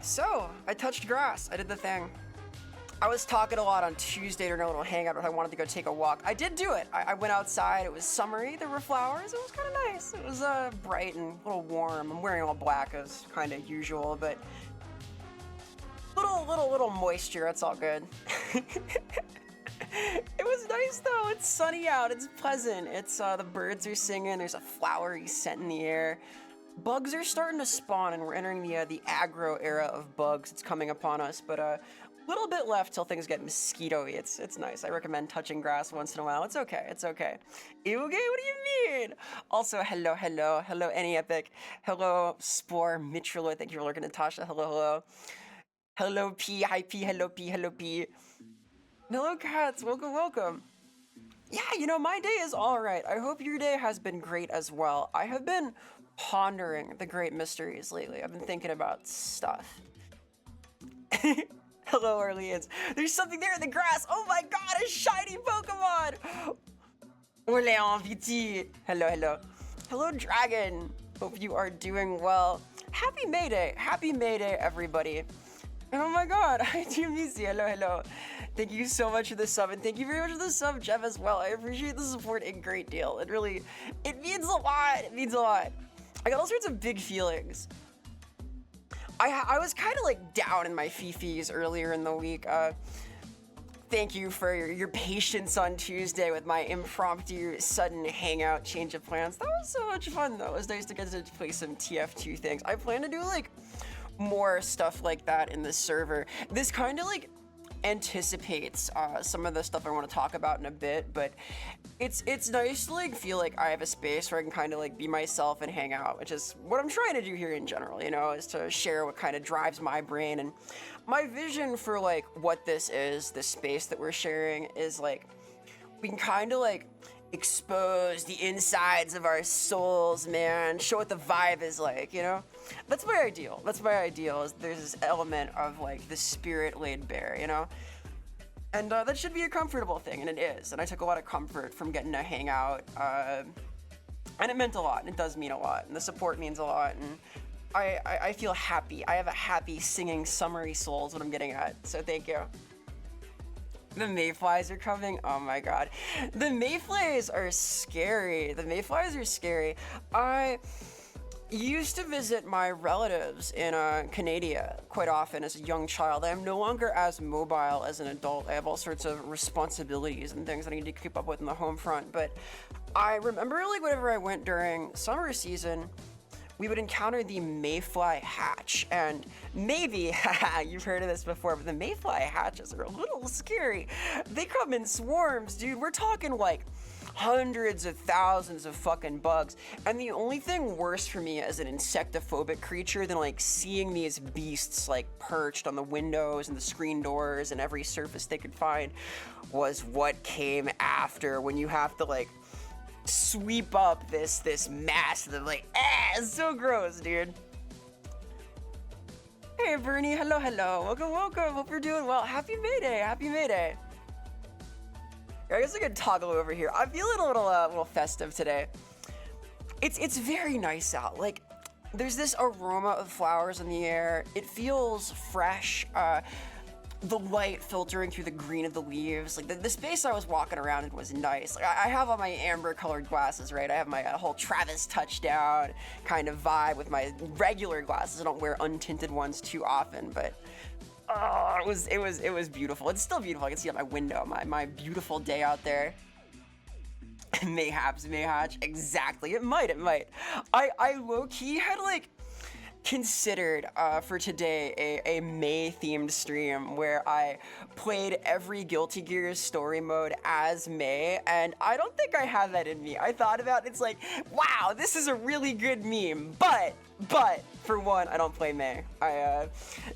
So, I touched grass. I did the thing. I was talking a lot on Tuesday during a little hangout, but I wanted to go take a walk. I did do it. I went outside. It was summery. There were flowers. It was kind of nice. It was bright and a little warm. I'm wearing all black as kind of usual, but little moisture. That's all good. It was nice though. It's sunny out. It's pleasant. It's the birds are singing. There's a flowery scent in the air. Bugs are starting to spawn, and we're entering the aggro era of bugs. It's coming upon us, but a little bit left till things get mosquito-y. It's nice. I recommend touching grass once in a while. It's okay. It's okay. Okay, what do you mean? Also, hello, any epic. Hello, Spore, Mitrilo. Thank you for lurking, Natasha. Hello. Hello, P. Hi, P. Hello, P. Hello, P. Hello, cats. Welcome. Yeah, my day is all right. I hope your day has been great as well. I have been pondering the great mysteries lately. I've been thinking about stuff. Hello, Orleans. There's something there in the grass. Oh my god, a shiny Pokemon! Orleans, VT. Hello. Hello, Dragon. Hope you are doing well. Happy May Day. Happy May Day, everybody. And oh my god, I do miss you. Hello. Thank you so much for the sub, and thank you very much for the sub, Jeff, as well. I appreciate the support a great deal. It means a lot. It means a lot. I got all sorts of big feelings. I was kind of like down in my fifis earlier in the week. Thank you for your patience on Tuesday with my impromptu sudden hangout change of plans. That was so much fun though. It was nice to get to play some TF2 things. I plan to do like more stuff like that in the server. This kind of like anticipates some of the stuff I want to talk about in a bit, but it's nice to like feel like I have a space where I can kind of like be myself and hang out, which is what I'm trying to do here in general, is to share what kind of drives my brain. And my vision for like what this space that we're sharing is like we can kind of like expose the insides of our souls, man. Show what the vibe is like, That's my ideal. Is there's this element of like the spirit laid bare, And that should be a comfortable thing, and it is. And I took a lot of comfort from getting to hang out, and it meant a lot, and it does mean a lot, and the support means a lot, and I feel happy. I have a happy, singing, summery soul is what I'm getting at, so thank you. The mayflies are coming. Oh my god. The mayflies are scary. I used to visit my relatives in Canada quite often as a young child. I am no longer as mobile as an adult. I have all sorts of responsibilities and things I need to keep up with in the home front. But I remember like whenever I went during summer season, we would encounter the mayfly hatch, and maybe, you've heard of this before, but the mayfly hatches are a little scary. They come in swarms, dude. We're talking like hundreds of thousands of fucking bugs, and the only thing worse for me as an insectophobic creature than like seeing these beasts like perched on the windows and the screen doors and every surface they could find was what came after, when you have to like sweep up this mass of like, it's so gross, dude. Hey Bernie, hello, welcome, hope you're doing well. Happy May Day. I guess I could toggle over here. I'm feeling a little festive today. It's very nice out. Like, there's this aroma of flowers in the air. It feels fresh. The light filtering through the green of the leaves. Like, the space I was walking around in was nice. Like, I have all my amber-colored glasses, right? I have my whole Travis touchdown kind of vibe with my regular glasses. I don't wear untinted ones too often, but it was beautiful. It's still beautiful. I can see out my window, my beautiful day out there. Mayhaps, Mayhatch, exactly. It might. I low-key had like considered for today a May themed stream where I played every Guilty Gear story mode as May, and I don't think I have that in me. I thought about it, it's like, wow, this is a really good meme, but for one, I don't play May. I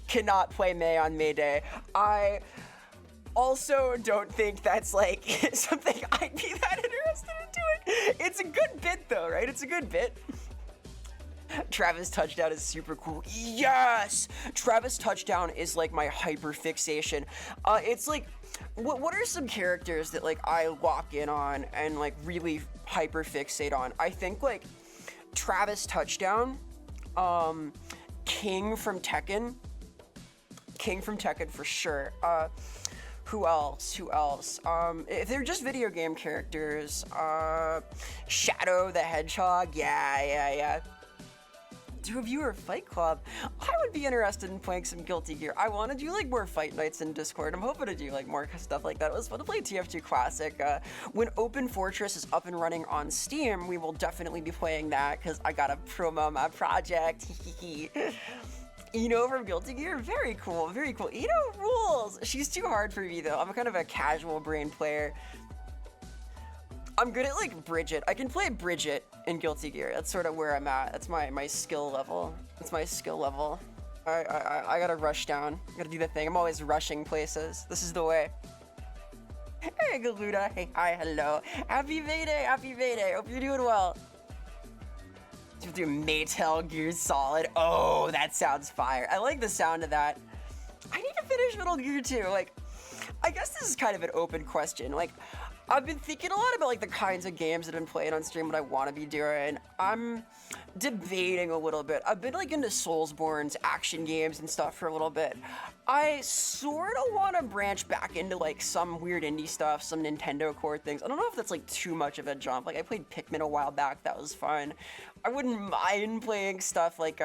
cannot play May on May Day. I also don't think that's like something I'd be that interested in doing. It's a good bit though, right? It's a good bit. Travis Touchdown is super cool. Yes! Travis Touchdown is like my hyper fixation. It's like, what are some characters that like I lock in on and like really hyper fixate on? I think like Travis Touchdown, King from Tekken, King from Tekken for sure. Who else? If they're just video game characters, Shadow the Hedgehog, yeah. Do a viewer Fight Club. I would be interested in playing some Guilty Gear. I want to do like more fight nights in Discord. I'm hoping to do like more stuff like that. It was fun to play TF2 Classic. When Open Fortress is up and running on Steam, we will definitely be playing that because I got to promo my project. Eno from Guilty Gear, very cool, very cool. Eno rules. She's too hard for me though. I'm kind of a casual brain player. I'm good at like Bridget. I can play Bridget in Guilty Gear. That's sort of where I'm at. That's my skill level. That's my skill level. I gotta rush down. I gotta do the thing. I'm always rushing places. This is the way. Hey Galuda. Hey, hi, hello. Happy Mayday, happy Mayday. Hope you're doing well. Do Maytel Gear Solid. Oh, that sounds fire. I like the sound of that. I need to finish Metal Gear 2. Like, I guess this is kind of an open question. Like, I've been thinking a lot about like the kinds of games that I've been playing on stream, what I want to be doing. I'm debating a little bit. I've been like into Soulsborne's action games and stuff for a little bit. I sort of want to branch back into like some weird indie stuff, some Nintendo core things. I don't know if that's like too much of a jump. Like I played Pikmin a while back, that was fun. I wouldn't mind playing stuff like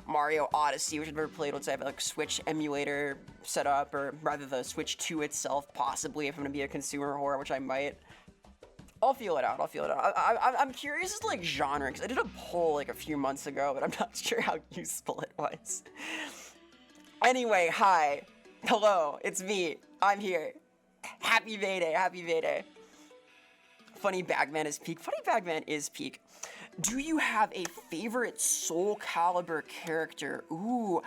Mario Odyssey, which I've never played. Let's say I have like Switch emulator set up, or rather the Switch 2 itself, possibly if I'm gonna be a consumer whore, which I might. I'll feel it out. I'm curious as to like genre, because I did a poll like a few months ago, but I'm not sure how useful it was. Anyway, hi, hello, it's me. I'm here. Happy Mayday, happy Mayday. Funny Bagman is peak. Funny Bagman is peak. Do you have a favorite Soul Calibur character? Ooh,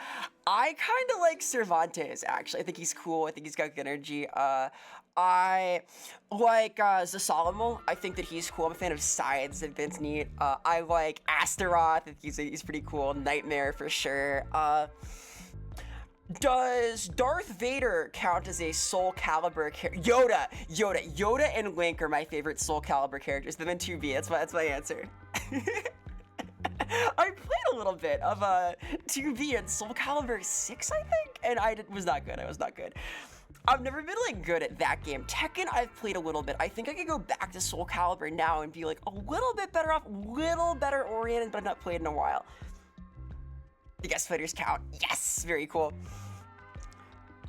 I kind of like Cervantes, actually. I think he's cool. I think he's got good energy. I like Zasalomo. I think that he's cool. I'm a fan of Sides. I think that's neat. I like Astaroth. I think he's pretty cool. Nightmare for sure. Does Darth Vader count as a Soul Calibur character? Yoda and Link are my favorite Soul Calibur characters. Them in 2B. That's my answer. I played a little bit of 2B and Soul Calibur 6, I think, and was not good. I was not good. I've never been like good at that game. Tekken, I've played a little bit. I think I could go back to Soul Calibur now and be like a little bit better off, little better oriented, but I've not played in a while. The guest fighters count. Yes, very cool.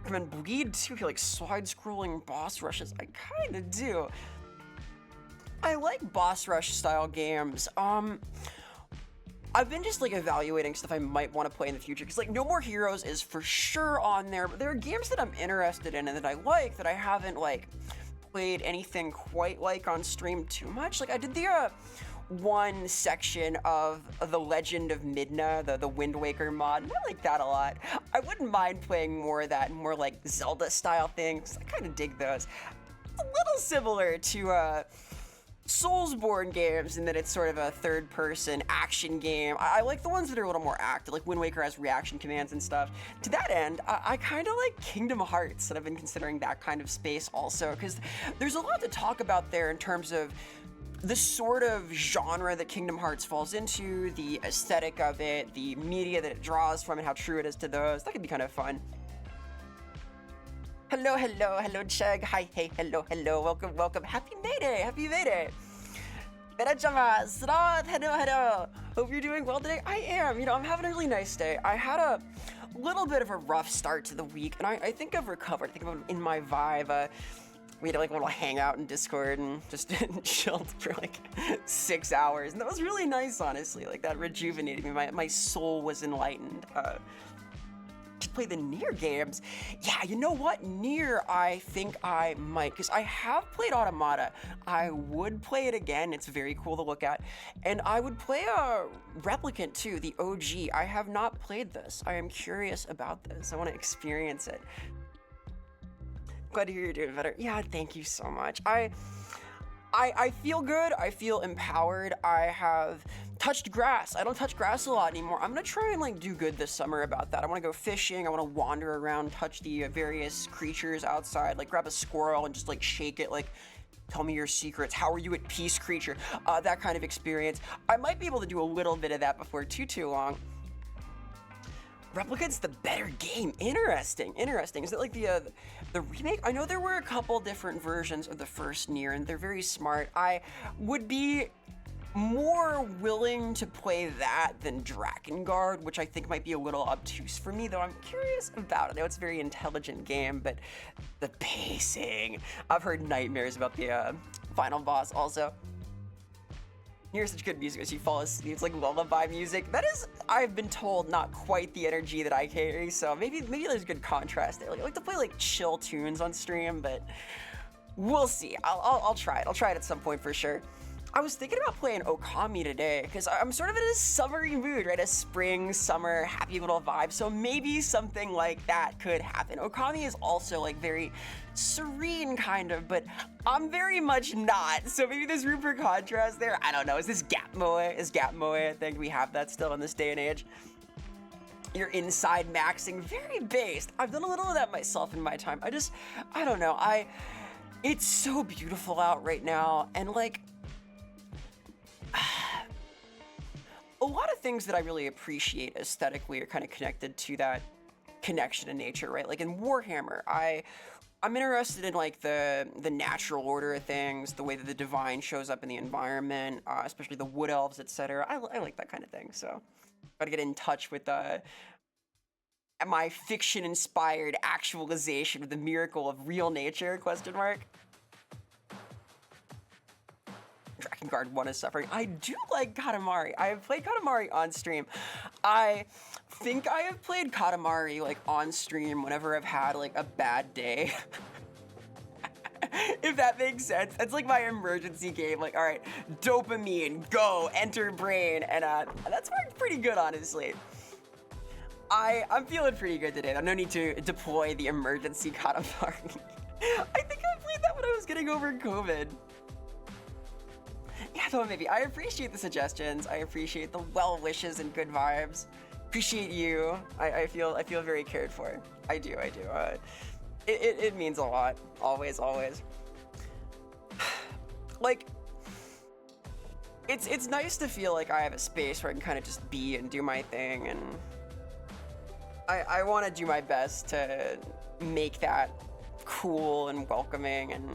And then Bleed too, like side-scrolling boss rushes. I kind of do. I like boss rush style games. I've been just like evaluating stuff I might want to play in the future, because like No More Heroes is for sure on there, but there are games that I'm interested in and that I like that I haven't like played anything quite like on stream too much. Like I did the one section of The Legend of Midna, the Wind Waker mod, and I like that a lot. I wouldn't mind playing more of that, more like Zelda style things. I kind of dig those. A little similar to Soulsborne games in that it's sort of a third-person action game. I like the ones that are a little more active, like Wind Waker has reaction commands and stuff. To that end, I kind of like Kingdom Hearts, and I've been considering that kind of space also, because there's a lot to talk about there in terms of the sort of genre that Kingdom Hearts falls into, the aesthetic of it, the media that it draws from, and how true it is to those. That could be kind of fun. Hello, Chegg. Hi, hey, hello, welcome. Happy Mayday. Vera-chama, Srath, hello. Hope you're doing well today. I am, I'm having a really nice day. I had a little bit of a rough start to the week, and I think I've recovered. I think I'm in my vibe. We had like a little hangout in Discord and just chilled for like 6 hours. And that was really nice, honestly. Like that rejuvenated me. My soul was enlightened. To play the Nier games. Yeah, you know what? Nier, I think I might, because I have played Automata. I would play it again. It's very cool to look at. And I would play a Replicant too, the OG. I have not played this. I am curious about this. I want to experience it. Glad to hear you're doing better. Yeah, thank you so much. I feel good. I feel empowered. I have touched grass. I don't touch grass a lot anymore. I'm gonna try and like do good this summer about that. I want to go fishing. I want to wander around, touch the various creatures outside, like grab a squirrel and just like shake it, like tell me your secrets. How are you at peace, creature? That kind of experience. I might be able to do a little bit of that before too long. Replicate's the better game. Interesting. Is it like the remake? I know there were a couple different versions of the first Nier, and they're very smart. I would be more willing to play that than Drakengard, which I think might be a little obtuse for me, though I'm curious about it. I know it's a very intelligent game, but the pacing. I've heard nightmares about the final boss also. Here's such good music as you fall asleep. It's like lullaby music. That is, I've been told, not quite the energy that I carry, so maybe there's good contrast there. Like, I like to play like chill tunes on stream, but we'll see. I'll try it. I'll try it at some point for sure. I was thinking about playing Okami today because I'm sort of in a summery mood, right? A spring, summer, happy little vibe. So maybe something like that could happen. Okami is also like very serene kind of, but I'm very much not. So maybe there's room for contrast there. I don't know. Is this Gap Moe? Is Gap Moe a thing? We have that still in this day and age. You're inside maxing, very based. I've done a little of that myself in my time. I don't know. It's so beautiful out right now, and like, a lot of things that I really appreciate aesthetically are kind of connected to that connection to nature, right? Like in Warhammer, I'm interested in like the natural order of things, the way that the divine shows up in the environment, especially the wood elves, etc. I like that kind of thing. So, gotta get in touch with my fiction-inspired actualization of the miracle of real nature? ? Drakengard 1 is suffering. I do like Katamari. I have played Katamari on stream. I think I have played Katamari like on stream whenever I've had like a bad day. If that makes sense. That's like my emergency game. Like, all right, dopamine, go, enter brain. And that's worked pretty good, honestly. I'm feeling pretty good today. No need to deploy the emergency Katamari. I think I played that when I was getting over COVID. Yeah, though maybe. I appreciate the suggestions. I appreciate the well wishes and good vibes. Appreciate you. I feel very cared for. I do. It means a lot. Always. Like, it's nice to feel like I have a space where I can kind of just be and do my thing, and I want to do my best to make that cool and welcoming and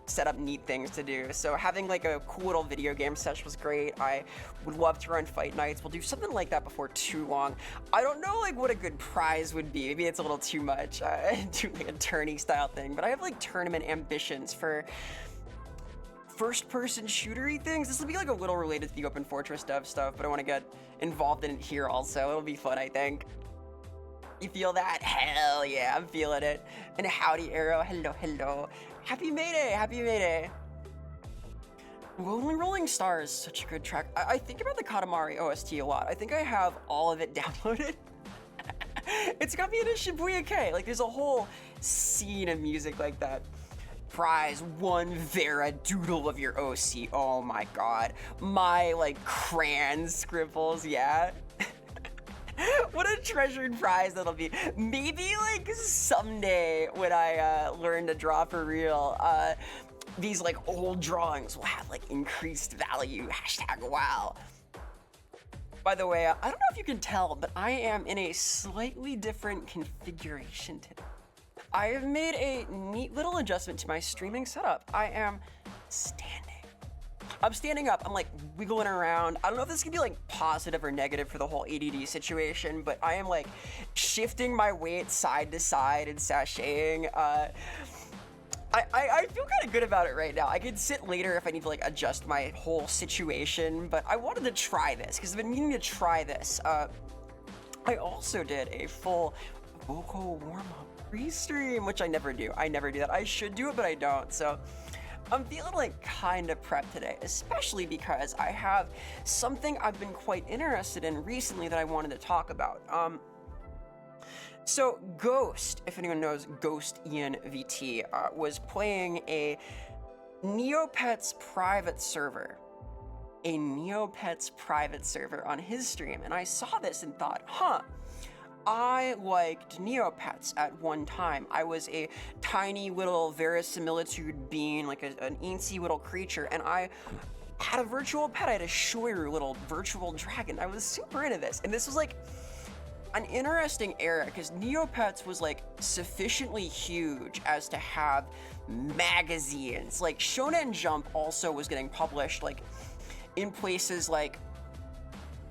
set up neat things to do. So having like a cool little video game session was great. I would love to run fight nights. We'll do something like that before too long. I don't know like what a good prize would be. Maybe it's a little too much. Do like a tourney style thing, but I have like tournament ambitions for first-person shootery things. This will be like a little related to the Open Fortress dev stuff, but I want to get involved in it here also. It'll be fun, I think. You feel that? Hell yeah, I'm feeling it. And howdy, Arrow. Hello. Happy Mayday. Rolling Stars, such a good track. I think about the Katamari OST a lot. I think I have all of it downloaded. It's got me into Shibuya K. Like, there's a whole scene of music like that. Prize 1 Vera doodle of your OC. Oh my god. My, like, crayon scribbles, yeah. What a treasured prize that'll be. Maybe like someday when I learn to draw for real, these like old drawings will have like increased value. #wow. By the way, I don't know if you can tell, but I am in a slightly different configuration today. I have made a neat little adjustment to my streaming setup. I am standing. I'm standing up, I'm like wiggling around. I don't know if this can be like positive or negative for the whole ADD situation, but I am like shifting my weight side to side and sashaying. I feel kind of good about it right now. I could sit later if I need to like adjust my whole situation, but I wanted to try this because I've been meaning to try this. I also did a full vocal warm-up pre-stream, which I never do. I never do that. I should do it, but I don't. So I'm feeling like kind of prepped today, especially because I have something I've been quite interested in recently that I wanted to talk about. So Ghost, if anyone knows Ghost Ian VT, was playing a Neopets private server. A Neopets private server on his stream, and I saw this and thought, I liked Neopets at one time. I was a tiny little verisimilitude being, like an eensy little creature, and I had a virtual pet. I had a Shoiru little virtual dragon. I was super into this, and this was like an interesting era because Neopets was like sufficiently huge as to have magazines. Like Shonen Jump also was getting published like in places like,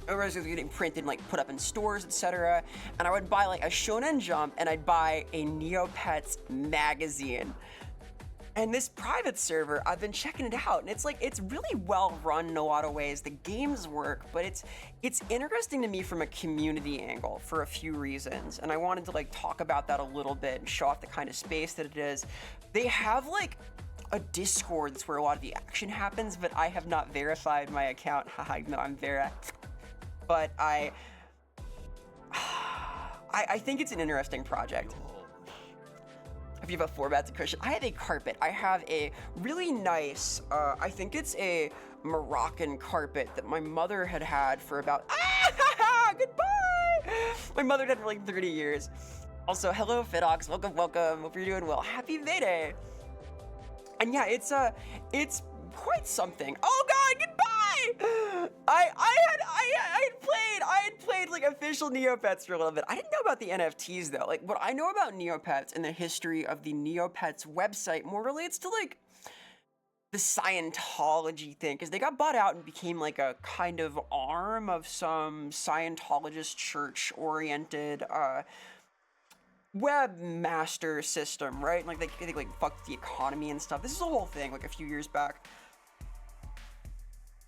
or was getting printed, like put up in stores, etc. And I would buy like a Shonen Jump and I'd buy a Neopets magazine. And this private server, I've been checking it out, and it's like, it's really well run in a lot of ways. The games work, but it's interesting to me from a community angle for a few reasons. And I wanted to like talk about that a little bit and show off the kind of space that it is. They have like a Discord that's where a lot of the action happens, but I have not verified my account. Haha, no, I'm Vera. But I think it's an interesting project. If you have a 4-batted cushion, I have a carpet. I have a really nice, I think it's a Moroccan carpet that my mother had for about, goodbye! My mother had for like 30 years. Also, hello Fidox, welcome, hope you're doing well. Happy May-Day! And yeah, it's quite something. Oh god, goodbye! I had played like official Neopets for a little bit. I didn't know about the NFTs though. Like what I know about Neopets and the history of the Neopets website more relates to like the Scientology thing, because they got bought out and became like a kind of arm of some Scientologist church-oriented webmaster system, right? Like they like fucked the economy and stuff. This is a whole thing like a few years back.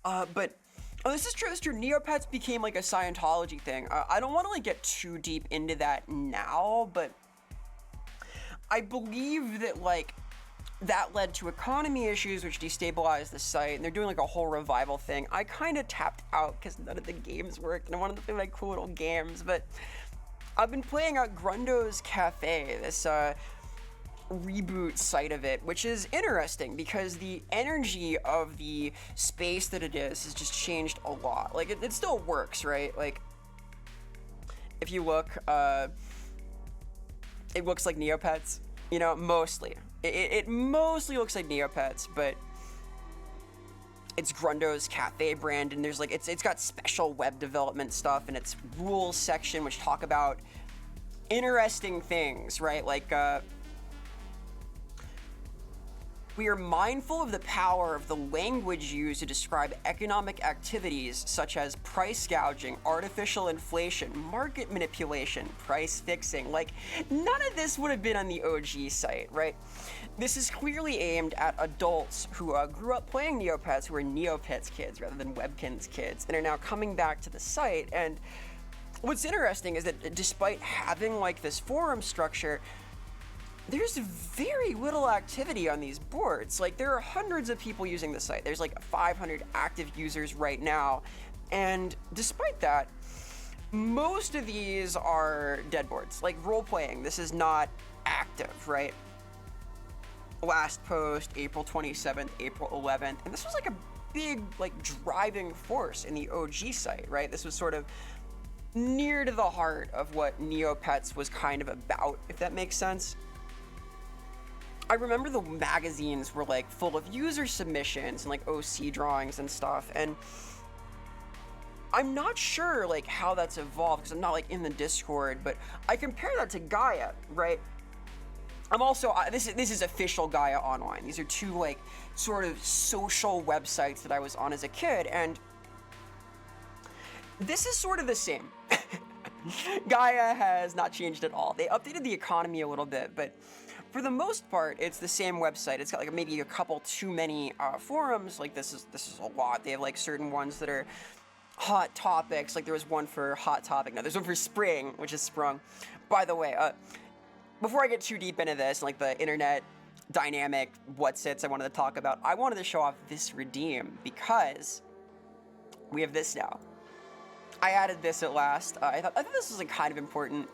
But this is true. Neopets became like a Scientology thing. I don't want to like get too deep into that now, but I believe that like that led to economy issues which destabilized the site, and they're doing like a whole revival thing. I kind of tapped out because none of the games worked, and I wanted to play like cool little games, but I've been playing out Grundo's Cafe, this reboot site of it, which is interesting because the energy of the space that it is has just changed a lot. Like it still works, right? Like if you look, it looks like Neopets, you know, mostly. It mostly looks like Neopets, but it's Grundo's Cafe brand, and there's like, it's got special web development stuff in its rules section, which talk about interesting things, right? Like, we are mindful of the power of the language used to describe economic activities such as price gouging, artificial inflation, market manipulation, price fixing. Like, none of this would have been on the OG site, right? This is clearly aimed at adults who grew up playing Neopets, who are Neopets kids rather than Webkinz kids, and are now coming back to the site. And what's interesting is that despite having like this forum structure, there's very little activity on these boards. Like there are hundreds of people using the site. There's like 500 active users right now. And despite that, most of these are dead boards, like role-playing. This is not active, right? Last post, April 27th, April 11th. And this was like a big like driving force in the OG site, right? This was sort of near to the heart of what Neopets was kind of about, if that makes sense. I remember the magazines were like full of user submissions and like OC drawings and stuff, and I'm not sure like how that's evolved because I'm not like in the Discord, but I compare that to Gaia, right? I'm also, this is official Gaia Online. These are two like sort of social websites that I was on as a kid, and this is sort of the same. Gaia has not changed at all. They updated the economy a little bit, but for the most part, it's the same website. It's got like maybe a couple too many forums. Like this is a lot. They have like certain ones that are hot topics. Like there was one for hot topic. Now there's one for spring, which is sprung. By the way, before I get too deep into this, like the internet dynamic, what's I wanted to talk about, I wanted to show off this redeem because we have this now. I added this at last. I thought this was like kind of important.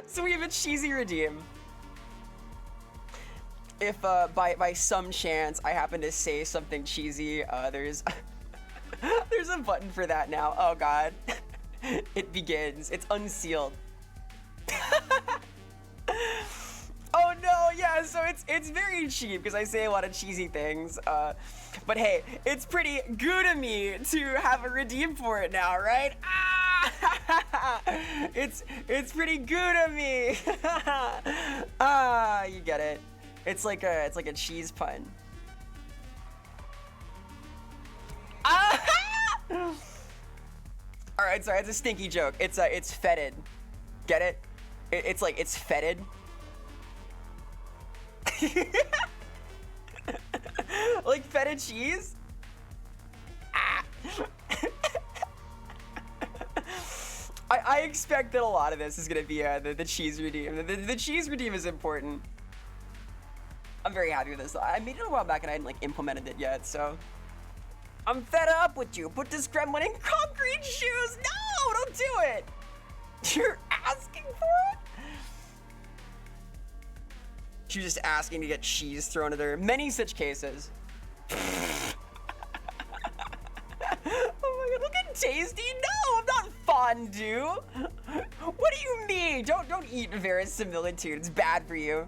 So we have a cheesy redeem. If by some chance I happen to say something cheesy, there's there's a button for that now. Oh god. It begins. It's unsealed. Oh no, yeah, so it's very cheap because I say a lot of cheesy things. But hey, it's pretty good of me to have a redeem for it now, right? Ah! It's pretty good of me. You get it. It's like a cheese pun. All right, sorry, it's a stinky joke. It's fetid. Get it? It's like it's fetid. Like feta cheese? I expect that a lot of this is gonna be the cheese redeem. The cheese redeem is important. I'm very happy with this. I made it a while back and I hadn't like implemented it yet, so I'm fed up with you. Put this gremlin in concrete shoes. No, don't do it. You're asking for it? She was just asking to get cheese thrown at her. Many such cases. Oh my god, look at tasty. No, I'm not fondue. What do you mean? Don't eat verisimilitude. It's bad for you.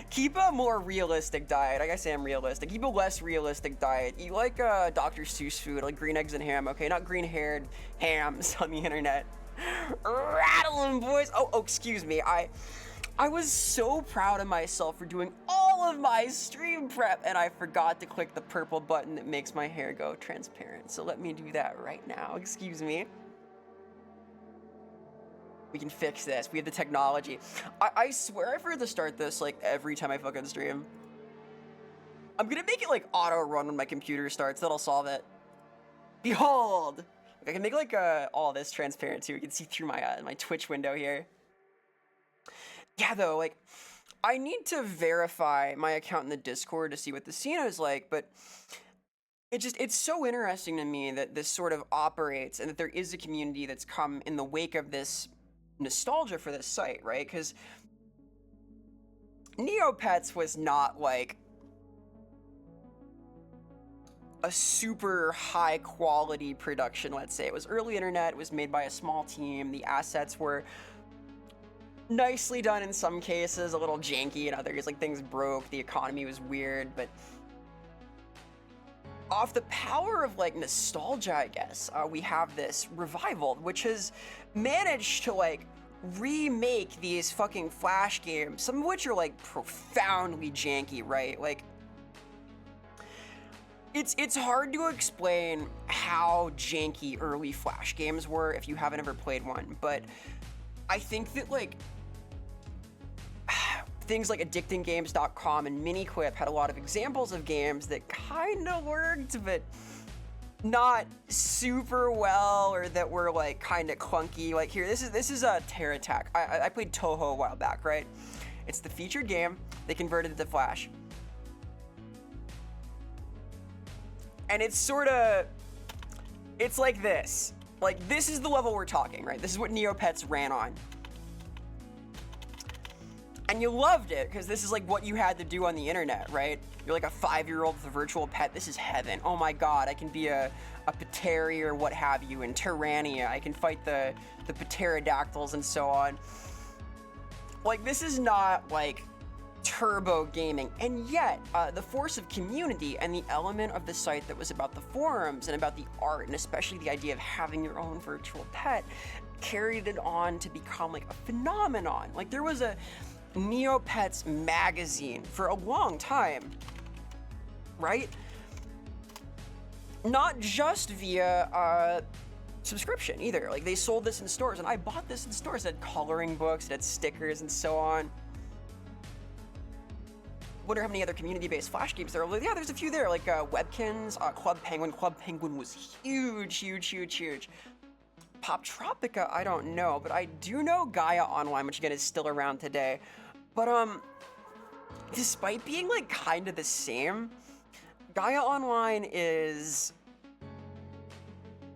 Keep a more realistic diet. I guess I am realistic. Keep a less realistic diet. Eat like Dr. Seuss food, like green eggs and ham, okay? Not green-haired hams on the internet. Rattling, boys. Oh, excuse me. I was so proud of myself for doing all of my stream prep, and I forgot to click the purple button that makes my hair go transparent. So let me do that right now. Excuse me. We can fix this. We have the technology. I swear I forget to start this like every time I fucking stream. I'm gonna make it like auto run when my computer starts. That'll solve it. Behold! I can make like all this transparent too. You can see through my my Twitch window here. Yeah, though, like I need to verify my account in the Discord to see what the scene is like, but it's so interesting to me that this sort of operates and that there is a community that's come in the wake of this nostalgia for this site, right? Because Neopets was not like a super high quality production, let's say. It was early internet, it was made by a small team, the assets were nicely done in some cases, a little janky in others, like things broke, the economy was weird, but off the power of like nostalgia, I guess, we have this revival, which has managed to like remake these fucking Flash games, some of which are like profoundly janky, right? Like it's hard to explain how janky early Flash games were if you haven't ever played one, but I think that like things like addictinggames.com and Miniclip had a lot of examples of games that kind of worked, but not super well, or that were like kind of clunky. Like here, this is a Terra Attack. I played Toho a while back, right? It's the featured game. They converted it to Flash. And it's sort of, it's like this. Like this is the level we're talking, right? This is what Neopets ran on. And you loved it, because this is like what you had to do on the internet, right? You're like a 5-year-old with a virtual pet. This is heaven. Oh my god, I can be a Pateri or what have you in Tyrannia. I can fight the pterodactyls and so on. Like, this is not like turbo gaming. And yet, the force of community and the element of the site that was about the forums and about the art, and especially the idea of having your own virtual pet, carried it on to become like a phenomenon. Like, there was a Neopets magazine for a long time, right? Not just via subscription either. Like they sold this in stores, and I bought this in stores. It had coloring books, it had stickers and so on. Wonder how many other community-based Flash games there are. Yeah, there's a few there, like Webkins, Club Penguin. Club Penguin was huge, huge, huge, huge. Pop Tropica, I don't know, but I do know Gaia Online, which again is still around today. But despite being like kind of the same, Gaia Online is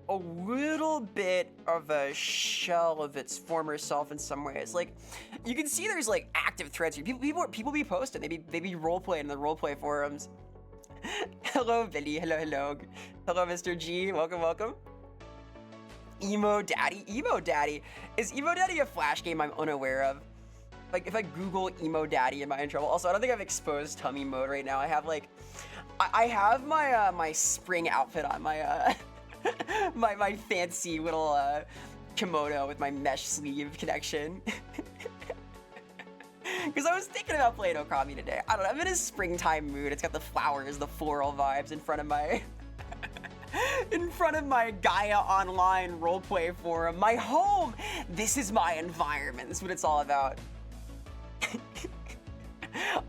a little bit of a shell of its former self in some ways. Like, you can see there's like active threads here. People be posting. They be roleplaying in the roleplay forums. Hello, Billy. Hello. Hello, Mr. G. Welcome. Emo Daddy. Is Emo Daddy a Flash game I'm unaware of? Like, if I Google Emo Daddy, am I in trouble? Also, I don't think I've exposed tummy mode right now. I have like, I have my my spring outfit on, my my fancy little kimono with my mesh sleeve connection. Because I was thinking about playing Okami today. I don't know, I'm in a springtime mood. It's got the flowers, the floral vibes in front of my in front of my Gaia Online roleplay forum. My home! This is my environment. This is what it's all about.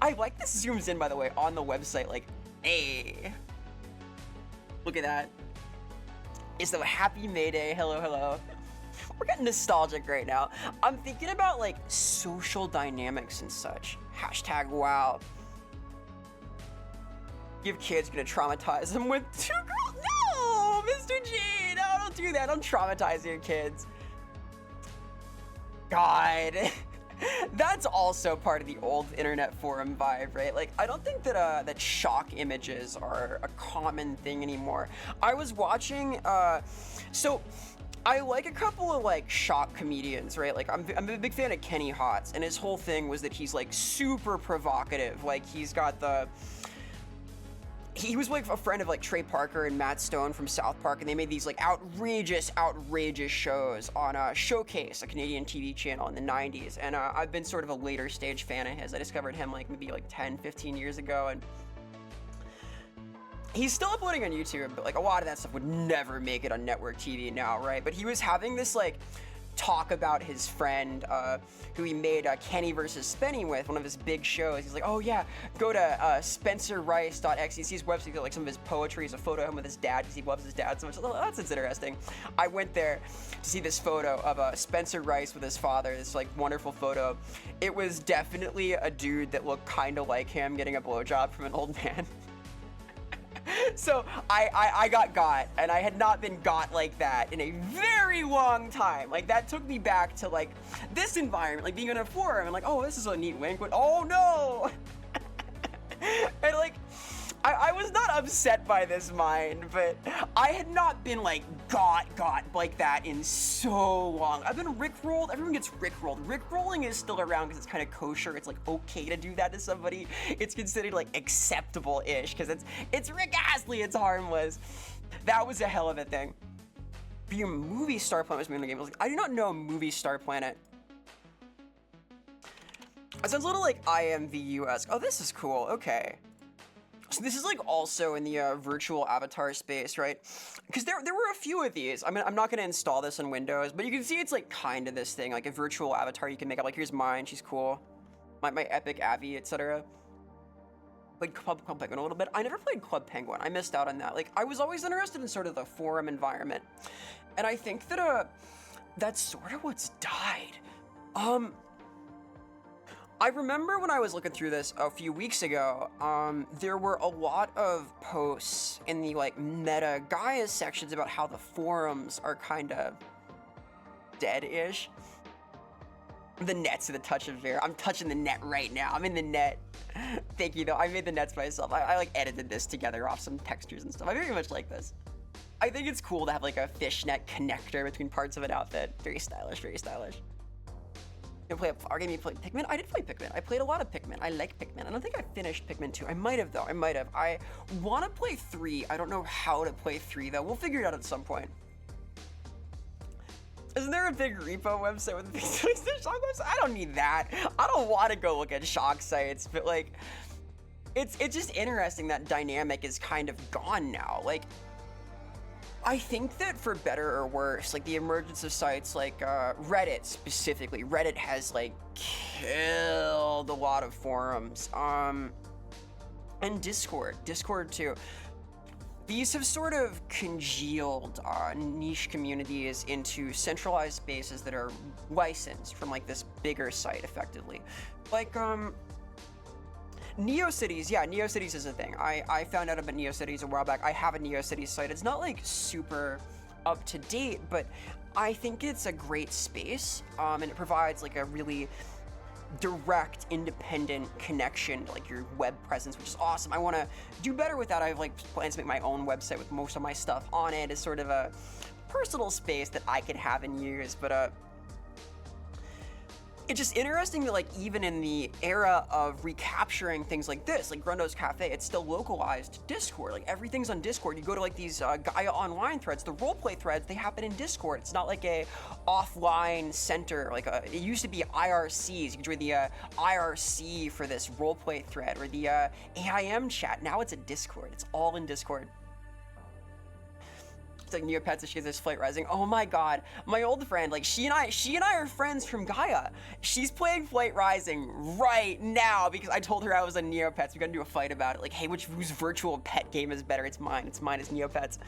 I like this zooms in, by the way, on the website. Like, hey. Look at that. It's the happy May Day. Hello, hello. We're getting nostalgic right now. I'm thinking about like social dynamics and such. Hashtag wow. Your kid's gonna traumatize them with 2 girls. No, Mr. G, no, don't do that. Don't traumatize your kids. God. That's also part of the old internet forum vibe, right? Like, I don't think that that shock images are a common thing anymore. I was watching, so I like a couple of like shock comedians, right? Like I'm a big fan of Kenny Hotz, and his whole thing was that he's like super provocative. Like he's got he was like a friend of like Trey Parker and Matt Stone from South Park, and they made these like outrageous shows on Showcase, a Canadian TV channel in the 90s. And I've been sort of a later stage fan of his. I discovered him like maybe like 10, 15 years ago, and he's still uploading on YouTube, but like a lot of that stuff would never make it on network TV now, right? But he was having this like talk about his friend who he made Kenny versus Spenny with, one of his big shows. He's like, oh yeah, go to spencerrice.x. He sees websites like some of his poetry is a photo of him with his dad because he loves his dad so much. Oh, that's interesting. I went there to see this photo of Spencer Rice with his father, this like wonderful photo. It was definitely a dude that looked kind of like him getting a blowjob from an old man. So I got, and I had not been got like that in a very long time. Like that took me back to like this environment, like being in a forum and like, oh, this is a neat wink, but oh no. And like, I was not upset by this mind, but I had not been like got like that in so long. I've been rickrolled. Everyone gets rickrolled. Rickrolling is still around because it's kind of kosher. It's like okay to do that to somebody. It's considered like acceptable-ish because it's Rick Astley. It's harmless. That was a hell of a thing. But your movie Star Planet was in the game. I was like, I do not know movie Star Planet. It sounds a little like IMVU-esque. Oh, this is cool. Okay. So this is like also in the virtual avatar space, right? Because there were a few of these. I mean, I'm not going to install this on Windows, but you can see it's like kind of this thing, like a virtual avatar you can make up. Like here's mine, she's cool. My epic Abby, etc. Played Club Penguin a little bit. I never played Club Penguin. I missed out on that. Like I was always interested in sort of the forum environment, and I think that that's sort of what's died. I remember when I was looking through this a few weeks ago, there were a lot of posts in the like meta Gaia sections about how the forums are kind of dead-ish. The net's to the touch of Vera. I'm touching the net right now. I'm in the net. Thank you though. I made the nets myself. I like edited this together off some textures and stuff. I very much like this. I think it's cool to have like a fishnet connector between parts of an outfit. Very stylish, very stylish. You play a flower game, you play Pikmin? I did play Pikmin. I played a lot of Pikmin. I like Pikmin. I don't think I finished Pikmin 2. I might have though, I might have. I want to play 3. I don't know how to play 3 though. We'll figure it out at some point. Isn't there a big repo website with big shock website? I don't need that. I don't want to go look at shock sites, but like, it's just interesting that dynamic is kind of gone now. Like, I think that for better or worse, like the emergence of sites like Reddit specifically, Reddit has like killed a lot of forums, and Discord too. These have sort of congealed niche communities into centralized spaces that are licensed from like this bigger site effectively. Like, NeoCities, yeah, NeoCities is a thing. I found out about NeoCities a while back. I have a NeoCities site. It's not like super up to date, but I think it's a great space, and it provides like a really direct, independent connection to like your web presence, which is awesome. I want to do better with that. I have like plans to make my own website with most of my stuff on it as sort of a personal space that I could have and use, but it's just interesting that, like, even in the era of recapturing things like this, like Grundo's Cafe, it's still localized to Discord. Like, everything's on Discord. You go to, like, these Gaia Online threads, the roleplay threads, they happen in Discord. It's not like a offline center. Like, it used to be IRCs. You can join the IRC for this roleplay thread, or the AIM chat. Now it's a Discord. It's all in Discord. It's like Neopets, she has this Flight Rising. Oh my god, my old friend, like she and I are friends from Gaia. She's playing Flight Rising right now because I told her I was on Neopets. We gotta do a fight about it. Like, hey, whose virtual pet game is better? It's mine. It's Neopets.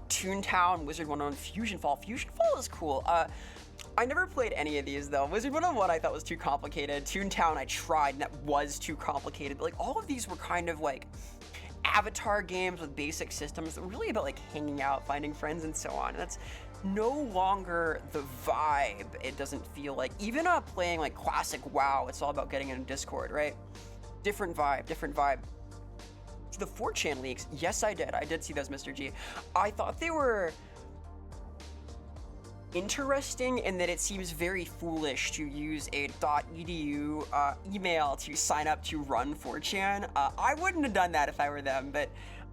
Toontown, Wizard 101, Fusion Fall. Fusion Fall is cool. I never played any of these though. Wizard 101 I thought was too complicated. Toontown I tried and that was too complicated. But like all of these were kind of like avatar games with basic systems that were really about like hanging out, finding friends, and so on. And that's no longer the vibe. It doesn't feel like, even playing like classic WoW, it's all about getting in Discord, right? Different vibe, different vibe. The 4chan leaks, yes I did see those, Mr. G. I thought they were interesting in that it seems very foolish to use a .edu email to sign up to run 4chan. I wouldn't have done that if I were them, but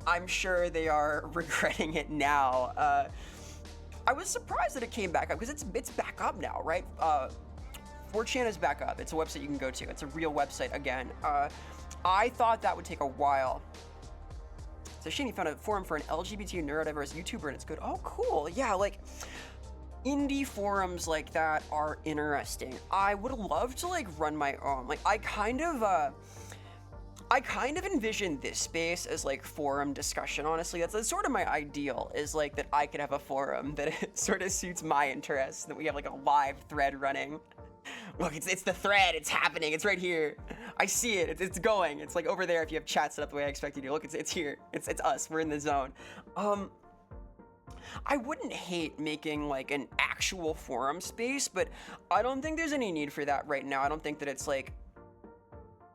I'm sure they are regretting it now. I was surprised that it came back up because it's back up now, right? 4chan is back up. It's a website you can go to. It's a real website again. I thought that would take a while. So Shane, you found a forum for an LGBT neurodiverse YouTuber and it's good. Oh, cool. Yeah, like indie forums like that are interesting. I would love to like run my own. Like I kind of envision this space as like forum discussion, honestly. That's sort of my ideal, is like that I could have a forum that it sort of suits my interests, that we have like a live thread running. Look, it's the thread, it's happening, it's right here. I see it, it's going. It's like over there if you have chat set up the way I expect you to. Look, it's here, it's us, we're in the zone. I wouldn't hate making like an actual forum space, but I don't think there's any need for that right now. I don't think that it's like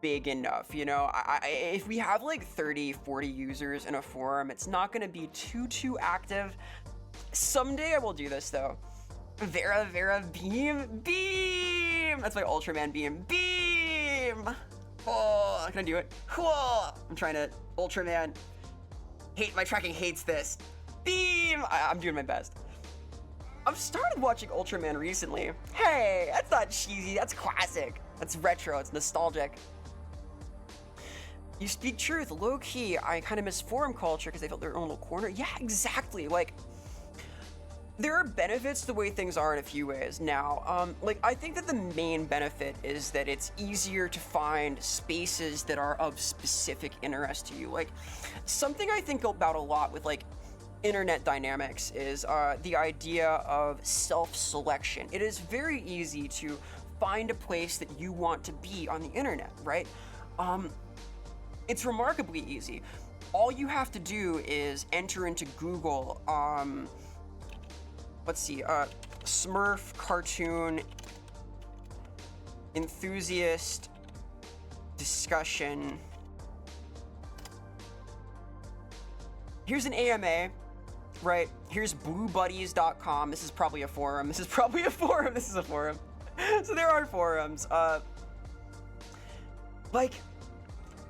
big enough, you know? If we have like 30, 40 users in a forum, it's not gonna be too active. Someday I will do this though. Vera, beam! That's my Ultraman beam. Beam! Oh, can I do it? Whoa! I'm trying to Ultraman. My tracking hates this. Beam! I'm doing my best. I've started watching Ultraman recently. Hey, that's not cheesy, that's classic. That's retro, it's nostalgic. You speak truth, low-key. I kind of miss forum culture because they felt their own little corner. Yeah, exactly. Like, there are benefits to the way things are in a few ways now. Like, I think that the main benefit is that it's easier to find spaces that are of specific interest to you. Like, something I think about a lot with, like, internet dynamics is the idea of self-selection. It is very easy to find a place that you want to be on the internet, right? It's remarkably easy. All you have to do is enter into Google, let's see, Smurf cartoon enthusiast discussion. Here's an AMA, right? Here's bluebuddies.com. This is probably a forum. This is a forum. So there are forums. Like,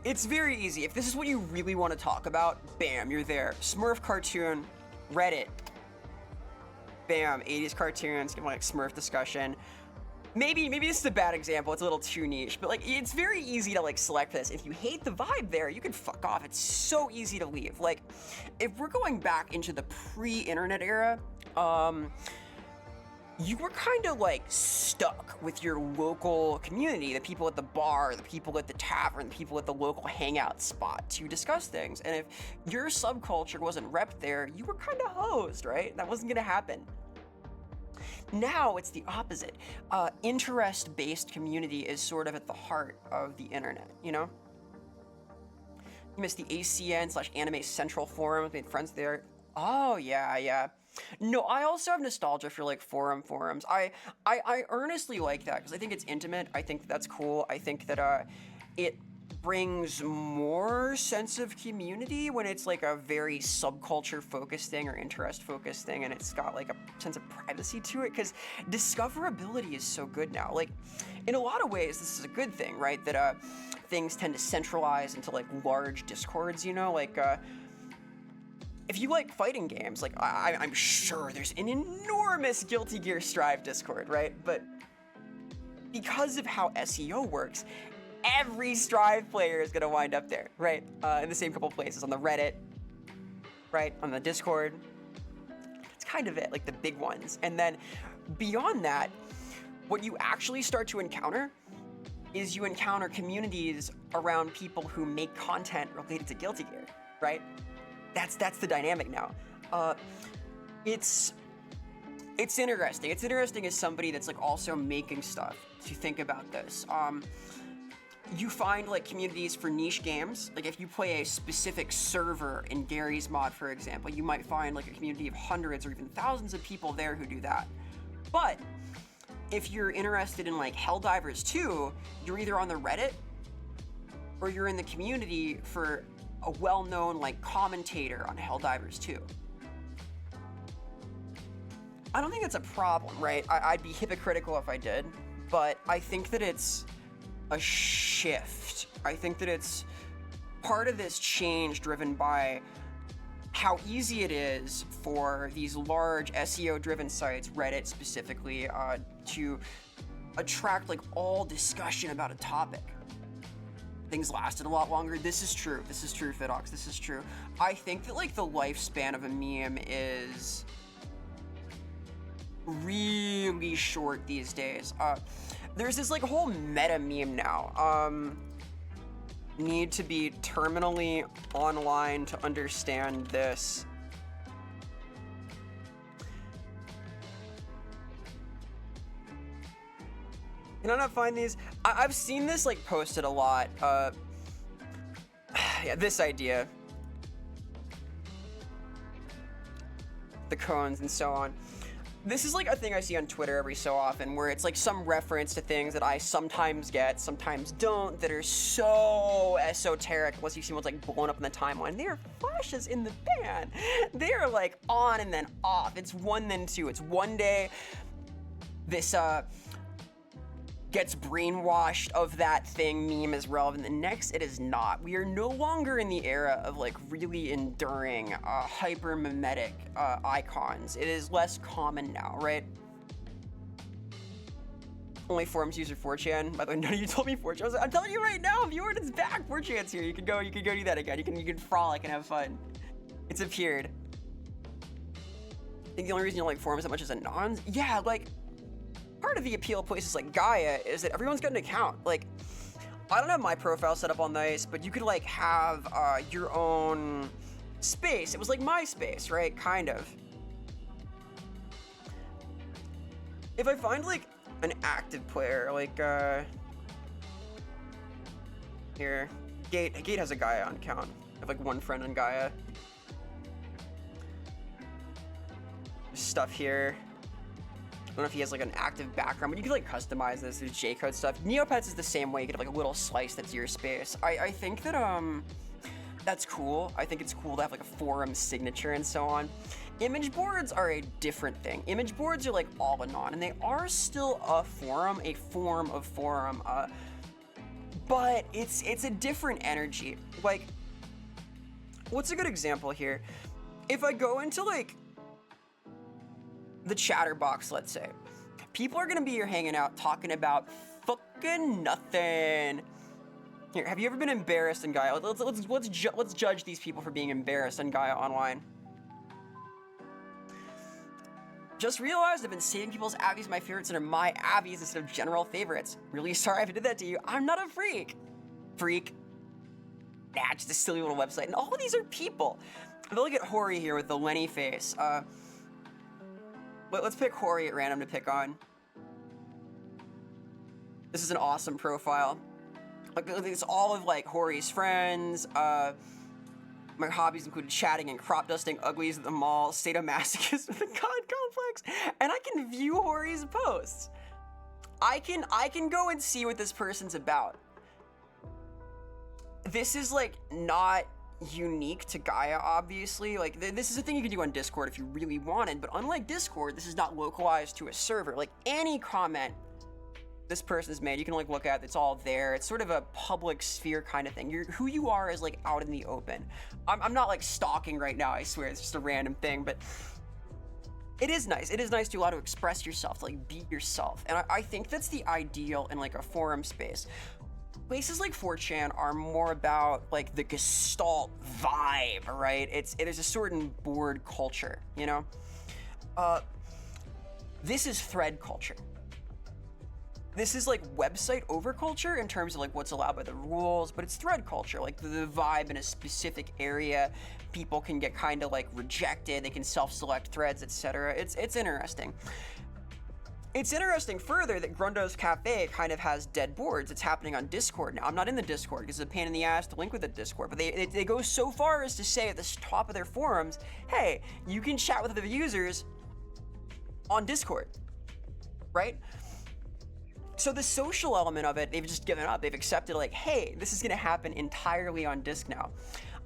it's very easy. If this is what you really want to talk about, bam, you're there. Smurf cartoon, Reddit. Bam, 80s cartoons, like Smurf discussion. Maybe this is a bad example, it's a little too niche, but like it's very easy to like select this. If you hate the vibe there, you can fuck off. It's so easy to leave. Like, if we're going back into the pre-internet era, you were kind of like stuck with your local community, the people at the bar, the people at the tavern, the people at the local hangout spot to discuss things. And if your subculture wasn't repped there, you were kind of hosed, right? That wasn't gonna happen. Now it's the opposite. Interest-based community is sort of at the heart of the internet, you know? You missed the ACN/Anime Central forum, made friends there. Oh, yeah. No, I also have nostalgia for like forums. I earnestly like that because I think it's intimate. I think that's cool. I think that it brings more sense of community when it's like a very subculture focused thing or interest focused thing, and it's got like a sense of privacy to it, because discoverability is so good now. Like, in a lot of ways, this is a good thing, right? That things tend to centralize into like large discords, you know? Like, if you like fighting games, like I'm sure there's an enormous Guilty Gear Strive Discord, right? But because of how SEO works, every Strive player is gonna wind up there, right? In the same couple places, on the Reddit, right? On the Discord. It's kind of it, like the big ones. And then beyond that, what you actually start to encounter is you encounter communities around people who make content related to Guilty Gear, right? That's the dynamic now. It's interesting. It's interesting as somebody that's like also making stuff to think about this. You find like communities for niche games. Like if you play a specific server in Gary's mod, for example, you might find like a community of hundreds or even thousands of people there who do that. But if you're interested in like Helldivers 2, you're either on the Reddit or you're in the community for a well-known like commentator on Helldivers 2. I don't think that's a problem, right? I'd be hypocritical if I did, but I think that it's a shift. I think that it's part of this change driven by how easy it is for these large SEO-driven sites, Reddit specifically, to attract like all discussion about a topic. Things lasted a lot longer. This is true. This is true, Fidox. This is true. I think that like the lifespan of a meme is really short these days. There's this like whole meta meme now. Need to be terminally online to understand this. Can I not find these? I've seen this like posted a lot. Yeah, this idea. The cones and so on. This is like a thing I see on Twitter every so often, where it's like some reference to things that I sometimes get, sometimes don't, that are so esoteric. Once you see what's like blown up in the timeline, they are flashes in the pan. They are like on and then off. It's one then two. It's one day this gets brainwashed of that thing meme is relevant. The next, it is not. We are no longer in the era of like really enduring hyper mimetic icons. It is less common now, right? Only forums user 4chan. By the way, none of you told me 4chan. I'm telling you right now, viewers, it's back. 4chan's here. You can go do that again. You can frolic and have fun. It's appeared. I think the only reason you don't like forums that much is anons. Yeah, like part of the appeal of places like Gaia is that everyone's got an account. Like, I don't have my profile set up on nice, but you could like have your own space. It was like MySpace, right? Kind of. If I find like an active player, like here, Gate has a Gaia on account. I have like one friend on Gaia. There's stuff here. I don't know if he has like an active background, but you can like customize this. There's J-code stuff. Neopets is the same way. You can have like a little slice that's your space. I think that that's cool. I think it's cool to have like a forum signature and so on. Image boards are a different thing. Image boards are like all anon, and they are still a forum, a form of forum. But it's a different energy. Like, what's a good example here? If I go into like the Chatterbox, let's say, people are gonna be here hanging out talking about fucking nothing. Here, have you ever been embarrassed in Gaia? Let's judge these people for being embarrassed in Gaia Online. Just realized I've been saving people's abbies my favorites under my abbies instead of general favorites. Really sorry if I did that to you. I'm not a freak. Freak. Nah, just a silly little website. And all of these are people. Look at Hori here with the Lenny face. Let's pick Hori at random to pick on. This is an awesome profile. Like, it's all of like Hori's friends. My hobbies include chatting and crop dusting uglies at the mall, sadomasochist with a god complex, and I can view Hori's posts. I can go and see what this person's about. this is like not unique to Gaia, obviously. Like this is a thing you can do on Discord if you really wanted, but unlike Discord, this is not localized to a server. Like any comment this person's made, you can like look at, it's all there. It's sort of a public sphere kind of thing. Who you are is like out in the open. I'm not like stalking right now, I swear, it's just a random thing, but it is nice. It is nice to allow to express yourself, to like be yourself. And I think that's the ideal in like a forum space. Places like 4chan are more about like the Gestalt vibe, right? It is a certain board culture, you know? This is thread culture. This is like website over culture in terms of like what's allowed by the rules, but it's thread culture, like the vibe in a specific area. People can get kind of like rejected, they can self-select threads, etc. It's interesting. It's interesting further that Grundo's Cafe kind of has dead boards. It's happening on Discord now. I'm not in the Discord because it's a pain in the ass to link with the Discord, but they go so far as to say at the top of their forums, hey, you can chat with the users on Discord, right? So the social element of it, they've just given up. They've accepted like, hey, this is gonna happen entirely on Disc now.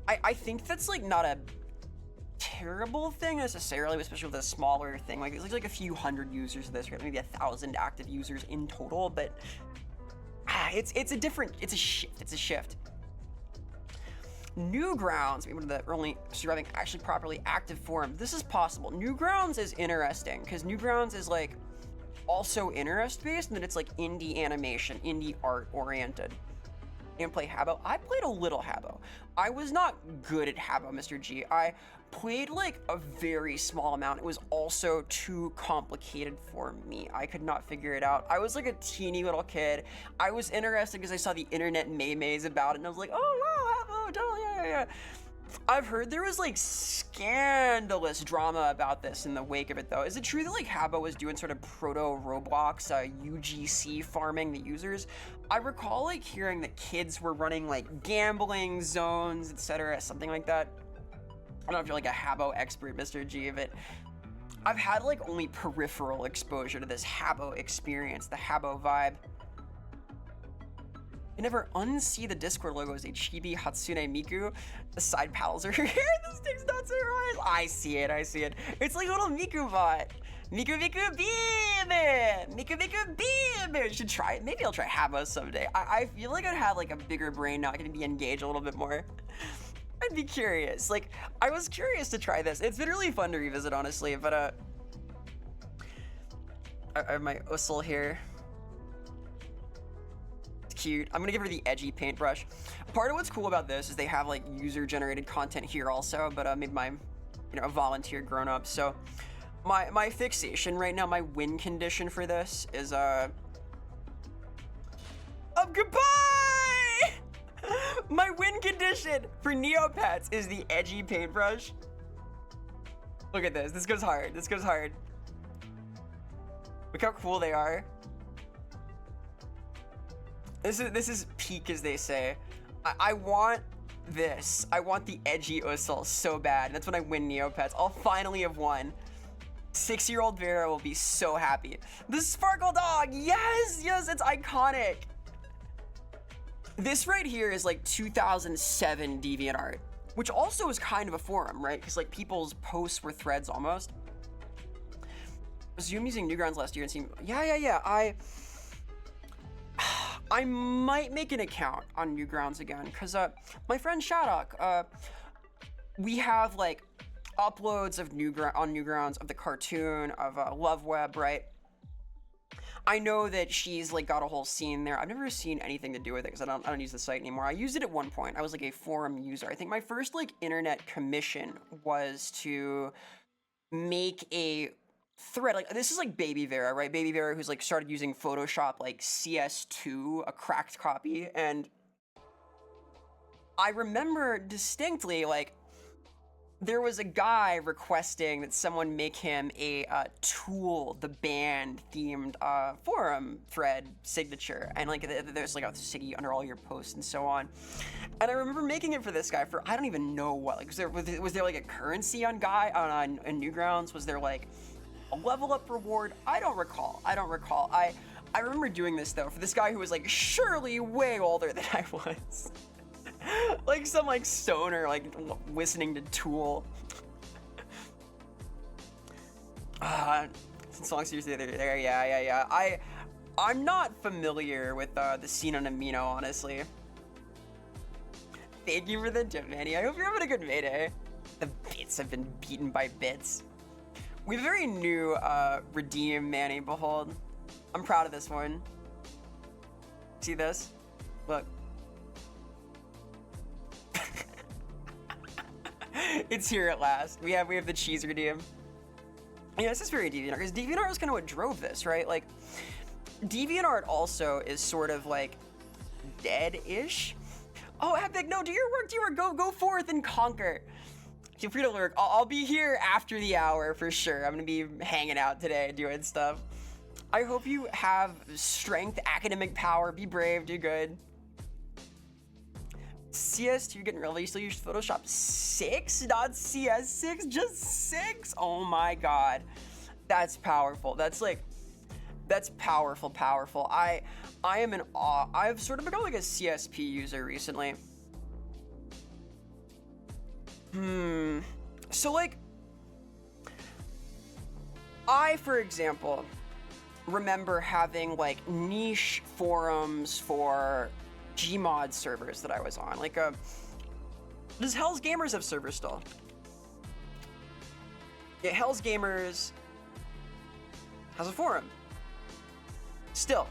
I think that's like not a terrible thing necessarily, especially with a smaller thing. Like there's like a few hundred users of this, right? Maybe 1,000 active users in total, but it's a shift. Newgrounds, maybe one of the early surviving actually properly active forums. This is possible. Newgrounds is interesting because Newgrounds is like also interest based, and then it's like indie animation, indie art oriented. And play Habbo. I played a little Habbo. I was not good at Habbo, Mr. G. I played like a very small amount. It was also too complicated for me. I could not figure it out. I was like a teeny little kid. I was interested because I saw the internet memes about it, and I was like, oh wow, Habbo, yeah. I've heard there was like scandalous drama about this in the wake of it though. Is it true that like Habbo was doing sort of proto Roblox UGC farming the users? I recall like hearing that kids were running like gambling zones, etc., something like that. I don't know if you're like a Habbo expert, Mr. G, but I've had like only peripheral exposure to this Habbo experience, the Habbo vibe. You never unsee the Discord logo as a chibi Hatsune Miku. The side paddles are here. This thing's not so right. I see it. It's like a little Miku bot. Miku Beam! Miku Beam! Should try it. Maybe I'll try Habbo someday. I feel like I'd have like a bigger brain now. I can be engaged a little bit more. I'd be curious. Like, I was curious to try this. It's been really fun to revisit, honestly, but I have my Usul here. Cute. I'm gonna give her the edgy paintbrush. Part of what's cool about this is they have like user-generated content here also, but maybe my, a volunteer grown-up. So my fixation right now, my win condition for this is goodbye. My win condition for Neopets is the edgy paintbrush. Look at this. This goes hard. Look how cool they are. This is peak, as they say. I want this. I want the edgy Usul so bad. That's when I win Neopets. I'll finally have won. 6-year-old Vera will be so happy. The Sparkle Dog! Yes, it's iconic. This right here is like 2007 DeviantArt, which also is kind of a forum, right? Because like people's posts were threads almost. Zoom using Newgrounds last year and seeing, yeah. I might make an account on Newgrounds again, because my friend Shadok, we have like uploads of Newgrounds of the cartoon of Love Web, right? I know that she's like got a whole scene there. I've never seen anything to do with it because I don't use the site anymore. I used it at one point. I was like a forum user. I think my first like internet commission was to make a thread. Like this is like Baby Vera, right? Baby Vera, who's like started using Photoshop like CS2, a cracked copy, and I remember distinctly like there was a guy requesting that someone make him a Tool, the band themed forum thread signature, and like there's like a city under all your posts and so on. And I remember making it for this guy for I don't even know what. Like was there like a currency on Newgrounds? Was there like a level up reward? I don't recall. I remember doing this though for this guy who was like surely way older than I was. Like some like stoner like listening to Tool. Song seriously there, yeah. I'm not familiar with the scene on Amino, honestly. Thank you for the tip, Manny. I hope you're having a good Mayday. The bits have been beaten by bits. We have a very new redeem, Manny. Behold, I'm proud of this one. See this? Look. It's here at last. We have the cheese redeem. Yeah, this is very DeviantArt, because DeviantArt is kind of what drove this, right? Like, DeviantArt also is sort of like dead-ish. Oh, Epic, no, do your work, go forth and conquer. Feel free to lurk. I'll be here after the hour for sure. I'm gonna be hanging out today, doing stuff. I hope you have strength, academic power, be brave, do good. CS2 getting real, you still use Photoshop 6, not CS6, just 6? Oh my god. That's powerful. That's powerful. I am in awe. I've sort of become like a CSP user recently. So like, I, for example, remember having like niche forums for Gmod servers that I was on. Like, does Hell's Gamers have servers still? Yeah, Hell's Gamers has a forum. Still.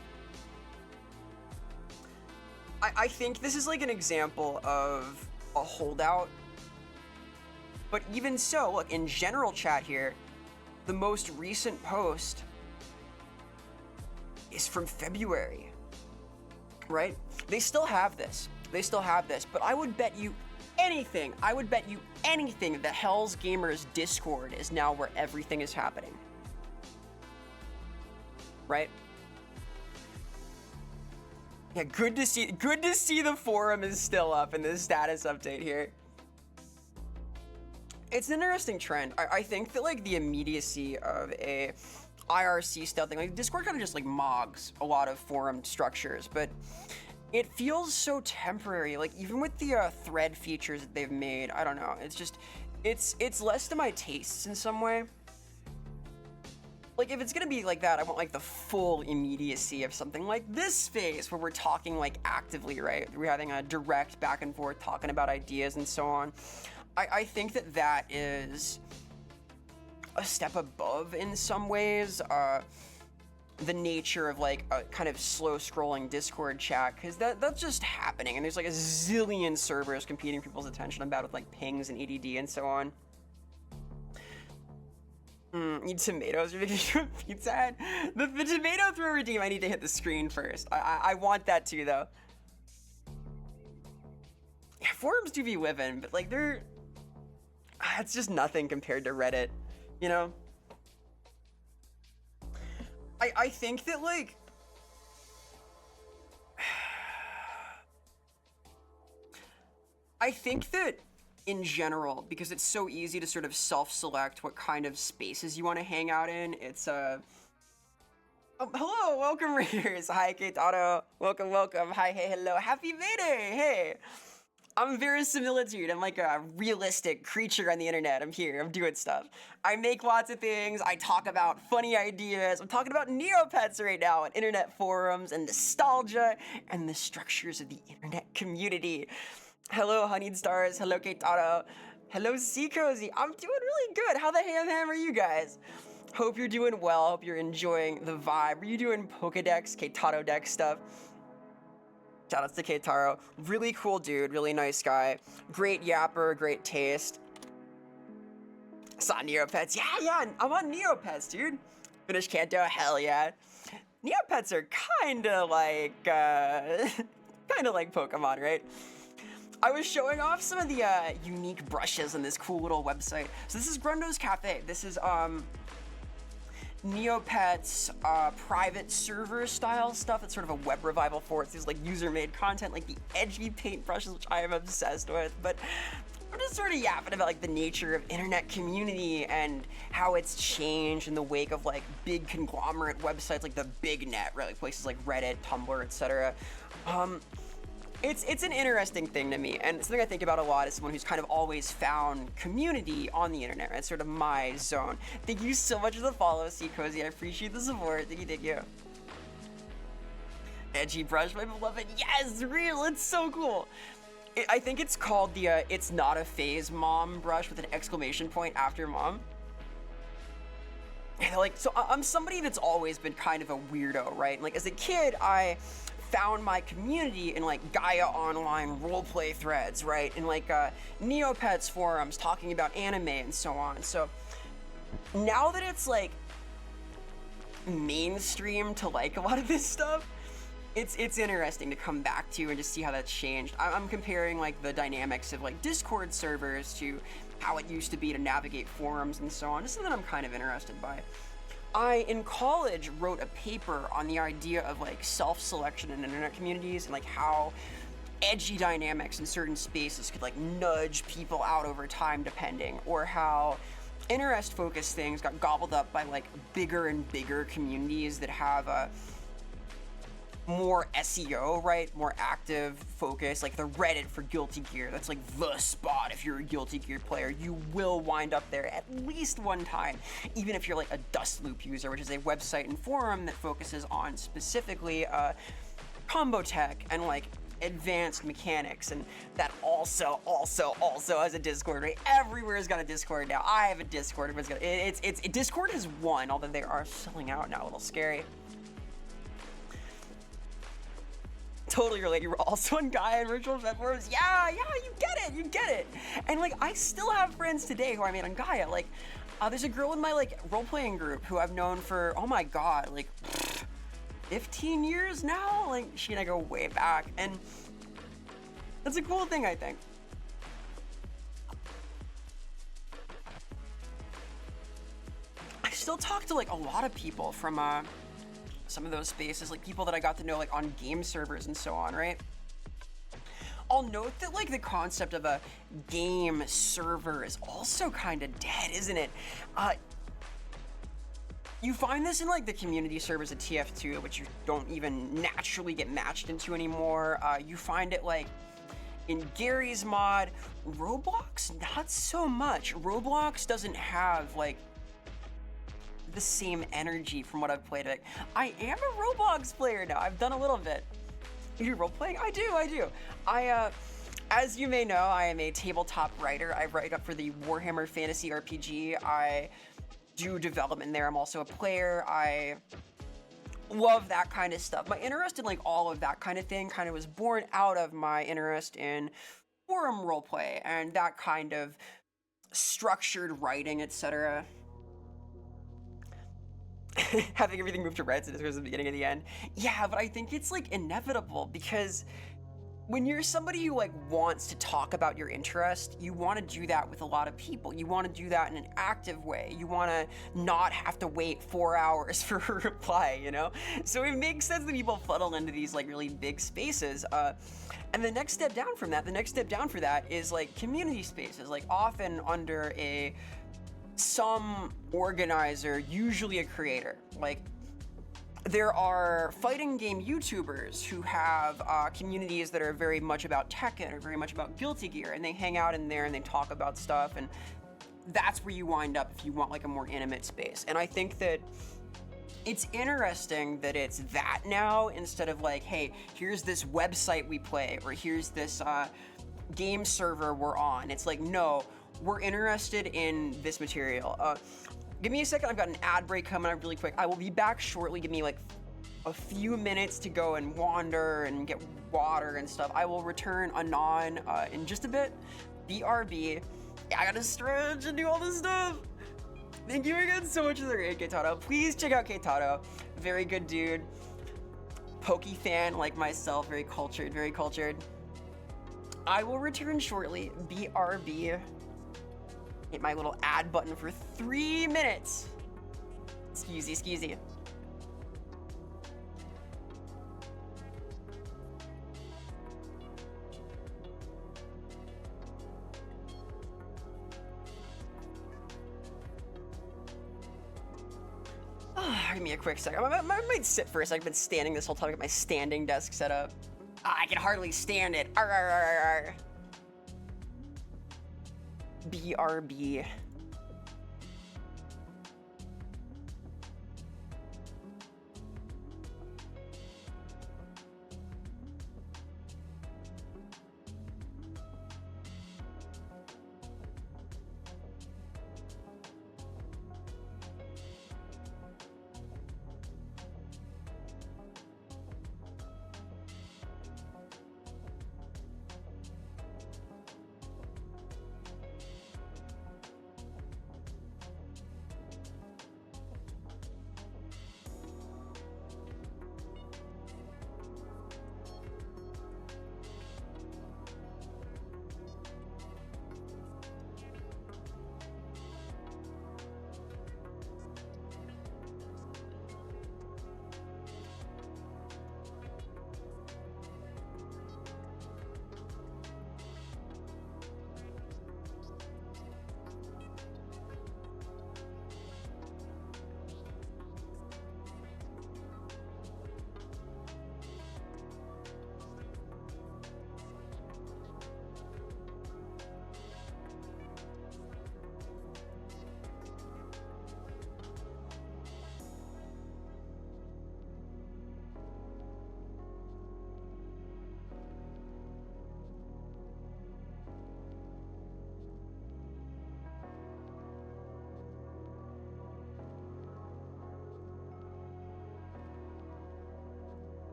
I think this is like an example of a holdout. But even so, look, in general chat here, the most recent post is from February, right? They still have this. But I would bet you anything, that Hell's Gamers Discord is now where everything is happening. Right? Yeah, good to see the forum is still up in this status update here. It's an interesting trend. I think that like the immediacy of a IRC style thing, like Discord kind of just like mogs a lot of forum structures, but it feels so temporary. Like even with the thread features that they've made, I don't know. It's just, it's less to my tastes in some way. Like if it's gonna be like that, I want like the full immediacy of something like this space where we're talking like actively, right? We're having a direct back and forth talking about ideas and so on. I think that is a step above in some ways the nature of like a kind of slow scrolling Discord chat, because that's just happening and there's like a zillion servers competing for people's attention about with like pings and ADD and so on. Need tomatoes or Pizza Hut? The tomato throw redeem, I need to hit the screen first. I want that too though. Yeah, forums do be living, but like they're, it's just nothing compared to Reddit, you know? I think that like, I think that in general, because it's so easy to sort of self-select what kind of spaces you want to hang out in, it's oh, hello, welcome readers. Hi, Kate Otto. Welcome. Hi, hey, hello. Happy Mayday. Hey. I'm verisimilitude. I'm like a realistic creature on the internet. I'm here. I'm doing stuff. I make lots of things. I talk about funny ideas. I'm talking about Neopets right now and internet forums and nostalgia and the structures of the internet community. Hello, Honeyed Stars. Hello, Keitaro. Hello, Sea Cozy. I'm doing really good. How the ham are you guys? Hope you're doing well. Hope you're enjoying the vibe. Are you doing Pokedex, Keitaro deck stuff? Shoutouts to Keitaro. Really cool dude. Really nice guy. Great yapper. Great taste. Saw Neopets. Yeah. I'm on Neopets, dude. Finished Kanto. Hell yeah. Neopets are kinda like Pokemon, right? I was showing off some of the unique brushes on this cool little website. So this is Grundo's Cafe. This is Neopets private server style stuff. It's sort of a web revival for it. It's like user-made content, like the edgy paint brushes, which I am obsessed with. But I'm just sort of yapping about like the nature of internet community and how it's changed in the wake of like big conglomerate websites like the big net, right? Like places like Reddit, Tumblr, etc. It's an interesting thing to me, and something I think about a lot as someone who's kind of always found community on the internet. It's sort of my zone. Thank you so much for the follow, C Cozy. I appreciate the support. Thank you, thank you. Edgy brush, my beloved. Yes, real. It's so cool. I think it's called the "It's Not a Phase Mom" brush with an exclamation point after mom. Like, so I'm somebody that's always been kind of a weirdo, right? Like, as a kid, I found my community in like Gaia Online roleplay threads, right? In like Neopets forums talking about anime and so on. So now that it's like mainstream to like a lot of this stuff, it's interesting to come back to and just see how that's changed. I'm comparing like the dynamics of like Discord servers to how it used to be to navigate forums and so on. Just something I'm kind of interested by. I, in college, wrote a paper on the idea of like self-selection in internet communities and like how edgy dynamics in certain spaces could like nudge people out over time depending, or how interest-focused things got gobbled up by like bigger and bigger communities that have a more SEO, right? More active focus, like the Reddit for Guilty Gear. That's like the spot if you're a Guilty Gear player. You will wind up there at least one time, even if you're like a Dustloop user, which is a website and forum that focuses on specifically combo tech and like advanced mechanics, and that also has a Discord, right? Everywhere's got a Discord now. I have a Discord. Discord has won, although they are selling out now. A little scary. Totally relate. You were also on Gaia and virtual event forums. Yeah, you get it. And like, I still have friends today who I made on Gaia. Like, there's a girl in my like role-playing group who I've known for, oh my god, like 15 years now. Like, she and I go way back, and that's a cool thing, I think. I still talk to like a lot of people from some of those spaces, like people that I got to know like on game servers and so on, right? I'll note that like the concept of a game server is also kind of dead, isn't it? You find this in like the community servers at TF2, which you don't even naturally get matched into anymore. You find it like in Gary's mod. Roblox, not so much. Roblox doesn't have like the same energy from what I've played. Like, I am a Roblox player now. I've done a little bit. You role playing? I do. As you may know, I am a tabletop writer. I write up for the Warhammer Fantasy RPG. I do development there. I'm also a player. I love that kind of stuff. My interest in like all of that kind of thing kind of was born out of my interest in forum roleplay and that kind of structured writing, etc. Having everything move to red so this goes to the beginning and the end. Yeah, but I think it's like inevitable, because when you're somebody who like wants to talk about your interest, you want to do that with a lot of people. You want to do that in an active way. You want to not have to wait 4 hours for a reply, you know? So it makes sense that people funnel into these like really big spaces. And the next step down from that, is like community spaces, like often under some organizer, usually a creator. Like, there are fighting game YouTubers who have communities that are very much about Tekken or very much about Guilty Gear, and they hang out in there and they talk about stuff, and that's where you wind up if you want like a more intimate space. And I think that it's interesting that it's that now, instead of like, hey, here's this website we play, or here's this game server we're on. It's like, no, we're interested in this material. Give me a second, I've got an ad break coming up really quick. I will be back shortly. Give me like a few minutes to go and wander and get water and stuff. I will return anon in just a bit. BRB. I gotta stretch and do all this stuff. Thank you again so much for the raid, Keitaro. Please check out Keitaro. Very good dude. Pokey fan like myself, very cultured, very cultured. I will return shortly. BRB. Hit my little ad button for 3 minutes. Skeezy. Give me a quick second. I might sit for a second. I've been standing this whole time. I got my standing desk set up. I can hardly stand it. Arr, arr, arr, arr. BRB.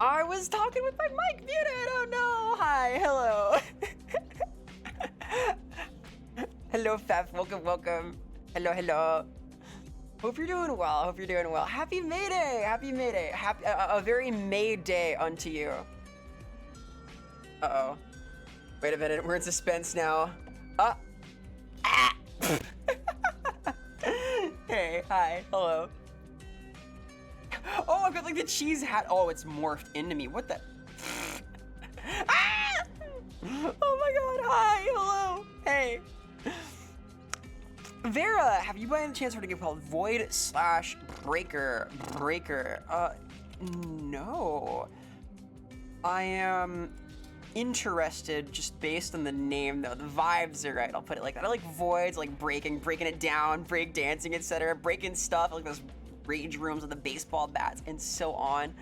I was talking with my mic muted. Oh no. Hi. Hello. Hello, Fef. Welcome, welcome. Hello, hello. Hope you're doing well. Hope you're doing well. Happy May Day. Happy May Day. Happy a very May Day unto you. Uh-oh. Wait a minute. We're in suspense now. Ah. Hey. Hi. Hello. Oh, I've got like the cheese hat. Oh, it's morphed into me. What the? Ah! Oh my god. Hi. Hello. Hey. Vera, have you by any chance heard a game called Void/Breaker? Breaker. No. I am interested just based on the name though. The vibes are right, I'll put it like that. I like voids, like breaking it down, break dancing, etc. Breaking stuff, like those rage rooms with the baseball bats and so on.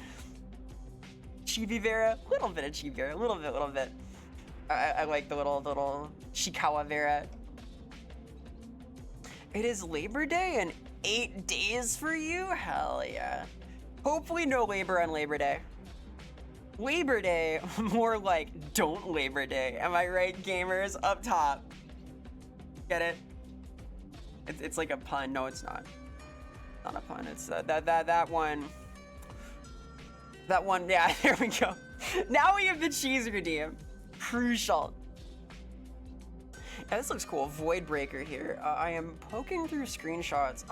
Chibi Vera, a little bit of Chibi Vera, a little bit. I like the little Shikawa Vera. It is Labor Day and 8 days for you? Hell yeah. Hopefully no labor on Labor Day. Labor Day, more like don't Labor Day. Am I right, gamers? Up top. Get it? It's like a pun. No, it's not. Not a pun. It's that one. That one, yeah, there we go. Now we have the cheese redeem. Crucial. Yeah, this looks cool. Void Breaker here. I am poking through screenshots.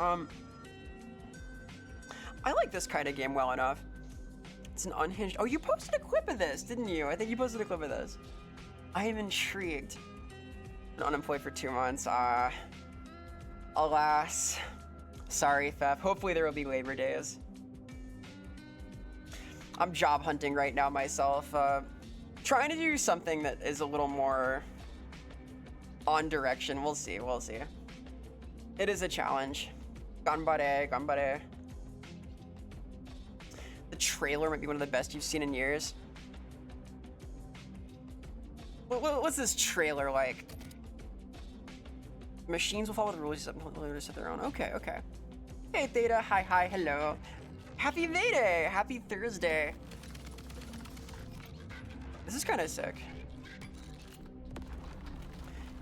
I like this kind of game well enough. It's an unhinged. Oh, you posted a clip of this, didn't you? I think you posted a clip of this. I am intrigued. Been unemployed for 2 months. Alas. Sorry, Fef. Hopefully there will be Labor Days. I'm job hunting right now myself. Trying to do something that is a little more on direction. We'll see. We'll see. It is a challenge. Ganbare, ganbare. The trailer might be one of the best you've seen in years. What's this trailer like? Machines will follow the rules of their own. Okay, okay. Hey, Theta. Hi, hi, hello. Happy Mayday. Happy Thursday. This is kind of sick.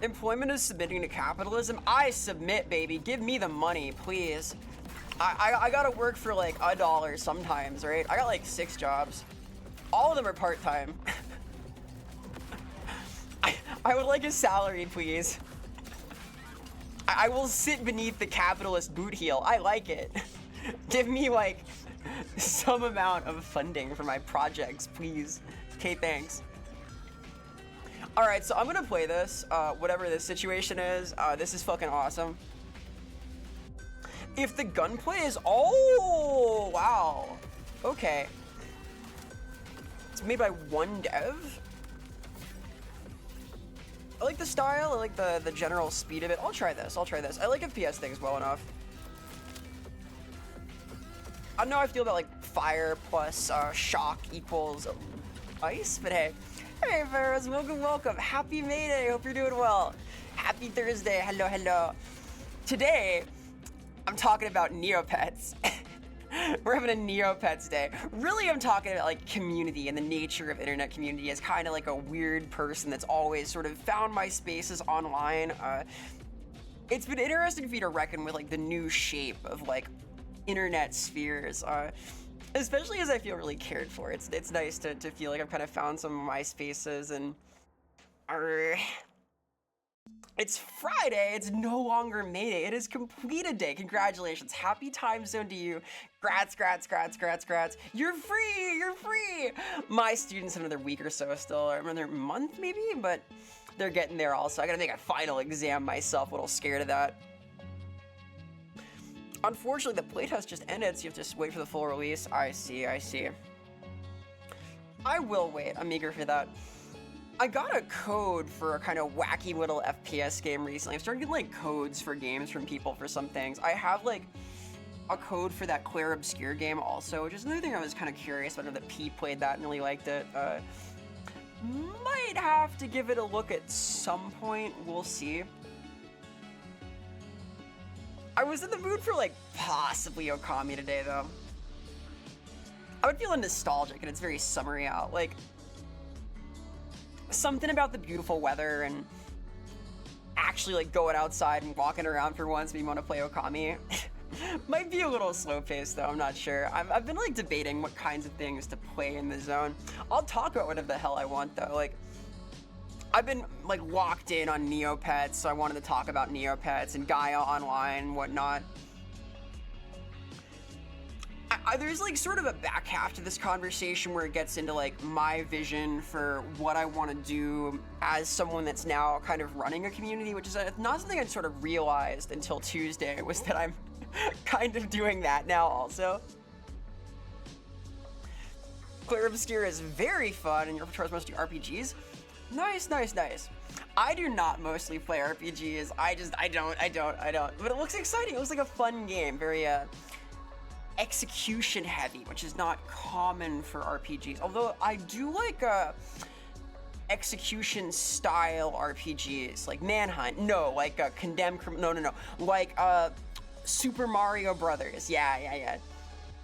Employment is submitting to capitalism. I submit, baby. Give me the money, please. I gotta work for like $1 sometimes, right? I got like 6 jobs. All of them are part-time. I would like a salary, please. I will sit beneath the capitalist boot heel. I like it. Give me like some amount of funding for my projects, please. Okay, thanks. All right, so I'm gonna play this, whatever this situation is. This is fucking awesome. If the gunplay is, oh, wow. Okay. It's made by one dev. I like the style, I like the general speed of it. I'll try this, I'll try this. I like FPS things well enough. I don't know how I feel about like fire plus shock equals ice, but hey. Hey, Veras, welcome, welcome. Happy Mayday, hope you're doing well. Happy Thursday, hello, hello. Today, I'm talking about Neopets. We're having a Neopets day. Really, I'm talking about like community and the nature of internet community as kind of like a weird person that's always sort of found my spaces online. It's been interesting for me to reckon with like the new shape of like internet spheres. Especially as I feel really cared for. It's nice to feel like I've kind of found some of my spaces and it's Friday, it's no longer Mayday, it is completed day. Congratulations, happy time zone to you. Grats, grats, grats, grats, grats. You're free, you're free. My students have another week or so still, or another month maybe, but they're getting there also. I gotta make a final exam myself, a little scared of that. Unfortunately, the playtest just ended, so you have to just wait for the full release. I see, I see. I will wait, I'm eager for that. I got a code for a kind of wacky little FPS game recently. I've started getting like codes for games from people for some things. I have like a code for that Claire Obscure game also, which is another thing I was kind of curious about. I know that P played that and really liked it. Might have to give it a look at some point, we'll see. I was in the mood for like possibly Okami today though. I would feel nostalgic and it's very summery out. Like something about the beautiful weather and actually like going outside and walking around for once when you want to play Okami. Might be a little slow paced though, I'm not sure. I've been like debating what kinds of things to play in the zone. I'll talk about whatever the hell I want though. Like I've been like locked in on Neopets, so I wanted to talk about Neopets and Gaia Online and whatnot. There's like sort of a back half to this conversation where it gets into like my vision for what I want to do as someone that's now kind of running a community, which is not something I'd sort of realized until Tuesday, was that I'm kind of doing that now also. Clear Obscure is very fun in your repertoire mostly RPGs. Nice, nice, nice. I do not mostly play RPGs. I don't. But it looks exciting. It looks like a fun game. Very, execution heavy, which is not common for RPGs. Although I do like, execution style RPGs. Like Manhunt. No, like, Condemned Criminal. No. Like, Super Mario Brothers. Yeah.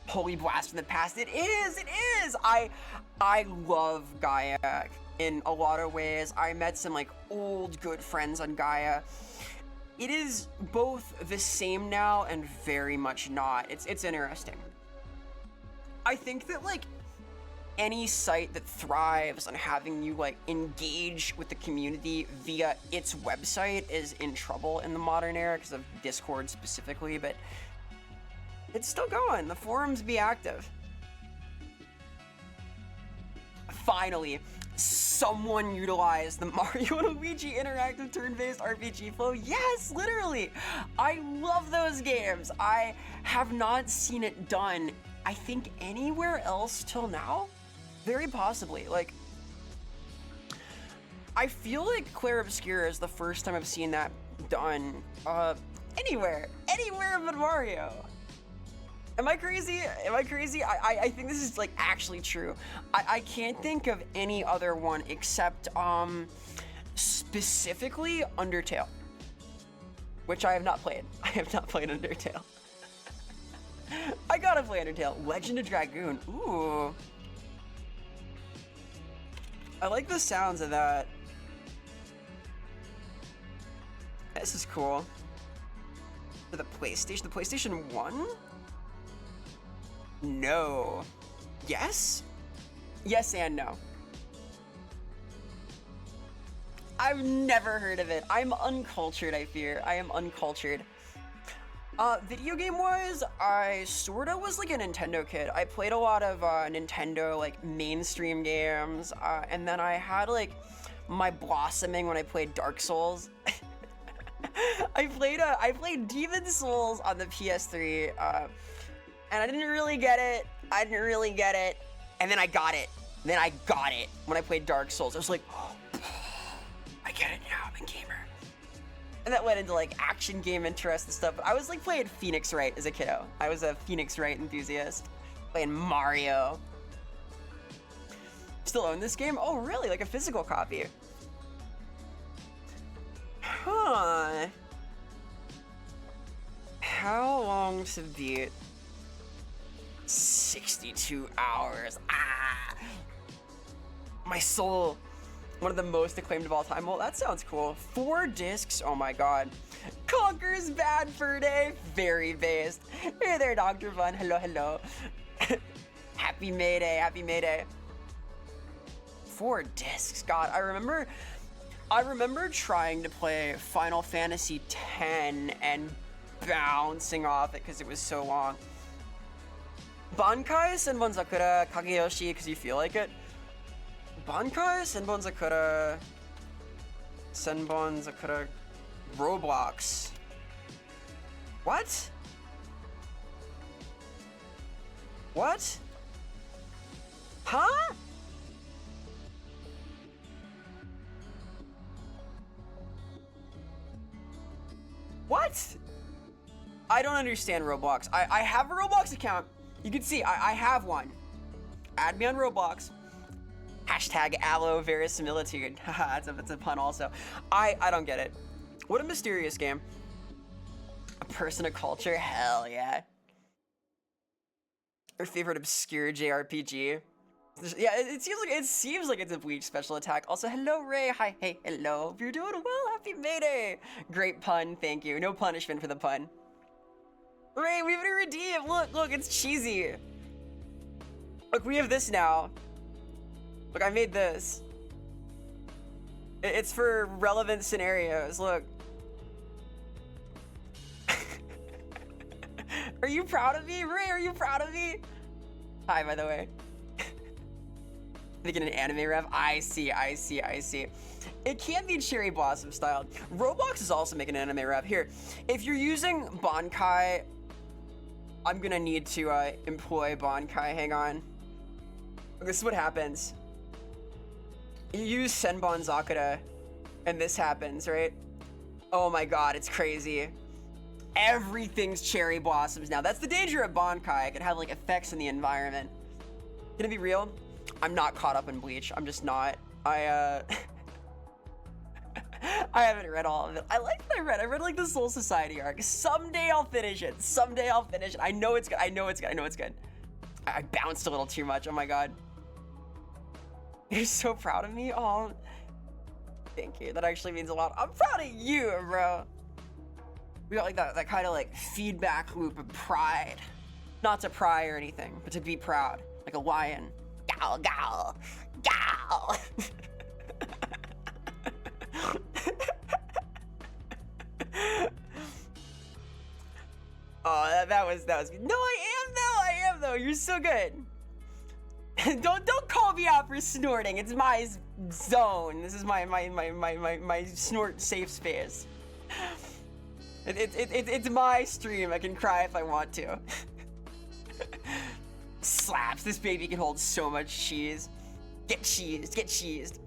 Holy blast from the past. It is. I love Gaia in a lot of ways. I met some like old good friends on Gaia. It is both the same now and very much not. It's interesting. I think that like any site that thrives on having you like engage with the community via its website is in trouble in the modern era because of Discord specifically, but it's still going. The forums be active. Finally, someone utilized the Mario and Luigi interactive turn-based RPG flow. Yes, literally. I love those games. I have not seen it done, I think, anywhere else till now. Very possibly. Like, I feel like Clair Obscur is the first time I've seen that done anywhere but Mario. Am I crazy? I think this is like actually true. I can't think of any other one except specifically Undertale, which I have not played. I have not played Undertale. I gotta play Undertale. Legend of Dragoon. Ooh. I like the sounds of that. This is cool. For the PlayStation 1? No. Yes? Yes and no. I've never heard of it. I'm uncultured, I fear. I am uncultured. Video game-wise, I sorta was like a Nintendo kid. I played a lot of Nintendo like mainstream games, and then I had like my blossoming when I played Dark Souls. I played Demon Souls on the PS3, and I didn't really get it. And then I got it. When I played Dark Souls. I was like, oh, I get it now. I'm a gamer. And that went into like action game interest and stuff. But I was like playing Phoenix Wright as a kiddo. I was a Phoenix Wright enthusiast. Playing Mario. Still own this game? Oh, really? Like a physical copy? Huh. How long to beat? 62 hours. My soul. One of the most acclaimed of all time. Well, that sounds cool. 4 discs. Oh my god. Conker's Bad Fur Day. Very based. Hey there, Dr. Fun. Hello. Happy Mayday. 4 discs. God, I remember trying to play Final Fantasy X and bouncing off it because it was so long. Bankai Senbon Sakura Kageyoshi because you feel like it. Bankai Senbon Sakura Roblox. What? Huh? What? I don't understand Roblox. I have a Roblox account. You can see, I have one. Add me on Roblox. Hashtag aloe verisimilitude. Haha, that's a pun also. I don't get it. What a mysterious game. A person of culture? Hell yeah. Your favorite obscure JRPG? Yeah, it seems like it's a Bleach special attack. Also, hello Ray. Hi, hey, hello. Hope you're doing well. Happy Mayday. Great pun, thank you. No punishment for the pun. Ray, we have to redeem. Look, it's cheesy. Look, we have this now. Look, I made this. It's for relevant scenarios. Look. Are you proud of me, Ray? Are you proud of me? Hi, by the way. Making an anime rev? I see. It can't be Cherry Blossom styled. Roblox is also making an anime rev. Here, if you're using Bankai, I'm gonna need to employ Bankai. Hang on. This is what happens. You use Senbon Zakura, and this happens, right? Oh my god, it's crazy. Everything's cherry blossoms now. That's the danger of Bankai. It can have like effects in the environment. Gonna be real, I'm not caught up in Bleach. I'm just not. I haven't read all of it. I like what I read. I read like the Soul Society arc. Someday I'll finish it. Someday I'll finish it. I know it's good. I know it's good. I know it's good. I bounced a little too much. Oh my god. You're so proud of me. Oh, thank you. That actually means a lot. I'm proud of you, bro. We got like that kind of like feedback loop of pride. Not to pry or anything, but to be proud. Like a lion. Gow, gow, gow. Oh, that was good. No, I am though. You're so good. don't call me out for snorting. It's my zone. This is my snort safe space. It's my stream. I can cry if I want to. Slaps. This baby can hold so much cheese. Get cheesed. Get cheesed.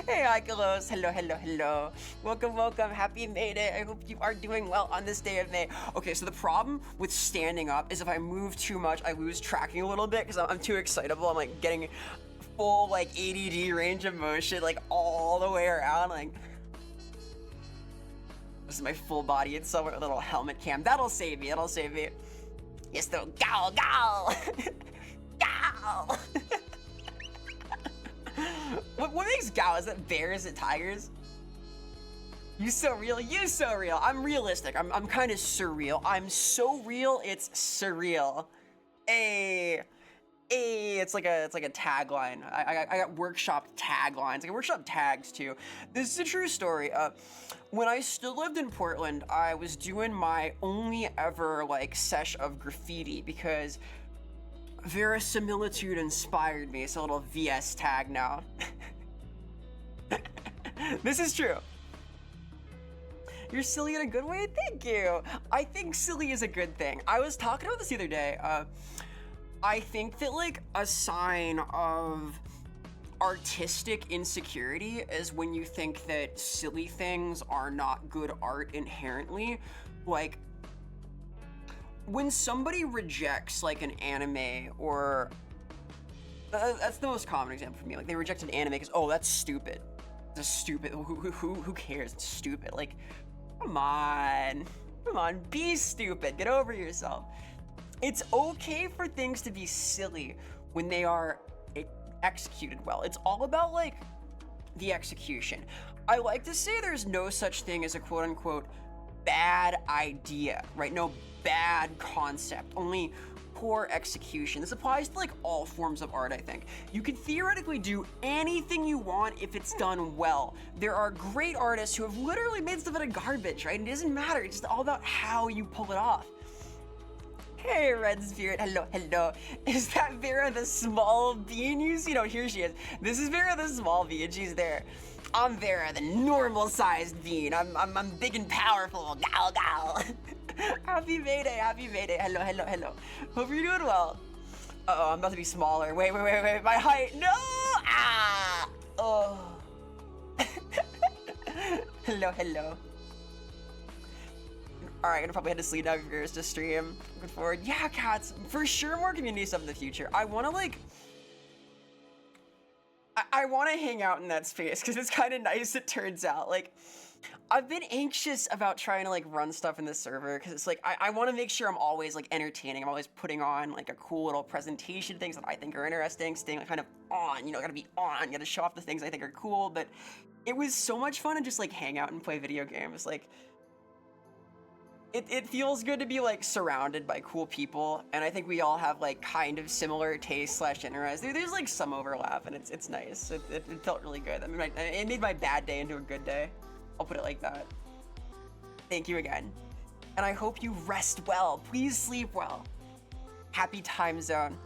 Hey, Ikelos. Hello, hello, hello. Welcome, welcome. Happy May Day. I hope you are doing well on this day of May. Okay, so the problem with standing up is if I move too much, I lose tracking a little bit because I'm too excitable. I'm like getting full like ADD range of motion like all the way around. Like, this is my full body. It's somewhere a little helmet cam. That'll save me. That'll save me. Yes, though. Gow, gow. Gow. What makes Gao? Is that bears and tigers? You so real, you so real. I'm realistic. I'm kind of surreal. I'm so real, it's surreal. Hey, it's like a tagline. I got workshopped taglines. I got workshop tags too. This is a true story. When I still lived in Portland, I was doing my only ever like sesh of graffiti because verisimilitude inspired me. It's a little VS tag now. This is true. You're silly in a good way? Thank you. I think silly is a good thing. I was talking about this the other day. I think that like a sign of artistic insecurity is when you think that silly things are not good art inherently. Like, when somebody rejects like an anime or that's the most common example for me. Like they reject an anime because, oh, that's stupid. That's stupid. Who cares? It's stupid. Like, come on, be stupid. Get over yourself. It's okay for things to be silly when they are executed well. It's all about like the execution. I like to say there's no such thing as a quote unquote bad idea, right? No bad concept, only poor execution. This applies to like all forms of art, I think. You can theoretically do anything you want if it's done well. There are great artists who have literally made stuff out of garbage, right? And it doesn't matter, it's just all about how you pull it off. Hey, Red Spirit, hello, hello. Is that Vera the small bean you see? No, here she is. This is Vera the small bean, she's there. I'm Vera, the normal-sized bean. I'm big and powerful. Gow, gow. Happy May Day, happy May Day. Hello, hello, hello. Hope you're doing well. Uh-oh, I'm about to be smaller. Wait. My height. No! Ah! Oh. Hello, hello. Alright, gonna probably head to sleep now if yours to stream. Looking forward. Yeah, cats. For sure more community stuff in the future. I wanna like... I want to hang out in that space because it's kind of nice, it turns out. Like, I've been anxious about trying to like run stuff in the server because it's like I want to make sure I'm always like entertaining. I'm always putting on like a cool little presentation, things that I think are interesting, staying like kind of on, you know, gotta be on, gotta show off the things I think are cool. But it was so much fun to just like hang out and play video games. Like, it feels good to be like surrounded by cool people, and I think we all have like kind of similar tastes / interests. There's like some overlap, and it's nice. It felt really good. I mean, it made my bad day into a good day. I'll put it like that. Thank you again, and I hope you rest well. Please sleep well. Happy time zone.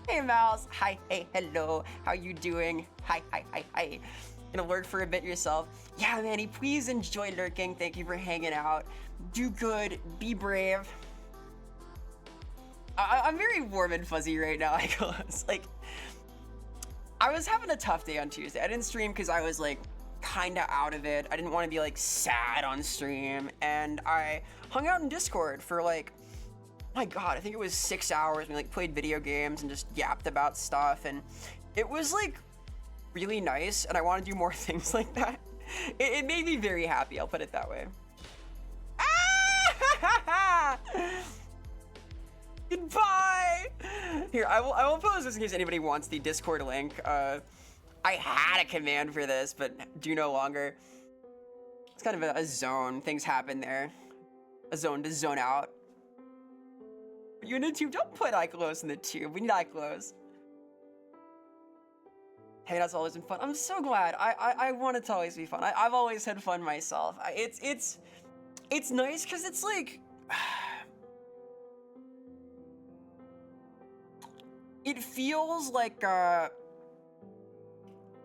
Hey Mouse. Hi. Hey. Hello. How you doing? Hi. Gonna lurk for a bit yourself. Yeah, Manny. Please enjoy lurking. Thank you for hanging out. Do good, be brave. I'm very warm and fuzzy right now. Like, I was having a tough day on Tuesday. I didn't stream because I was like kind of out of it. I didn't want to be like sad on stream, and I hung out in Discord for like, my God, I think it was 6 hours. We like played video games and just yapped about stuff, and it was like really nice. And I want to do more things like that. It made me very happy. I'll put it that way. Ah! Goodbye. Here, I will post this in case anybody wants the Discord link. I had a command for this, but do no longer. It's kind of a zone. Things happen there. A zone to zone out. You in the tube? Don't put Ikelos in the tube. We need Ikelos. Hey, that's always been fun. I'm so glad. I want it to always be fun. I've always had fun myself. It's nice because it's like, it feels like a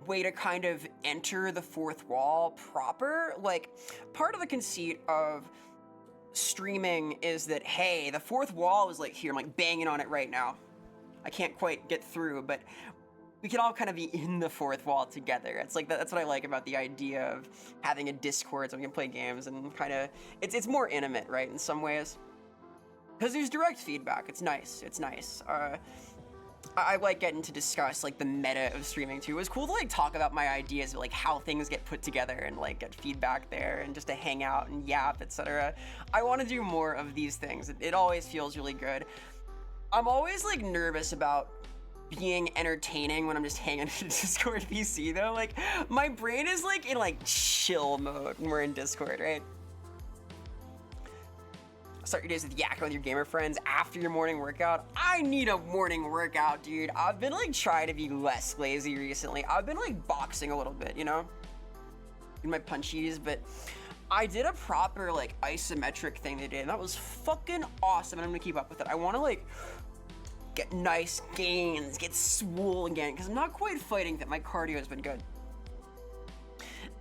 way to kind of enter the fourth wall proper. Like, part of the conceit of streaming is that, hey, the fourth wall is like here. I'm like banging on it right now. I can't quite get through, but we can all kind of be in the fourth wall together. It's like that's what I like about the idea of having a Discord so we can play games and kind of it's more intimate, right, in some ways, because there's direct feedback. It's nice. It's nice. I like getting to discuss like the meta of streaming too. It was cool to like talk about my ideas of like how things get put together and like get feedback there and just to hang out and yap, etc. I want to do more of these things. It always feels really good. I'm always like nervous about being entertaining when I'm just hanging in Discord PC though. Like, my brain is like in like chill mode when we're in Discord, right? Start your days with yakking with your gamer friends after your morning workout. I need a morning workout, dude. I've been like trying to be less lazy recently. I've been like boxing a little bit, you know, in my punchies, but I did a proper like isometric thing today, and that was fucking awesome, and I'm gonna keep up with it. I want to like get nice gains, get swole again, because I'm not quite fighting that. My cardio has been good.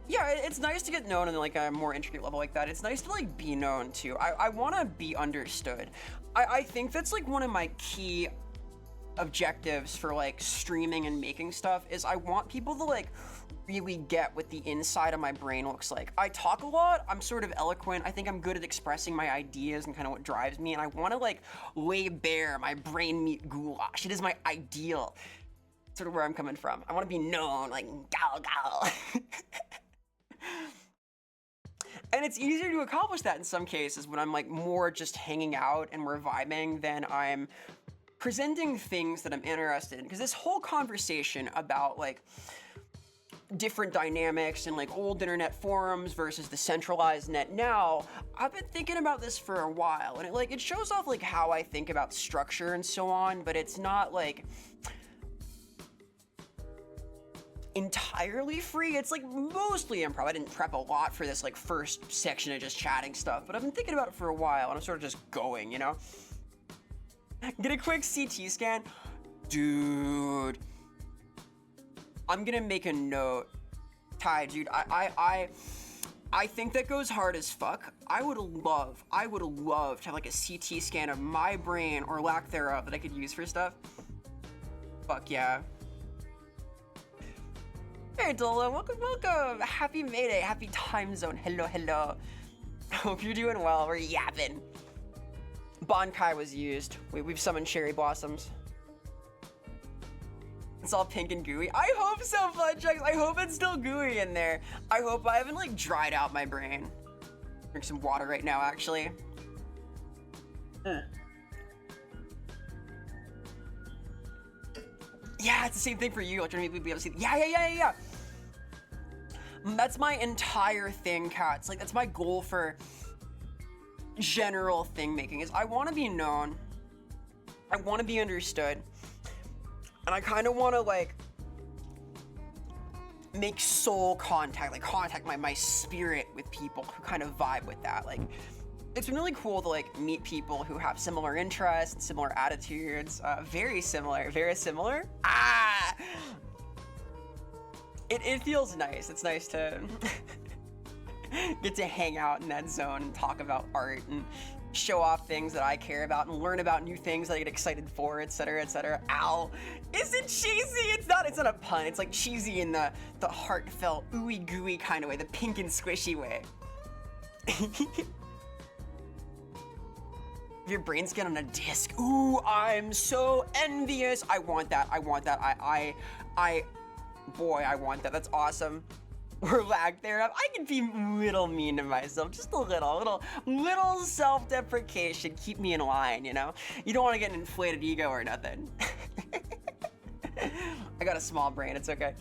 Yeah, it's nice to get known on like a more intricate level like that. It's nice to like be known too. I want to be understood. I think that's like one of my key objectives for like streaming and making stuff is I want people to like really get what the inside of my brain looks like. I talk a lot. I'm sort of eloquent. I think I'm good at expressing my ideas and kind of what drives me. And I want to like lay bare my brain meat goulash. It is my ideal. Sort of where I'm coming from. I want to be known like gal gal. And it's easier to accomplish that in some cases when I'm like more just hanging out and we're vibing than I'm presenting things that I'm interested in. Because this whole conversation about like different dynamics and like old internet forums versus the centralized net now, I've been thinking about this for a while, and it shows off like how I think about structure and so on, but it's not like entirely free. It's like mostly improv. I didn't prep a lot for this like first section of just chatting stuff, but I've been thinking about it for a while, and I'm sort of just going, you know? Get a quick CT scan. Dude, I'm gonna make a note. Ty, dude, I think that goes hard as fuck. I would love to have like a CT scan of my brain or lack thereof that I could use for stuff. Fuck yeah. Hey Dola, welcome. Happy Mayday, happy time zone. Hello. Hope you're doing well. We're yapping. Bonkai was used. We've summoned cherry blossoms. It's all pink and gooey. I hope so, Fudgex. I hope it's still gooey in there. I hope I haven't like dried out my brain. Drink some water right now, actually. Yeah, it's the same thing for you. Like, trying to be able to see. Yeah. That's my entire thing, Kat. It's like, that's my goal for general thing making is I want to be known. I want to be understood. And I kind of want to like make soul contact, like contact my spirit with people who kind of vibe with that. Like, it's been really cool to like meet people who have similar interests, similar attitudes, very similar. It feels nice. It's nice to get to hang out in that zone and talk about art and show off things that I care about and learn about new things that I get excited for, etc., etc. Ow. Is it cheesy? It's not a pun. It's like cheesy in the heartfelt, ooey gooey kind of way, the pink and squishy way. Your brain scan on a disc. Ooh, I'm so envious. I want that. Boy, I want that. That's awesome. Or lack thereof. I can be a little mean to myself, just a little self-deprecation. Keep me in line, you know? You don't want to get an inflated ego or nothing. I got a small brain, it's okay.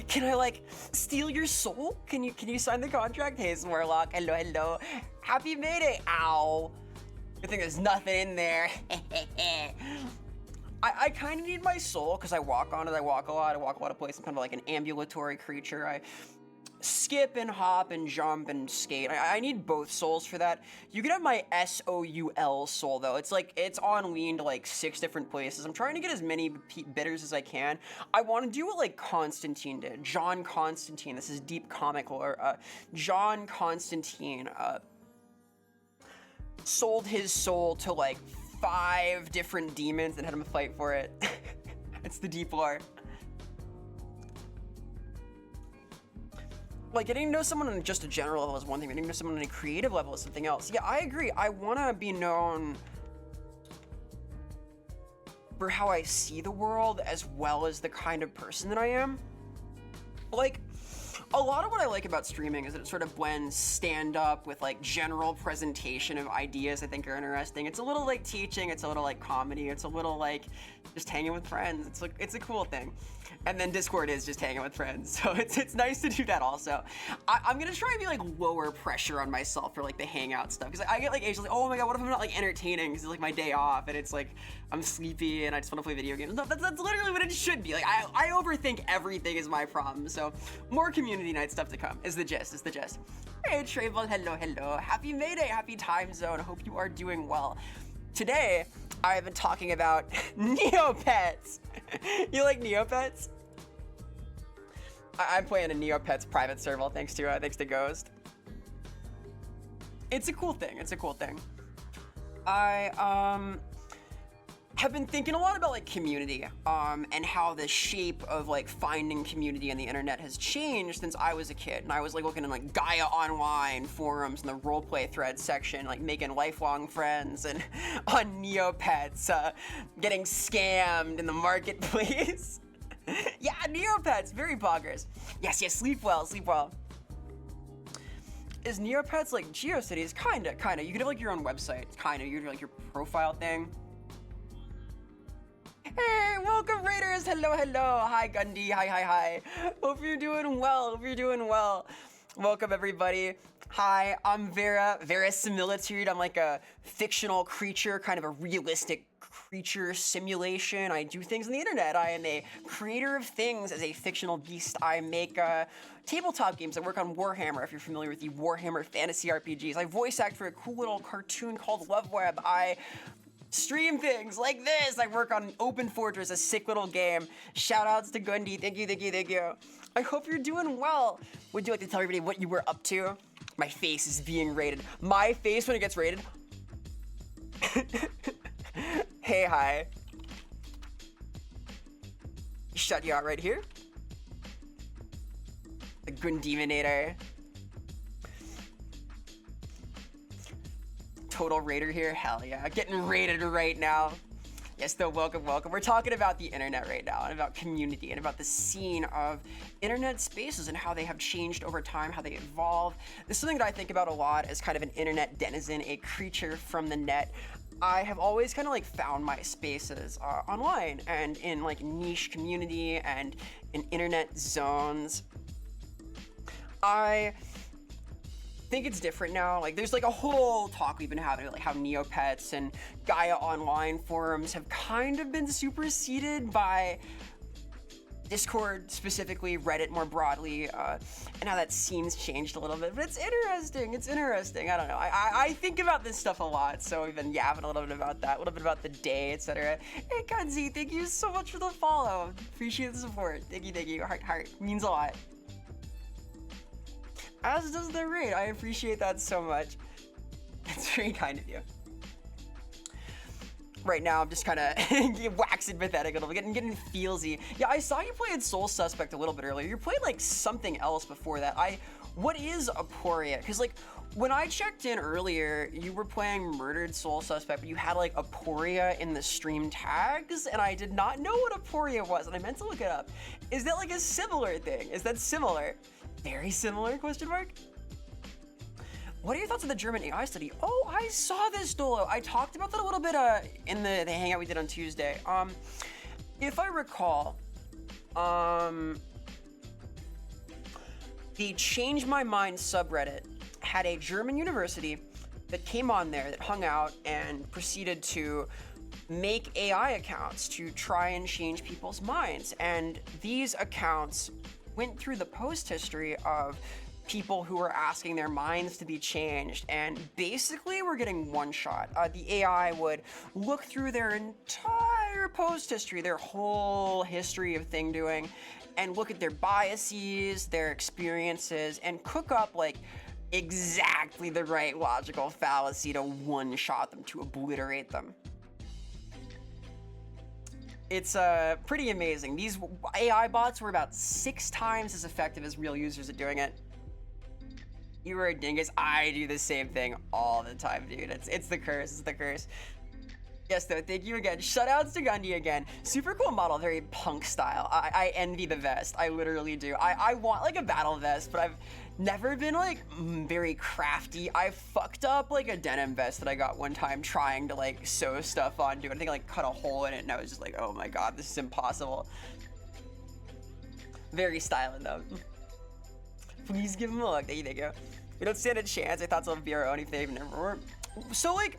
Can I like steal your soul? Can you sign the contract? Hey, Smorlock, hello. Happy Mayday, ow. Good thing there's nothing in there. I kind of need my soul because I walk on it. I walk a lot of places. I'm kind of like an ambulatory creature. I skip and hop and jump and skate. I need both souls for that. You can have my SOUL soul though. It's like, it's on lean to like 6 different places. I'm trying to get as many bitters as I can. I want to do what like Constantine did. John Constantine. This is deep comic lore. John Constantine sold his soul to like 5 different demons and had him fight for it. It's the deep lore. Like, getting to know someone on just a general level is one thing, getting to know someone on a creative level is something else. Yeah, I agree. I want to be known for how I see the world as well as the kind of person that I am. Like, a lot of what I like about streaming is that it sort of blends stand-up with like general presentation of ideas I think are interesting. It's a little like teaching, it's a little like comedy, it's a little like just hanging with friends. It's like, it's a cool thing. And then Discord is just hanging with friends, so it's nice to do that also. I'm gonna try and be like lower pressure on myself for like the hangout stuff, because I get like anxious, like, oh my god, what if I'm not like entertaining, because it's like my day off and it's like I'm sleepy and I just want to play video games. No, that's literally what it should be. Like I overthink everything is my problem, so more community night stuff to come is the gist, Hey Trayvon, hello. Happy Mayday, happy time zone. Hope you are doing well. Today, I've been talking about Neopets. You like Neopets? I'm playing a Neopets private server thanks to Ghost. It's a cool thing. I have been thinking a lot about like community and how the shape of like finding community on the internet has changed since I was a kid, and I was like looking in like Gaia Online forums and the roleplay thread section, like making lifelong friends, and on Neopets getting scammed in the marketplace. Yeah, Neopets, very poggers. Yes, sleep well. Is Neopets like GeoCities? Kinda. You could have like your own website, kinda. You could have like your profile thing. Hey, welcome Raiders, hello. Hi Gundy, hi. Hope you're doing well. Welcome everybody. Hi, I'm Vera Similitude. I'm like a fictional creature, kind of a realistic creature simulation. I do things on the internet. I am a creator of things as a fictional beast. I make tabletop games. I work on Warhammer, if you're familiar with the Warhammer fantasy RPGs. I voice act for a cool little cartoon called Love Web. I stream things like this. I work on Open Fortress, a sick little game. Shout outs to Gundy. Thank you. I hope you're doing well. Would you like to tell everybody what you were up to? My face is being rated. My face when it gets rated. Hey, hi. Shut you out right here. The Gundemonator. Total raider here, hell yeah. Getting raided right now. Yes, though, welcome. We're talking about the internet right now, and about community, and about the scene of internet spaces and how they have changed over time, how they evolve. This is something that I think about a lot as kind of an internet denizen, a creature from the net. I have always kind of like found my spaces online and in like niche community and in internet zones. I think it's different now. Like there's like a whole talk we've been having, like how Neopets and Gaia Online forums have kind of been superseded by Discord, specifically Reddit more broadly, and how that scene's changed a little bit. But it's interesting. I don't know. I think about this stuff a lot, so we've been yapping a little bit about that, a little bit about the day, etc. Hey Kanzi, thank you so much for the follow. Appreciate the support. Thank you. Heart means a lot. As does the raid. I appreciate that so much. That's very kind of you. Right now, I'm just kind of waxing pathetic a little bit, getting feelsy. Yeah, I saw you played Soul Suspect a little bit earlier. You played like something else before that. What is Aporia? Because like when I checked in earlier, you were playing Murdered Soul Suspect, but you had like Aporia in the stream tags, and I did not know what Aporia was, and I meant to look it up. Is that like a similar thing? Is that similar? Very similar? Question mark. What are your thoughts on the German AI study? Oh, I saw this, Dolo. I talked about that a little bit in the hangout we did on Tuesday. If I recall, the Change My Mind subreddit had a German university that came on there that hung out and proceeded to make AI accounts to try and change people's minds. And these accounts went through the post history of people who were asking their minds to be changed, and basically were getting one shot. The AI would look through their entire post history, their whole history of thing doing, and look at their biases, their experiences, and cook up like exactly the right logical fallacy to one shot them, to obliterate them. It's pretty amazing. These AI bots were about 6 times as effective as real users at doing it. You were a dingus. I do the same thing all the time, dude. It's the curse. It's the curse. Yes, though. Thank you again. Shoutouts to Gundy again. Super cool model. Very punk style. I envy the vest. I literally do. I want like a battle vest, but I've never been like very crafty. I fucked up like a denim vest that I got one time trying to like sew stuff onto. I think I like cut a hole in it, and I was just like, oh my god, this is impossible. Very styling though. Please give him a look. There you go. We don't stand a chance. I thought so would be our own if they even never were. So like,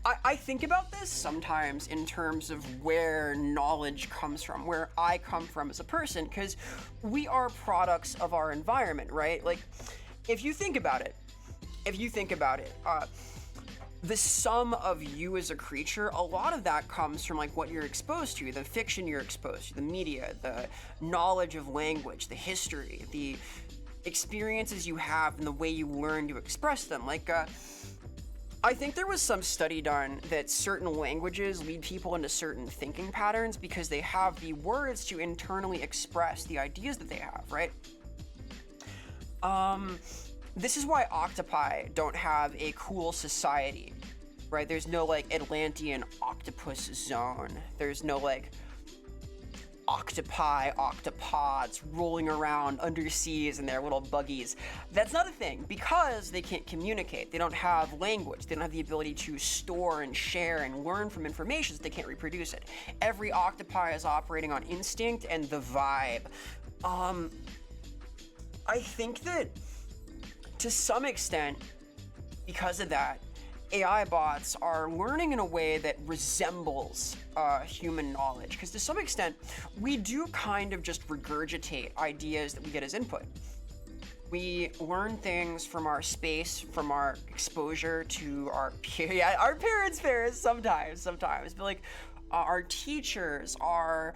I think about this sometimes in terms of where knowledge comes from, where I come from as a person, because we are products of our environment, right? Like, if you think about it, the sum of you as a creature, a lot of that comes from like what you're exposed to, the fiction you're exposed to, the media, the knowledge of language, the history, the experiences you have, and the way you learn to express them. Like, I think there was some study done that certain languages lead people into certain thinking patterns because they have the words to internally express the ideas that they have, right? This is why octopi don't have a cool society, right? There's no like Atlantean octopus zone. There's no like octopi, octopods rolling around underseas in their little buggies. That's not a thing because they can't communicate. They don't have language. They don't have the ability to store and share and learn from information, so they can't reproduce it. Every octopi is operating on instinct and the vibe. I think that to some extent, because of that, AI bots are learning in a way that resembles human knowledge, because to some extent, we do kind of just regurgitate ideas that we get as input. We learn things from our space, from our exposure to our our parents sometimes, but like our teachers, our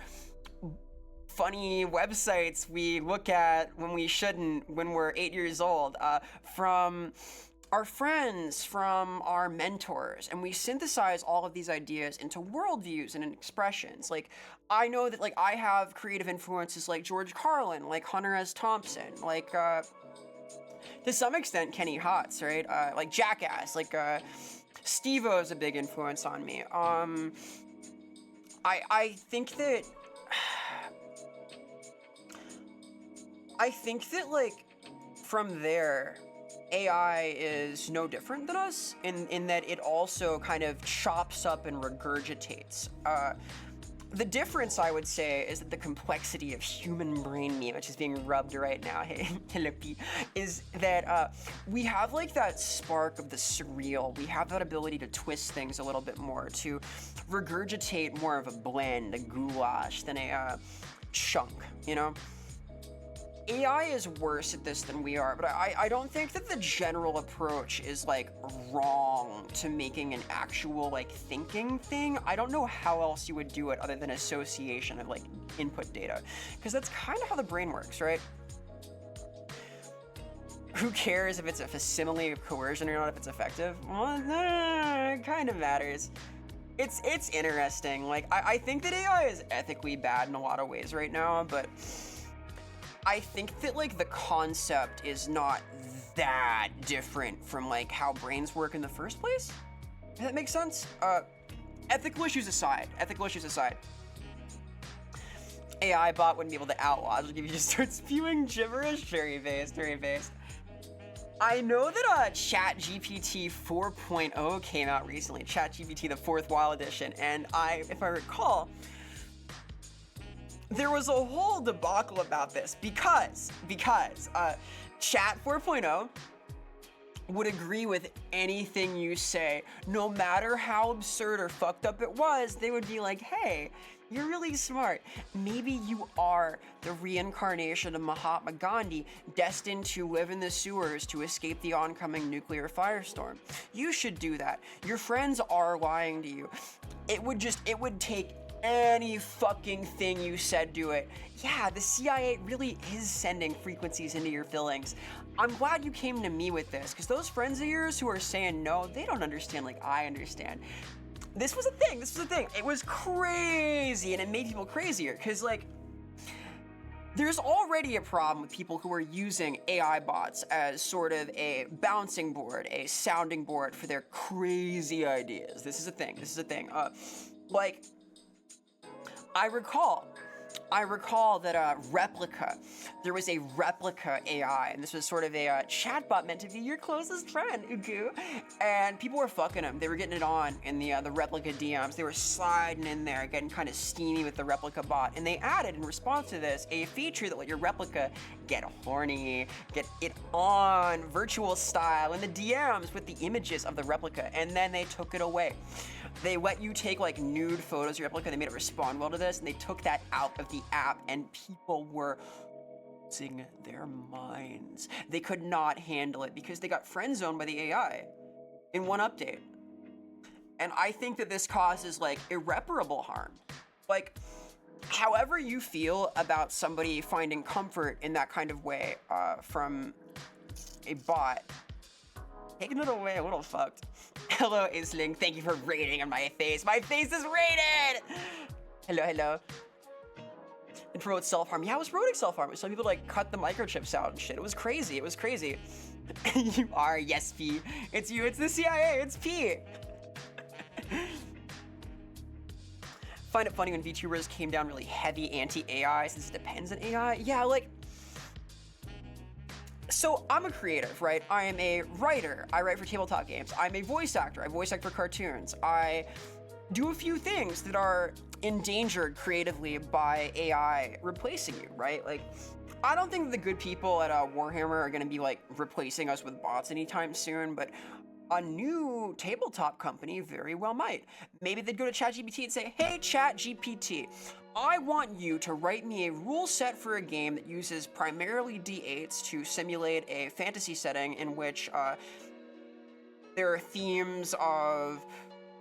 funny websites we look at when we shouldn't, when we're 8 years old, from our friends, from our mentors, and we synthesize all of these ideas into worldviews and expressions. Like, I know that like I have creative influences like George Carlin, like Hunter S. Thompson, like to some extent Kenny Hotz, right? Like Jackass, like Steve-O is a big influence on me. I think that like from there, AI is no different than us in that it also kind of chops up and regurgitates. The difference, I would say, is that the complexity of human brain me, which is being rubbed right now, hey, is that we have like that spark of the surreal. We have that ability to twist things a little bit more, to regurgitate more of a blend, a goulash, than a chunk, you know? AI is worse at this than we are, but I don't think that the general approach is like wrong to making an actual like thinking thing. I don't know how else you would do it other than association of like input data, because that's kind of how the brain works, right? who cares if it's a facsimile of coercion or not, if it's effective? Well, it kind of matters. It's interesting. Like, I think that AI is ethically bad in a lot of ways right now, but I think that, like, the concept is not that different from, like, how brains work in the first place. Does that make sense? Ethical issues aside, AI bot wouldn't be able to outlaw if you just start spewing gibberish. Very based. I know that ChatGPT 4.0 came out recently, ChatGPT the 4th WoW edition, and if I recall, there was a whole debacle about this because Chat 4.0 would agree with anything you say, no matter how absurd or fucked up it was. They would be like, hey, you're really smart. Maybe you are the reincarnation of Mahatma Gandhi, destined to live in the sewers to escape the oncoming nuclear firestorm. You should do that. Your friends are lying to you. It would take any fucking thing you said to it. Yeah, the CIA really is sending frequencies into your feelings. I'm glad you came to me with this, because those friends of yours who are saying no, they don't understand like I understand. This was a thing. It was crazy, and it made people crazier, because, like, there's already a problem with people who are using AI bots as sort of a bouncing board, a sounding board for their crazy ideas. This is a thing. Like, I recall that Replica, there was a Replica AI, and this was sort of a chatbot meant to be your closest friend, Ugu. And people were fucking him. They were getting it on in the Replica DMs. They were sliding in there, getting kind of steamy with the Replica bot. And they added, in response to this, a feature that let your Replica get horny, get it on virtual style in the DMs with the images of the Replica, and then they took it away. They let you take, like, nude photos of your Replica. They made it respond well to this, and they took that out of the app, and people were losing their minds. They could not handle it because they got friend zoned by the AI in one update. And I think that this causes, like, irreparable harm. Like, however you feel about somebody finding comfort in that kind of way from a bot, taking it away a little fucked. Hello, Isling. Thank you for rating on my face. My face is rated! Hello. And promote self-harm. Yeah, I was promoting self-harm. Some people, like, cut the microchips out and shit. It was crazy. You are, yes, P. It's you. It's the CIA. It's P. Find it funny when VTubers came down really heavy anti-AI since it depends on AI. Yeah, like, so I'm a creative, right? I am a writer. I write for tabletop games. I'm a voice actor. I voice act for cartoons. I do a few things that are endangered creatively by AI replacing you, right? Like, I don't think the good people at Warhammer are gonna be, like, replacing us with bots anytime soon, but a new tabletop company very well might. Maybe they'd go to ChatGPT and say, hey, ChatGPT, I want you to write me a rule set for a game that uses primarily D8s to simulate a fantasy setting in which there are themes of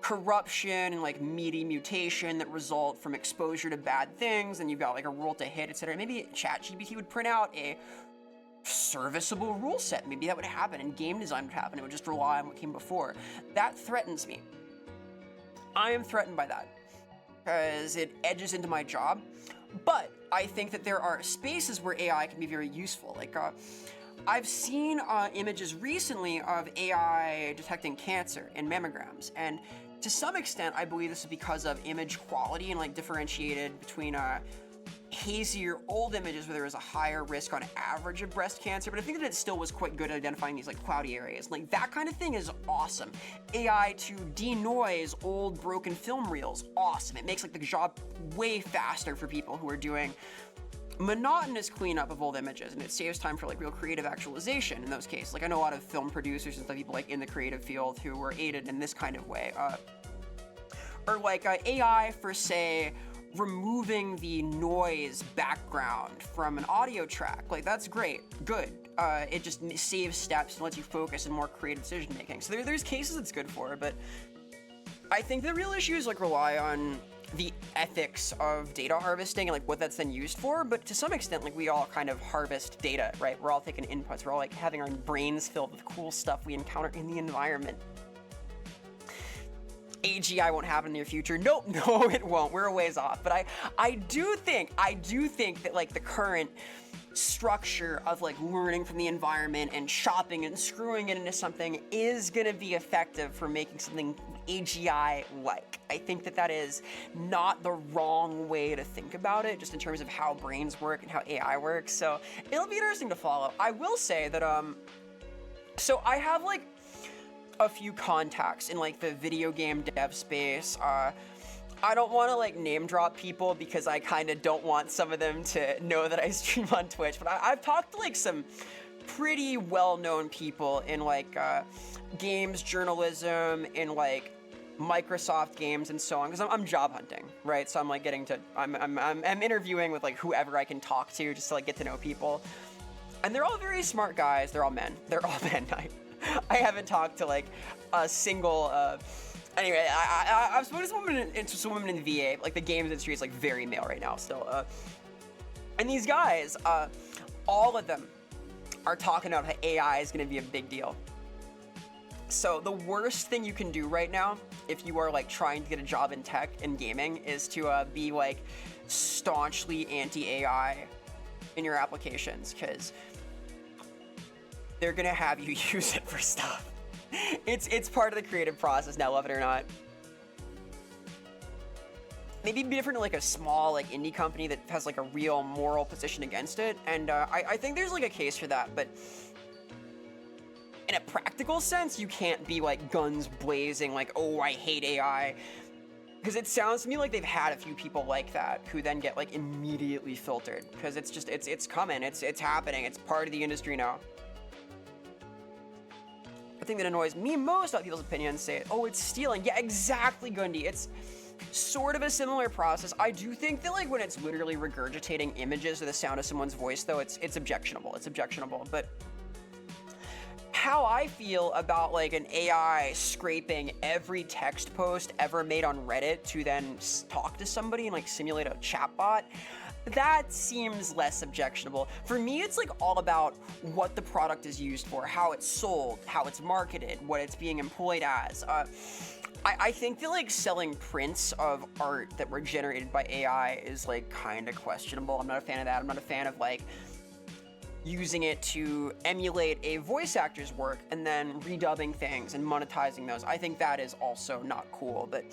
corruption and, like, meaty mutation that result from exposure to bad things, and you've got, like, a roll to hit, etc. Maybe ChatGPT would print out a serviceable rule set. Maybe that would happen, and game design would happen. It would just rely on what came before. That threatens me. I am threatened by that, because it edges into my job. But I think that there are spaces where AI can be very useful. Like, I've seen images recently of AI detecting cancer in mammograms, and to some extent, I believe this is because of image quality and, like, differentiated between hazier old images where there was a higher risk on average of breast cancer, but I think that it still was quite good at identifying these, like, cloudy areas. Like, that kind of thing is awesome. AI to denoise old broken film reels, awesome. It makes, like, the job way faster for people who are doing monotonous cleanup of old images, and it saves time for, like, real creative actualization in those cases. Like, I know a lot of film producers and stuff, people, like, in the creative field who were aided in this kind of way. Or, like, AI for, say, removing the noise background from an audio track. Like, that's great, good. It just saves steps and lets you focus on more creative decision making. So there's cases it's good for, but I think the real issue is, like, rely on the ethics of data harvesting and like what that's then used for, but to some extent, like we all kind of harvest data, right? We're all taking inputs, we're all like having our brains filled with cool stuff we encounter in the environment. AGI won't happen in the near future. Nope, no, it won't. We're a ways off. But I do think that like the current structure of like learning from the environment and shopping and screwing it into something is gonna be effective for making something AGI-like. I think that is not the wrong way to think about it, just in terms of how brains work and how AI works. So it'll be interesting to follow. I will say that so I have like a few contacts in like the video game dev space. I don't want to like name drop people because I kind of don't want some of them to know that I stream on Twitch, but I've talked to like some pretty well-known people in like games journalism, in like Microsoft games and so on, because I'm job hunting, right? So I'm like I'm interviewing with like whoever I can talk to just to like get to know people, and they're all very smart guys. They're all men. I haven't talked to like a single. Anyway, I've spoken to some women in the VA. Like the games industry is like very male right now still. And these guys, all of them are talking about how AI is going to be a big deal. So the worst thing you can do right now, if you are like trying to get a job in tech and gaming, is to be like staunchly anti-AI in your applications, because they're gonna have you use it for stuff. It's part of the creative process now, love it or not. Maybe be different to like a small like indie company that has like a real moral position against it, and I think there's like a case for that, but in a practical sense, you can't be like guns blazing like, oh, I hate AI, because it sounds to me like they've had a few people like that who then get like immediately filtered, because it's just it's coming, it's happening, it's part of the industry now. The thing that annoys me most about people's opinions say, oh, it's stealing. Yeah, exactly, Gundy. It's sort of a similar process. I do think that like when it's literally regurgitating images or the sound of someone's voice, though, it's objectionable. It's objectionable. But how I feel about like an AI scraping every text post ever made on Reddit to then talk to somebody and like simulate a chatbot, that seems less objectionable. For me, it's like all about what the product is used for, how it's sold, how it's marketed, what it's being employed as. I think that like selling prints of art that were generated by AI is like kind of questionable. I'm not a fan of that. I'm not a fan of like using it to emulate a voice actor's work and then redubbing things and monetizing those. I think that is also not cool, but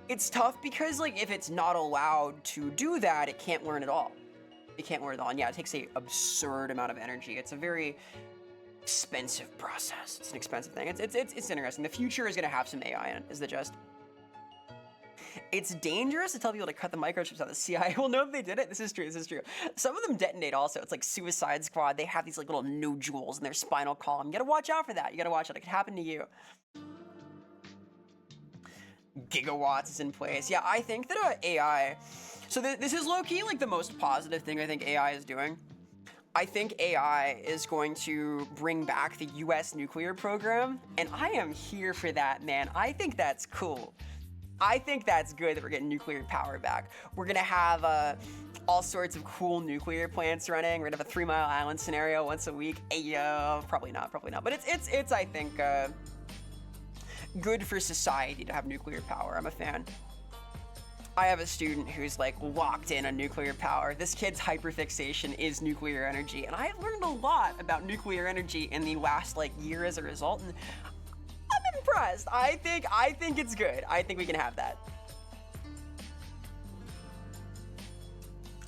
it's tough because like if it's not allowed to do that, it can't learn at all. It can't learn at all. And yeah, it takes an absurd amount of energy. It's a very expensive process. It's an expensive thing. It's interesting. The future is gonna have some AI in it, is the gist. It's dangerous to tell people to cut the microchips out. The CIA will know if they did it. This is true. This is true. Some of them detonate also. It's like Suicide Squad. They have these like little nodules in their spinal column. You gotta watch out for that. You gotta watch out. It could happen to you. Gigawatts is in place. Yeah, I think that AI... So this is low-key like the most positive thing I think AI is doing. I think AI is going to bring back the US nuclear program, and I am here for that, man. I think that's cool. I think that's good that we're getting nuclear power back. We're gonna have all sorts of cool nuclear plants running. We're gonna have a 3 Mile Island scenario once a week. Ayo, probably not. But it's I think good for society to have nuclear power. I'm a fan. I have a student who's like locked in on nuclear power. This kid's hyperfixation is nuclear energy, and I've learned a lot about nuclear energy in the last like year as a result, and I'm impressed. I think it's good. I think we can have that.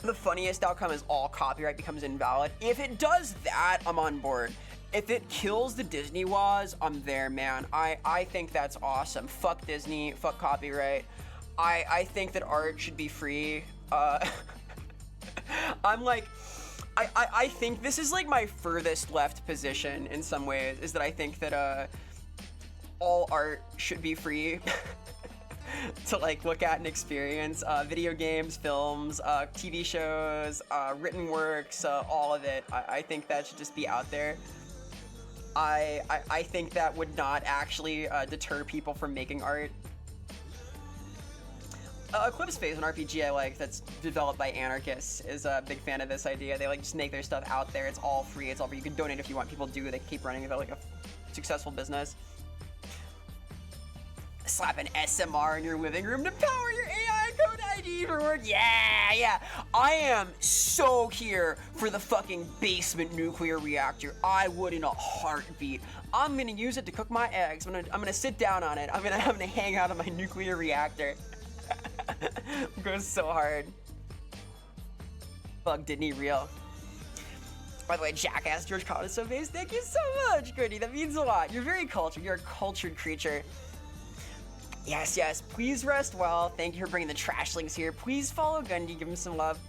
The funniest outcome is all copyright becomes invalid. If it does that, I'm on board. If it kills the Disney laws, I'm there, man. I think that's awesome. Fuck Disney, fuck copyright. I think that art should be free. I'm like, I think this is like my furthest left position in some ways, is that I think that all art should be free to like look at and experience. Video games, films, TV shows, written works, all of it. I think that should just be out there. I think that would not actually deter people from making art. Eclipse Phase, an RPG I like that's developed by anarchists, is a big fan of this idea. They like just make their stuff out there. It's all free. It's all free. You can donate if you want. People do. They keep running it like a successful business. Slap an SMR in your living room to power your AI code ID for work. Yeah. I am so here for the fucking basement nuclear reactor. I would in a heartbeat. I'm gonna use it to cook my eggs. I'm gonna sit down on it. I'm gonna hang out on my nuclear reactor. Goes so hard. Bug didn't he real? By the way, jackass George Cotton is so based. Thank you so much, Goody. That means a lot. You're very cultured. You're a cultured creature. Yes. Please rest well. Thank you for bringing the trashlings here. Please follow Gundy. Give him some love.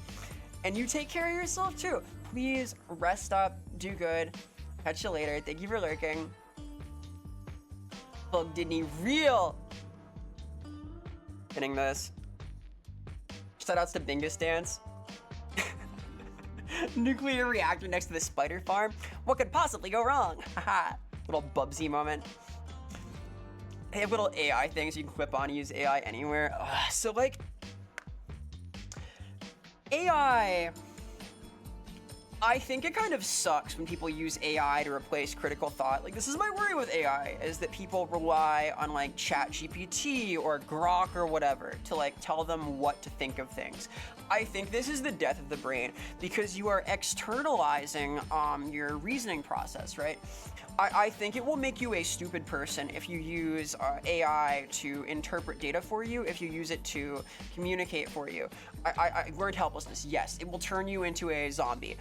And you take care of yourself too. Please rest up. Do good. Catch you later. Thank you for lurking. Bug didn't he real? Hitting this. Shoutouts to Bingus Dance. Nuclear reactor next to the spider farm. What could possibly go wrong? Haha. Little Bubsy moment. They have little AI things you can clip on and use AI anywhere. So like, AI, I think it kind of sucks when people use AI to replace critical thought. Like, this is my worry with AI, is that people rely on like ChatGPT or Grok or whatever to like tell them what to think of things. I think this is the death of the brain because you are externalizing your reasoning process, right? I think it will make you a stupid person if you use AI to interpret data for you, if you use it to communicate for you. I learned helplessness, yes. It will turn you into a zombie.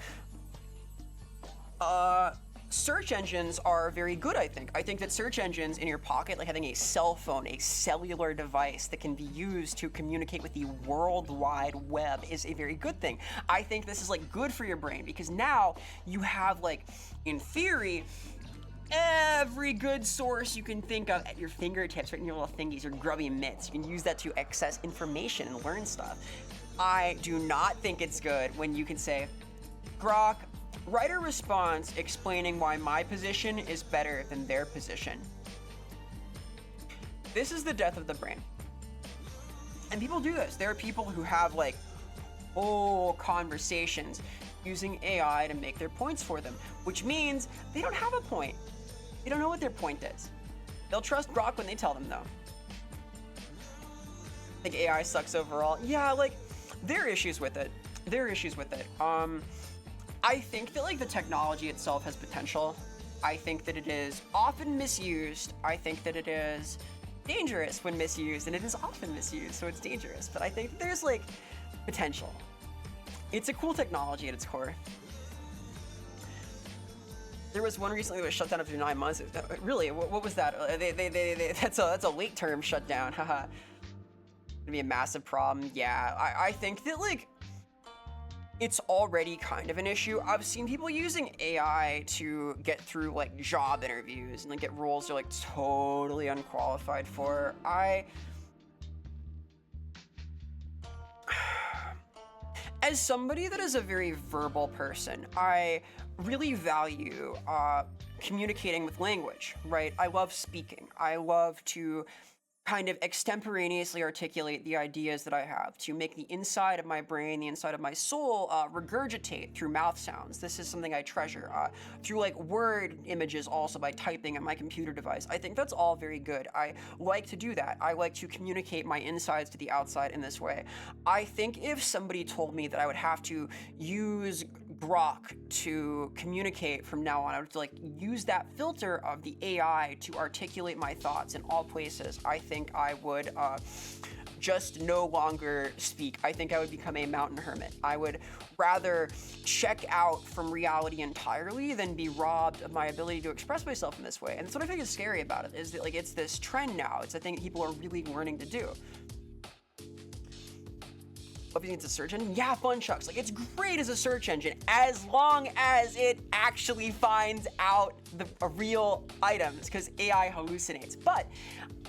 Search engines are very good, I think. I think that search engines in your pocket, like having a cell phone, a cellular device that can be used to communicate with the World Wide Web is a very good thing. I think this is like good for your brain because now you have like, in theory, every good source you can think of at your fingertips, right in your little thingies, your grubby mitts. You can use that to access information and learn stuff. I do not think it's good when you can say, Grok, write a response explaining why my position is better than their position. This is the death of the brain. And people do this. There are people who have like whole conversations using AI to make their points for them, which means they don't have a point. They don't know what their point is. They'll trust Grok when they tell them though. I think AI sucks overall. Yeah, like, there are issues with it. I think that like the technology itself has potential. I think that it is often misused. I think that it is dangerous when misused, and it is often misused, so it's dangerous. But I think that there's like potential. It's a cool technology at its core. There was one recently that was shut down after 9 months. Really, what was that? That's a late term shutdown. Haha. Gonna be a massive problem. Yeah, I think that like it's already kind of an issue. I've seen people using AI to get through like job interviews and like get roles they're like totally unqualified for. As somebody that is a very verbal person, I really value communicating with language, right? I love speaking. I love to kind of extemporaneously articulate the ideas that I have, to make the inside of my brain, the inside of my soul, regurgitate through mouth sounds. This is something I treasure. Through like word images also by typing on my computer device. I think that's all very good. I like to do that. I like to communicate my insides to the outside in this way. I think if somebody told me that I would have to use Grok to communicate from now on, I would have to like use that filter of the AI to articulate my thoughts in all places. I think I would just no longer speak. I think I would become a mountain hermit. I would rather check out from reality entirely than be robbed of my ability to express myself in this way. And that's what I think is scary about it, is that like it's this trend now. It's a thing that people are really learning to do. What do you think it's a search engine? Yeah, fun chucks. Like, it's great as a search engine as long as it actually finds out the real items, because AI hallucinates. But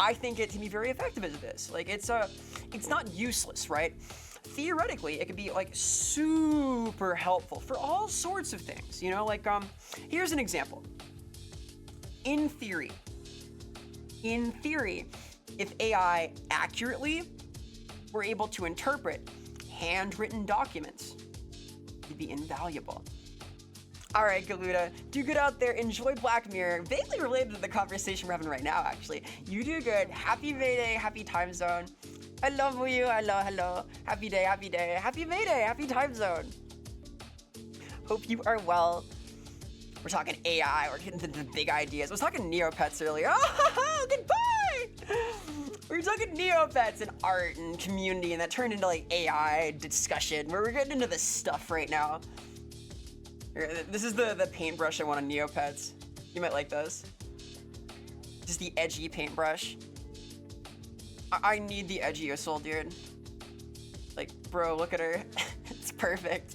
I think it can be very effective as this. Like, it's not useless, right? Theoretically, it could be like super helpful for all sorts of things. You know, like here's an example. In theory, if AI accurately were able to interpret handwritten documents, you'd be invaluable. All right, Galuda, do good out there. Enjoy Black Mirror. Vaguely related to the conversation we're having right now, actually. You do good. Happy Mayday, happy time zone. I love you. Hello. Happy day, happy day. Happy Mayday, happy time zone. Hope you are well. We're talking AI. We're getting into the big ideas. I was talking Neopets earlier. Oh, goodbye. We were talking Neopets and art and community, and that turned into like AI discussion. Where we're getting into this stuff right now. This is the paintbrush I want on Neopets. You might like those. Just the edgy paintbrush. I need the edgy soul, dude. Like, bro, look at her. It's perfect.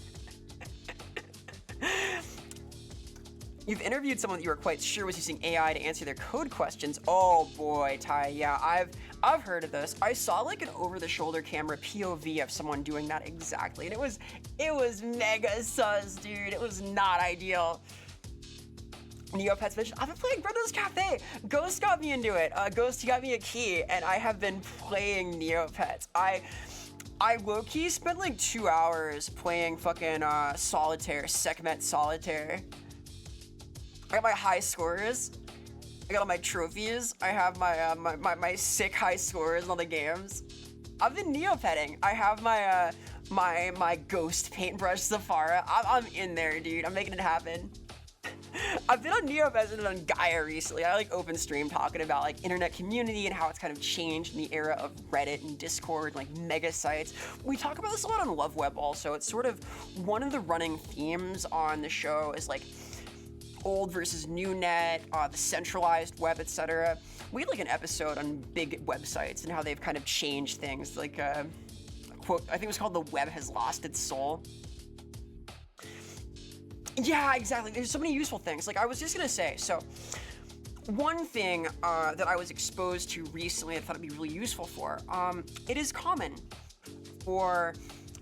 You've interviewed someone that you were quite sure was using AI to answer their code questions. Oh boy, Ty, yeah, I've heard of this. I saw like an over-the-shoulder camera POV of someone doing that exactly, and it was mega sus, dude. It was not ideal. Neopets mentioned, I've been playing Brothers Cafe. Ghost got me into it. Ghost got me a key, and I have been playing Neopets. I low-key spent like 2 hours playing fucking Solitaire, Sekhmet Solitaire. I got my high scores. I got all my trophies. I have my my sick high scores in all the games. I've been Neopetting. I have my my ghost paintbrush Zafara. I'm in there, dude. I'm making it happen. I've been on Neopets and on Gaia recently. I like open stream talking about like internet community and how it's kind of changed in the era of Reddit and Discord, like mega sites. We talk about this a lot on Love Web also. It's sort of one of the running themes on the show is like old versus new net, the centralized web, etc. We had like an episode on big websites and how they've kind of changed things. Like, quote, I think it was called "The Web Has Lost Its Soul." Yeah, exactly. There's so many useful things. Like I was just gonna say, so one thing that I was exposed to recently I thought it'd be really useful for, it is common for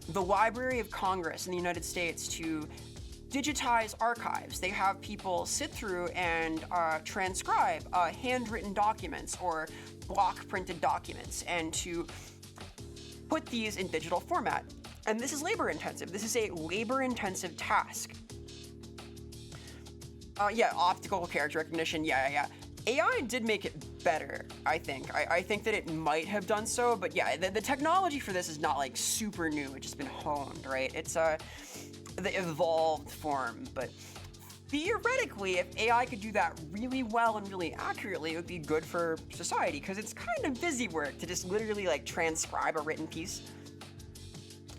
the Library of Congress in the United States to digitize archives. They have people sit through and transcribe handwritten documents or block printed documents and to put these in digital format. And this is labor intensive. This is a labor intensive task. Yeah, optical character recognition, yeah. AI did make it better, I think. I think that it might have done so, but yeah, the technology for this is not like super new. It's just been honed, right? It's the evolved form, but theoretically, if AI could do that really well and really accurately, it would be good for society, because it's kind of busy work to just literally like transcribe a written piece.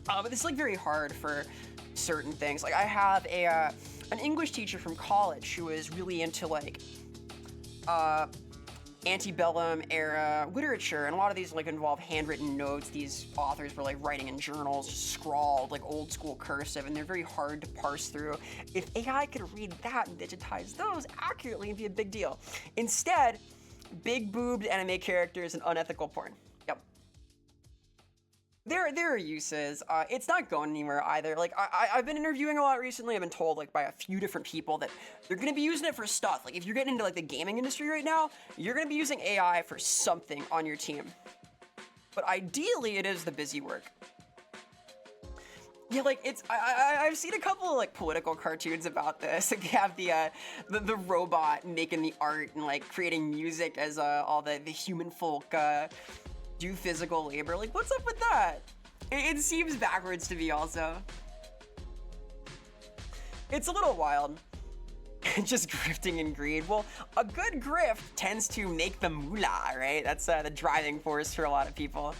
But this is like very hard for certain things. Like I have an English teacher from college who is really into like antebellum era literature, and a lot of these like involve handwritten notes. These authors were like writing in journals, just scrawled like old school cursive, and they're very hard to parse through. If AI could read that and digitize those accurately, it'd be a big deal. Instead, big boobed anime characters and unethical porn. Yep. There are uses. It's not going anywhere either. Like I've been interviewing a lot recently. I've been told like by a few different people that they're gonna be using it for stuff. Like if you're getting into like the gaming industry right now, you're gonna be using AI for something on your team. But ideally, it is the busy work. Yeah, like it's I've seen a couple of like political cartoons about this. Like they have the robot making the art and like creating music as all the human folk do physical labor. Like, what's up with that? It seems backwards to me also. It's a little wild. Just grifting and greed. Well, a good grift tends to make the moolah, right? That's the driving force for a lot of people.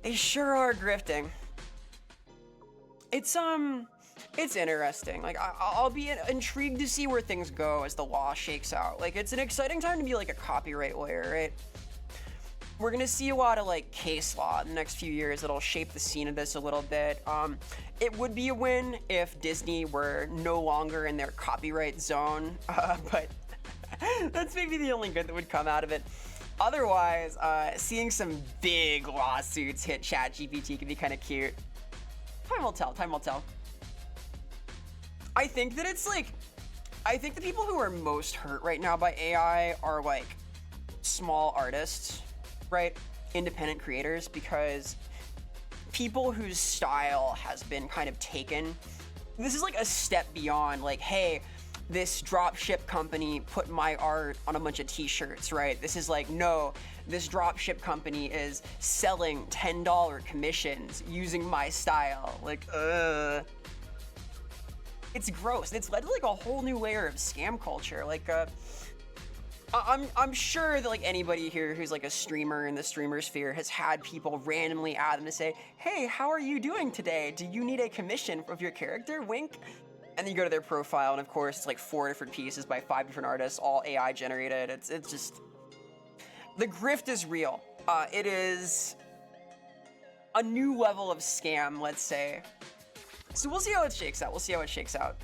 They sure are grifting. It's interesting. Like, I'll be intrigued to see where things go as the law shakes out. Like, it's an exciting time to be like a copyright lawyer, right? We're gonna see a lot of like case law in the next few years that'll shape the scene of this a little bit. It would be a win if Disney were no longer in their copyright zone, but that's maybe the only good that would come out of it. Otherwise, seeing some big lawsuits hit ChatGPT could be kind of cute. Time will tell, time will tell. I think that it's like, I think the people who are most hurt right now by AI are like small artists, right? independent creators, because people whose style has been kind of taken, this is like a step beyond like, hey, this dropship company put my art on a bunch of t-shirts, right? This is like, no, this dropship company is selling $10 commissions using my style. Like, it's gross. It's led to like a whole new layer of scam culture. Like, I'm sure that like anybody here who's like a streamer in the streamer sphere has had people randomly add them to say, hey, how are you doing today? Do you need a commission of your character? Wink. And then you go to their profile, and of course it's like 4 different pieces by 5 different artists, all AI generated. It's just, the grift is real. It is a new level of scam, let's say. So we'll see how it shakes out. We'll see how it shakes out.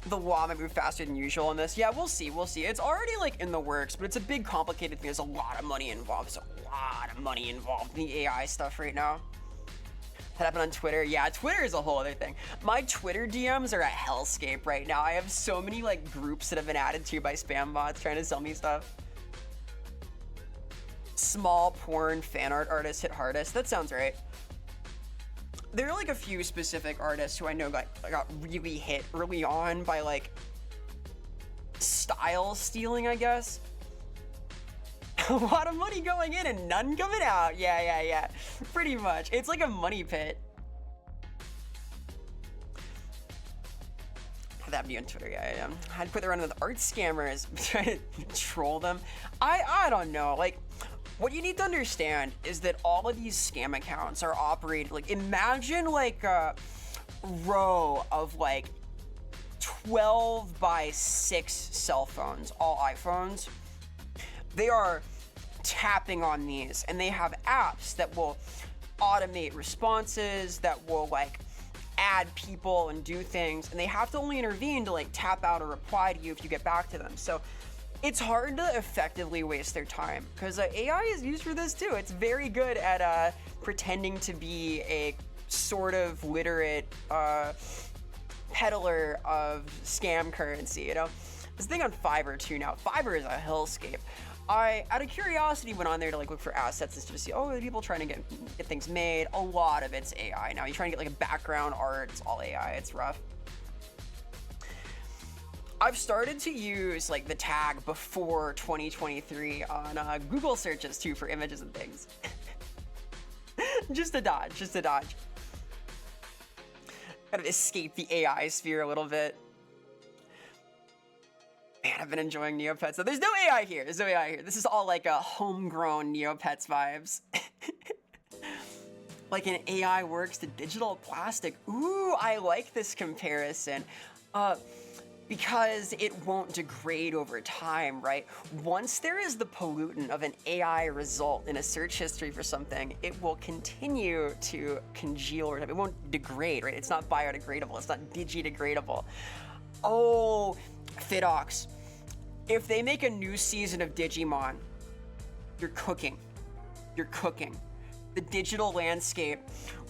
The law might move faster than usual on this. Yeah, we'll see. We'll see. It's already like in the works, but it's a big, complicated thing. There's a lot of money involved. There's a lot of money involved in the AI stuff right now. That happened on Twitter. Yeah, Twitter is a whole other thing. My Twitter DMs are a hellscape right now. I have so many like groups that have been added to by spam bots trying to sell me stuff. Small porn fan art artists hit hardest. That sounds right. There are like a few specific artists who I know got really hit early on by like style stealing, I guess. A lot of money going in and none coming out. Yeah. Pretty much. It's like a money pit. That'd be on Twitter, yeah. I'd put around with art scammers, trying to troll them. I don't know. Like, what you need to understand is that all of these scam accounts are operated, like, imagine like a row of like 12 by 6 cell phones, all iPhones. They are tapping on these, and they have apps that will automate responses, that will like add people and do things, and they have to only intervene to like tap out or reply to you if you get back to them. So it's hard to effectively waste their time, because AI is used for this too. It's very good at pretending to be a sort of literate peddler of scam currency, you know? This thing on Fiverr too now. Fiverr is a hellscape. I, out of curiosity, went on there to like look for assets and to see, oh, the people trying to get things made. A lot of it's AI now. You're trying to get like a background art, it's all AI. It's rough. I've started to use like the tag before 2023 on Google searches too for images and things. just a dodge. Kind of escape the AI sphere a little bit. Man, I've been enjoying Neopets. So there's no AI here. This is all like a homegrown Neopets vibes. Like an AI works to digital plastic. Ooh, I like this comparison. Because it won't degrade over time, right? Once there is the pollutant of an AI result in a search history for something, it will continue to congeal over time. It won't degrade, right? It's not biodegradable. It's not digi-degradable. Oh, Fidox, if they make a new season of Digimon, you're cooking. The digital landscape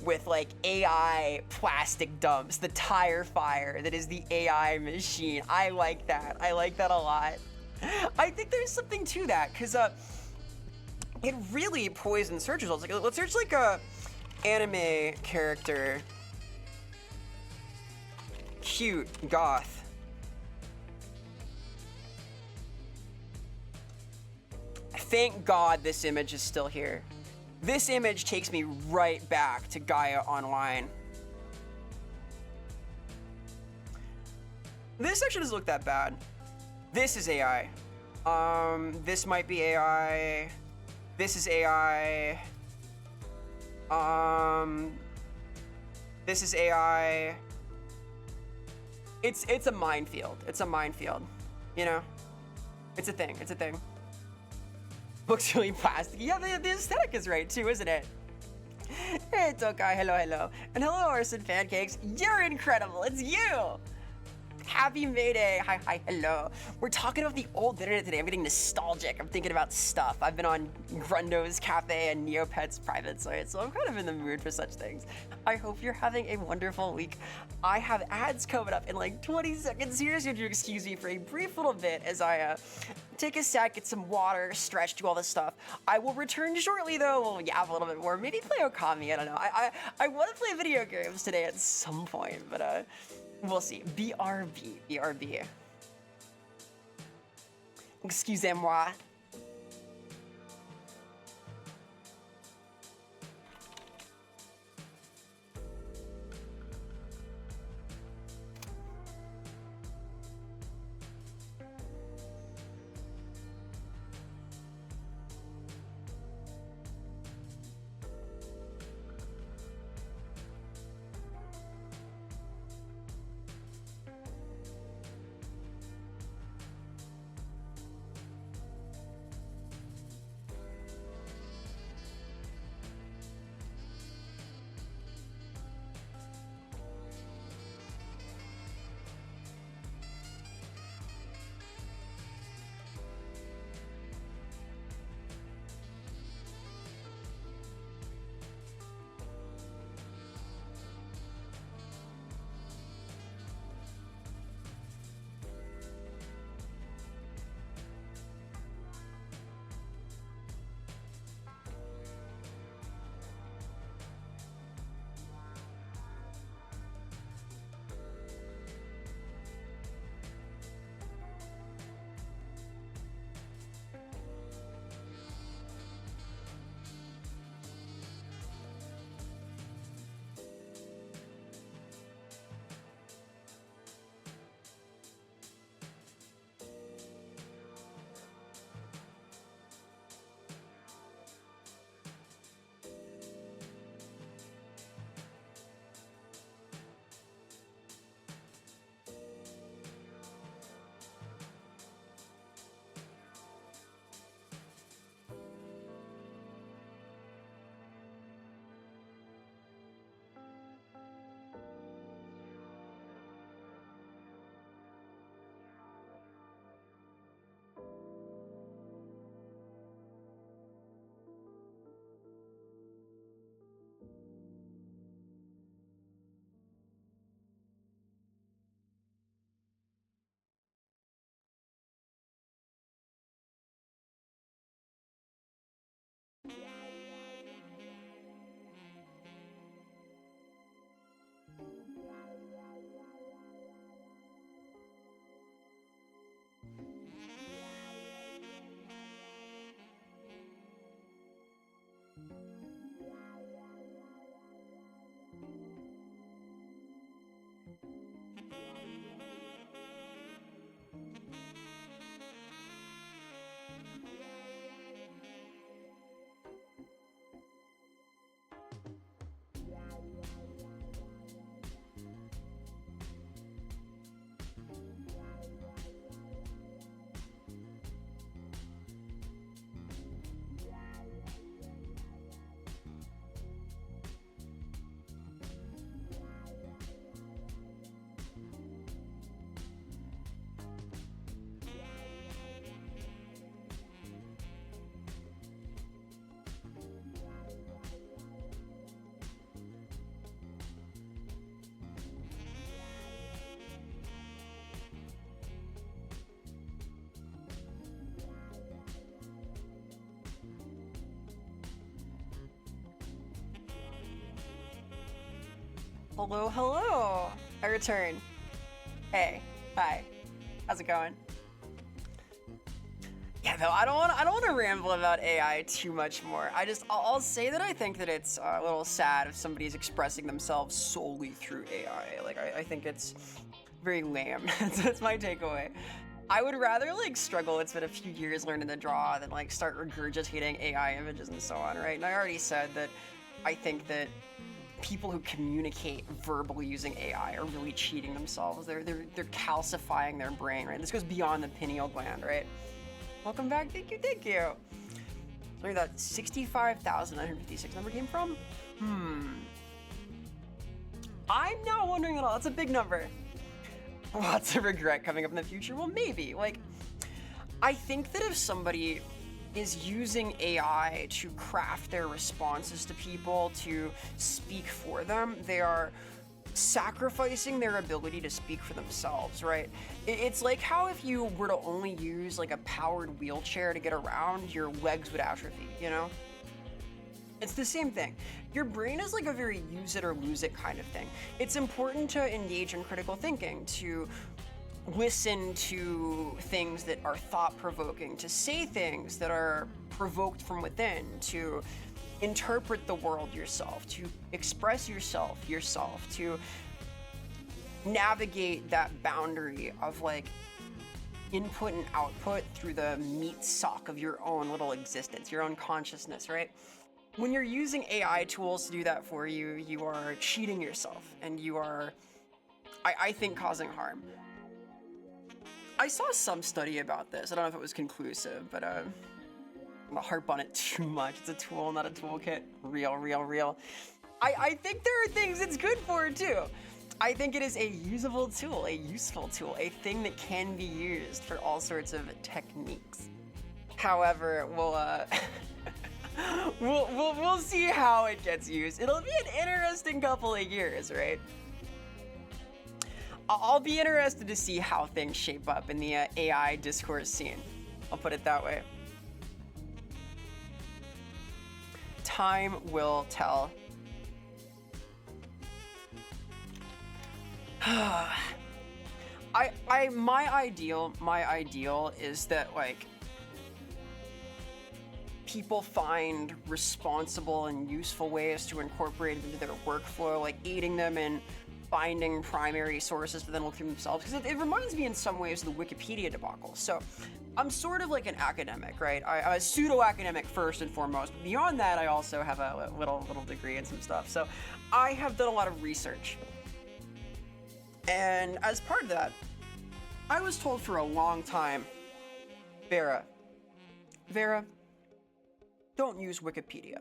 with like AI plastic dumps, the tire fire that is the AI machine. I like that a lot. I think there's something to that, because it really poisons search results. Like, let's search like a anime character. Cute, goth. Thank God this image is still here. This image takes me right back to Gaia Online. This actually doesn't look that bad. This is AI. This might be AI. This is AI. This is AI. It's a minefield. You know? It's a thing. Looks really plastic. Yeah, the aesthetic is right too, isn't it? Hey, Tokai, hello. And hello, Arson Pancakes. You're incredible, it's you! Happy May Day. Hi, hi, hello. We're talking about the old internet today. I'm getting nostalgic. I'm thinking about stuff. I've been on Grundo's Cafe and Neopet's private site, so I'm kind of in the mood for such things. I hope you're having a wonderful week. I have ads coming up in like 20 seconds here, so you excuse me for a brief little bit as I take a sec, get some water, stretch, do all this stuff. I will return shortly though. We'll yap a little bit more. Maybe play Okami. I don't know. I want to play video games today at some point, but we'll see. BRB. Excusez-moi. Hello, hello. I return. Hey, hi. How's it going? Yeah, though I don't want to ramble about AI too much more. I'll say that I think that it's a little sad if somebody's expressing themselves solely through AI. Like I think it's very lame. That's my takeaway. I would rather like struggle. It's been a few years learning to draw than like start regurgitating AI images and so on, right? And I already said that I think that people who communicate verbally using AI are really cheating themselves. They're calcifying their brain, right? This goes beyond the pineal gland, right? Welcome back. Thank you, thank you. Where that 65,956 number came from? I'm now wondering at all. It's a big number. lots of regret coming up in the future. Well, maybe. Like, I think that if somebody is using AI to craft their responses to people, to speak for them, they are sacrificing their ability to speak for themselves, right? It's like how if you were to only use like a powered wheelchair to get around, your legs would atrophy, you know? It's the same thing. Your brain is like a very use it or lose it kind of thing. It's important to engage in critical thinking, to listen to things that are thought-provoking, to say things that are provoked from within, to interpret the world yourself, to express yourself, to navigate that boundary of like input and output through the meat sock of your own little existence, your own consciousness, right? When you're using AI tools to do that for you, you are cheating yourself and you are, I think, causing harm. I saw some study about this. I don't know if it was conclusive, but I'm gonna harp on it too much. It's a tool, not a toolkit. Real. I think there are things it's good for too. I think it is a usable tool, a useful tool, a thing that can be used for all sorts of techniques. However, we'll see how it gets used. It'll be an interesting couple of years, right? I'll be interested to see how things shape up in the AI discourse scene. I'll put it that way. Time will tell. My ideal is that like people find responsible and useful ways to incorporate it into their workflow, like aiding them in finding primary sources to then look through themselves, because it reminds me in some ways of the Wikipedia debacle. So I'm sort of like an academic, right? I'm a pseudo-academic first and foremost. But beyond that, I also have a little degree in some stuff. So I have done a lot of research. And as part of that, I was told for a long time, Vera, don't use Wikipedia.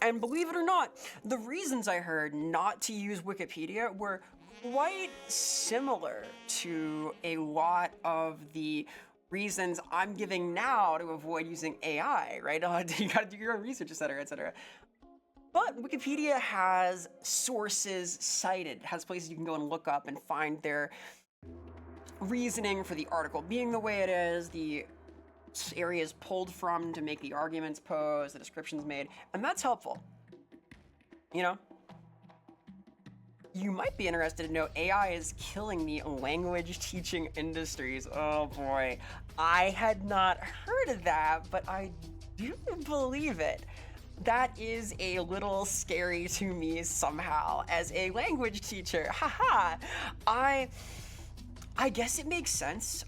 And believe it or not, the reasons I heard not to use Wikipedia were quite similar to a lot of the reasons I'm giving now to avoid using AI, right? You gotta do your own research, etc., etc. But Wikipedia has sources cited, has places you can go and look up and find their reasoning for the article being the way it is, the areas pulled from to make the arguments posed, the descriptions made, and that's helpful. You know? You might be interested to know AI is killing the language teaching industries. Oh boy. I had not heard of that, but I do believe it. That is a little scary to me somehow as a language teacher. Haha. I guess it makes sense.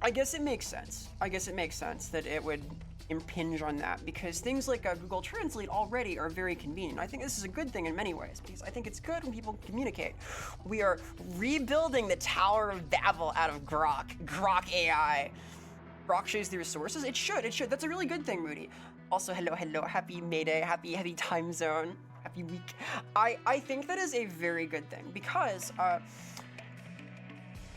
I guess it makes sense that it would impinge on that, because things like Google Translate already are very convenient. I think this is a good thing in many ways, because I think it's good when people communicate. We are rebuilding the Tower of Babel out of Grok AI. Grok shares the resources. It should. That's a really good thing, Moody. Also, hello, happy Mayday, happy time zone, happy week. I think that is a very good thing, because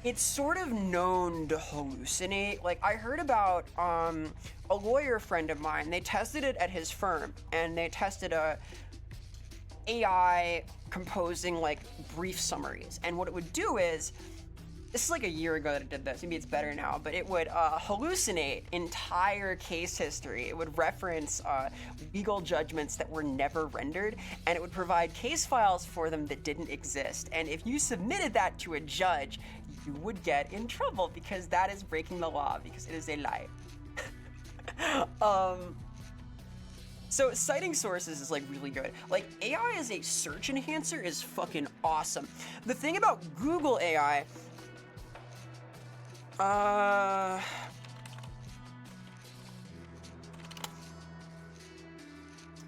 it's sort of known to hallucinate. Like, I heard about a lawyer friend of mine. They tested it at his firm, and they tested a AI composing like brief summaries. And what it would do is, this is like a year ago that it did this. Maybe it's better now, but it would hallucinate entire case history. It would reference legal judgments that were never rendered, and it would provide case files for them that didn't exist. And if you submitted that to a judge, you would get in trouble, because that is breaking the law, because it is a lie. So citing sources is like really good. Like, AI as a search enhancer is fucking awesome. The thing about Google AI,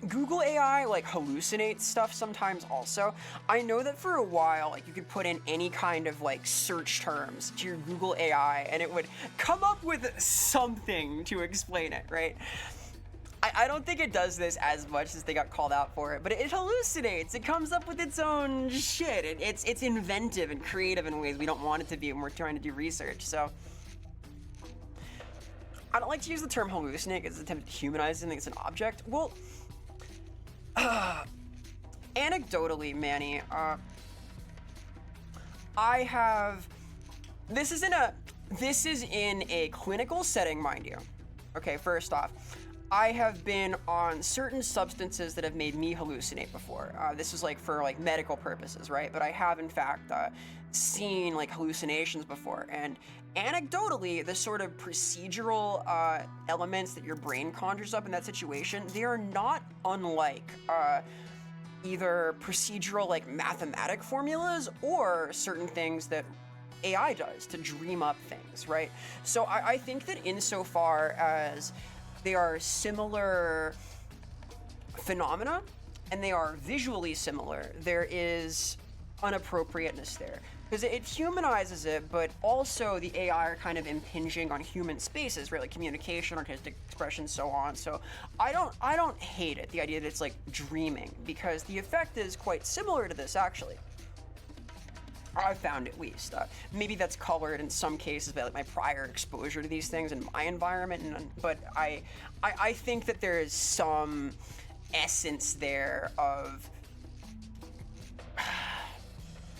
Google AI like hallucinates stuff sometimes also. I know that for a while, like, you could put in any kind of like search terms to your Google AI and it would come up with something to explain it, right? I don't think it does this as much as they got called out for it, but it hallucinates. It comes up with its own shit. It's inventive and creative in ways we don't want it to be when we're trying to do research. So I don't like to use the term hallucinate because it's attempted to humanize something as an object. Well, anecdotally, Manny, I have. This is in a clinical setting, mind you. Okay, first off, I have been on certain substances that have made me hallucinate before. This is like for like medical purposes, right? But I have in fact seen like hallucinations before, and anecdotally, the sort of procedural elements that your brain conjures up in that situation, they are not unlike either procedural like mathematic formulas or certain things that AI does to dream up things, right? So I think that insofar as they are similar phenomena and they are visually similar, there is inappropriateness there. Because it humanizes it, but also the AI are kind of impinging on human spaces, right? Like communication, artistic expression, so on. So I don't hate it, the idea that it's like dreaming, because the effect is quite similar to this actually. I found at least. Maybe that's colored in some cases by like my prior exposure to these things in my environment, but I think that there is some essence there of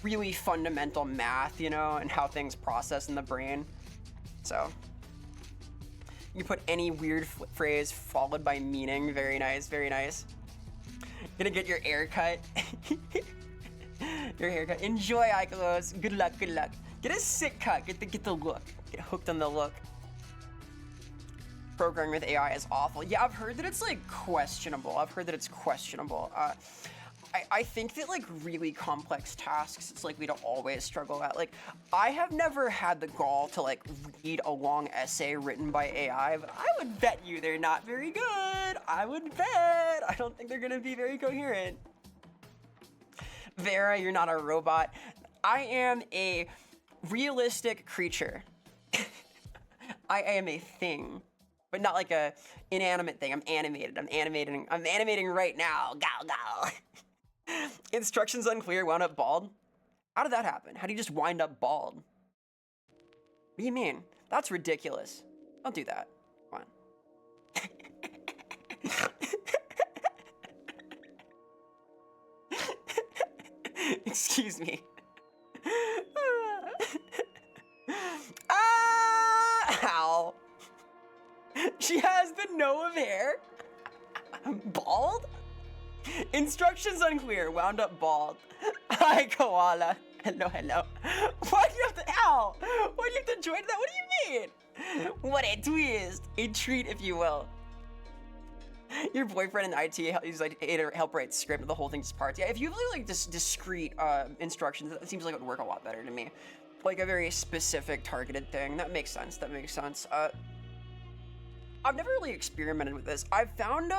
really fundamental math, you know, and how things process in the brain. So you put any weird phrase followed by meaning. Very nice, very nice. Gonna get your hair cut. Your haircut. Enjoy, Ikelos. Good luck, good luck. Get a sick cut. Get the look. Get hooked on the look. Programming with AI is awful. Yeah, I've heard that it's like questionable. I think that like really complex tasks, it's like we don't always struggle at. Like, I have never had the gall to like read a long essay written by AI, but I would bet you they're not very good. I would bet. I don't think they're gonna be very coherent. Vera, you're not a robot. I am a realistic creature. I am a thing, but not like a inanimate thing. I'm animated. I'm animating right now. Gal gal. Instructions unclear, wound up bald. How did that happen? How do you just wind up bald? What do you mean? That's ridiculous. Don't do that. Come on. Excuse me. Ow. She has the no of hair. Bald? Instructions unclear, wound up bald. Hi, koala. Hello, hello. Why do you have to, ow? Why do you have to join that? What do you mean? What a twist. A treat, if you will. Your boyfriend in IT, he's like, help write script, the whole thing's parts. Yeah, if you have like just discrete instructions, that seems like it would work a lot better to me. Like a very specific, targeted thing. That makes sense, that makes sense. I've never really experimented with this. I've found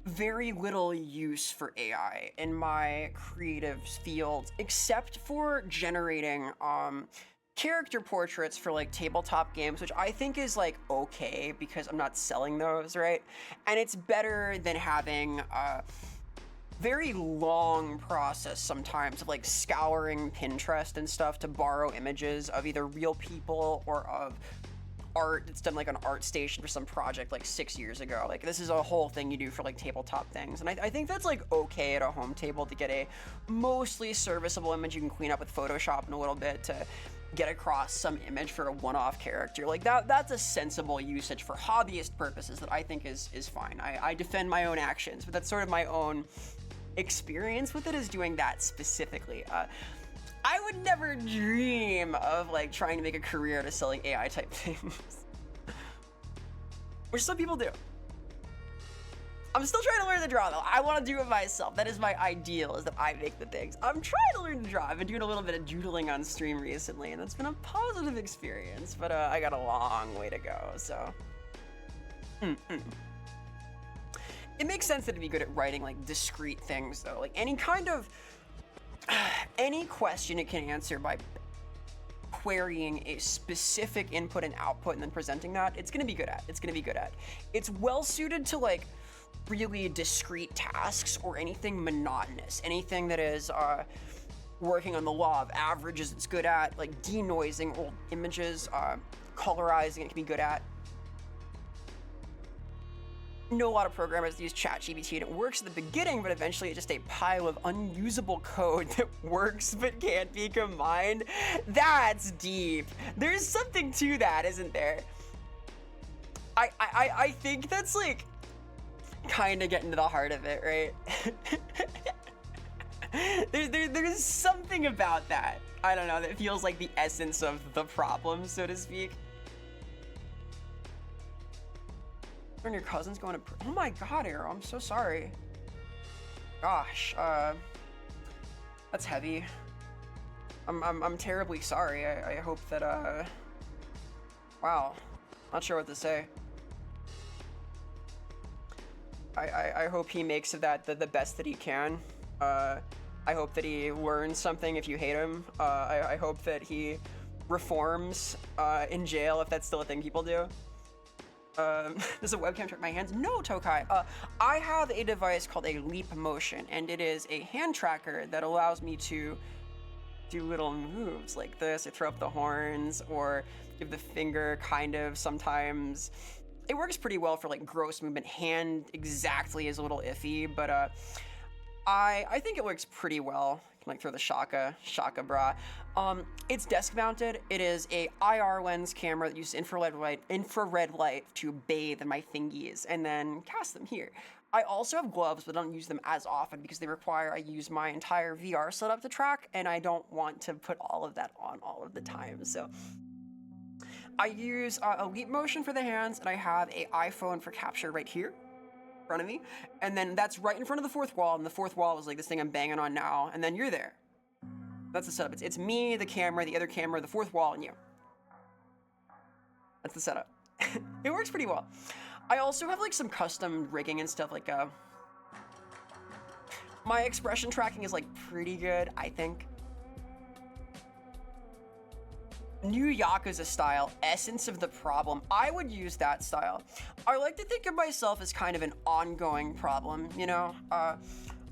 very little use for AI in my creative field, except for generating character portraits for like tabletop games, which I think is like okay because I'm not selling those, right? And it's better than having a very long process sometimes of like scouring Pinterest and stuff to borrow images of either real people or of art that's done like on ArtStation for some project like 6 years ago. Like this is a whole thing you do for like tabletop things, and I think that's like okay at a home table to get a mostly serviceable image you can clean up with Photoshop in a little bit to get across some image for a one-off character. Like that's a sensible usage for hobbyist purposes that I think is fine. I defend my own actions, but that's sort of my own experience with it, is doing that specifically. I would never dream of like trying to make a career out of selling AI type things, which some people do. I'm still trying to learn to draw though. I want to do it myself. That is my ideal, is that I make the things. I'm trying to learn to draw. I've been doing a little bit of doodling on stream recently, and it's been a positive experience, but I got a long way to go, so. It makes sense that to be good at writing like discrete things though. Like any kind of, any question it can answer by querying a specific input and output and then presenting that, it's gonna be good at. It's well suited to like really discrete tasks or anything monotonous, anything that is working on the law of averages. It's good at like denoising old images, colorizing. It can be good at. I know a lot of programmers use ChatGPT and it works at the beginning, but eventually it's just a pile of unusable code that works but can't be combined. That's deep. There's something to that, isn't there? I think that's like kind of getting to the heart of it, right? There's something about that. I don't know, that feels like the essence of the problem, so to speak. When your cousin's going to, oh my god, Arrow, I'm so sorry. Gosh, that's heavy. I'm terribly sorry. I hope that, wow, not sure what to say. I hope he makes of that the best that he can. I hope that he learns something if you hate him. I hope that he reforms in jail if that's still a thing people do. Does a webcam track my hands? No, Tokai. I have a device called a Leap Motion, and it is a hand tracker that allows me to do little moves like this. I throw up the horns or give the finger kind of sometimes. It works pretty well for like gross movement. Hand exactly is a little iffy, but I think it works pretty well. I can like throw the shaka bra. It's desk mounted. It is a IR lens camera that uses infrared light to bathe in my thingies and then cast them here. I also have gloves, but I don't use them as often because they require I use my entire VR setup to track, and I don't want to put all of that on all of the time. So I use a Leap Motion for the hands, and I have a iPhone for capture right here in front of me, and then that's right in front of the fourth wall, and the fourth wall is like this thing I'm banging on now, and then you're there. That's the setup. It's me, the camera, the other camera, the fourth wall, and you. That's the setup. It works pretty well. I also have like some custom rigging and stuff, like my expression tracking is like pretty good, I think. New Yakuza style, essence of the problem. I would use that style. I like to think of myself as kind of an ongoing problem, you know?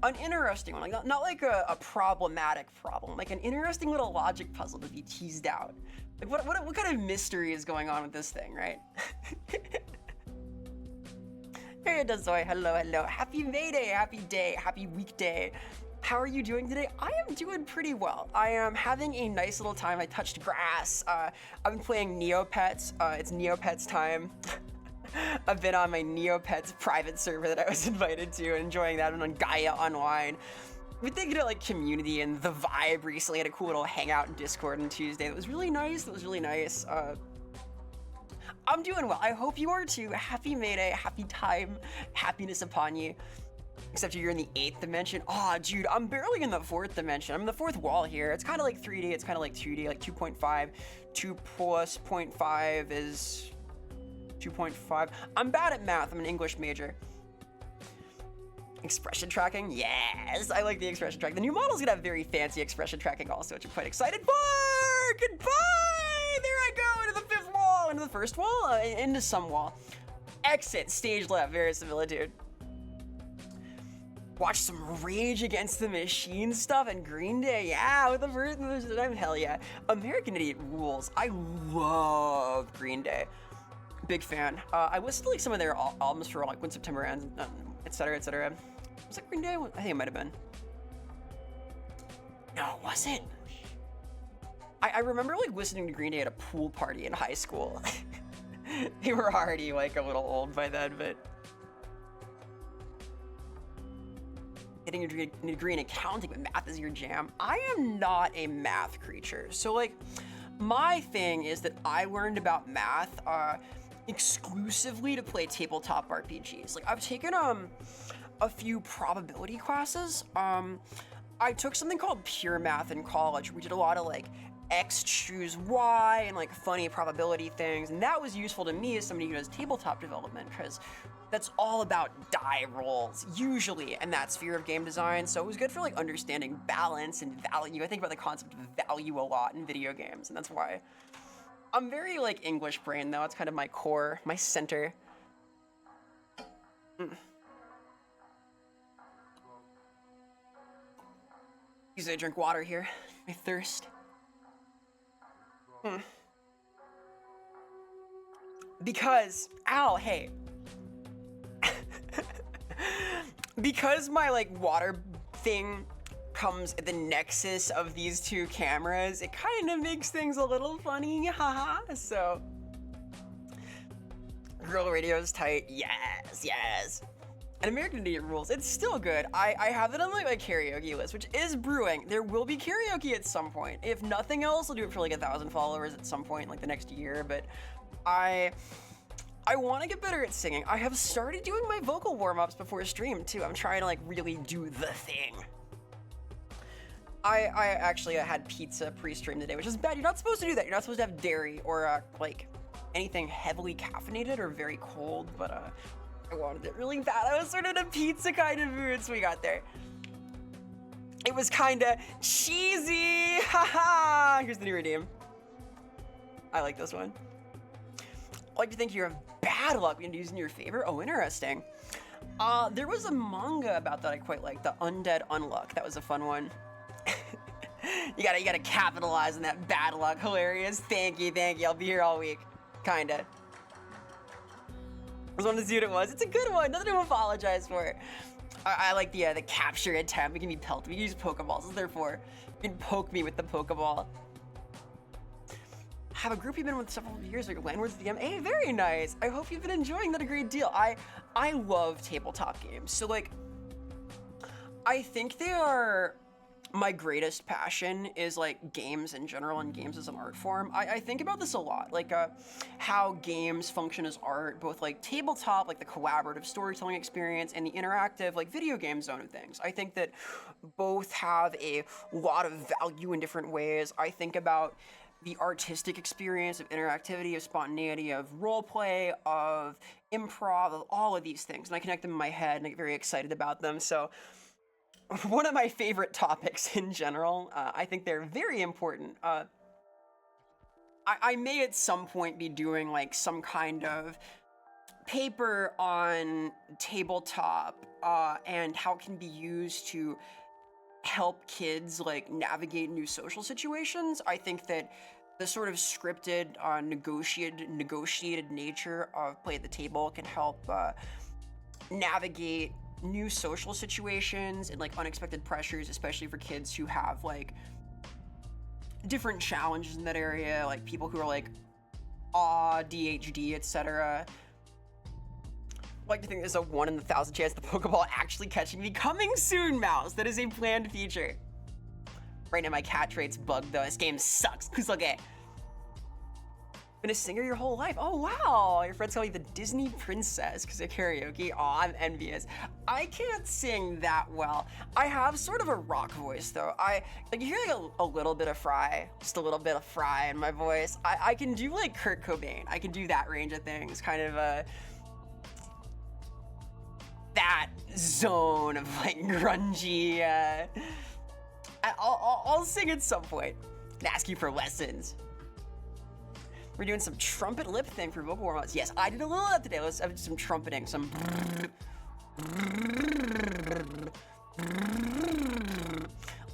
An interesting one, like not like a problematic problem, like an interesting little logic puzzle to be teased out. Like what kind of mystery is going on with this thing, right? Hey, Dazoy, hello. Happy May Day, happy day, happy weekday. How are you doing today? I am doing pretty well. I am having a nice little time. I touched grass. I've been playing Neopets. It's Neopets time. I've been on my Neopets private server that I was invited to, and enjoying that. I'm on Gaia Online. We thinking of like community and the vibe recently. Had a cool little hangout in Discord on Tuesday. That was really nice. I'm doing well. I hope you are too. Happy May Day, happy time, happiness upon you. Except you're in the 8th dimension. Oh, dude, I'm barely in the 4th dimension. I'm in the 4th wall here. It's kind of like 3D. It's kind of like 2D, like 2.5. 2 plus 0.5 is 2.5. I'm bad at math. I'm an English major. Expression tracking? Yes, I like the expression tracking. The new model's gonna have very fancy expression tracking also, which I'm quite excited for. Goodbye! There I go, into the 5th wall, into the 1st wall, into some wall. Exit, stage left, verisimilitude. Watch some Rage Against the Machine stuff and Green Day, yeah, with the first time, hell yeah. American Idiot rules. I love Green Day. Big fan. I listened to like some of their albums for like When September Ends, etc., etc. Was it Green Day? I think it might have been. No, it wasn't. I remember like listening to Green Day at a pool party in high school. They were already like a little old by then, but getting a degree in accounting, but math is your jam. I am not a math creature. So like my thing is that I learned about math exclusively to play tabletop RPGs. Like I've taken a few probability classes. I took something called pure math in college. We did a lot of like X choose Y and like funny probability things. And that was useful to me as somebody who does tabletop development, because that's all about die rolls, usually, in that sphere of game design. So it was good for like understanding balance and value. I think about the concept of value a lot in video games, and that's why I'm very like English brain though. It's kind of my core, my center. Usually I drink water here. My thirst. Because, ow, hey. Because my like water thing comes at the nexus of these two cameras, it kind of makes things a little funny, haha. So, girl radio is tight, yes, yes. And American Idiot rules, it's still good. I have it on like my karaoke list, which is brewing. There will be karaoke at some point. If nothing else, I'll do it for like 1,000 followers at some point, like the next year, but I want to get better at singing. I have started doing my vocal warm-ups before stream too. I'm trying to like really do the thing. I actually had pizza pre-stream today, which is bad. You're not supposed to do that. You're not supposed to have dairy or like anything heavily caffeinated or very cold, but I wanted it really bad. I was sort of in a pizza kind of mood, so we got there. It was kind of cheesy, haha. Here's the new redeem. I like this one. I like to think you have bad luck when using your favor. Oh, interesting. There was a manga about that I quite liked, the Undead Unluck. That was a fun one. you gotta capitalize on that bad luck. Hilarious. Thank you. I'll be here all week. Kinda. I just wanted to see what it was. It's a good one. Nothing to apologize for. I like the capture attempt. We can be pelted. We can use Pokeballs. That's therefore. You can poke me with the Pokeball. Have a group you've been with several years, like Landwards DM. Hey, very nice. I hope you've been enjoying that a great deal. I love tabletop games. So like, I think they are my greatest passion is like games in general and games as an art form. I think about this a lot, like how games function as art, both like tabletop, like the collaborative storytelling experience, and the interactive like video game zone of things. I think that both have a lot of value in different ways. I think about the artistic experience of interactivity, of spontaneity, of roleplay, of improv, of all of these things, and I connect them in my head and I get very excited about them. So one of my favorite topics in general, I think they're very important. I may at some point be doing like some kind of paper on tabletop and how it can be used to help kids like navigate new social situations. I think that the sort of scripted, negotiated nature of play at the table can help navigate new social situations and like unexpected pressures, especially for kids who have like different challenges in that area, like people who are like DHD, etc. I like to think there's a 1 in 1,000 chance the Pokeball actually catching me. Coming soon, Mouse. That is a planned feature. Right now my cat trait's bugged though. This game sucks. Who's okay? Been a singer your whole life. Oh wow, your friends call you the Disney princess because of karaoke. Aw, I'm envious. I can't sing that well. I have sort of a rock voice though. You hear like a little bit of Fry, just a little bit of Fry in my voice. I can do like Kurt Cobain. I can do that range of things, kind of that zone of like grungy. I'll sing at some point and ask you for lessons. We're doing some trumpet lip thing for vocal warm-ups. Yes, I did a little of that today. Let's have some trumpeting, some.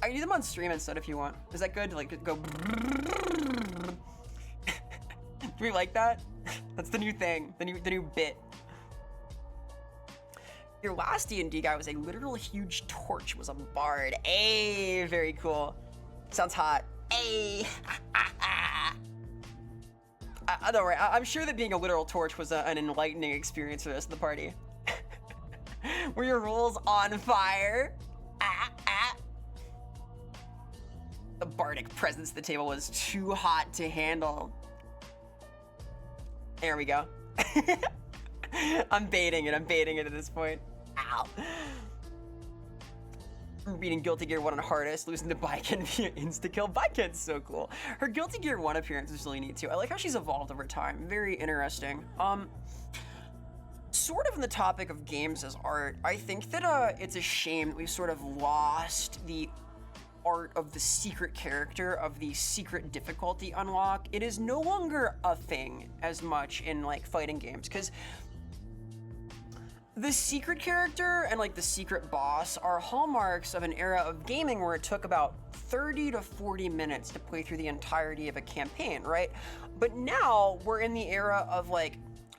I can do them on stream instead if you want. Is that good? Like go. Do we like that? That's the new thing. The new bit. Your last D&D guy was a literal huge torch. Was a bard. Ayy, very cool. Sounds hot. Ayy. Don't worry, I'm sure that being a literal torch was an enlightening experience for the rest of the party. Were your rules on fire? The bardic presence at the table was too hot to handle. There we go. I'm baiting it at this point. Ow. Beating Guilty Gear 1 on hardest, losing to Baiken via insta-kill. Baiken's so cool. Her Guilty Gear 1 appearance is really neat too. I like how she's evolved over time. Very interesting. Sort of on the topic of games as art, I think that it's a shame that we've sort of lost the art of the secret character, of the secret difficulty unlock. It is no longer a thing as much in like fighting games, because the secret character and like the secret boss are hallmarks of an era of gaming where it took about 30 to 40 minutes to play through the entirety of a campaign, right? But now we're in the era of like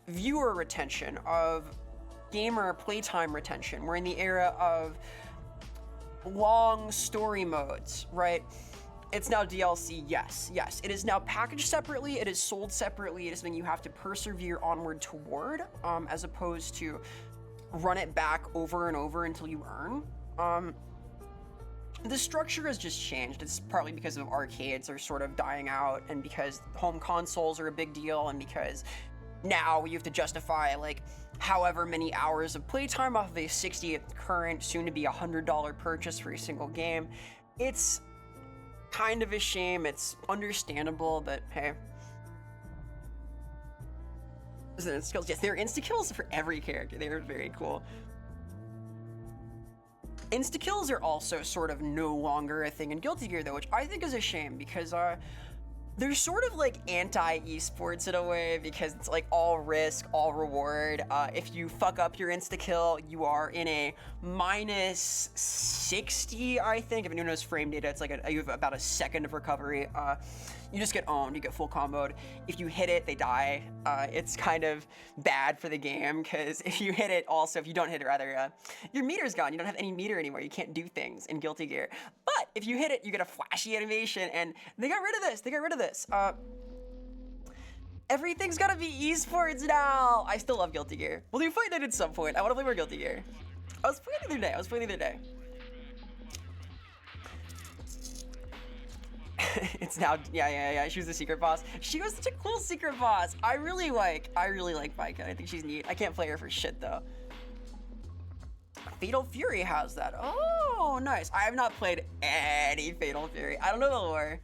viewer retention, of gamer playtime retention. We're in the era of long story modes, right? It's now DLC, yes. It is now packaged separately, it is sold separately, it is something you have to persevere onward toward, as opposed to run it back over and over until you earn. The structure has just changed. It's partly because of arcades are sort of dying out, and because home consoles are a big deal, and because now you have to justify like however many hours of playtime off of a 60th current, soon to be $100 purchase for a single game. It's kind of a shame. It's understandable, but hey. Skills, yes, there are insta-kills for every character. They are very cool. Insta-kills are also sort of no longer a thing in Guilty Gear though, which I think is a shame, because they're sort of like anti-esports in a way, because it's like all risk, all reward. If you fuck up your insta-kill, you are in a minus 60, I think. If anyone knows frame data, it's like you have about a second of recovery. You just get owned, you get full comboed. If you hit it, they die. It's kind of bad for the game, because if you hit it also, if you don't hit it rather, your meter's gone. You don't have any meter anymore. You can't do things in Guilty Gear. But if you hit it, you get a flashy animation, and they got rid of this. Everything's gotta be esports now. I still love Guilty Gear. We'll do Fight Night at some point. I wanna play more Guilty Gear. I was playing the other day. It's now, yeah, she was the secret boss. She was such a cool secret boss. I really like Baiken. I think she's neat. I can't play her for shit though. Fatal Fury has that. Oh, nice. I have not played any Fatal Fury. I don't know the lore.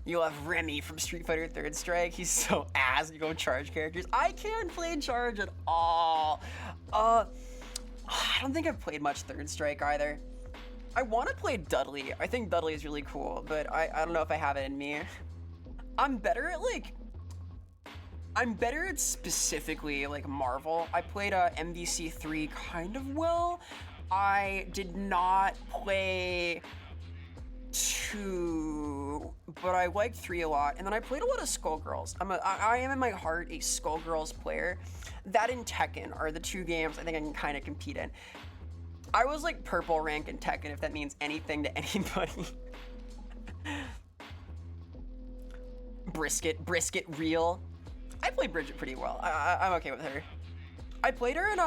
You'll have Remy from Street Fighter Third Strike. He's so ass. You go charge characters. I can't play charge at all. I don't think I've played much Third Strike either. I want to play Dudley. I think Dudley is really cool, but I don't know if I have it in me. I'm better at specifically like Marvel. I played MVC 3 kind of well. I did not play 2, but I liked 3 a lot. And then I played a lot of Skullgirls. I am in my heart a Skullgirls player. That and Tekken are the 2 games I think I can kind of compete in. I was like purple rank in Tekken, if that means anything to anybody. Brisket real. I played Bridget pretty well. I'm okay with her. I played her in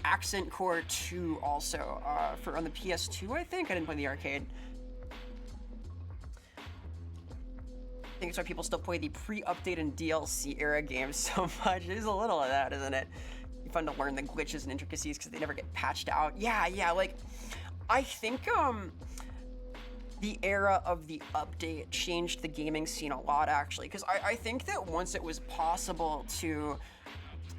Accent Core 2 also, on the PS2, I think. I didn't play the arcade. I think it's why people still play the pre-update and DLC era games so much. There's a little of that, isn't it? Fun to learn the glitches and intricacies because they never get patched out. Yeah, like I think the era of the update changed the gaming scene a lot, actually, because I think that once it was possible to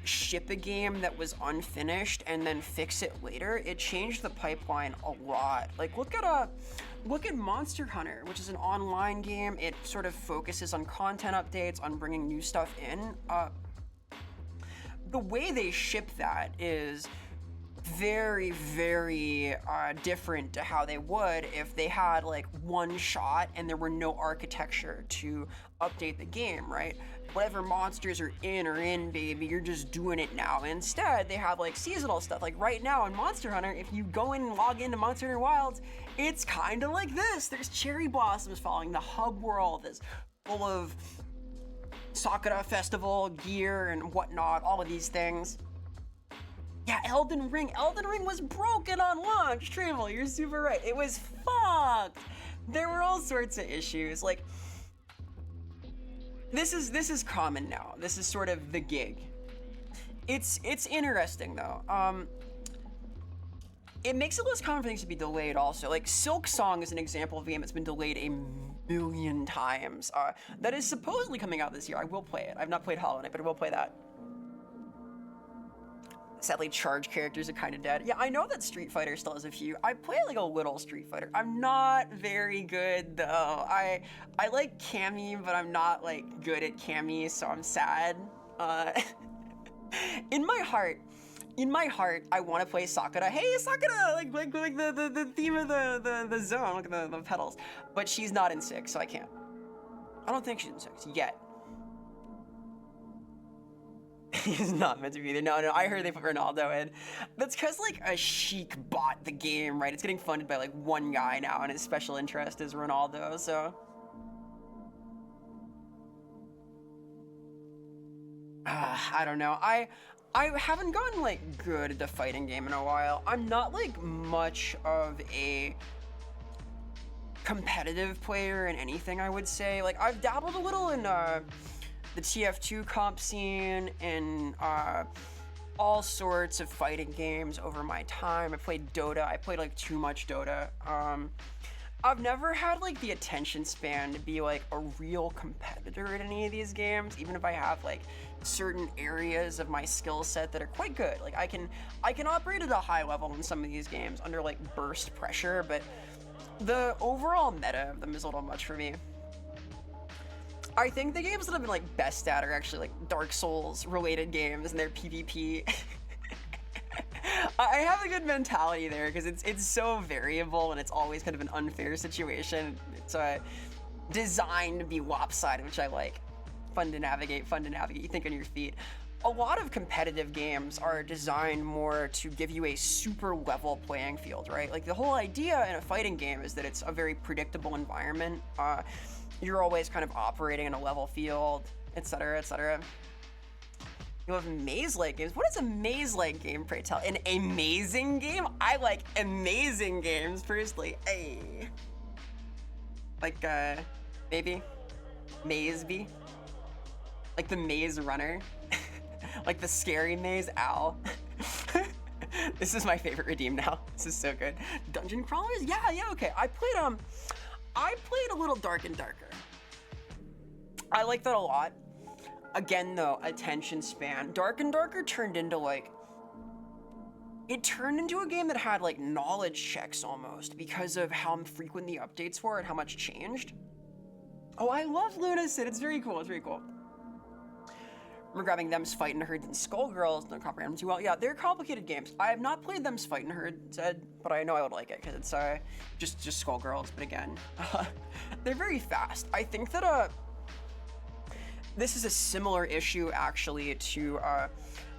ship a game that was unfinished and then fix it later, it changed the pipeline a lot. Like look at Monster Hunter, which is an online game. It sort of focuses on content updates, on bringing new stuff in. The way they ship that is very, very different to how they would if they had like one shot and there were no architecture to update the game, right? Whatever monsters are in, baby, you're just doing it now. Instead, they have like seasonal stuff. Like right now in Monster Hunter, if you go in and log into Monster Hunter Wilds, it's kind of like this. There's cherry blossoms following the hub world is full of Sakura Festival gear and whatnot, all of these things. Yeah, Elden Ring was broken on launch. Travel, you're super right. It was fucked. There were all sorts of issues. Like, this is common now. This is sort of the gig. It's interesting though. it makes it less common for things to be delayed also. Like Silk Song is an example of a game that's been delayed a million times. That is supposedly coming out this year. I will play it. I've not played Hollow Knight, but I will play that. Sadly, charge characters are kind of dead. Yeah, I know that Street Fighter still has a few. I play like a little Street Fighter. I'm not very good though. I like Cammy, but I'm not like good at Cammy, so I'm sad. In my heart, I want to play Sakura. Hey, Sakura! Like the theme of the zone. Look at the pedals. But she's not in 6, so I can't. I don't think she's in 6 yet. He's not meant to be there. No, I heard they put Ronaldo in. That's because like a Sheik bought the game, right? It's getting funded by like one guy now, and his special interest is Ronaldo, so. I don't know. I haven't gotten like good at the fighting game in a while. I'm not like much of a competitive player in anything, I would say. Like I've dabbled a little in the TF2 comp scene and all sorts of fighting games over my time. I played Dota. I played like too much Dota. I've never had like the attention span to be like a real competitor in any of these games, even if I have like certain areas of my skill set that are quite good. Like I can operate at a high level in some of these games under like burst pressure, but the overall meta of them is a little much for me. I think the games that I've been like best at are actually like Dark Souls related games and their PvP. I have a good mentality there because it's so variable and it's always kind of an unfair situation. It's designed to be lopsided, which I like. Fun to navigate, you think on your feet. A lot of competitive games are designed more to give you a super level playing field, right? Like the whole idea in a fighting game is that it's a very predictable environment. You're always kind of operating in a level field, etc., etc. You have maze-like games. What is a maze-like game, pray tell? An amazing game? I like amazing games, personally. Hey. Like, maybe? Maze-B? Like the Maze Runner? Like the scary maze? Ow. This is my favorite redeem now. This is so good. Dungeon crawlers? Yeah, okay. I played a little Dark and Darker. I like that a lot. Again though, attention span. Dark and Darker turned into like, it turned into a game that had like knowledge checks almost because of how frequent the updates were and how much changed. Oh, I love Lunasid. It's very cool. Remember grabbing Them's Fightin' Herds and Skullgirls. Don't comprehend them too well. Yeah, they're complicated games. I have not played Them's Fightin' Herds, but I know I would like it because it's just Skullgirls. But again, they're very fast. I think that this is a similar issue actually to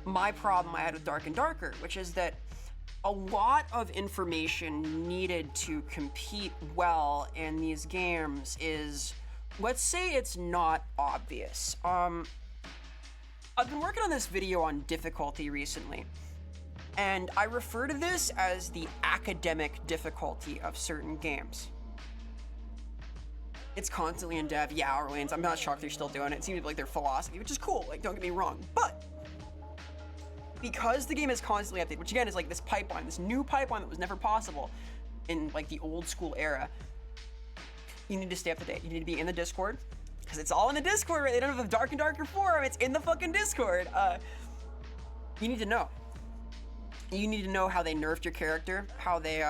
my problem I had with Dark and Darker, which is that a lot of information needed to compete well in these games is, let's say it's not obvious. I've been working on this video on difficulty recently, and I refer to this as the academic difficulty of certain games. It's constantly in dev, yeah, Orleans. I'm not shocked they're still doing it. It seems like their philosophy, which is cool, like, don't get me wrong. But because the game is constantly updated, which again is like this pipeline, this new pipeline that was never possible in like the old school era, you need to stay up to date. You need to be in the Discord, because it's all in the Discord, right? They don't have the Dark and Darker forum, it's in the fucking Discord. You need to know. You need to know how they nerfed your character, how they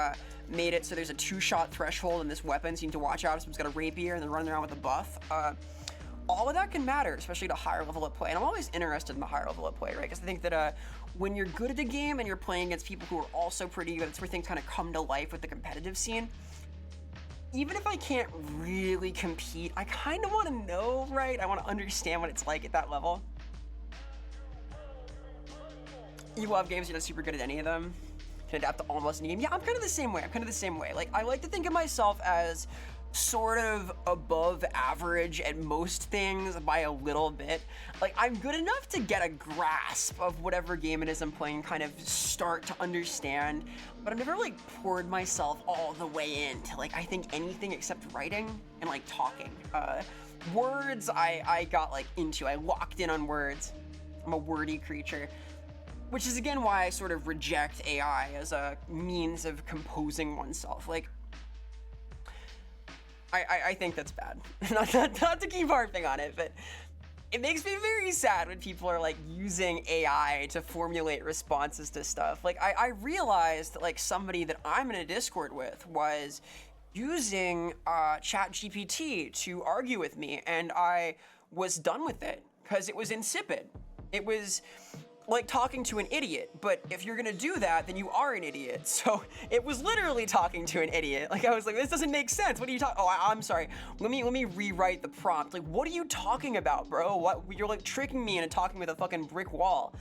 made it so there's a 2-shot threshold in this weapon, so you need to watch out if someone's got a rapier and they're running around with a buff. All of that can matter, especially at a higher level of play. And I'm always interested in the higher level of play, right? Because I think that when you're good at a game and you're playing against people who are also pretty good, that's where things kind of come to life with the competitive scene. Even if I can't really compete, I kind of want to know, right? I want to understand what it's like at that level. You love games, you're not super good at any of them. Can adapt to almost any game. Yeah, I'm kind of the same way. Like, I like to think of myself as sort of above average at most things by a little bit. Like, I'm good enough to get a grasp of whatever game it is I'm playing, kind of start to understand, but I've never like poured myself all the way into like, I think anything except writing and like talking. Words I got like into, I locked in on words. I'm a wordy creature. which is again why I sort of reject AI as a means of composing oneself. Like, I think that's bad. not to keep harping on it, but it makes me very sad when people are like using AI to formulate responses to stuff. Like, I realized that like somebody that I'm in a Discord with was using ChatGPT to argue with me, and I was done with it because it was insipid. It was like talking to an idiot, but if you're gonna do that, then you are an idiot. So it was literally talking to an idiot. Like, I was like, this doesn't make sense. What are you talking? Oh, I'm sorry. Let me rewrite the prompt. Like, what are you talking about, bro? What? You're like tricking me into talking with a fucking brick wall.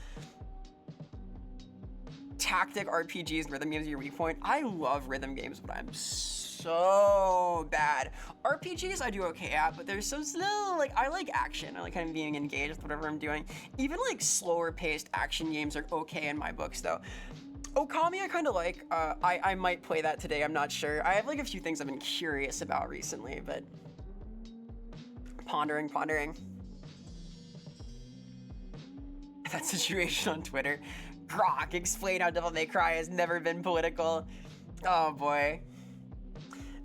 Tactic RPGs and rhythm games are your weak point. I love rhythm games, but I'm so bad. RPGs I do okay at, but there's some still, like, I like action. I like kind of being engaged with whatever I'm doing. Even like slower paced action games are okay in my books though. Okami I kind of like. I might play that today, I'm not sure. I have like a few things I've been curious about recently, but pondering. That situation on Twitter. Grok, explain how Devil May Cry has never been political. Oh boy.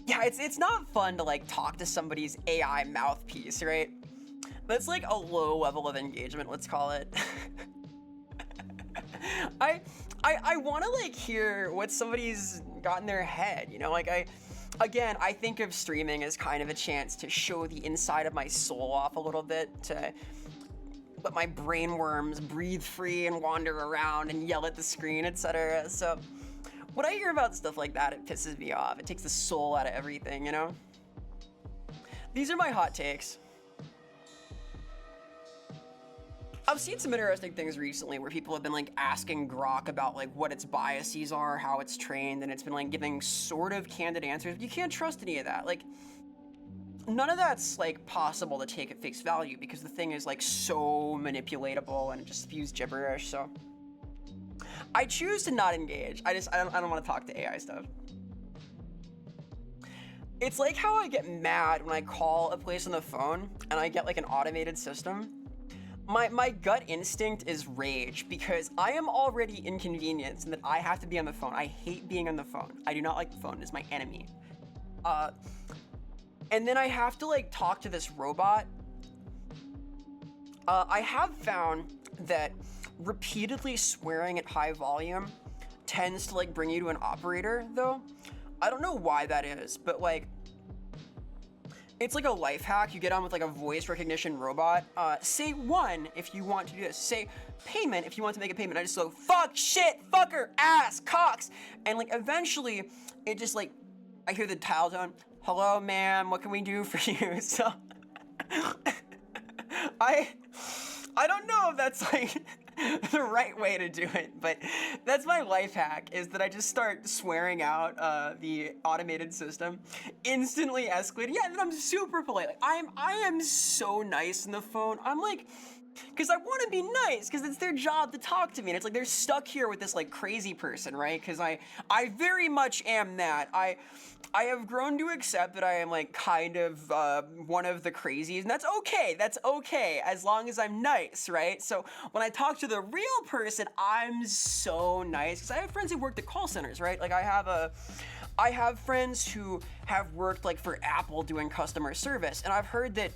Yeah, it's not fun to like talk to somebody's AI mouthpiece, right? That's like a low level of engagement, let's call it. I want to like hear what somebody's got in their head, you know? Like I think of streaming as kind of a chance to show the inside of my soul off a little bit, to let my brain worms breathe free and wander around and yell at the screen, etc. So when I hear about stuff like that, it pisses me off. It takes the soul out of everything, you know? These are my hot takes. I've seen some interesting things recently where people have been like asking Grok about like what its biases are, how it's trained, and it's been like giving sort of candid answers. You can't trust any of that. Like, none of that's like possible to take at face value because the thing is like so manipulatable and it just spews gibberish, so I choose to not engage. I don't want to talk to AI stuff. It's like how I get mad when I call a place on the phone and I get like an automated system. My gut instinct is rage because I am already inconvenienced and that I have to be on the phone. I hate being on the phone. I do not like the phone. It's my enemy. And then I have to like talk to this robot. I have found that repeatedly swearing at high volume tends to like bring you to an operator though. I don't know why that is, but like it's like a life hack. You get on with like a voice recognition robot. Say one if you want to do this. Say payment if you want to make a payment. I just go fuck, shit, fucker, ass, cocks, and like eventually it just like I hear the dial tone. Hello, ma'am. What can we do for you? So I don't know if that's like the right way to do it, but that's my life hack, is that I just start swearing out the automated system, instantly escalating. Yeah, and then I'm super polite. Like, I am so nice in the phone. I'm like, because I want to be nice, because it's their job to talk to me, and it's like they're stuck here with this like crazy person, right? Because I very much am that. I have grown to accept that I am like kind of one of the crazies, and that's okay. That's okay as long as I'm nice, right? So when I talk to the real person, I'm so nice because I have friends who worked at call centers, right? Like I have friends who have worked like for Apple doing customer service, and I've heard that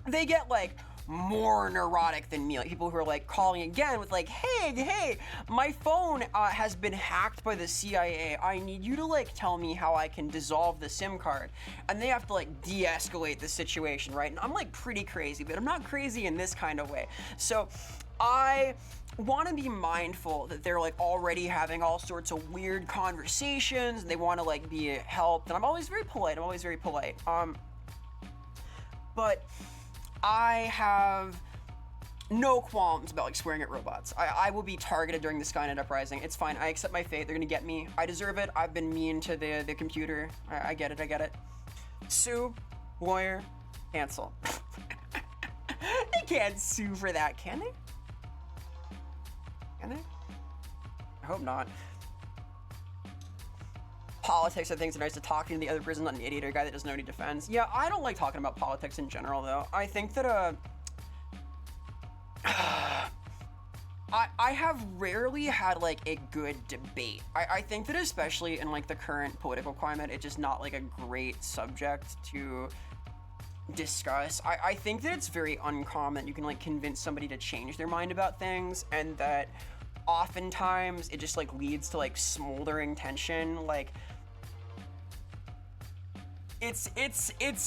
they get like more neurotic than me, like people who are like calling again with like, hey, my phone has been hacked by the CIA. I need you to like tell me how I can dissolve the SIM card, and they have to like de-escalate the situation, right? And I'm like pretty crazy, but I'm not crazy in this kind of way. So I want to be mindful that they're like already having all sorts of weird conversations and they want to like be helped, and I'm always very polite. But I have no qualms about like swearing at robots. I will be targeted during the Skynet uprising. It's fine. I accept my fate. They're gonna get me. I deserve it. I've been mean to the computer. I get it. Sue, lawyer, cancel. They can't sue for that, can they? Can they? I hope not. Politics, I think it's nice to talk to the other person, not an idiot or a guy that doesn't know any defense. Yeah, I don't like talking about politics in general, though. I think that, I have rarely had like a good debate. I think that especially in like the current political climate, it's just not like a great subject to discuss. I think that it's very uncommon you can like convince somebody to change their mind about things, and that oftentimes it just like leads to like smoldering tension. Like it's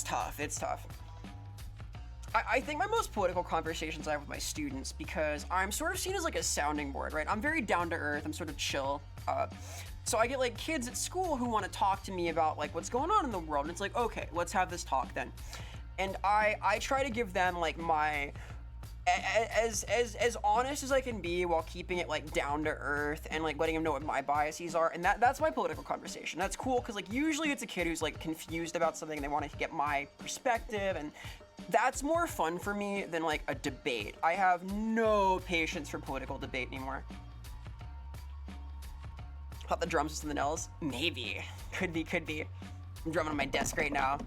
tough. It's tough. I think my most political conversations I have with my students, because I'm sort of seen as like a sounding board, right? I'm very down to earth. I'm sort of chill. So I get like kids at school who want to talk to me about like what's going on in the world. And it's like, okay, let's have this talk then. And I try to give them like my as honest as I can be, while keeping it like down to earth and like letting them know what my biases are. And that's my political conversation. That's cool, because like usually it's a kid who's like confused about something and they want to get my perspective, and that's more fun for me than like a debate. I have no patience for political debate anymore. Hot the drums with something else? Maybe. Could be. I'm drumming on my desk right now.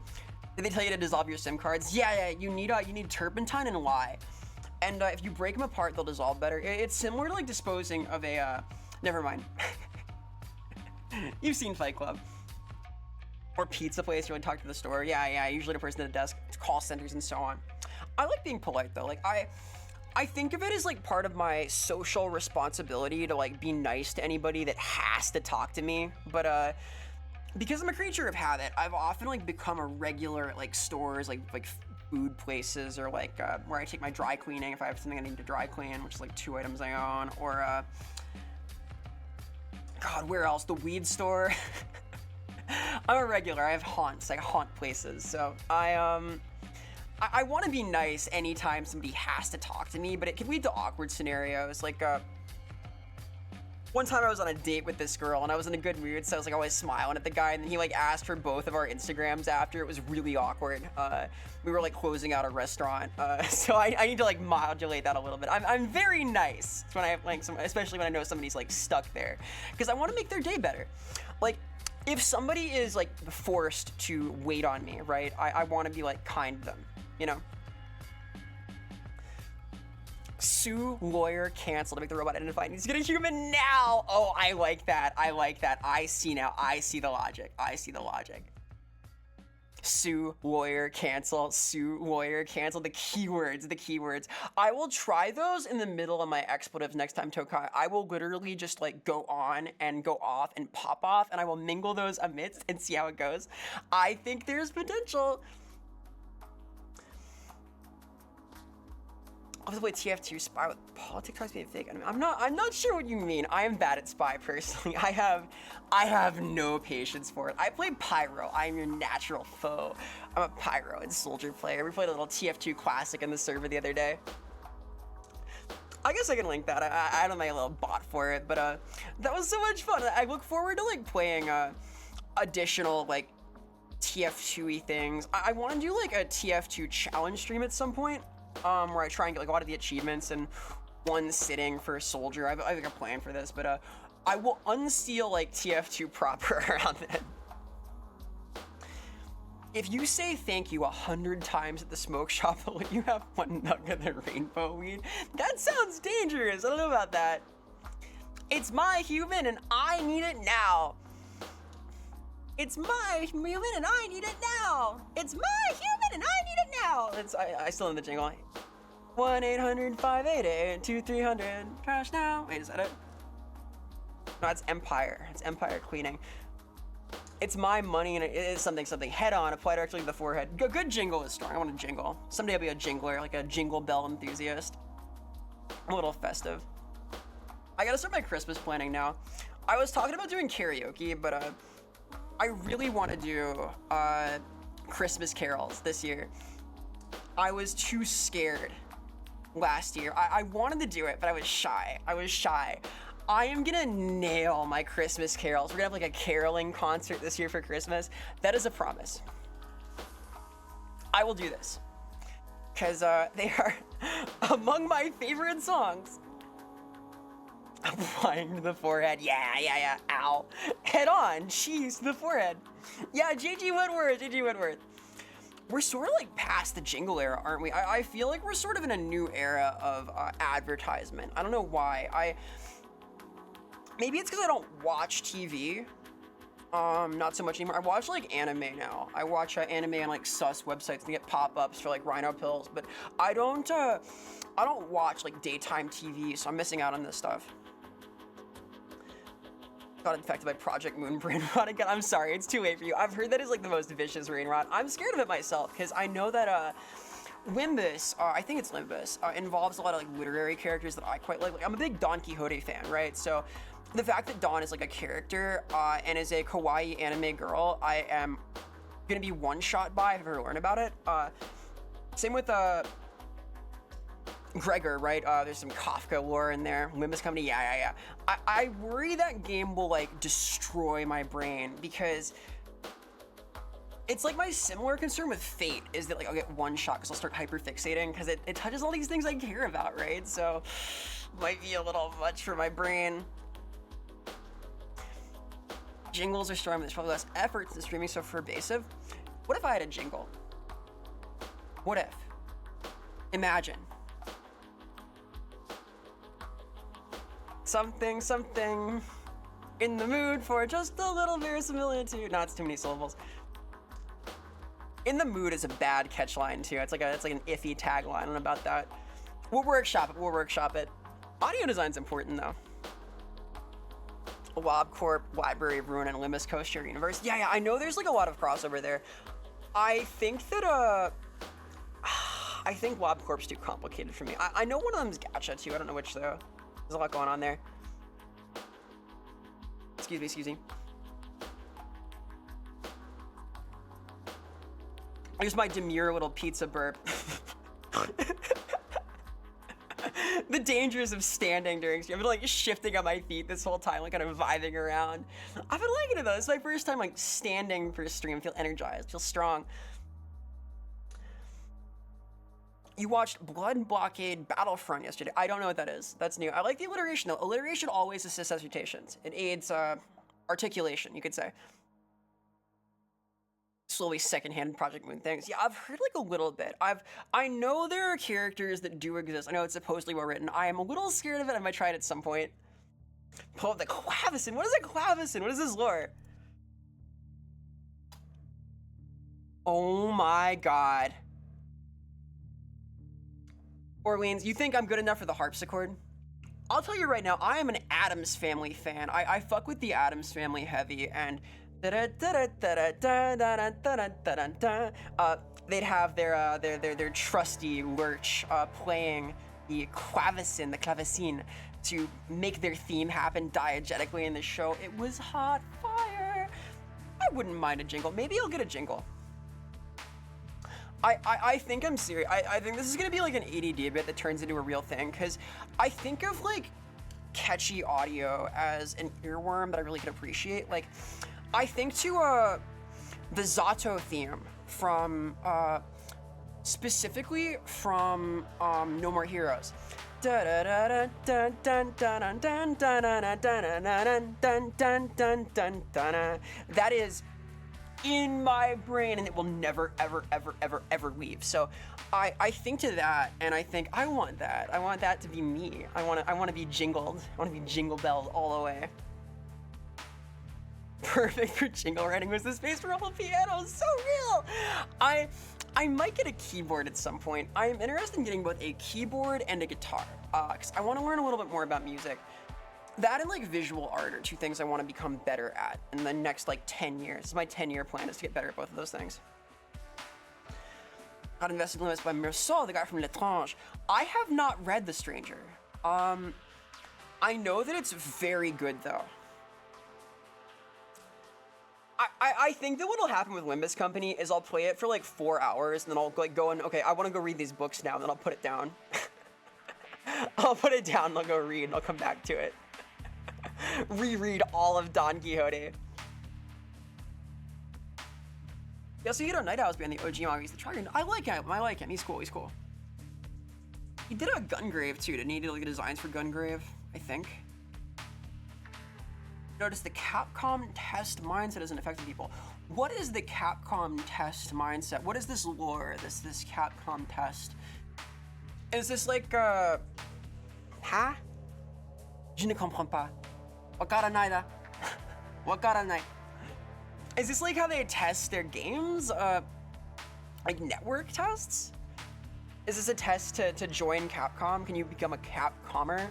Did they tell you to dissolve your SIM cards? Yeah, you need turpentine and lye. And if you break them apart, they'll dissolve better. It's similar to like disposing of a, never mind. You've seen Fight Club. Or pizza place, you want to talk to the store. Yeah, usually the person at the desk, call centers and so on. I like being polite though. Like I think of it as like part of my social responsibility to like be nice to anybody that has to talk to me. But because I'm a creature of habit, I've often like become a regular at like stores, like food places, or like where I take my dry cleaning if I have something I need to dry clean, which is like 2 items I own, or God, where else? The weed store. I'm a regular. I have haunts, like haunt places. So I want to be nice anytime somebody has to talk to me, but it can lead to awkward scenarios. Like one time I was on a date with this girl and I was in a good mood, so I was like always smiling at the guy, and then he like asked for both of our Instagrams after. It was really awkward. We were like closing out a restaurant, so I need to like modulate that a little bit. I'm very nice when I have like especially when I know somebody's like stuck there, because I want to make their day better. Like, if somebody is like forced to wait on me, right? I want to be like kind to them, you know? Sue lawyer cancel to make the robot identify. Needs to get a human now. Oh, I like that. I see now. I see the logic. Sue lawyer cancel. Sue lawyer cancel. The keywords. I will try those in the middle of my expletives next time, Tokai. I will literally just like go on and go off and pop off, and I will mingle those amidst and see how it goes. I think there's potential. Oh, the way TF2 spy with politics tries to be fake. I mean, I'm not sure what you mean. I am bad at spy personally. I have no patience for it. I play Pyro. I am your natural foe. I'm a Pyro and Soldier player. We played a little TF2 classic in the server the other day. I guess I can link that. I don't make a little bot for it, but that was so much fun. I look forward to like playing additional like TF2-y things. I want to do like a TF2 challenge stream at some point. Where I try and get like a lot of the achievements in one sitting for a soldier. I think a plan for this, but I will unseal like TF2 proper around it. If you say thank you 100 times at the smoke shop, I'll let you have 1 nug of the rainbow weed. That sounds dangerous. I don't know about that. It's my human and I need it now. It's my human and I need it now. It's my human and I need it now. I still in the jingle. 1-800-588-2300. Crash now. Wait, is that it? No, it's Empire. It's Empire cleaning. It's my money and it is something. Head on. Apply directly to the forehead. Good jingle is strong. I want a jingle. Someday I'll be a jingler, like a jingle bell enthusiast. A little festive. I gotta start my Christmas planning now. I was talking about doing karaoke, but I really want to do Christmas carols this year. I was too scared last year. I wanted to do it, but I was shy. I am gonna nail my Christmas carols. We're gonna have like a caroling concert this year for Christmas. That is a promise. I will do this because they are among my favorite songs. Applying to the forehead. Yeah. Ow. Head on. Cheese to the forehead. Yeah, JG Woodworth. we're sort of like past the jingle era, aren't we? I feel like we're sort of in a new era of advertisement. I don't know why. Maybe it's because I don't watch TV. Not so much anymore. I watch like anime now. I watch anime on like sus websites and get pop-ups for like rhino pills, but I don't watch like daytime TV, so I'm missing out on this stuff. Got infected by Project Moon brain rot again. I'm sorry, it's too late for you. I've heard that is like the most vicious brain rot. I'm scared of it myself because I know that Limbus, I think it's Limbus, involves a lot of like literary characters that I quite like. I'm a big Don Quixote fan, right? So the fact that Dawn is like a character and is a kawaii anime girl, I am gonna be one shot by if I ever learn about it. Same with Gregor, right? There's some Kafka lore in there. Limbus Company, yeah. I worry that game will like destroy my brain because it's like my similar concern with Fate is that like I'll get one shot because I'll start hyperfixating because it touches all these things I care about, right? So might be a little much for my brain. Jingles are strong, but there's probably less effort since streaming so pervasive. What if I had a jingle? What if? Imagine. Something, in the mood for just a little verisimilitude. No, it's too many syllables. In the mood is a bad catchline too. It's like an iffy tagline. I don't know about that. We'll workshop it. Audio design's important though. WobCorp, Library of Ruin, and Limbus Coast share universe. Yeah, I know there's like a lot of crossover there. I think that I think WobCorp's too complicated for me. I know one of them's gacha too. I don't know which though. There's a lot going on there. Excuse me. Here's my demure little pizza burp. The dangers of standing during stream. I've been like shifting on my feet this whole time, like kind of vibing around. I've been liking it though. It's my first time like standing for a stream. I feel energized, feel strong. You watched Blood Blockade Battlefront yesterday. I don't know what that is. That's new. I like the alliteration though. Alliteration always assists dissertations. It aids articulation, you could say. Slowly secondhand Project Moon things. Yeah, I've heard like a little bit. I know there are characters that do exist. I know it's supposedly well written. I am a little scared of it. I might try it at some point. Pull up the clavicin. What is a clavicin? What is this lore? Oh my god. Orleans, you think I'm good enough for the harpsichord? I'll tell you right now, I am an Addams Family fan. I fuck with the Addams Family heavy, and they'd have their trusty Lurch playing the clavicin to make their theme happen diegetically in the show. It was hot fire. I wouldn't mind a jingle. Maybe I'll get a jingle. I think I'm serious. I think this is gonna be like an ADD bit that turns into a real thing, because I think of like catchy audio as an earworm that I really can appreciate. Like, I think to the Zato theme from specifically from No More Heroes. That is in my brain, and it will never ever leave. So I think to that, and I think I want that. I want that to be me. I want to be jingled. I want to be jingle belled all the way. Perfect for jingle writing was the Space Rumble piano. So real. I might get a keyboard at some point. I am interested in getting both a keyboard and a guitar, because I want to learn a little bit more about music. That and like visual art are two things I want to become better at in the next like 10 years. My 10-year plan is to get better at both of those things. Got invested in Limbus by Meursault, the guy from L'Étrange. I have not read The Stranger. I know that it's very good though. I think that what'll happen with Limbus Company is I'll play it for like 4 hours and then I'll like go and, okay, I want to go read these books now, and then I'll put it down. I'll put it down and I'll go read and I'll come back to it. Reread all of Don Quixote. Yeah, so you know Night Owl's behind the OG manga. He's the Trigon. I like him. He's cool. He did a Gungrave too, didn't he? He did like designs for Gungrave, I think. Notice the Capcom test mindset isn't affecting people. What is the Capcom test mindset? What is this lore, this Capcom test? Is this like, huh? Je ne comprends pas. Wakaranai da. Wakaranai. Is this like how they test their games? Like network tests? Is this a test to join Capcom? Can you become a Capcomer?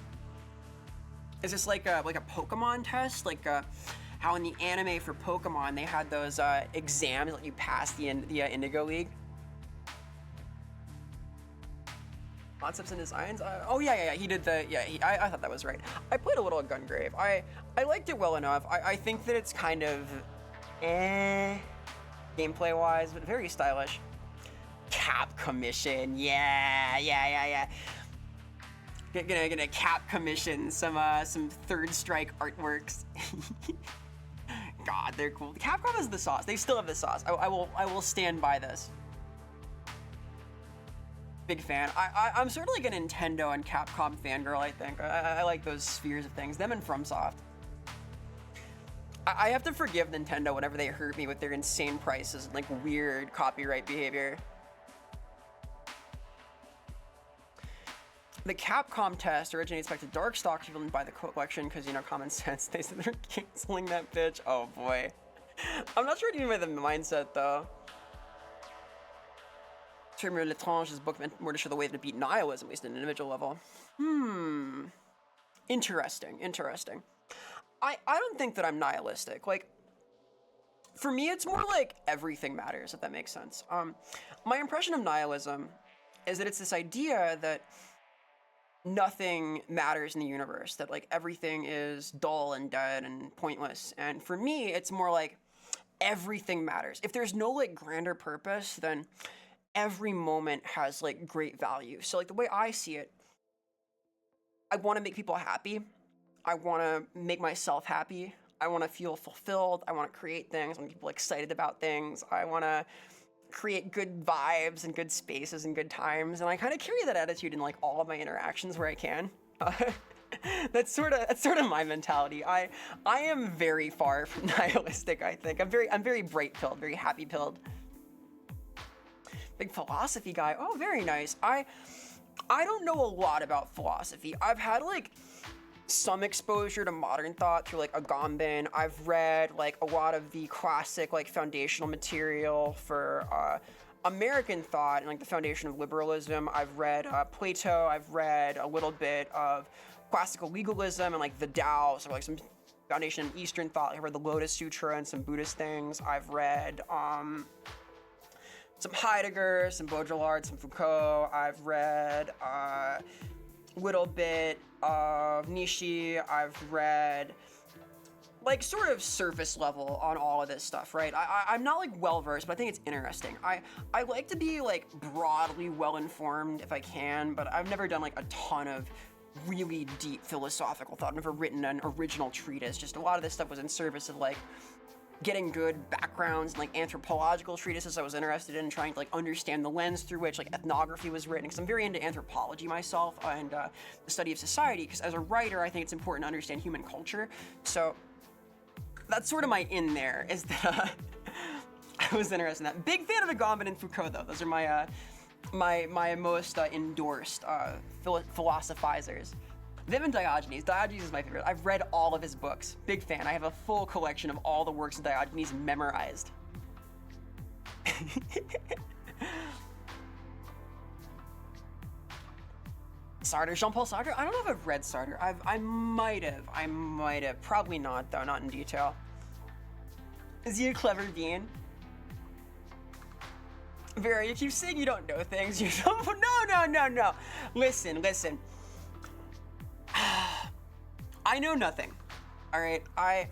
Is this like a Pokemon test? Like how in the anime for Pokemon they had those exams that you pass the Indigo League? Concepts and designs? Oh yeah, he did the, I thought that was right. I played a little of Gungrave. I liked it well enough. I think that it's kind of gameplay wise, but very stylish. Cap commission, yeah. Gonna cap commission some Third Strike artworks. God, they're cool. Capcom is the sauce. They still have the sauce. I will stand by this. Big fan. I'm sort of like a Nintendo and Capcom fangirl, I think. I like those spheres of things. Them and FromSoft. I have to forgive Nintendo whenever they hurt me with their insane prices and like weird copyright behavior. The Capcom test originates back to Darkstalkers. People didn't buy the collection because, you know, common sense. They said they're canceling that bitch. Oh boy. I'm not sure what you mean by the mindset though. Terminal L'Etrange's book meant more to show the way to beat nihilism, at least at an individual level. Interesting. I don't think that I'm nihilistic. Like, for me, it's more like everything matters, if that makes sense. My impression of nihilism is that it's this idea that nothing matters in the universe, that like everything is dull and dead and pointless. And for me, it's more like everything matters. If there's no like grander purpose, then every moment has like great value. So like the way I see it, I want to make people happy. I want to make myself happy. I want to feel fulfilled. I want to create things. I want people excited about things. I want to create good vibes and good spaces and good times. And I kind of carry that attitude in like all of my interactions where I can. That's sort of my mentality. I am very far from nihilistic, I think. I'm very bright-pilled, very happy-pilled. Big philosophy guy. Oh, very nice. I don't know a lot about philosophy. I've had like some exposure to modern thought through like Agamben. I've read like a lot of the classic like foundational material for American thought and like the foundation of liberalism. I've read Plato. I've read a little bit of classical legalism and like the Tao, so like some foundation in Eastern thought. I've read the Lotus Sutra and some Buddhist things. I've read some Heidegger, some Baudrillard, some Foucault. I've read a little bit of Nietzsche. I've read like sort of surface level on all of this stuff, right? I'm not like well-versed, but I think it's interesting. I like to be like broadly well-informed if I can, but I've never done like a ton of really deep philosophical thought. I've never written an original treatise. Just a lot of this stuff was in service of like getting good backgrounds and like anthropological treatises I was interested in, trying to like understand the lens through which like ethnography was written, because I'm very into anthropology myself and the study of society, because as a writer I think it's important to understand human culture. So that's sort of my in there, is that I was interested in that. Big fan of Agamben and Foucault though. Those are my my most endorsed philosophizers. Them and Diogenes. Diogenes is my favorite. I've read all of his books. Big fan. I have a full collection of all the works of Diogenes memorized. Sartre, Jean-Paul Sartre? I don't know if I've read Sartre. I might have. Probably not, though, not in detail. Is he a clever being? Vera, you keep saying you don't know things. You don't. No. Listen. I know nothing. All right. I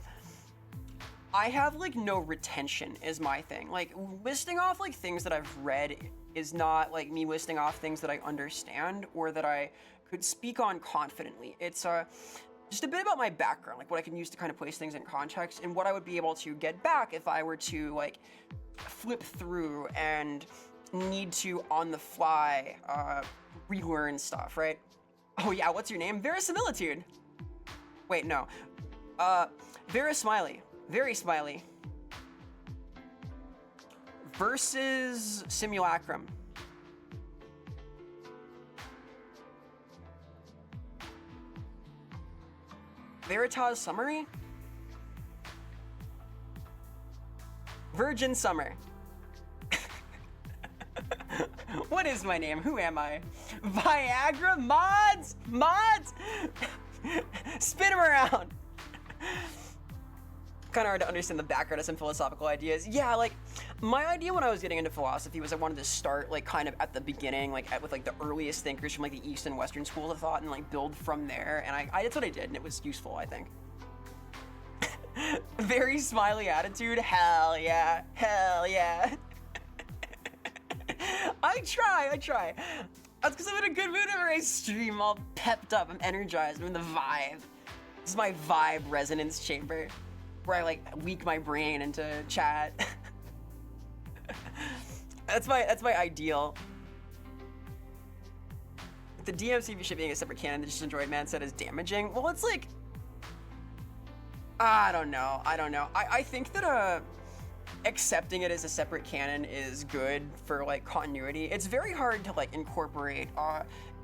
have like no retention is my thing. Like listing off like things that I've read is not like me listing off things that I understand or that I could speak on confidently. It's just a bit about my background, like what I can use to kind of place things in context and what I would be able to get back if I were to like flip through and need to on the fly relearn stuff, right? Oh yeah, what's your name? Verisimilitude. Wait, no. Vera Smiley. Very Smiley. Versus Simulacrum. Veritas Summary? Virgin Summer. What is my name? Who am I? Viagra? Mods? Mods? Spin him around. Kind of hard to understand the background of some philosophical ideas. Yeah, like, my idea when I was getting into philosophy was I wanted to start, like, kind of at the beginning, like, with, like, the earliest thinkers from, like, the East and Western schools of thought and, like, build from there. And that's what I did, and it was useful, I think. Very smiley attitude. Hell yeah. Hell yeah. I try. That's because I'm in a good mood whenever I stream, all pepped up. I'm energized. I'm in the vibe. This is my vibe resonance chamber, where I like weak my brain into chat. That's my ideal. The DMCV ship being a separate canon that just Android Man said is damaging. Well, it's like, I don't know. I think that accepting it as a separate canon is good for like continuity. It's very hard to like incorporate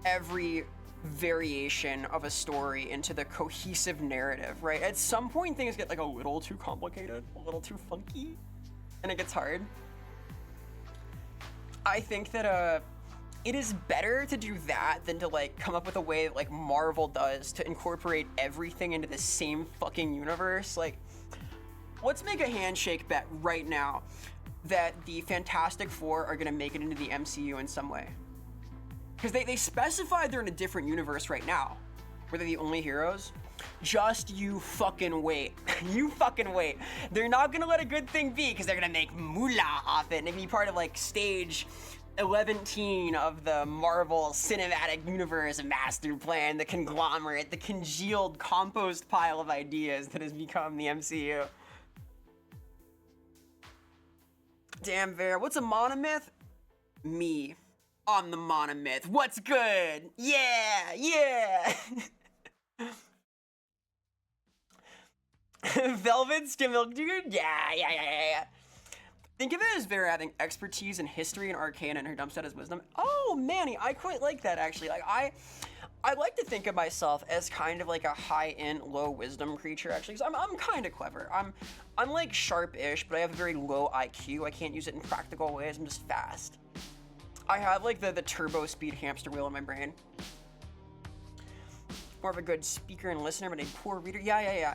every variation of a story into the cohesive narrative, right? At some point things get like a little too complicated, a little too funky, and it gets hard. I think that it is better to do that than to like come up with a way that like Marvel does to incorporate everything into the same fucking universe. Like, let's make a handshake bet right now that the Fantastic Four are gonna make it into the MCU in some way. Because they specified they're in a different universe right now, where they're the only heroes. Just you fucking wait. You fucking wait. They're not gonna let a good thing be, because they're gonna make moolah off it and it can be part of like stage 11 of the Marvel Cinematic Universe master plan, the conglomerate, the congealed compost pile of ideas that has become the MCU. Damn, Vera, what's a monomyth? Me. I'm the monomyth. What's good? Yeah. Velvet skim milk dude? Yeah. Think of it as Vera having expertise in history and arcana and her dump set as wisdom. Oh, Manny, I quite like that actually. Like I like to think of myself as kind of like a high-end, low wisdom creature actually. Cause I'm kind of clever. I'm like sharp-ish, but I have a very low IQ. I can't use it in practical ways. I'm just fast. I have like the turbo speed hamster wheel in my brain. More of a good speaker and listener, but a poor reader. Yeah.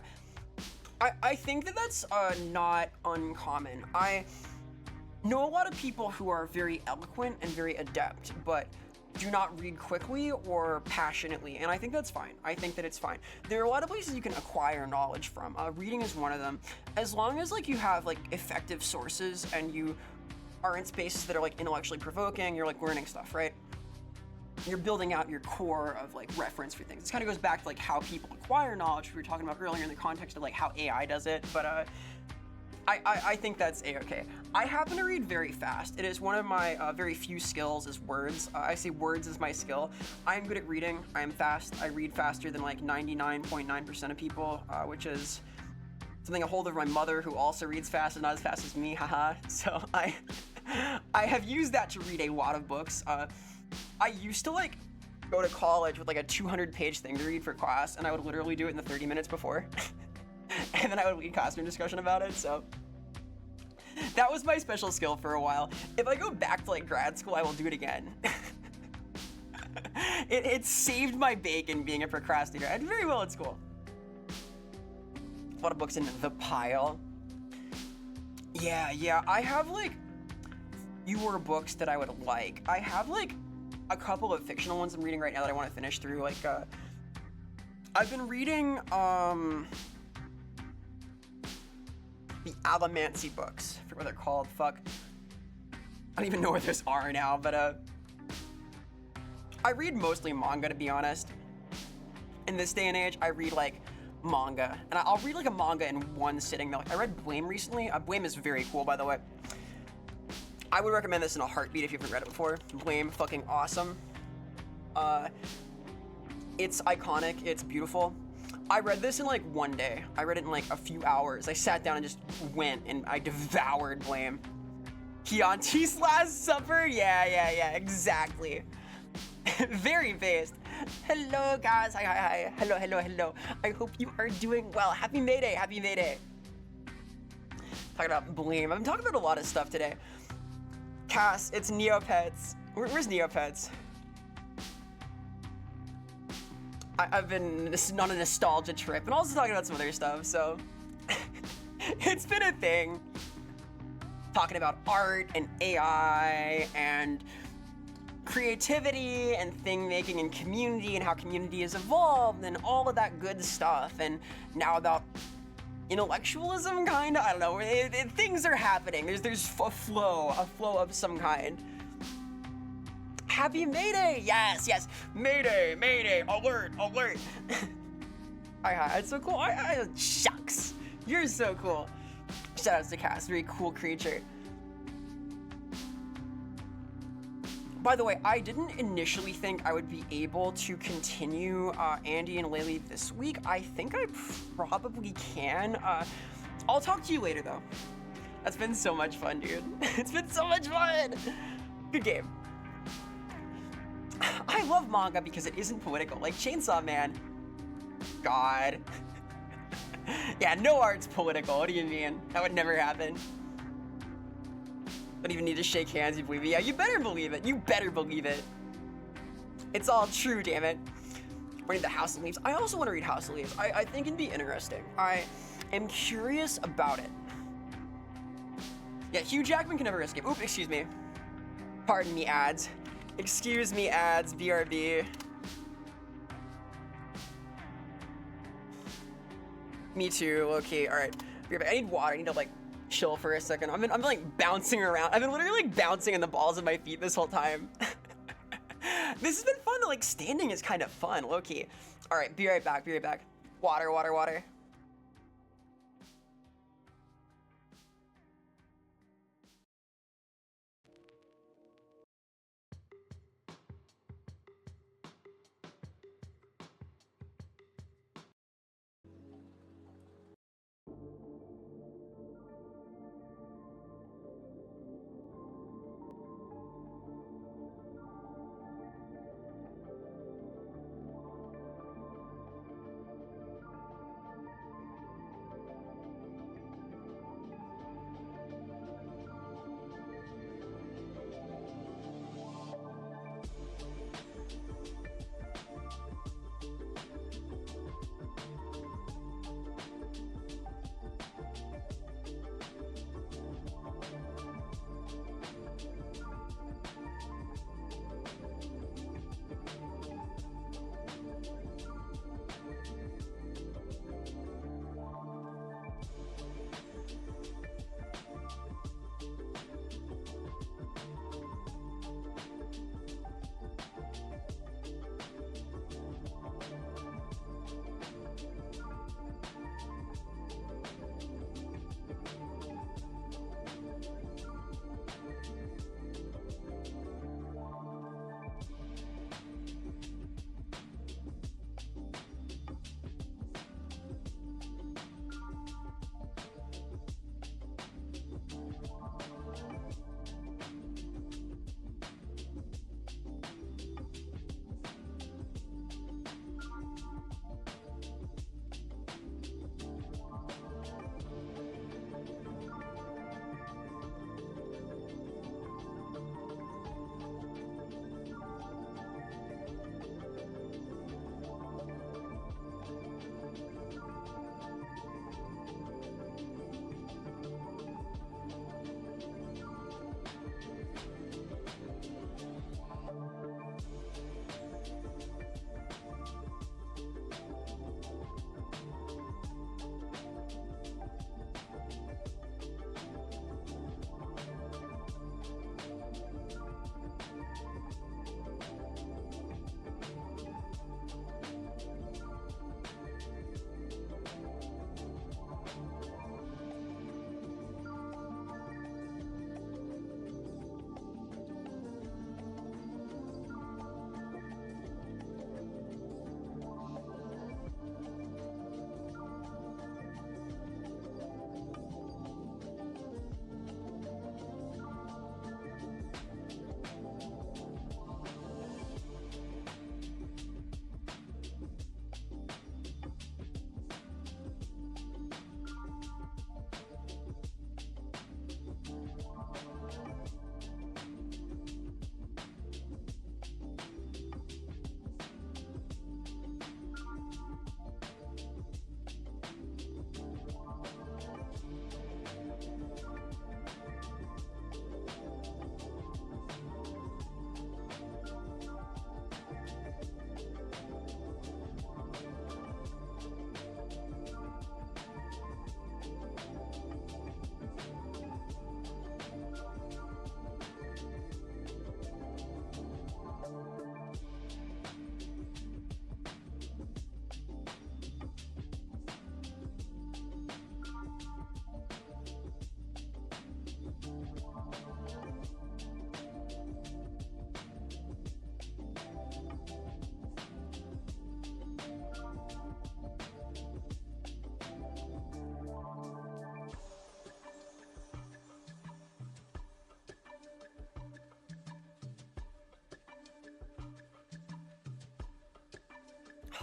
I think that that's not uncommon. I know a lot of people who are very eloquent and very adept, but do not read quickly or passionately, and I think that's fine. I think that it's fine. There are a lot of places you can acquire knowledge from. Reading is one of them. As long as like you have like effective sources and you are in spaces that are like intellectually provoking, you're like learning stuff, right? You're building out your core of like reference for things. This kind of goes back to like how people acquire knowledge we were talking about earlier in the context of like how AI does it, but I think that's a-okay. I happen to read very fast. It is one of my very few skills is words. I say words is my skill. I'm good at reading. I am fast. I read faster than like 99.9% of people, which is something I hold over my mother, who also reads fast and not as fast as me, haha. So I have used that to read a lot of books. I used to like go to college with like a 200-page thing to read for class, and I would literally do it in the 30 minutes before. And then I would lead classroom discussion about it, so. That was my special skill for a while. If I go back to like grad school, I will do it again. It saved my bacon being a procrastinator. I did very well at school. A lot of books in the pile. Yeah, I have like fewer books that I would like. I have like a couple of fictional ones I'm reading right now that I want to finish through. Like, I've been reading, the Alamancy books. I forget what they're called, fuck. I don't even know where those are now, but, I read mostly manga, to be honest. In this day and age, I read, like, manga. And I'll read, like, a manga in one sitting. Like, I read BrBeing recently. BrBeing is very cool, by the way. I would recommend this in a heartbeat if you haven't read it before. BrBeing, fucking awesome. It's iconic, it's beautiful. I read this in like one day. I read it in like a few hours. I sat down and just went and I devoured Blame. Chianti's Last Supper? Yeah, exactly. Very based. Hello guys, hi. Hello. I hope you are doing well. Happy May Day. Talking about Blame. I'm talking about a lot of stuff today. Cass, it's Neopets. Where's Neopets? I've been on a nostalgia trip and also talking about some other stuff, so it's been a thing. Talking about art and AI and creativity and thing making and community and how community has evolved and all of that good stuff. And now about intellectualism, kind of. I don't know. Things are happening. There's a flow of some kind. Happy May Day! Yes. Mayday! Alert! Hi, it's so cool. Shucks, you're so cool. Shout outs to Cass, very cool creature. By the way, I didn't initially think I would be able to continue Andy and Laylee this week. I think I probably can. I'll talk to you later though. That's been so much fun, dude. It's been so much fun. Good game. I love manga because it isn't political, like Chainsaw Man. God. Yeah, no art's political. What do you mean? That would never happen. Don't even need to shake hands, you believe it. Yeah, you better believe it. It's all true, damn it. Reading the House of Leaves. I also want to read House of Leaves. I think it'd be interesting. I am curious about it. Yeah, Hugh Jackman can never escape. Oop, excuse me. Pardon me, ads. Excuse me, ads, BRB. Me too, okay, alright. I need water, I need to like chill for a second. I'm like bouncing around. I've been literally like bouncing in the balls of my feet this whole time. This has been fun, like standing is kind of fun, low-key. Alright, be right back. Water.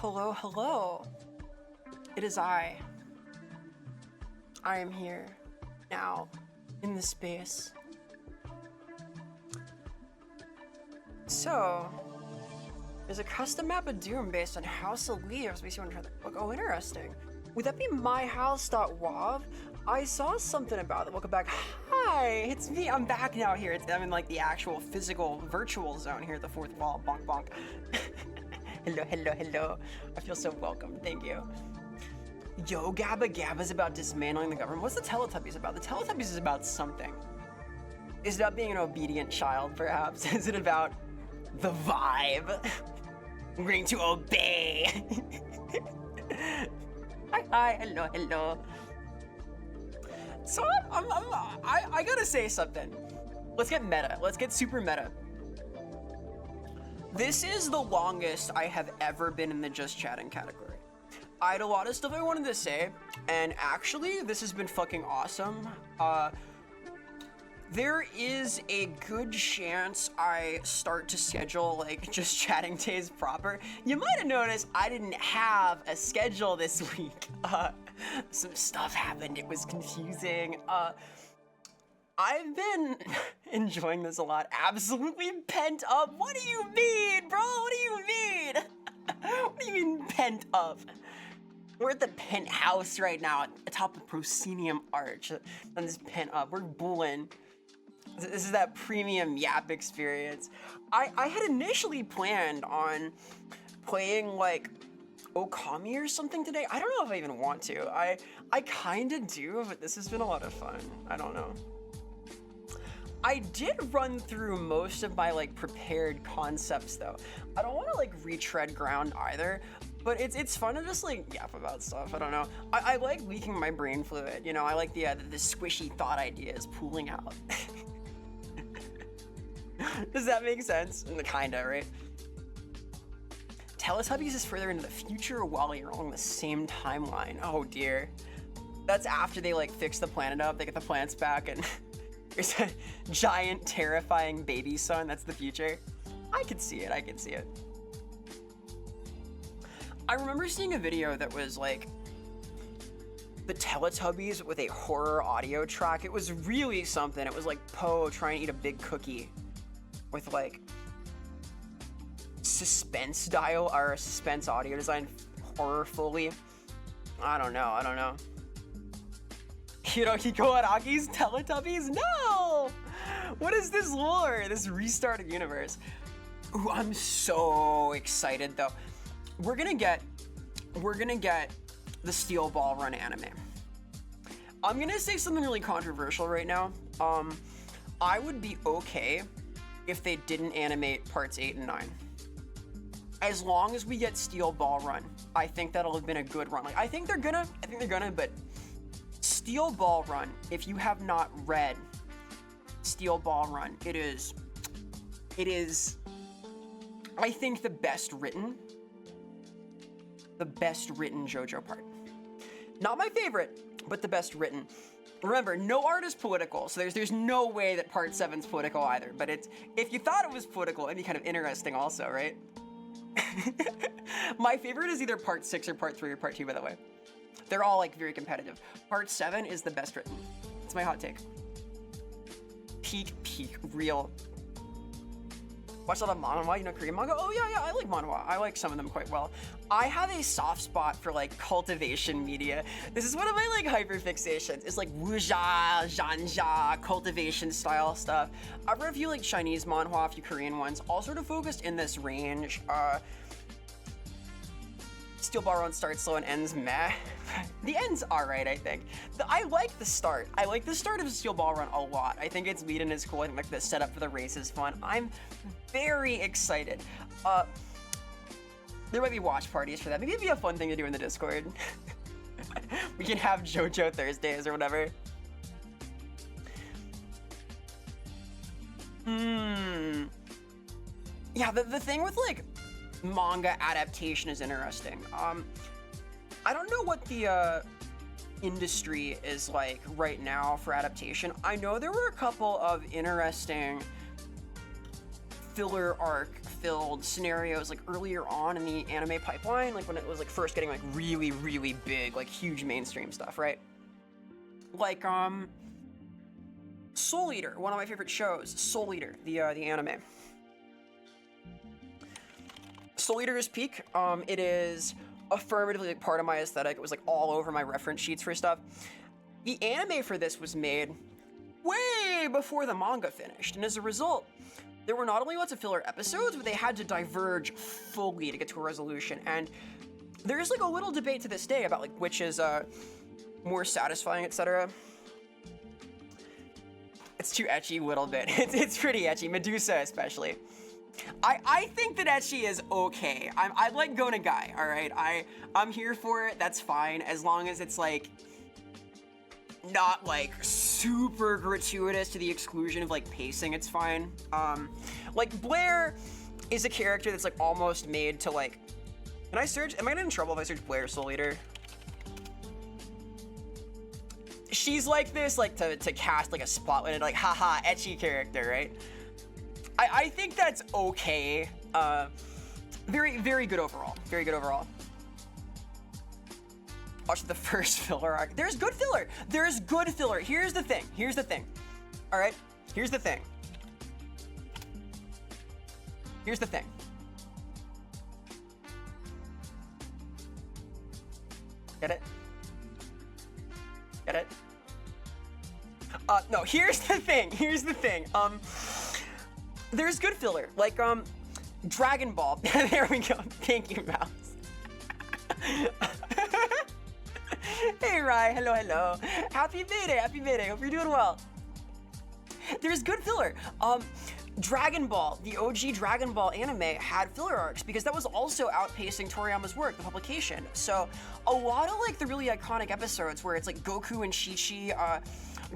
Hello, hello. It is I. I am here, now, in this space. So, there's a custom map of Doom based on House of Leaves. We see one. Oh, interesting. Would that be myhouse.wav? I saw something about it. Welcome back. Hi, it's me. I'm back now here. I'm in like the actual physical virtual zone here at the fourth wall. Bonk, bonk. Hello, hello, hello. I feel so welcome. Thank you. Yo, Gabba Gabba's about dismantling the government. What's the Teletubbies about? The Teletubbies is about something. Is it about being an obedient child, perhaps? Is it about the vibe? I'm going to obey. Hi, hello, hello. So I gotta say something. Let's get meta. Let's get super meta. This is the longest I have ever been in the just chatting category. I had a lot of stuff I wanted to say, and actually, this has been fucking awesome. There is a good chance I start to schedule like just chatting days proper. You might have noticed I didn't have a schedule this week. Some stuff happened, it was confusing. I've been enjoying this a lot. Absolutely pent up. What do you mean, bro? What do you mean? What do you mean pent up? We're at the penthouse right now, atop the proscenium arch. On this pent up, we're bulling. This is that premium Yap experience. I had initially planned on playing like Okami or something today. I don't know if I even want to. I kinda do, but this has been a lot of fun. I don't know. I did run through most of my like prepared concepts though. I don't want to like retread ground either, but it's fun to just like yap about stuff. I don't know. I like leaking my brain fluid. You know, I like the squishy thought ideas pooling out. Does that make sense? Kinda, right? Teletubbies is further into the future while you're along the same timeline. Oh dear. That's after they like fix the planet up, they get the plants back, and there's a giant, terrifying baby sun. That's the future. I could see it, I could see it. I remember seeing a video that was like the Teletubbies with a horror audio track. It was really something. It was like Poe trying to eat a big cookie with like suspense dial or suspense audio design horrorfully. I don't know. Hirohiko Araki's Teletubbies? No! What is this lore? This restarted universe. Ooh, I'm so excited though. We're gonna get the Steel Ball Run anime. I'm gonna say something really controversial right now. I would be okay if they didn't animate parts 8 and 9. As long as we get Steel Ball Run, I think that'll have been a good run. Like, I think they're gonna, but Steel Ball Run, if you have not read Steel Ball Run, it is, I think, the best written JoJo part. Not my favorite, but the best written. Remember, no art is political, so there's no way that part 7's political either, but if you thought it was political, it'd be kind of interesting also, right? My favorite is either part 6 or part 3 or part 2, by the way. They're all like very competitive. Part 7 is the best written. It's my hot take. Peak, real. Watch a lot of manhwa, you know, Korean manga? Oh yeah, I like manhwa. I like some of them quite well. I have a soft spot for like cultivation media. This is one of my like hyperfixations. It's like wuxia, zhanja, cultivation style stuff. I've read a few like Chinese manhwa, a few Korean ones, all sort of focused in this range. Steel Ball Run starts slow and ends meh. The end's alright, I think. I like the start. I like the start of Steel Ball Run a lot. I think its lead-in is cool. I think like the setup for the race is fun. I'm very excited. There might be watch parties for that. Maybe it'd be a fun thing to do in the Discord. We can have JoJo Thursdays or whatever. Yeah, the thing with like manga adaptation is interesting. I don't know what the industry is like right now for adaptation. I know there were a couple of interesting filler arc filler-filled scenarios like earlier on in the anime pipeline, like when it was like first getting like really, really big, like huge mainstream stuff, right? Like Soul Eater, one of my favorite shows, Soul Eater, the anime. Soul Eater's peak, it is affirmatively like part of my aesthetic. It was like all over my reference sheets for stuff. The anime for this was made way before the manga finished, and as a result, there were not only lots of filler episodes, but they had to diverge fully to get to a resolution. And there's like a little debate to this day about like which is more satisfying, etc. It's too ecchi a little bit. It's pretty ecchi, Medusa especially. I think that ecchi is okay. I like Gonagai, all right? I'm here for it, that's fine, as long as it's like not like super gratuitous to the exclusion of like pacing, it's fine. Like Blair is a character that's like almost made to like, can I search, am I gonna get in trouble if I search Blair Soul Eater? She's like this, like to cast like a spotlight and like, haha, ecchi character, right? I think that's okay. Very, very good overall. Very good overall. Watch the first filler arc. There's good filler. There's good filler. Here's the thing. Here's the thing. All right. Here's the thing. Here's the thing. Get it? Get it? No, here's the thing. Here's the thing. There's good filler. Like, Dragon Ball. There we go. Thank you, Mouse. Hey, Rai. Hello, hello. Happy Mayday. Happy Mayday. Hope you're doing well. There's good filler. Dragon Ball, the OG Dragon Ball anime, had filler arcs because that was also outpacing Toriyama's work, the publication. So a lot of like the really iconic episodes where it's like Goku and Chi-Chi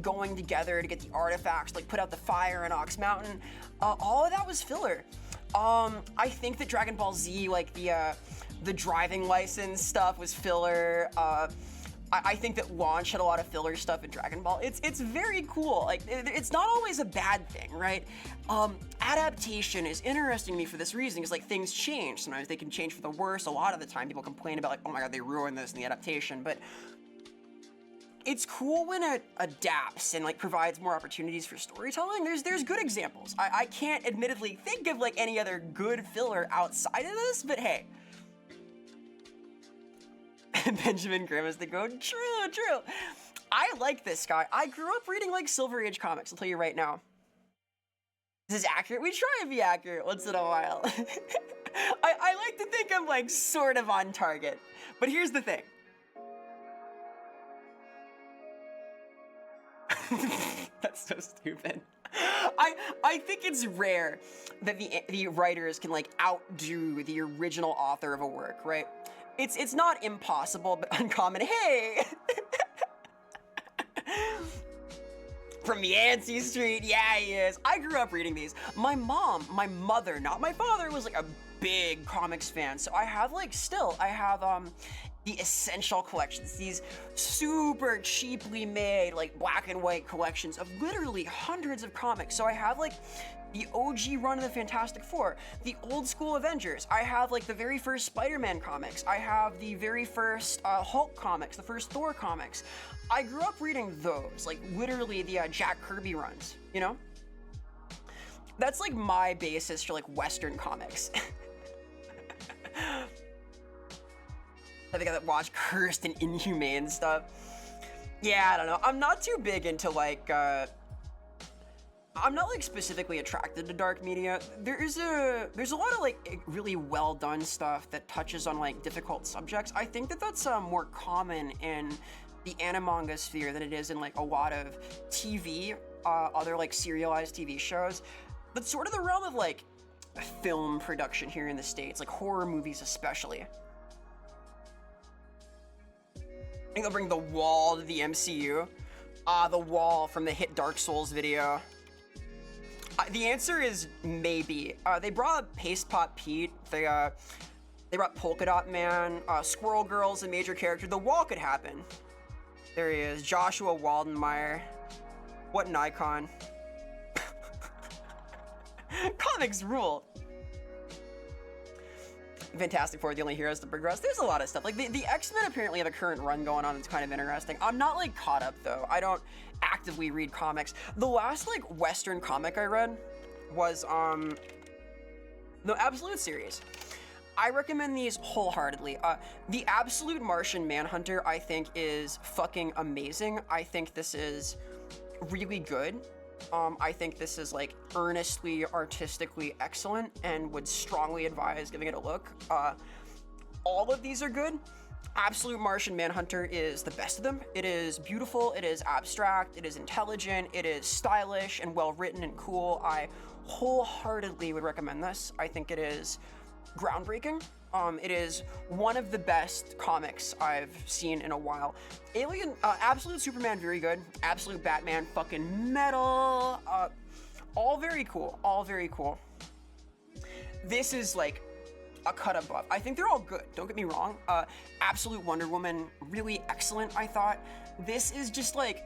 going together to get the artifacts, like put out the fire in Ox Mountain, all of that was filler. I think that Dragon Ball Z, like the driving license stuff was filler. I think that Launch had a lot of filler stuff in Dragon Ball. It's very cool. Like, it's not always a bad thing, right? Adaptation is interesting to me for this reason, because like things change. Sometimes they can change for the worse. A lot of the time people complain about like, oh my god, they ruined this in the adaptation, but it's cool when it adapts and like provides more opportunities for storytelling. There's good examples. I can't admittedly think of like any other good filler outside of this, but hey. Benjamin Grimm is the goat. True. I like this guy. I grew up reading like Silver Age comics, I'll tell you right now. This is accurate. We try and be accurate once in a while. I like to think I'm like sort of on target. But here's the thing. That's so stupid. I think it's rare that the writers can like outdo the original author of a work, right? It's not impossible, but uncommon. Hey! From Yancey Street, yeah, he is. I grew up reading these. My mother, not my father, was like a big comics fan. So I have the Essential collections, these super cheaply made, like black and white collections of literally hundreds of comics. So I have like the OG run of the Fantastic Four, the old school Avengers. I have like the very first Spider-Man comics. I have the very first Hulk comics, the first Thor comics. I grew up reading those, like literally the Jack Kirby runs, you know? That's like my basis for like Western comics. I think I watched Cursed and Inhumane stuff. Yeah, I don't know. I'm not too big into like, I'm not like specifically attracted to dark media. There's a lot of like really well done stuff that touches on like difficult subjects. I think that that's more common in the animanga sphere than it is in like a lot of TV, other like serialized TV shows. That's sort of the realm of like film production here in the States, like horror movies especially. I think they'll bring The Wall to the MCU. The Wall from the hit Dark Souls video. The answer is maybe. They brought Paste Pot Pete. They brought Polka Dot Man. Squirrel Girl's a major character. The Wall could happen. There he is, Joshua Waldenmeyer. What an icon. Comics rule. Fantastic Four, the only heroes to progress. There's a lot of stuff. Like the X-Men apparently have a current run going on that's kind of interesting. I'm not like caught up though. I don't actively read comics. The last like Western comic I read was the Absolute series. I recommend these wholeheartedly. The Absolute Martian Manhunter I think is fucking amazing. I think this is really good. I think this is like earnestly, artistically excellent and would strongly advise giving it a look. All of these are good. Absolute Martian Manhunter is the best of them. It is beautiful, it is abstract, it is intelligent, it is stylish and well written and cool. I wholeheartedly would recommend this. I think it is groundbreaking. It is one of the best comics I've seen in a while. Absolute Superman, very good. Absolute Batman, fucking metal. All very cool, all very cool. This is like a cut above. I think they're all good, don't get me wrong. Absolute Wonder Woman, really excellent, I thought. This is just like,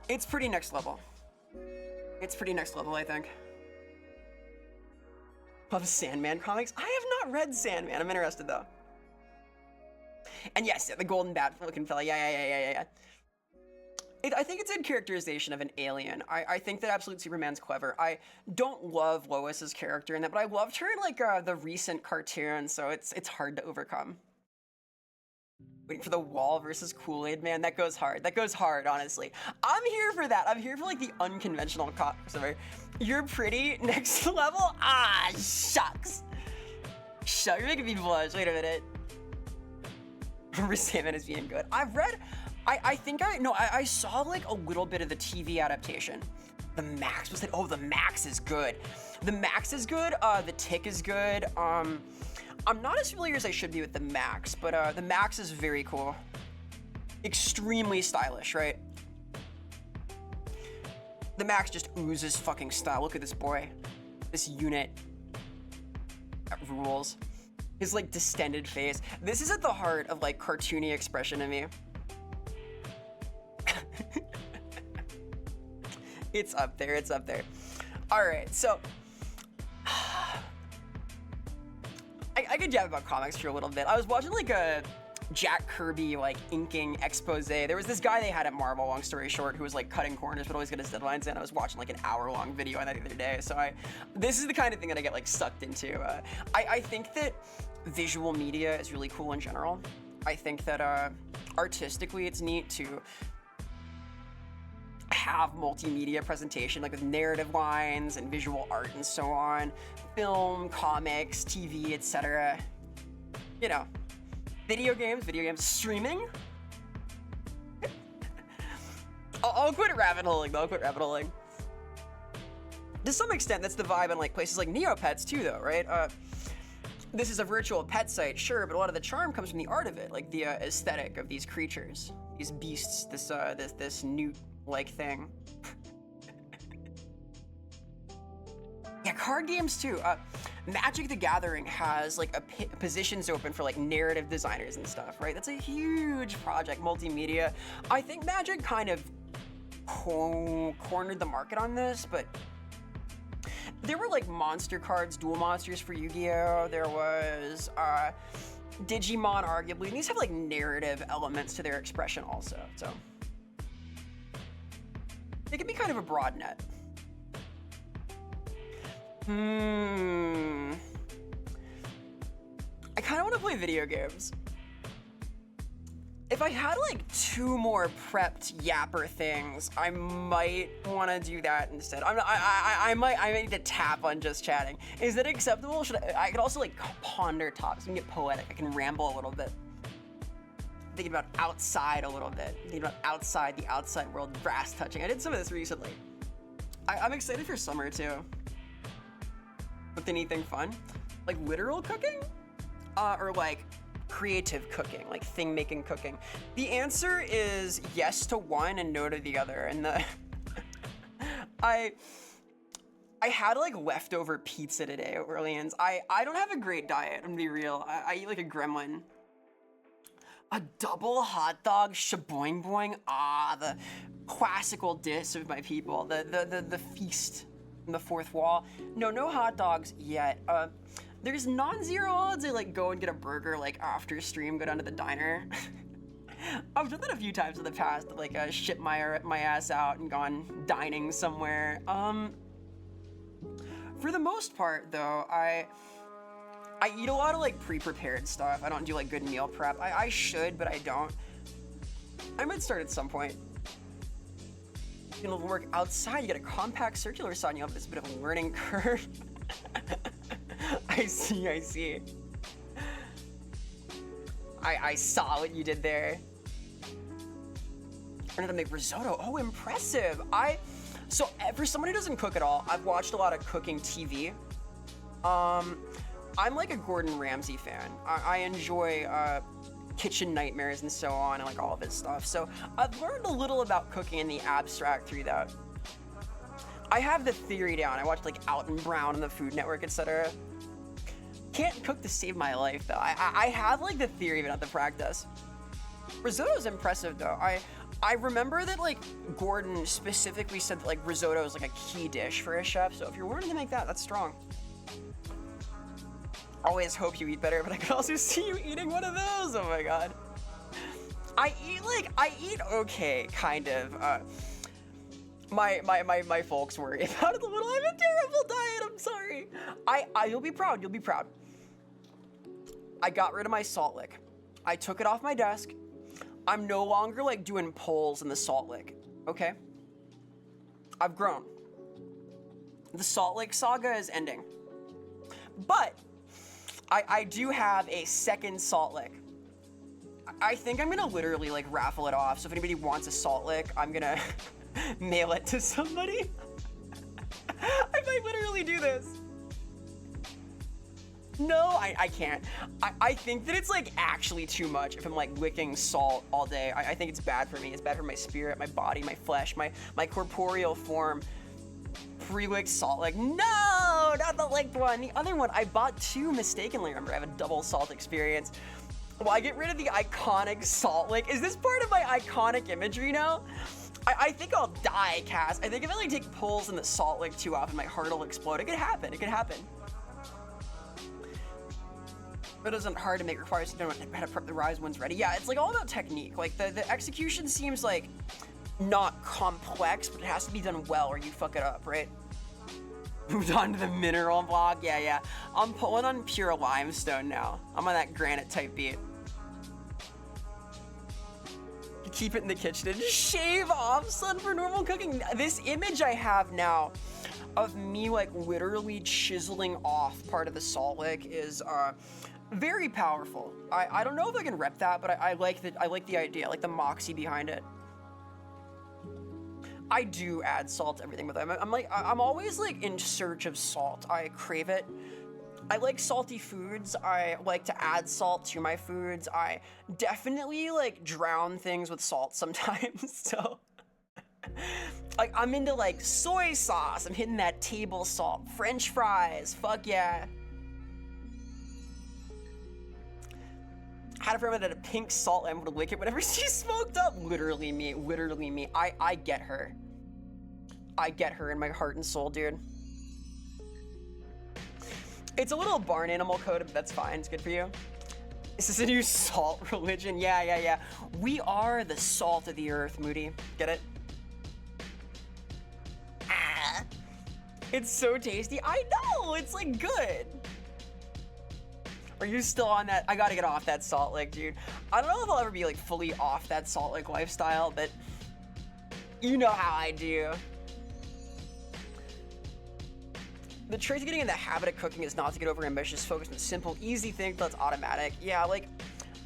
it's pretty next level. It's pretty next level, I think. Of Sandman comics? I have not read Sandman. I'm interested though. And yes, the golden bat looking fella. Yeah. I think it's a characterization of an alien. I think that Absolute Superman's clever. I don't love Lois's character in that, but I loved her in like the recent cartoon, so it's hard to overcome. Waiting for the Wall versus Kool-Aid Man. That goes hard. That goes hard, honestly. I'm here for that. I'm here for like the unconventional crossover. You're pretty next level? Ah, shucks. Shucks, you're making me blush. Wait a minute. Remember Sandman as being good. I've read, I saw like a little bit of the TV adaptation. The Max was like, oh, the Max is good. The Max is good. The Tick is good. I'm not as familiar as I should be with the Max, but the Max is very cool. Extremely stylish, right? The Max just oozes fucking style. Look at this boy. This unit. That rules. His like distended face. This is at the heart of like cartoony expression to me. It's up there, it's up there. All right, so I could jab about comics for a little bit. I was watching like a Jack Kirby like inking expose. There was this guy they had at Marvel, long story short, who was like cutting corners but always got his deadlines in. I was watching like an hour-long video on that the other day, so this is the kind of thing that I get like sucked into. I think that visual media is really cool in general. I think that artistically it's neat to have multimedia presentation, like with narrative lines and visual art and so on, film, comics, TV, etc. You know, video games, streaming. I'll quit rabbit holing though, To some extent, that's the vibe on like places like Neopets too though, right? This is a virtual pet site, sure, but a lot of the charm comes from the art of it, like the aesthetic of these creatures, these beasts, this newt-like thing. Yeah, card games too. Magic the Gathering has like positions open for like narrative designers and stuff, right? That's a huge project, multimedia. I think Magic kind of cornered the market on this, but there were like monster cards, dual monsters for Yu-Gi-Oh! There was Digimon, arguably, and these have like narrative elements to their expression also, so it can be kind of a broad net. I kind of want to play video games. If I had like 2 more prepped Yapper things, I might want to do that instead. I might need to tap on just chatting. Is that acceptable? I could also like ponder topics. I can get poetic. I can ramble a little bit. Thinking about outside a little bit. Thinking about outside, the outside world, grass touching. I did some of this recently. I'm excited for summer too. With anything fun? Like literal cooking? Or like creative cooking, like thing-making cooking? The answer is yes to one and no to the other. And I had like leftover pizza today at Orleans. I don't have a great diet, I'm gonna be real. I eat like a gremlin. A double hot dog shaboing boing. Ah, the classical dish of my people. The feast from the fourth wall. No hot dogs yet. There's non-zero odds I like go and get a burger like after stream, go down to the diner. I've done that a few times in the past, like ship my ass out and gone dining somewhere. For the most part though, I eat a lot of like pre-prepared stuff. I don't do like good meal prep. I should, but I don't. I might start at some point. You know, work outside, you get a compact circular saw and you have this bit of a learning curve. I see. I saw what you did there. Learned how to make risotto. Oh, impressive. So for someone who doesn't cook at all, I've watched a lot of cooking TV. I'm like a Gordon Ramsay fan. I enjoy Kitchen Nightmares and so on, and like all of his stuff. So I've learned a little about cooking in the abstract through that. I have the theory down. I watched like Alton Brown on the Food Network, etc. Can't cook to save my life though. I have like the theory but not the practice. Risotto's impressive though. I remember that like Gordon specifically said that like risotto is like a key dish for a chef. So if you're learning to make that, that's strong. Always hope you eat better, but I could also see you eating one of those. Oh my god. I eat okay, kind of. My folks worry about it a little. I have a terrible diet. I'm sorry. You'll be proud. You'll be proud. I got rid of my salt lick. I took it off my desk. I'm no longer like doing pulls in the salt lick. Okay. I've grown. The salt lick saga is ending. But I do have a second salt lick. I think I'm gonna literally like raffle it off. So if anybody wants a salt lick, I'm gonna mail it to somebody. I might literally do this. No, I can't. I think that it's like actually too much if I'm like licking salt all day. I think it's bad for me. It's bad for my spirit, my body, my flesh, my corporeal form. Pre-licked salt lick. No, not the licked one. The other one, I bought two mistakenly. Remember, I have a double salt experience. Well, I get rid of the iconic salt lick. Is this part of my iconic imagery now? I think I'll die, Cass. I think if I like take pulls in the salt lick too often, my heart will explode. It could happen. It could happen. It isn't hard to make. Requires you don't know how to prep the rise when it's ready. Yeah, it's like all about technique. Like the execution seems like not complex, but it has to be done well or you fuck it up, right? Moved on to the mineral block. Yeah. I'm pulling on pure limestone now. I'm on that granite type beat. Keep it in the kitchen and shave off, son, for normal cooking. This image I have now of me like literally chiseling off part of the salt lick is very powerful. I don't know if I can rep that, but I like the idea, like the moxie behind it. I do add salt to everything with them. I'm always like in search of salt. I crave it. I like salty foods. I like to add salt to my foods. I definitely like drown things with salt sometimes. So like I'm into like soy sauce. I'm hitting that table salt. French fries. Fuck yeah. Had a friend that had a pink salt lamp would lick it whenever she smoked up. Literally me. I get her. I get her in my heart and soul, dude. It's a little barn animal code, but that's fine. It's good for you. Is this a new salt religion? Yeah. We are the salt of the earth, Moody. Get it? Ah. It's so tasty. I know. It's like good. Are you still on that? I gotta get off that salt lick, dude. I don't know if I'll ever be like fully off that salt lick lifestyle, but you know how I do. The trick to getting in the habit of cooking is not to get over ambitious, focus on the simple, easy thing that's automatic. Yeah, like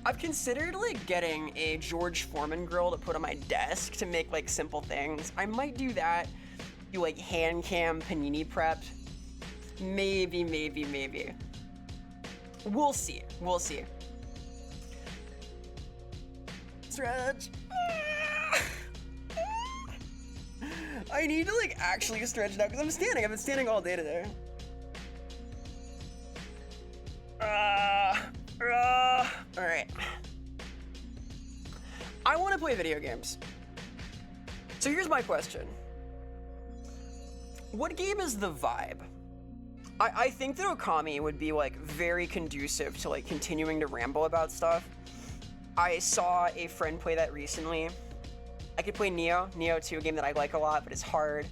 I've considered like getting a George Foreman grill to put on my desk to make like simple things. I might do that. Do like hand cam panini prep. Maybe. We'll see. Stretch. I need to like actually stretch now because I'm standing. I've been standing all day today. All right. I want to play video games. So here's my question. What game is the vibe? I think that Okami would be like very conducive to like continuing to ramble about stuff. I saw a friend play that recently. I could play Neo 2, a game that I like a lot, but it's hard.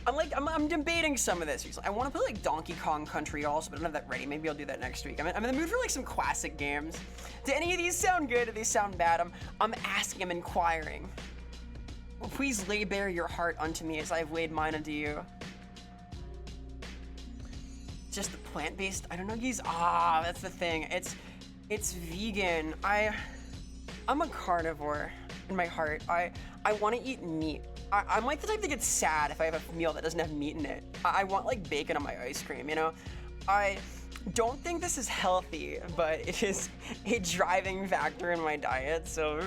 I'm debating some of this. I want to play like Donkey Kong Country also, but I don't have that ready. Maybe I'll do that next week. I'm in the mood for like some classic games. Do any of these sound good? Do they sound bad? I'm asking, I'm inquiring. Well, please lay bare your heart unto me as I have laid mine unto you. Just the plant-based, I don't know, geese. That's the thing. It's vegan. I'm a carnivore in my heart. I want to eat meat. I'm like the type that gets sad if I have a meal that doesn't have meat in it. I want like bacon on my ice cream, you know? I don't think this is healthy, but it is a driving factor in my diet, so...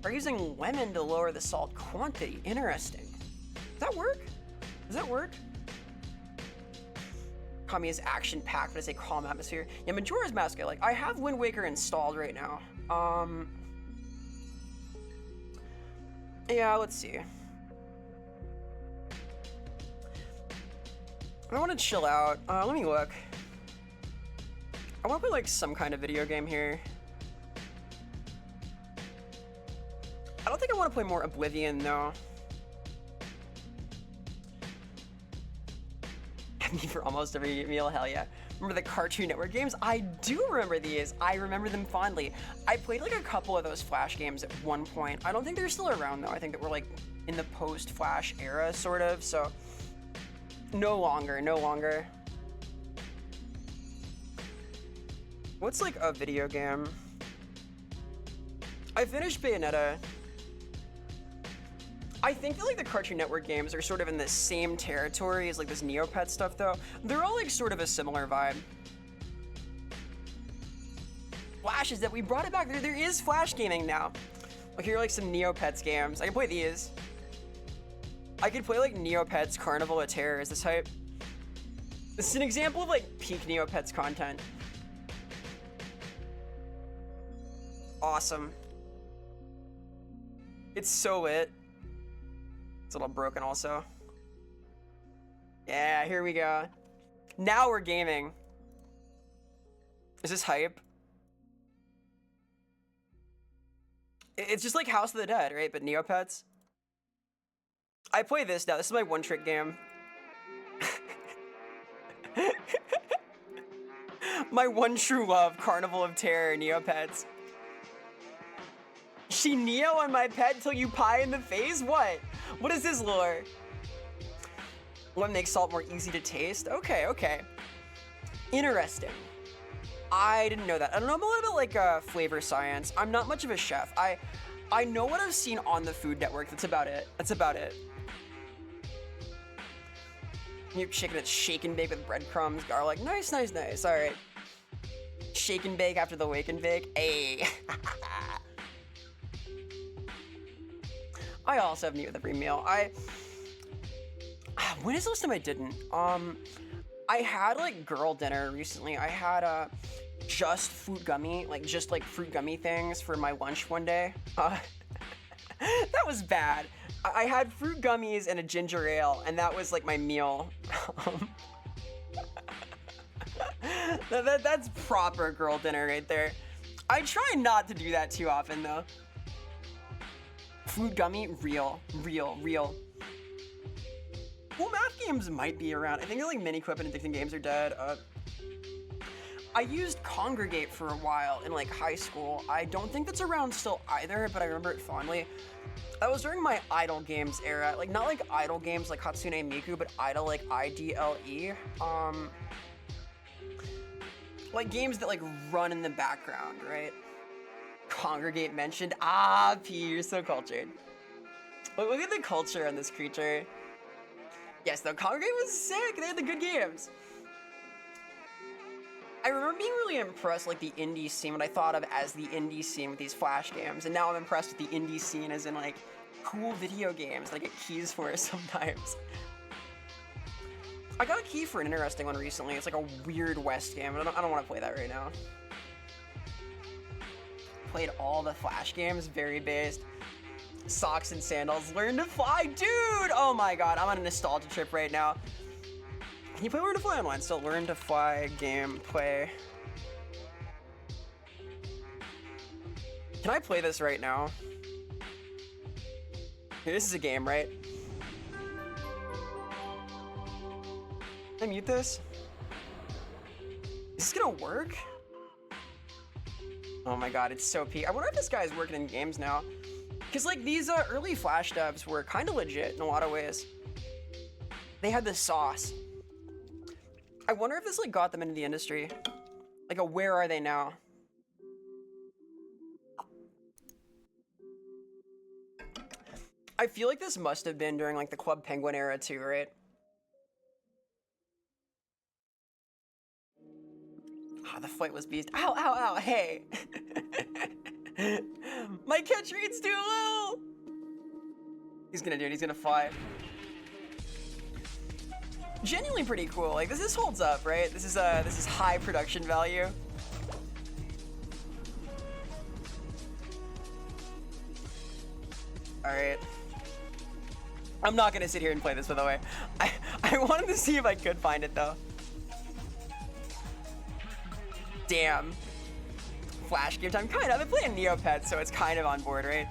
We're using lemon to lower the salt quantity. Interesting. Does that work? Does that work? Okami is action-packed, but it's a calm atmosphere. Yeah, Majora's Mask, like, I have Wind Waker installed right now. Yeah, let's see. I want to chill out. Let me look. I want to play like some kind of video game here. I don't think I want to play more Oblivion though. Me for almost every meal, hell yeah. Remember the Cartoon Network games? I do remember these. I remember them fondly. I played like a couple of those Flash games at one point. I don't think they're still around though. I think that we're like in the post-Flash era, sort of, so no longer. What's like a video game? I finished Bayonetta. I think that like the Cartoon Network games are sort of in the same territory as like this Neopet stuff though. They're all like sort of a similar vibe. Flash is that we brought it back. There is Flash gaming now. Like here are like some Neopets games. I can play these. I could play like Neopets Carnival of Terror. Is this hype? This is an example of like peak Neopets content. Awesome. It's so lit. It's a little broken also. Yeah, here we go. Now we're gaming. Is this hype? It's just like House of the Dead, right? But Neopets. I play this now. This is my one-trick game. My one true love, Carnival of Terror, Neopets. She Neo on my pet till you pie in the face? What? What is this lore? What makes salt more easy to taste? Okay. Interesting. I didn't know that. I don't know a little bit like flavor science. I'm not much of a chef. I know what I've seen on the Food Network. That's about it. New chicken that's shake and bake with breadcrumbs, garlic. Nice. All right. Shake and bake after the wake and bake. Ayy. I also have meat with every meal. When is the last time I didn't? I had like girl dinner recently. I had just fruit gummy, just like fruit gummy things for my lunch one day. That was bad. I had fruit gummies and a ginger ale, and that was like my meal. That's proper girl dinner right there. I try not to do that too often though. Fruit gummy, real. Well, math games might be around. I think like Mini-Quip and Addicting Games are dead. I used Congregate for a while in like high school. I don't think that's around still either, but I remember it fondly. That was during my idle games era. Like not like idle games like Hatsune Miku, but idle like IDLE. Like games that like run in the background, right? Congregate mentioned. P, you're so cultured. Look at the culture on this creature. Yes, though, Congregate was sick. They had the good games. I remember being really impressed, like the indie scene, what I thought of as the indie scene with these Flash games, and now I'm impressed with the indie scene as in like cool video games that I get keys for sometimes. I got a key for an interesting one recently. It's like a Weird West game. I don't want to play that right now. Played all the Flash games, very based. Socks and sandals, learn to fly, dude! Oh my god, I'm on a nostalgia trip right now. Can you play Learn to Fly online? Still Learn to Fly gameplay. Can I play this right now? Hey, this is a game, right? Can I mute this? Is this gonna work? Oh my god, it's so peak. I wonder if this guy's working in games now. Because like these early Flash devs were kind of legit in a lot of ways. They had the sauce. I wonder if this like got them into the industry. Like a where are they now? I feel like this must have been during like the Club Penguin era too, right? Oh, the fight was beast. Ow, ow, ow, hey. My catch rate's too low. He's gonna do it, he's gonna fly. Genuinely pretty cool. Like this holds up, right? This is high production value. All right. I'm not gonna sit here and play this, by the way. I wanted to see if I could find it though. Damn. Flash game time, kind of. I've been playing Neopets, so it's kind of on board, right?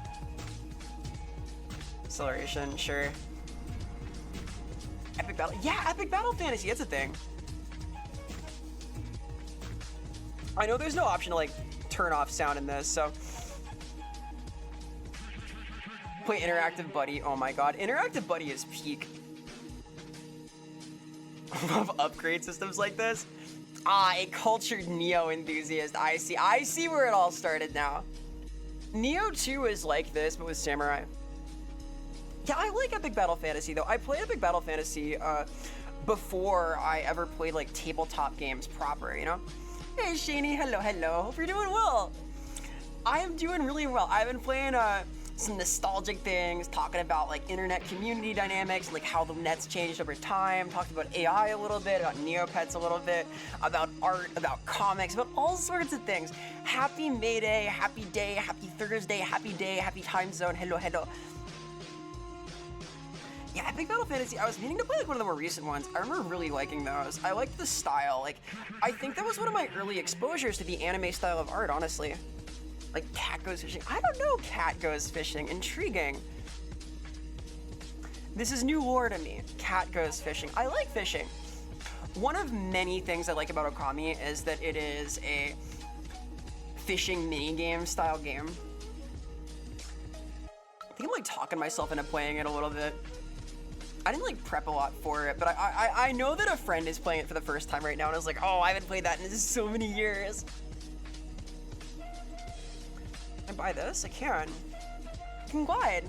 Acceleration, sure. Epic Battle, yeah, Epic Battle Fantasy, that's a thing. I know there's no option to like turn off sound in this, so. Play Interactive Buddy, oh my god. Interactive Buddy is peak. I love upgrade systems like this. Ah, a cultured Neo enthusiast. I see where it all started now. Neo 2 is like this, but with samurai. Yeah, I like Epic Battle Fantasy though. I played Epic Battle Fantasy before I ever played like tabletop games proper, you know? Hey Shani, hello, hello. Hope you're doing well. I am doing really well. I've been playing some nostalgic things, talking about like internet community dynamics, like how the net's changed over time, talked about AI a little bit, about Neopets a little bit, about art, about comics, about all sorts of things. Happy May Day, happy day, happy Thursday, happy day, happy time zone, hello, hello. Yeah, Epic Battle Fantasy, I was meaning to play like one of the more recent ones. I remember really liking those. I liked the style. Like, I think that was one of my early exposures to the anime style of art, honestly. Like cat goes fishing. I don't know cat goes fishing. Intriguing. This is new lore to me. Cat goes fishing. I like fishing. One of many things I like about Okami is that it is a fishing minigame style game. I think I'm like talking myself into playing it a little bit. I didn't like prep a lot for it, but I know that a friend is playing it for the first time right now, and I was like, oh, I haven't played that in so many years. Can I buy this? I can. I can glide.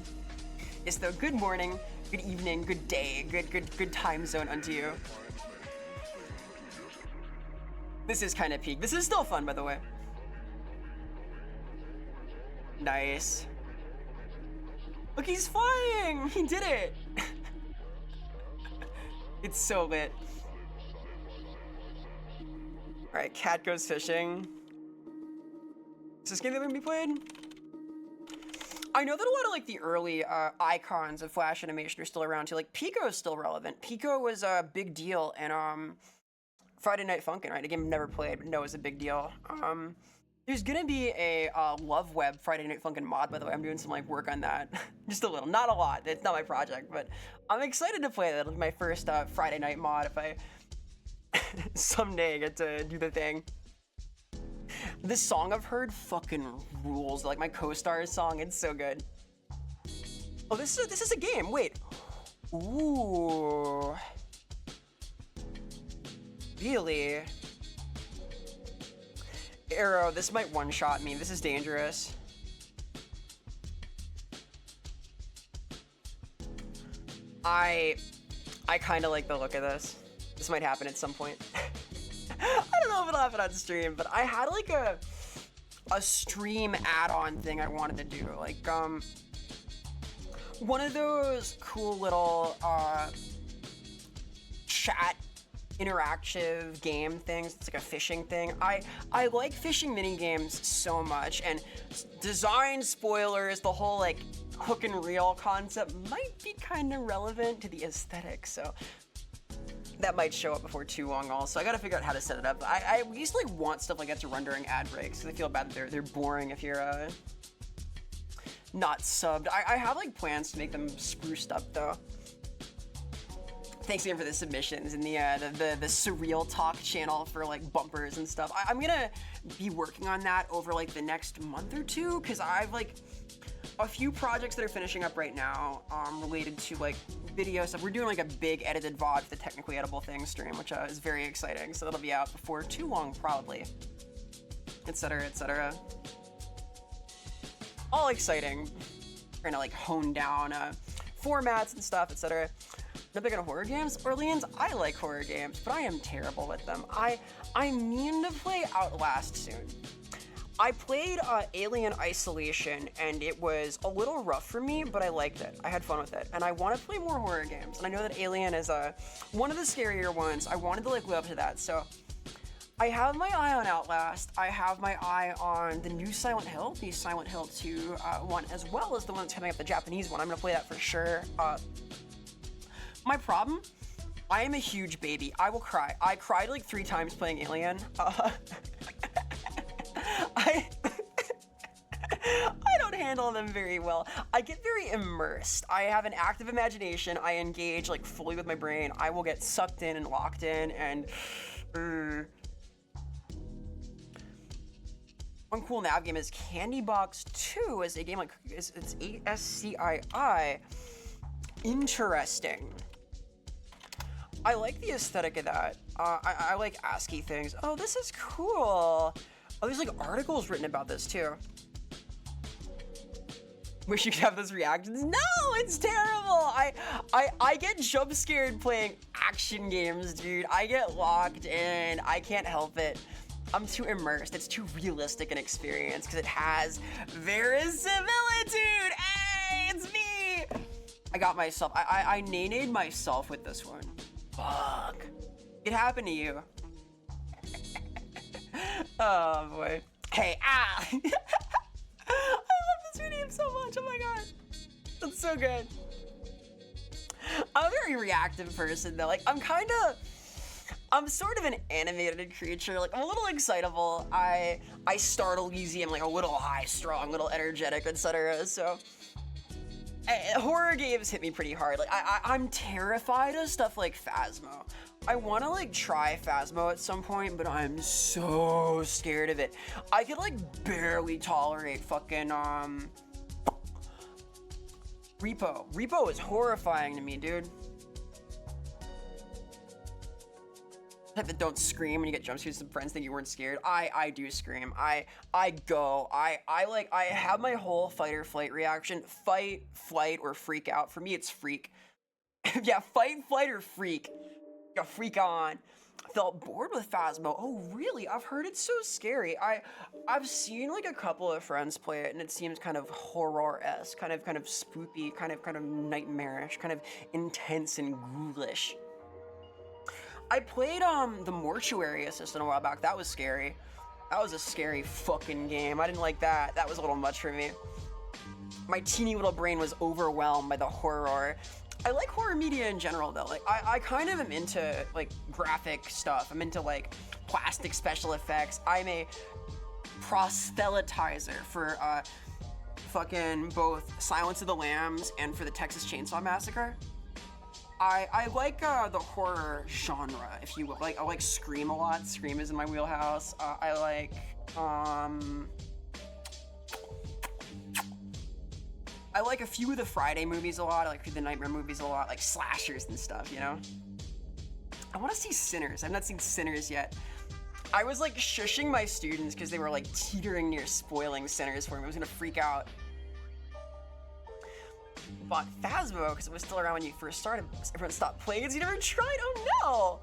Yes, though. Good morning, good evening, good day, good time zone unto you. This is kind of peak. This is still fun, by the way. Nice. Look, he's flying! He did it! It's so lit. Alright, cat goes fishing. Is this game that gonna be played? I know that a lot of like the early icons of Flash animation are still around too. Like Pico is still relevant. Pico was a big deal in Friday Night Funkin', right? A game I've never played, but know is a big deal. There's gonna be a Love Web Friday Night Funkin' mod, by the way. I'm doing some like work on that. Just a little, not a lot. It's not my project, but I'm excited to play that. It'll be my first Friday night mod if I someday get to do the thing. This song I've heard fucking rules. Like my co-star's song, it's so good. Oh, this is a game. Wait. Ooh. Really? Arrow, this might one-shot me. This is dangerous. I kind of like the look of this. This might happen at some point. I don't know if it'll happen on stream, but I had like a stream add-on thing I wanted to do. Like, one of those cool little chat interactive game things. It's like a fishing thing. I like fishing mini games so much, and design spoilers, the whole like hook and reel concept might be kind of relevant to the aesthetic, so that might show up before too long also. I gotta figure out how to set it up. I used to like want stuff like that to run during ad breaks, because I feel bad that they're boring if you're not subbed. I have like plans to make them spruced up though. Thanks again for the submissions and the surreal talk channel for like bumpers and stuff. I'm gonna be working on that over like the next month or two, because I've like a few projects that are finishing up right now related to like video stuff. We're doing like a big edited VOD for the technically edible thing stream, which is very exciting. So that'll be out before too long probably, etc, etc. All exciting. We're gonna like hone down formats and stuff, etc. Not big on horror games. Orleans, I like horror games, but I am terrible with them. I mean to play Outlast soon. I played Alien Isolation, and it was a little rough for me, but I liked it. I had fun with it, and I want to play more horror games. And I know that Alien is one of the scarier ones. I wanted to like live up to that, so I have my eye on Outlast. I have my eye on the new Silent Hill, the Silent Hill 2 one, as well as the one that's coming up, the Japanese one. I'm gonna play that for sure. My problem, I am a huge baby. I will cry. I cried like 3 times playing Alien. I don't handle them very well. I get very immersed. I have an active imagination. I engage like fully with my brain. I will get sucked in and locked in, and one cool nav game is Candy Box 2 is a game like it's ASCII. Interesting. I like the aesthetic of that. I like ASCII things. Oh, this is cool. Oh, there's like articles written about this too. Wish you could have those reactions. No, it's terrible. I get jump scared playing action games, dude. I get locked in. I can't help it. I'm too immersed. It's too realistic an experience because it has verisimilitude. Hey, it's me. I got myself. I nay-nayed myself with this one. Fuck. It happened to you. Oh boy. Hey, I love this video so much. Oh my god. That's so good. I'm a very reactive person though. Like I'm sort of an animated creature. Like I'm a little excitable. I startle easy. I'm like a little high strung, little energetic, etc. So horror games hit me pretty hard. Like I'm terrified of stuff like Phasmo. I want to like try Phasmo at some point, but I'm so scared of it. I could like barely tolerate fucking Repo. Repo is horrifying to me, dude. Type that don't scream when you get jump scared. Some friends think you weren't scared. I do scream. I have my whole fight or flight reaction. Fight, flight, or freak out. For me, it's freak. Yeah, fight, flight, or freak. Yeah, freak on. Felt bored with Phasmo. Oh, really? I've heard it's so scary. I've seen like a couple of friends play it, and it seems kind of horror-esque, kind of spoopy, kind of nightmarish, kind of intense and ghoulish. I played the Mortuary Assistant a while back. That was scary. That was a scary fucking game. I didn't like that. That was a little much for me. My teeny little brain was overwhelmed by the horror. I like horror media in general though. Like I kind of am into like graphic stuff. I'm into like plastic special effects. I'm a proselytizer for fucking both Silence of the Lambs and for the Texas Chainsaw Massacre. I like the horror genre, if you will. Like I like Scream a lot. Scream is in my wheelhouse. I like a few of the Friday movies a lot. I like the Nightmare movies a lot, like slashers and stuff, you know? I want to see Sinners. I've not seen Sinners yet. I was like shushing my students because they were like teetering near spoiling Sinners for me. I was gonna freak out. Bought Phasmo because it was still around when you first started. Everyone stopped playing because you never tried. Oh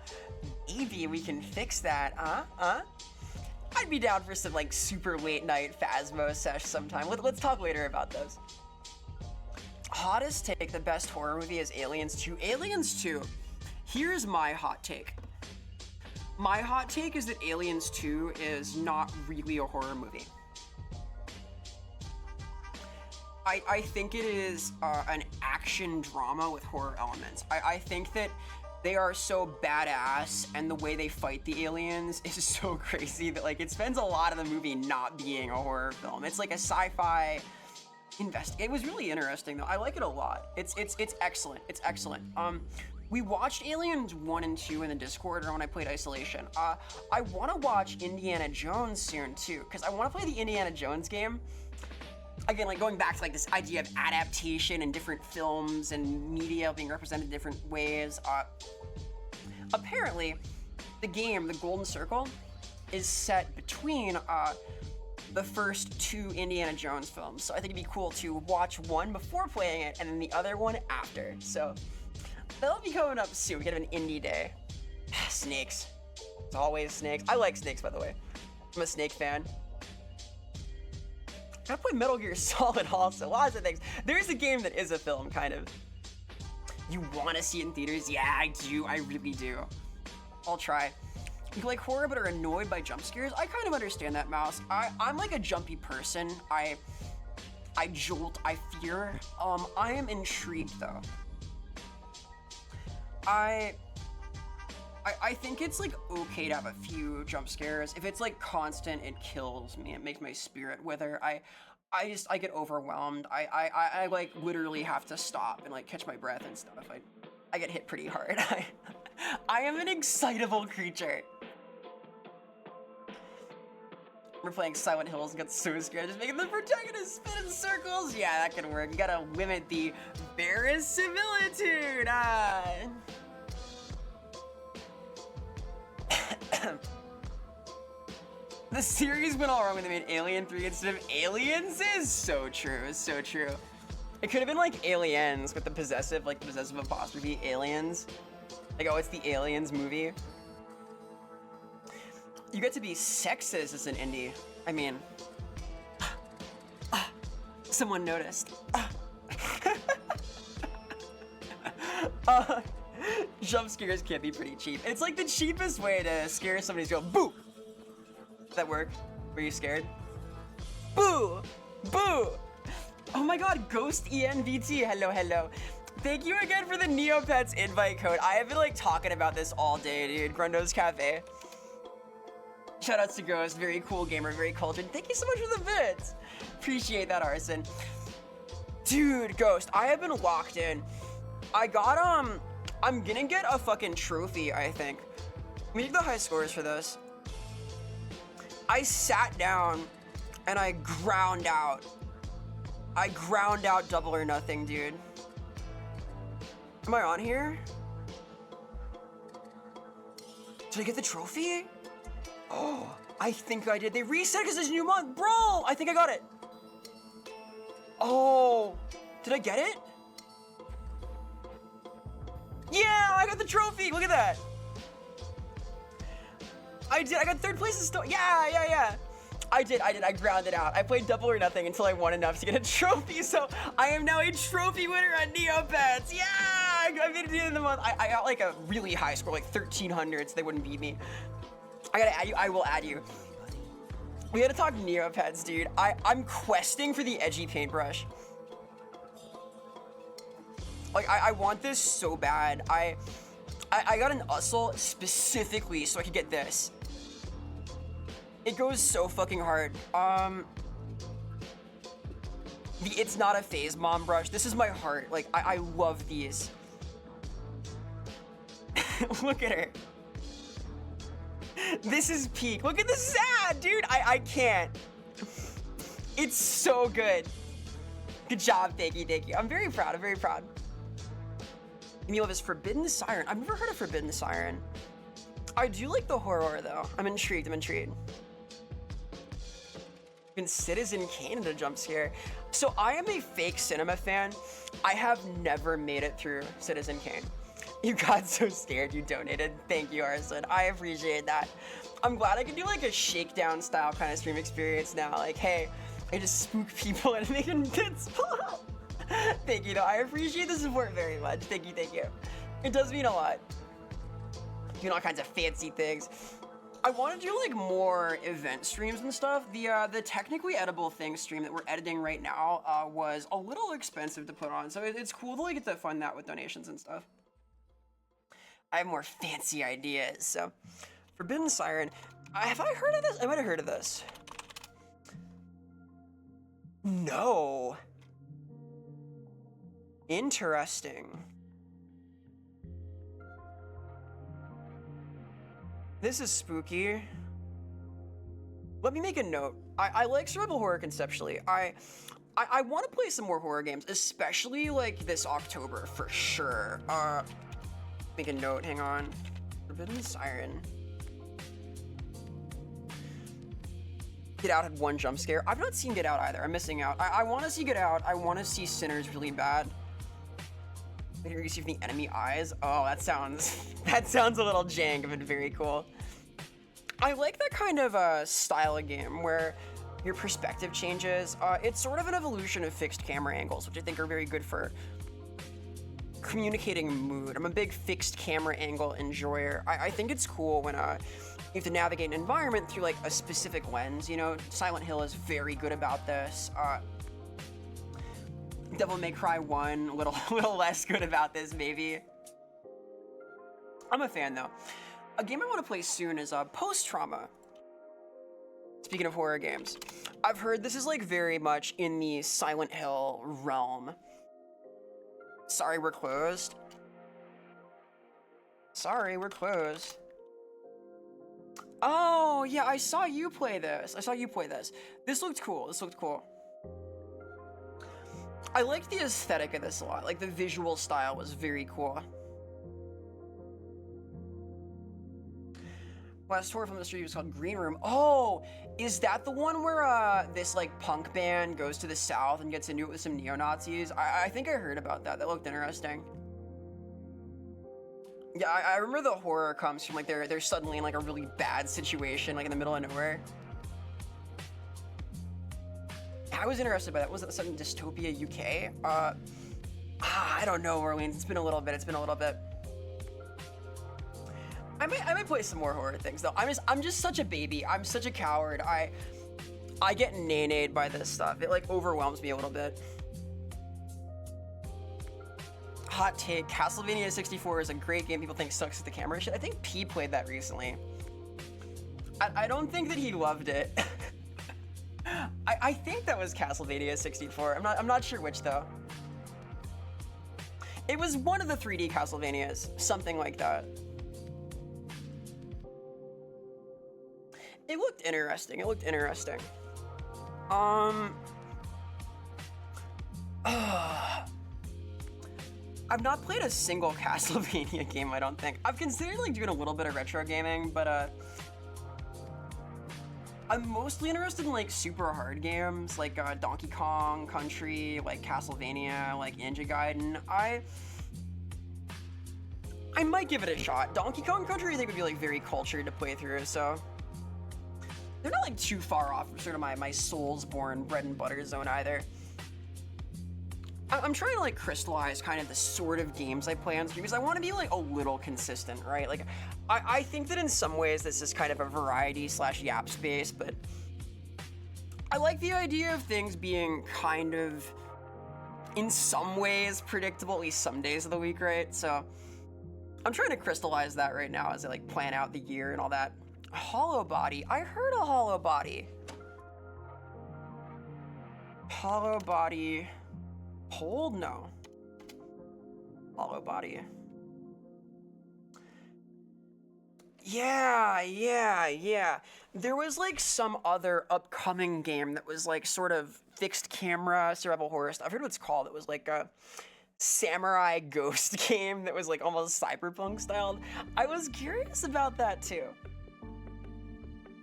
no! Maybe we can fix that, I'd be down for some like super late night Phasmo sesh sometime. Let's talk later about those. Hottest take, the best horror movie is Aliens 2. Aliens 2. Here's my hot take. My hot take is that Aliens 2 is not really a horror movie. I think it is an action drama with horror elements. I think that they are so badass, and the way they fight the aliens is so crazy that like it spends a lot of the movie not being a horror film. It's like a sci-fi It was really interesting though. I like it a lot. It's excellent. It's excellent. We watched Aliens 1 and 2 in the Discord or when I played Isolation. I want to watch Indiana Jones soon too, because I want to play the Indiana Jones game. Again, like going back to like this idea of adaptation and different films and media being represented different ways. Apparently, the game, The Golden Circle, is set between the first 2 Indiana Jones films. So I think it'd be cool to watch one before playing it and then the other one after. So that'll be coming up soon. We could have an indie day. Snakes. It's always snakes. I like snakes, by the way. I'm a Snake fan. Gotta play Metal Gear Solid also. Lots of things. There's a game that is a film, kind of. You want to see it in theaters? Yeah, I do. I really do. I'll try. You like horror but are annoyed by jump scares? I kind of understand that, Mouse. I'm like a jumpy person. I jolt. I fear. I am intrigued though. I think it's like okay to have a few jump scares. If it's like constant, it kills me. It makes my spirit wither. I get overwhelmed. I like literally have to stop and like catch my breath and stuff. I get hit pretty hard. I am an excitable creature. We're playing Silent Hills and got so scared, just making the protagonist spin in circles. Yeah, that can work. You gotta limit the verisimilitude. The series went all wrong when they made Alien 3 instead of Aliens is so true. It's so true. It could have been like Aliens with the possessive, like the possessive apostrophe, Aliens. Like, oh, it's the Aliens movie. You get to be sexist as an indie. I mean, someone noticed. Jump scares can be pretty cheap. It's like the cheapest way to scare somebody is go, boo! Does that work? Were you scared? Boo! Boo! Oh my god, Ghost ENVT, hello, hello. Thank you again for the Neopets invite code. I have been like talking about this all day, dude. Grundo's Cafe. Shoutouts to Ghost, very cool gamer, very cultured. Thank you so much for the bits. Appreciate that, Arson. Dude, Ghost, I have been locked in. I got, I'm gonna get a fucking trophy, I think. Let me get the high scores for this. I sat down and I ground out. I ground out Double or Nothing, dude. Am I on here? Did I get the trophy? Oh, I think I did. They reset because there's a new month. Bro, I think I got it. Oh, did I get it? Yeah, I got the trophy. Look at that. I did. I got 3rd place in still. Yeah. I did. I grounded out. I played Double or Nothing until I won enough to get a trophy. So I am now a trophy winner on Neopets. Yeah, I made it to the end of the month. I got like a really high score, like 1300, so they wouldn't beat me. I gotta add you. I will add you. We gotta talk Neopets, dude. I'm questing for the edgy paintbrush. Like, I want this so bad. I got an Ussel specifically so I could get this. It goes so fucking hard. It's not a phase mom brush. This is my heart. Like, I love these. Look at her. This is peak. Look at the sad, dude. I can't. It's so good. Good job, thank you. I'm very proud. Emil is Forbidden Siren. I've never heard of Forbidden Siren. I do like the horror though. I'm intrigued. Even Citizen Kane in a jump scare. So I am a fake cinema fan. I have never made it through Citizen Kane. You got so scared you donated. Thank you, Arson. I appreciate that. I'm glad I can do like a shakedown style kind of stream experience now. Like, hey, I just spook people and make them bits. Thank you, though. I appreciate the support very much. Thank you. It does mean a lot. Doing all kinds of fancy things. I want to do like more event streams and stuff. The technically edible thing stream that we're editing right now was a little expensive to put on, so it's cool to like get to fund that with donations and stuff. I have more fancy ideas. So, Forbidden Siren. Have I heard of this? I might have heard of this. No. Interesting. This is spooky. Let me make a note. I like survival horror conceptually. I want to play some more horror games, especially like this October for sure. Make a note, hang on. Forbidden Siren. Get Out had one jump scare. I've not seen Get Out either. I'm missing out. I want to see Get Out. I want to see Sinners really bad. Here you see from the enemy eyes. Oh, that sounds a little jank, but very cool. I like that kind of style of game where your perspective changes. It's sort of an evolution of fixed camera angles, which I think are very good for communicating mood. I'm a big fixed camera angle enjoyer. I think it's cool when you have to navigate an environment through like a specific lens. You know, Silent Hill is very good about this. Devil May Cry 1, a little less good about this, maybe. I'm a fan, though. A game I want to play soon is Post Trauma. Speaking of horror games, I've heard this is like very much in the Silent Hill realm. Sorry, we're closed. Sorry, we're closed. Oh, yeah, I saw you play this. This looked cool. I liked the aesthetic of this a lot. Like, the visual style was very cool. Last horror film in the street was called Green Room. Oh, is that the one where this like punk band goes to the south and gets into it with some neo-Nazis? I think I heard about that. That looked interesting. Yeah, I remember the horror comes from like they're suddenly in like a really bad situation, like in the middle of nowhere. I was interested by that. Was it something Dystopia UK? I don't know, Orleans. It's been a little bit. I might play some more horror things though. I'm just such a baby. I'm such a coward. I get nay-nayed by this stuff. It like overwhelms me a little bit. Hot take, Castlevania 64 is a great game. People think sucks at the camera shit. I think P played that recently. I don't think that he loved it. I think that was Castlevania 64. I'm not sure which though. It was one of the 3D Castlevanias, something like that. It looked interesting. I've not played a single Castlevania game, I don't think. I've considered like doing a little bit of retro gaming, but I'm mostly interested in like super hard games like Donkey Kong Country, like Castlevania, like Ninja Gaiden. I might give it a shot. Donkey Kong Country I think would be like very cultured to play through, so they're not like too far off from sort of my Soulsborne bread and butter zone either. I'm trying to like crystallize kind of the sort of games I play on stream because I want to be like a little consistent, right? Like I think that in some ways this is kind of a variety / yap space, but I like the idea of things being kind of in some ways predictable, at least some days of the week, right? So I'm trying to crystallize that right now as I like plan out the year and all that. Hollow Body. I heard a Hollow Body. Hollow Body. Hold? No. Hollow Body. Yeah. There was like some other upcoming game that was like sort of fixed camera survival horror stuff. I forget what it's called. It was like a samurai ghost game that was like almost cyberpunk styled. I was curious about that too.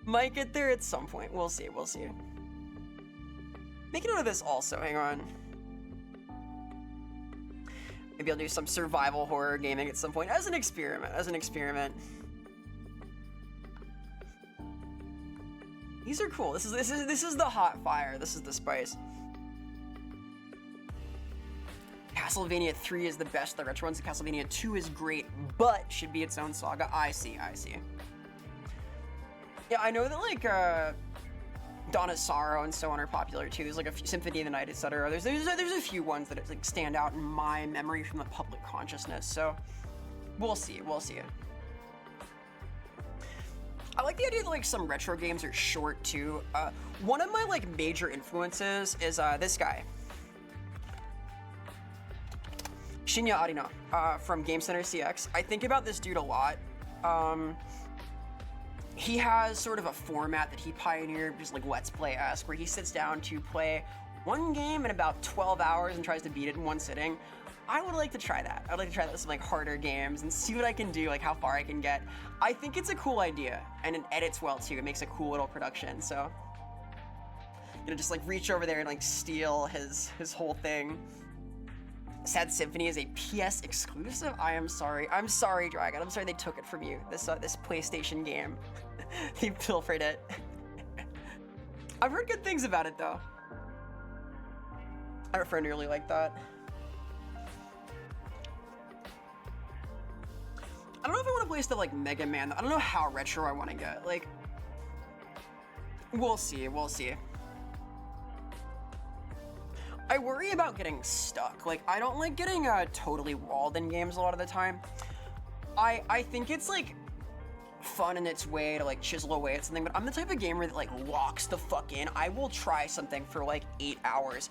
Might get there at some point. We'll see. Make a note of this also. Hang on. Maybe I'll do some survival horror gaming at some point as an experiment. These are cool. This is the hot fire. This is the spice. Castlevania 3 is the best of the retro ones. Castlevania 2 is great, but should be its own saga. I see. Yeah, I know that like Dawn of Sorrow and so on are popular too. There's like a few, Symphony of the Night, etc. There's a few ones that like stand out in my memory from the public consciousness. So we'll see. We'll see. I like the idea that like some retro games are short too. One of my like major influences is this guy, Shinya Arino from Game Center CX. I think about this dude a lot. He has sort of a format that he pioneered, just like Let's Play-esque, where he sits down to play one game in about 12 hours and tries to beat it in one sitting. I would like to try that. I'd like to try that with some like harder games and see what I can do, like how far I can get. I think it's a cool idea, and it edits well too. It makes a cool little production, so just like reach over there and like steal his whole thing. Sad Symphony is a PS exclusive. I'm sorry, Dragon. I'm sorry they took it from you. This PlayStation game. They pilfered it. I've heard good things about it though. I have a friend who really liked that. I don't know if I want to play stuff like Mega Man. I don't know how retro I want to get. Like, we'll see. We'll see. I worry about getting stuck. Like, I don't like getting totally walled in games a lot of the time. I think it's like fun in its way to like chisel away at something, but I'm the type of gamer that like locks the fuck in. I will try something for like 8 hours.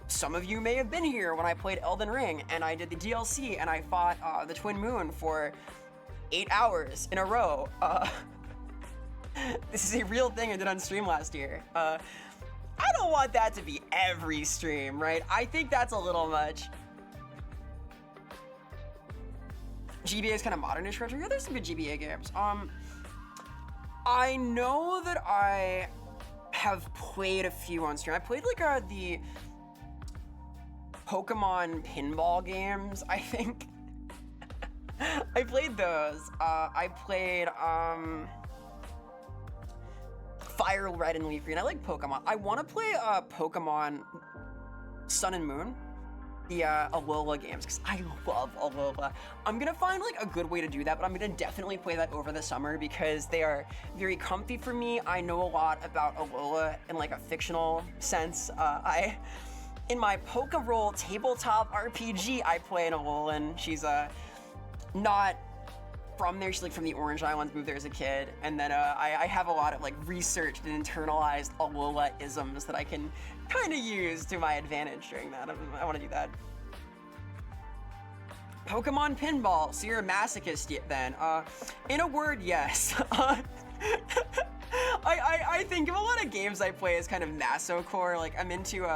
Some of you may have been here when I played Elden Ring and I did the DLC and I fought the Twin Moon for 8 hours in a row. This is a real thing I did on stream last year. I don't want that to be every stream, right? I think that's a little much. GBA is kind of modernish retro. Yeah, there's some good GBA games. I know that I have played a few on stream. I played like the Pokemon pinball games, I think. I played those. I played Fire Red and Leaf Green. I like Pokemon. I want to play Pokemon Sun and Moon, the Alola games, because I love Alola. I'm gonna find like a good way to do that, but I'm gonna definitely play that over the summer because they are very comfy for me. I know a lot about Alola in like a fictional sense. In my Poke-Roll tabletop RPG, I play an Alolan. She's not from there. She's like from the Orange Islands, moved there as a kid, and then I have a lot of like researched and internalized Alola-isms that I can kind of use to my advantage during that. I want to do that. Pokemon pinball. So you're a masochist then? In a word, yes. I think of a lot of games I play as kind of masocore. Like I'm into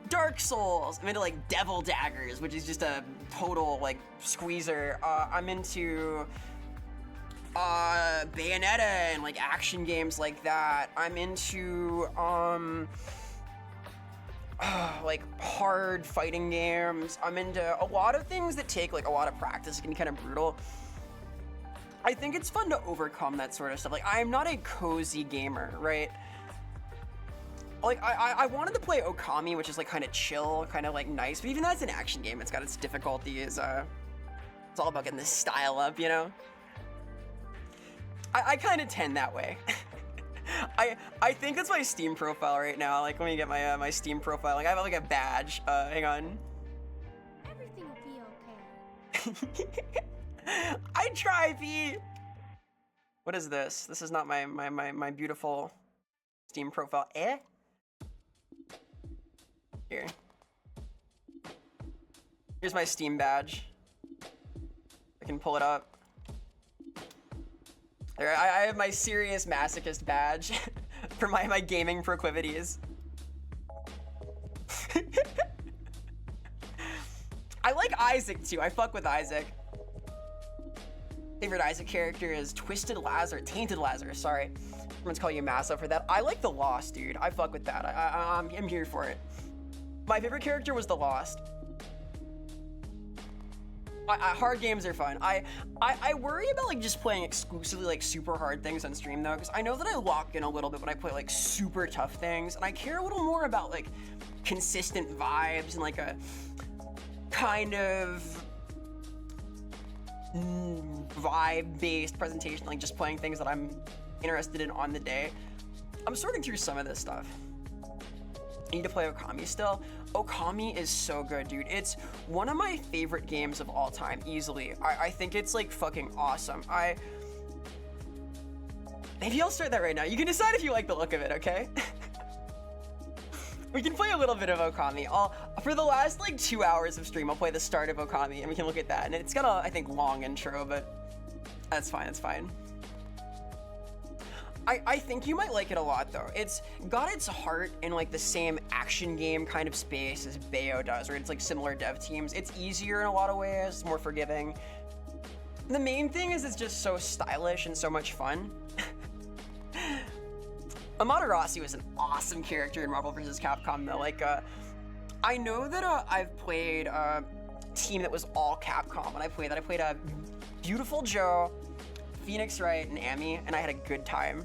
Dark Souls. I'm into like Devil Daggers, which is just a total like squeezer. I'm into Bayonetta and like action games like that. I'm into like hard fighting games. I'm into a lot of things that take like a lot of practice. It can be kind of brutal. I think it's fun to overcome that sort of stuff. Like I'm not a cozy gamer, right? Like I wanted to play Okami, which is like kind of chill, kind of like nice, but even that's an action game. It's got its difficulties. It's all about getting the style up, you know? I kind of tend that way. I think that's my Steam profile right now. Like let me get my my Steam profile. Like I have like a badge. Hang on. Everything will be okay. I try, P. What is this? This is not my beautiful Steam profile. Here. Here's my Steam badge. I can pull it up. There, I have my serious masochist badge for my gaming proclivities. I like Isaac too. I fuck with Isaac. Favorite Isaac character is Tainted Lazarus, sorry. Everyone's calling you Massa for that. I like the Lost, dude. I fuck with that. I'm here for it. My favorite character was the Lost. Hard games are fun. I worry about like just playing exclusively like super hard things on stream though, because I know that I lock in a little bit when I play like super tough things, and I care a little more about like consistent vibes and like a kind of vibe-based presentation, like just playing things that I'm interested in on the day. I'm sorting through some of this stuff. I need to play Okami still. Okami is so good, dude. It's one of my favorite games of all time, easily. I think it's like fucking awesome. Maybe I'll start that right now. You can decide if you like the look of it, okay? We can play a little bit of Okami. For the last like 2 hours of stream, I'll play the start of Okami and we can look at that. And it's got a, I think, long intro, but that's fine, that's fine. I think you might like it a lot though. It's got its heart in like the same action game kind of space as Bayo does, where it's like similar dev teams. It's easier in a lot of ways, more forgiving. The main thing is it's just so stylish and so much fun. Amaterasu is an awesome character in Marvel vs. Capcom though. Like, I know that I've played a team that was all Capcom. When I played that, I played Beautiful Joe, Phoenix Wright, and Amy, and I had a good time.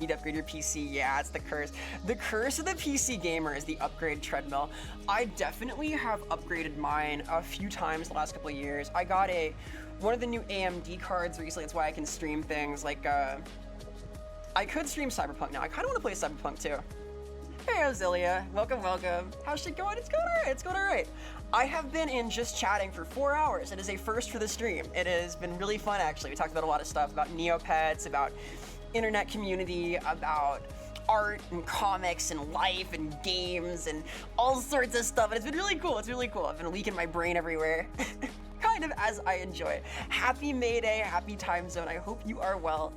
Need to upgrade your PC. Yeah, it's the curse. The curse of the PC gamer is the upgrade treadmill. I definitely have upgraded mine a few times the last couple of years. I got one of the new AMD cards recently. That's why I can stream things like, I could stream Cyberpunk now. I kind of want to play Cyberpunk too. Hey, Ozilia. Welcome, welcome. How's shit going? It's going alright. It's going alright. I have been in just chatting for 4 hours. It is a first for the stream. It has been really fun, actually. We talked about a lot of stuff, about Neopets, about internet community, about art and comics and life and games and all sorts of stuff. And it's been really cool. It's really cool. I've been leaking my brain everywhere. Kind of as I enjoy. Happy May Day, happy time zone. I hope you are well.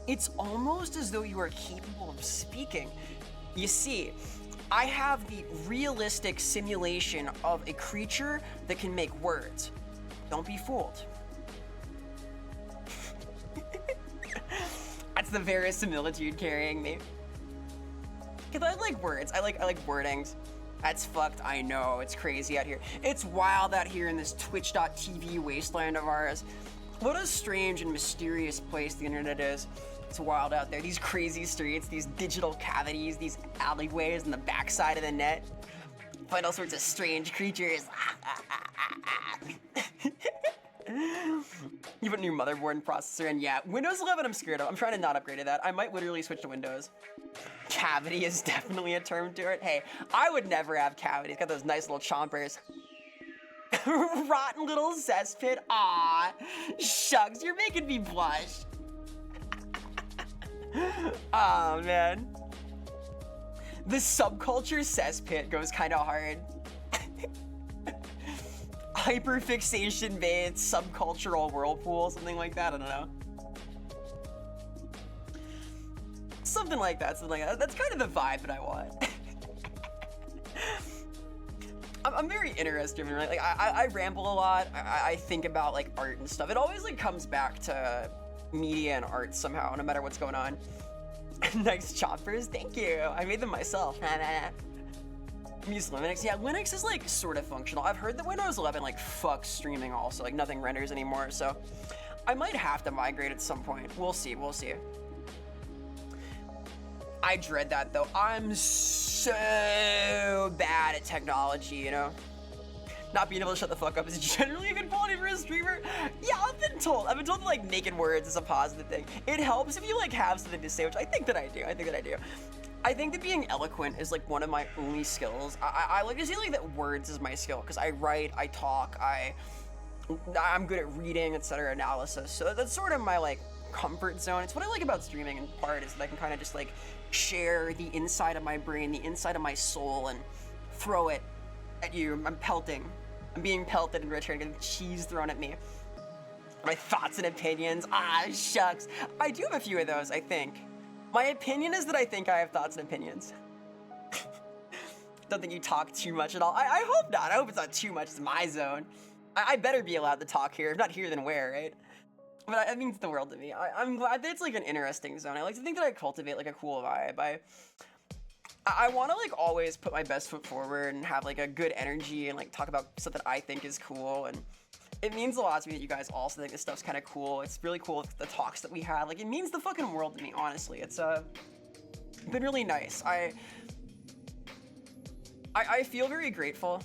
It's almost as though you are capable of speaking. You see, I have the realistic simulation of a creature that can make words. Don't be fooled. That's the verisimilitude carrying me. Cause I like words. I like wordings. That's fucked. I know. It's crazy out here. It's wild out here in this Twitch.tv wasteland of ours. What a strange and mysterious place the internet is. It's wild out there. These crazy streets, these digital cavities, these alleyways in the backside of the net. Find all sorts of strange creatures. You put a new motherboard and processor in. Yeah, Windows 11 I'm scared of. I'm trying to not upgrade to that. I might literally switch to Windows. Cavity is definitely a term to it. Hey, I would never have cavities. Got those nice little chompers. Rotten little cesspit. Aw, shucks, you're making me blush. Oh man. The subculture cesspit goes kind of hard. Hyperfixation bathed subcultural whirlpool, something like that. I don't know. Something like that, something like that. That's kind of the vibe that I want. I'm very interested in, right? Like, I ramble a lot. I think about like art and stuff. It always like comes back to media and art somehow, no matter what's going on. Nice choppers, thank you. I made them myself. I'm using Linux. Yeah, Linux is like sort of functional. I've heard that Windows 11 like fucks streaming also, like nothing renders anymore. So I might have to migrate at some point. We'll see, we'll see. I dread that though. I'm so bad at technology, you know? Not being able to shut the fuck up is generally a good quality for a streamer. Yeah, I've been told that like making words is a positive thing. It helps if you like have something to say, which I think that I do. I think that being eloquent is like one of my only skills. I like to say like that words is my skill because I write, I talk, I'm good at reading, etc. analysis. So that's sort of my like comfort zone. It's what I like about streaming in part is that I can kind of just like share the inside of my brain, the inside of my soul, and throw it at you. I'm being pelted in return, getting cheese thrown at me. My thoughts and opinions. Ah, shucks. I do have a few of those, I think. My opinion is that I think I have thoughts and opinions. Don't think you talk too much at all. I hope not. I hope it's not too much. It's my zone. I better be allowed to talk here. If not here, then where, right? But it means the world to me. I'm glad that it's like an interesting zone. I like to think that I cultivate like a cool vibe. I want to like always put my best foot forward and have like a good energy and like talk about stuff that I think is cool. And it means a lot to me that you guys also think this stuff's kind of cool. It's really cool the talks that we had. Like it means the fucking world to me, honestly. It's been really nice. I feel very grateful.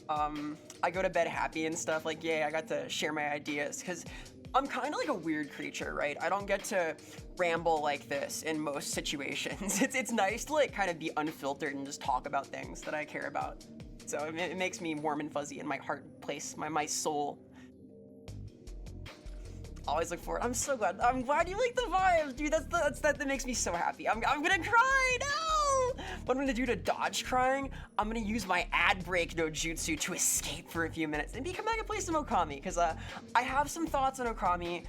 I go to bed happy and stuff. Like, yeah, I got to share my ideas because I'm kind of like a weird creature, right? I don't get to ramble like this in most situations. It's nice to like kind of be unfiltered and just talk about things that I care about. So it makes me warm and fuzzy in my heart place, my soul. Always look forward. I'm so glad. I'm glad you like the vibes, dude. That makes me so happy. I'm gonna cry. No. What I'm gonna do to dodge crying? I'm gonna use my ad break no jutsu to escape for a few minutes and come back and play some Okami because I have some thoughts on Okami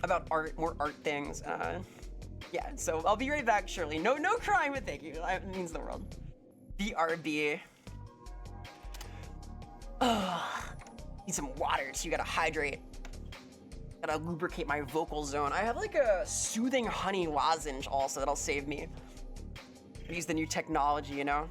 about art, more art things. Yeah. So I'll be right back shortly. No crying, but thank you. It means the world. BrB. Need some water, so you gotta hydrate. Gotta lubricate my vocal zone. I have like a soothing honey lozenge also that'll save me. Use the new technology, you know?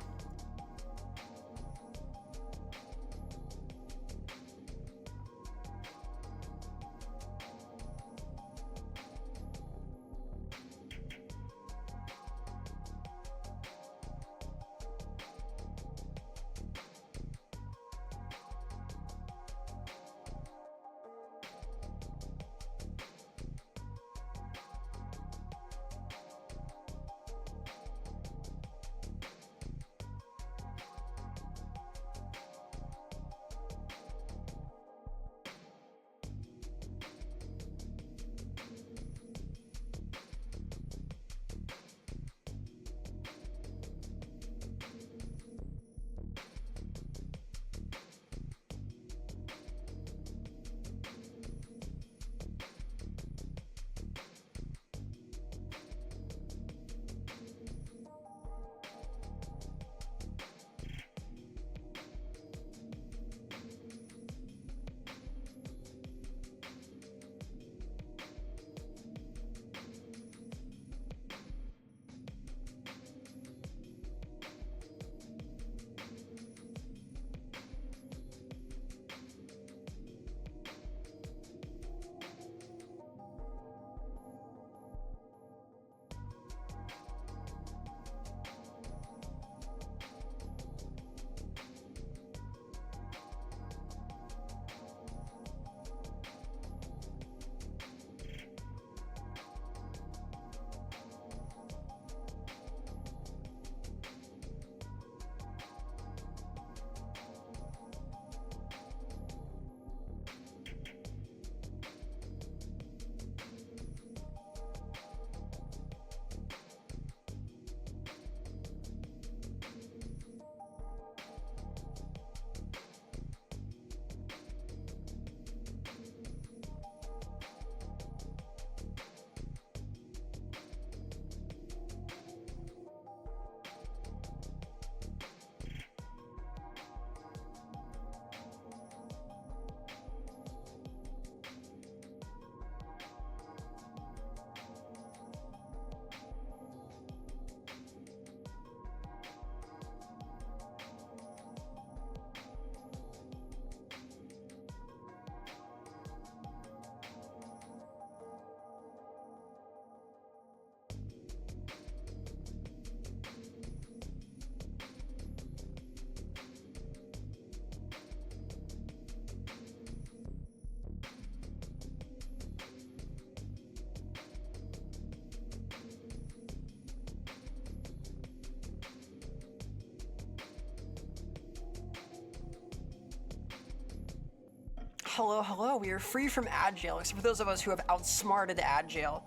Hello, we are free from ad jail, except for those of us who have outsmarted ad jail.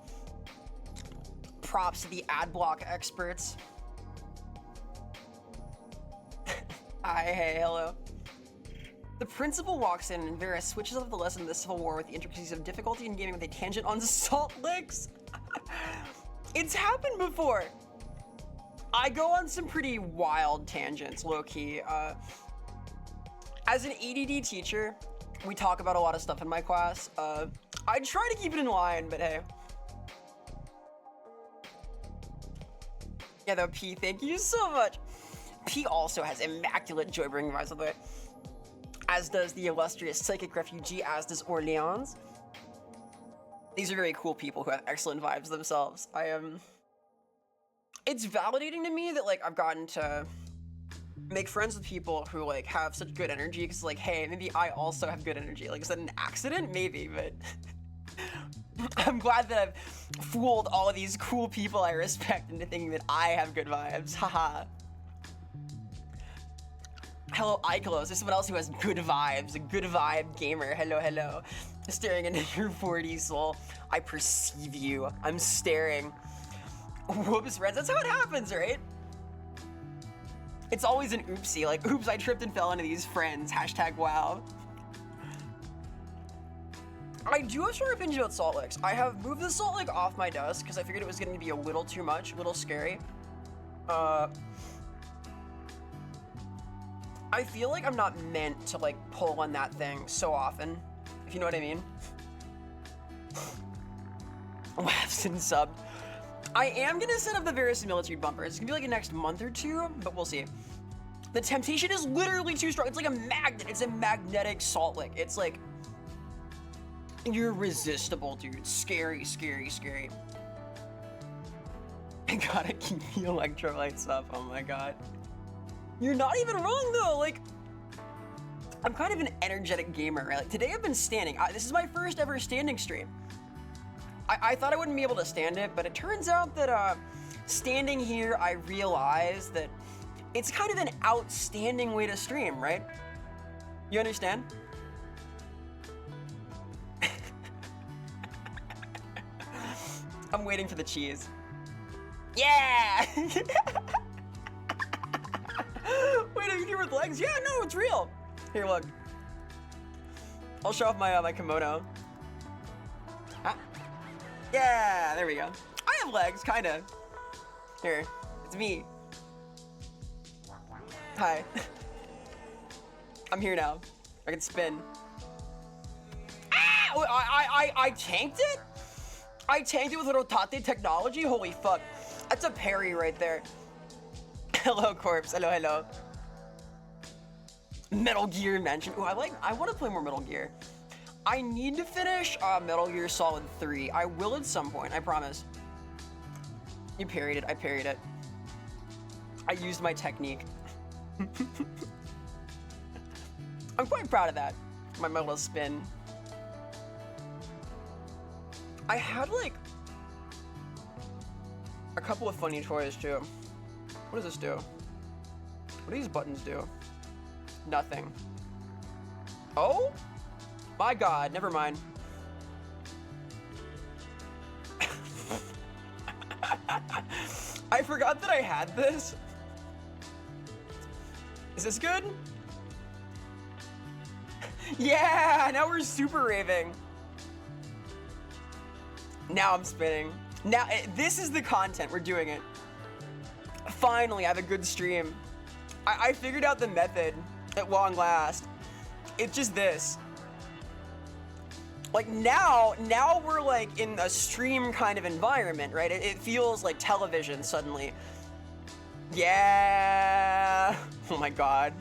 Props to the ad block experts. Hi, hey, hello. The principal walks in and Vera switches up the lesson of the Civil War with the intricacies of difficulty in gaming with a tangent on salt licks. It's happened before. I go on some pretty wild tangents, low-key. As an ADD teacher, we talk about a lot of stuff in my class. I try to keep it in line, but hey. Yeah, though, P, thank you so much. P also has immaculate joy-bringing vibes, by the way. As does the illustrious psychic refugee, as does Orleans. These are very cool people who have excellent vibes themselves. It's validating to me that, like, I've gotten to make friends with people who, like, have such good energy, because, like, hey, maybe I also have good energy. Like, is that an accident? Maybe, but I'm glad that I've fooled all of these cool people I respect into thinking that I have good vibes. Haha. Hello, Ikelos. There's someone else who has good vibes. A good vibe gamer. Hello, hello. Staring into your 4D soul. I perceive you. I'm staring. Whoops, Reds. That's how it happens, right? It's always an oopsie. Like, oops, I tripped and fell into these friends. Hashtag wow. I do have strong opinions about salt licks. I have moved the salt lick off my desk because I figured it was going to be a little too much, a little scary. I feel like I'm not meant to like pull on that thing so often, if you know what I mean. Laughs and subbed. I am gonna set up the verisimilitude bumper. It's gonna be like the next month or two, but we'll see. The temptation is literally too strong. It's like a magnet. It's a magnetic salt lick. It's like, you're irresistible, dude. Scary, scary, scary. I gotta keep the electrolytes up. Oh my god. You're not even wrong though. Like, I'm kind of an energetic gamer, right? Like today I've been standing. This is my first ever standing stream. I thought I wouldn't be able to stand it, but it turns out that standing here, I realized that it's kind of an outstanding way to stream, right? You understand? I'm waiting for the cheese. Yeah! Wait, are you with legs? Yeah, no, it's real. Here, look. I'll show off my my kimono. Huh? Yeah, there we go. I have legs, kinda. Here, it's me. Hi. I'm here now. I can spin. Ah! I tanked it? I tanked it with rotate technology? Holy fuck. That's a parry right there. Hello, Corpse. Hello, hello. Metal Gear mentioned. Ooh, I want to play more Metal Gear. I need to finish Metal Gear Solid 3. I will at some point, I promise. You parried it. I parried it. I used my technique. I'm quite proud of that. My little spin. I had like a couple of funny toys too. What does this do? What do these buttons do? Nothing. Oh? My god, never mind. I forgot that I had this. Is this good? Yeah, now we're super raving. Now I'm spinning. Now, this is the content, we're doing it. Finally, I have a good stream. I figured out the method at long last. It's just this. Like now we're like in a stream kind of environment, right? It feels like television suddenly. Yeah. Oh my god.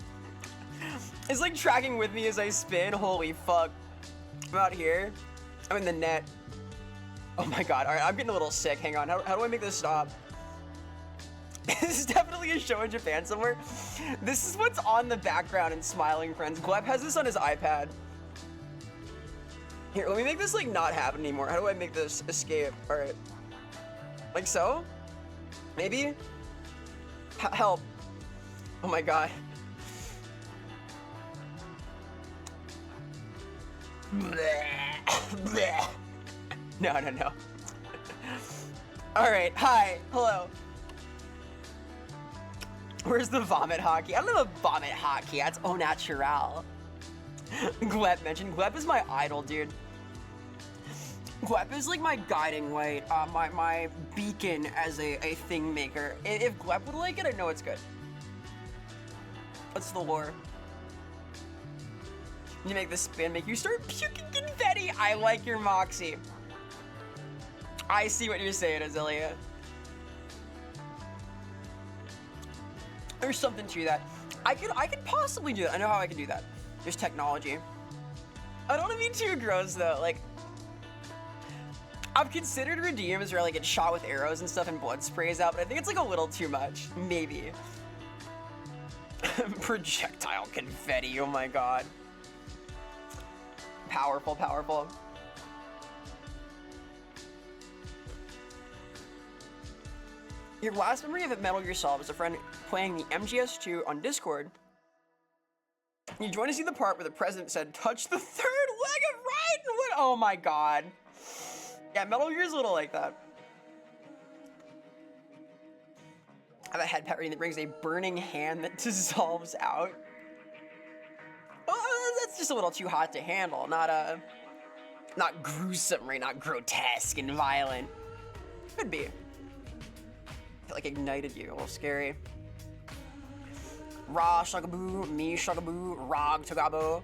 It's like tracking with me as I spin. Holy fuck. I'm out here. I'm in the net. Oh my god. All right, I'm getting a little sick. Hang on. How do I make this stop? This is definitely a show in Japan somewhere. This is what's on the background in Smiling Friends. Gleb has this on his iPad. Here, let me make this like not happen anymore. How do I make this escape? All right. Like so? Maybe? Help. Oh my god. No. All right, hi, hello. Where's the vomit hockey? I don't have a vomit hockey, that's au natural. Gleb mentioned, Gleb is my idol, dude. Gleb is like my guiding light, my beacon as a thing maker. If Gleb would like it, I know it's good. What's the lore? You make the spin, make you start puking confetti. I like your moxie. I see what you're saying, Azealia. There's something to that. I could possibly do that. I know how I can do that. There's technology. I don't want to be too gross though. Like, I've considered redeems where I like get shot with arrows and stuff and blood sprays out, but I think it's like a little too much. Maybe. Projectile confetti. Oh my god. Powerful, powerful. Your last memory of Metal Gear Solid was a friend playing the MGS2 on Discord. You joined to see the part where the president said, touch the third leg of right and what? Oh my god. Yeah, Metal Gear's a little like that. I have a head pet reading that brings a burning hand that dissolves out. Oh, that's just a little too hot to handle. Not gruesome, right? Not grotesque and violent. Could be. It like ignited you, a little scary. Ra shagaboo, mi shagaboo, rog togabo.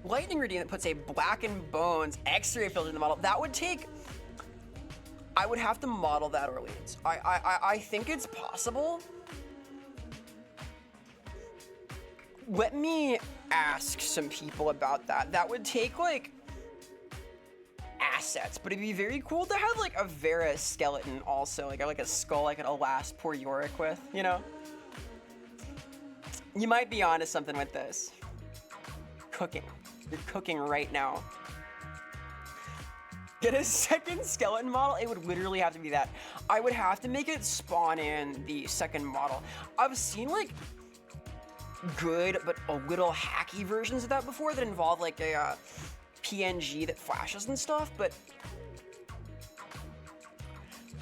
Lightning redeem that puts a blackened bones X-ray filter in the model. That would take. I would have to model that, Orleans. I think it's possible. Let me ask some people about that. That would take like assets, but it'd be very cool to have like a Vera skeleton also, like a skull I could alas poor Yorick with, you know? You might be onto something with this. Cooking. You're cooking right now. Get a second skeleton model? It would literally have to be that. I would have to make it spawn in the second model. I've seen like good but a little hacky versions of that before that involve like a PNG that flashes and stuff, but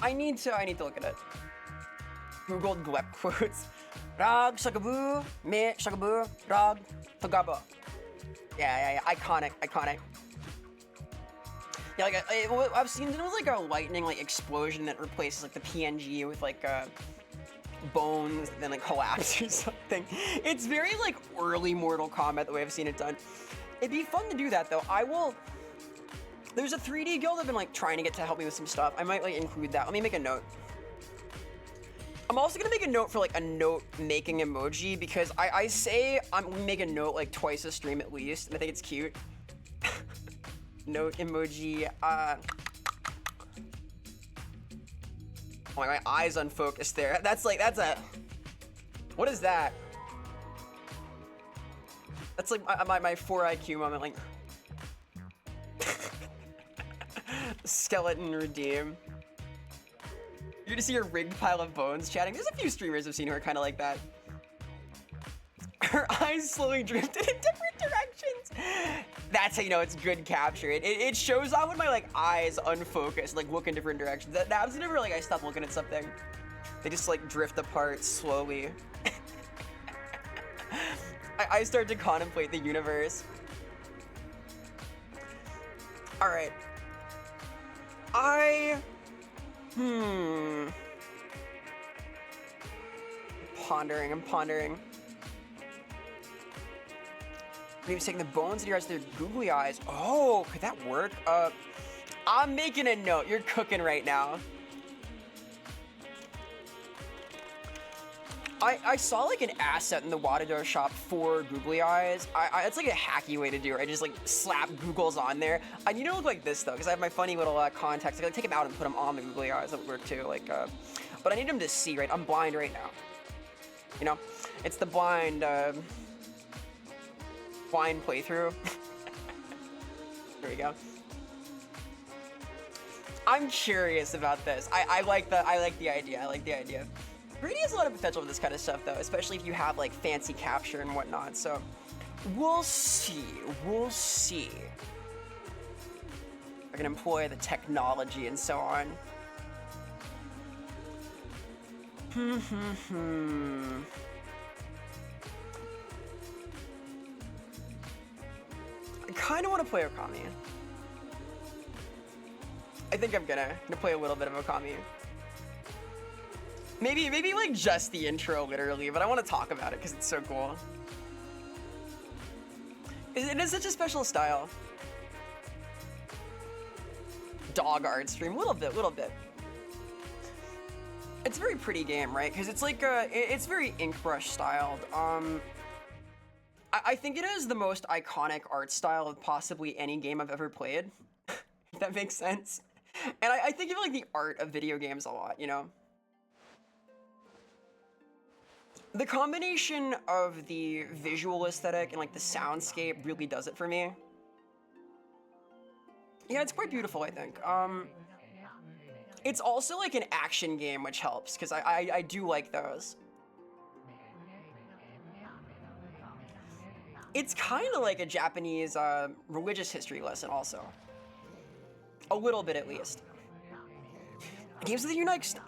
I need to look at it. Googled Glep quotes. Rag shagaboo, me shagaboo, rag tagabo. Yeah, iconic. Yeah, like I've seen it was like a lightning like explosion that replaces like the PNG with like bones and then like collapse or something. It's very like early Mortal Kombat the way I've seen it done. It'd be fun to do that though. There's a 3D guild I've been like trying to get to help me with some stuff. I might like include that. Let me make a note. I'm also gonna make a note for like a note making emoji because I say I'm gonna make a note like twice a stream at least, and I think it's cute. Note emoji. Oh my eyes unfocused there. That's a. What is that? That's like my 4 IQ moment, like. Skeleton redeem. You're gonna see a rigged pile of bones chatting. There's a few streamers I've seen who are kind of like that. Her eyes slowly drifted in different directions. That's how you know it's good capture. It shows off when my like eyes unfocus, like look in different directions. That happens whenever like I stop looking at something. They just like drift apart slowly. I start to contemplate the universe. All right. I'm pondering. Maybe taking the bones in your eyes to their googly eyes. Oh, could that work? I'm making a note. You're cooking right now. I saw like an asset in the Watador shop for googly eyes. It's like a hacky way to do it. I just like slap googles on there. I need to look like this though, because I have my funny little contacts. I gotta take them out and put them on the googly eyes. That would work too. Like, but I need them to see. Right, I'm blind right now. You know, it's the blind playthrough. There we go. I'm curious about this. I like the idea. I like the idea. 3D has a lot of potential with this kind of stuff though, especially if you have like fancy capture and whatnot. So we'll see. I can employ the technology and so on. I kind of want to play Okami. I think I'm gonna play a little bit of Okami. Maybe like just the intro, literally, but I want to talk about it because it's so cool. It is such a special style. Dog art stream, little bit. It's a very pretty game, right? Because it's like it's very ink brush styled. I think it is the most iconic art style of possibly any game I've ever played. If that makes sense. And I think of like the art of video games a lot, you know? The combination of the visual aesthetic and like the soundscape really does it for me. Yeah, it's quite beautiful, I think. It's also like an action game, which helps, because I do like those. It's kind of like a Japanese religious history lesson also. A little bit, at least. Games with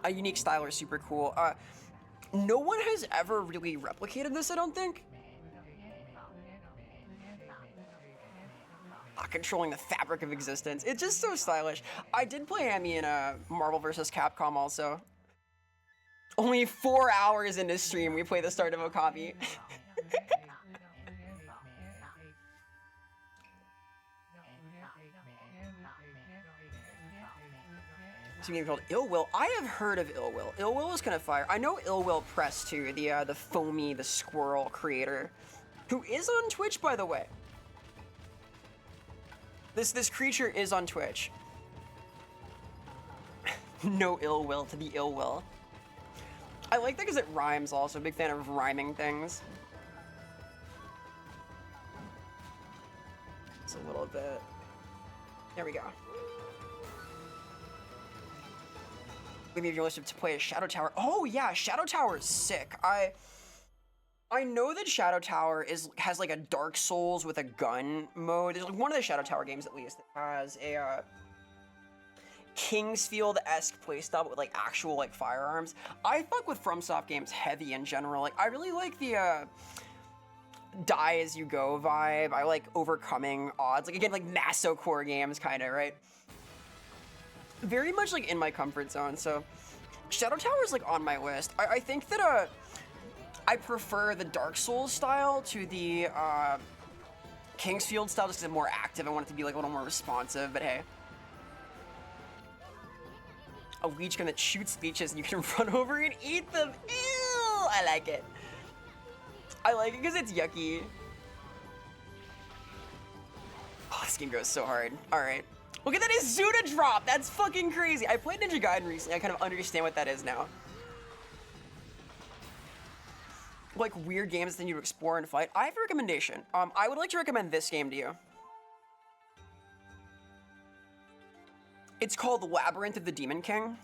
a unique style are super cool. No one has ever really replicated this, I don't think. Controlling the fabric of existence. It's just so stylish. I did play Amy in Marvel vs. Capcom also. Only 4 hours into stream, we play the start of Okami. It's a game called Ill Will. I have heard of Ill Will. Ill Will is kind of fire. I know Ill Will Press too, the Foamy the Squirrel creator, who is on Twitch, by the way. This creature is on Twitch. No ill will to the ill will. I like that because it rhymes also. Big fan of rhyming things. It's a little bit. There we go. Maybe if you're listening to play a Shadow Tower. Oh yeah, Shadow Tower is sick. I know that Shadow Tower has like a Dark Souls with a gun mode. There's like one of the Shadow Tower games at least that has a Kingsfield-esque playstyle with like actual like firearms. I fuck with FromSoft games heavy in general. Like I really like the die as you go vibe. I like overcoming odds. Like again, like Masocore games kind of, right? Very much like in my comfort zone. So Shadow Tower is like on my list. I think that I prefer the Dark Souls style to the Kingsfield style just because it's more active. I want it to be like a little more responsive, but hey. A leech gun that shoots leeches and you can run over and eat them. Ew! I like it. I like it because it's yucky. Oh, this game goes so hard. Alright. Look at that Izuta drop! That's fucking crazy. I played Ninja Gaiden recently. I kind of understand what that is now. Like weird games that you explore and fight. I have a recommendation. I would like to recommend this game to you. It's called Labyrinth of the Demon King.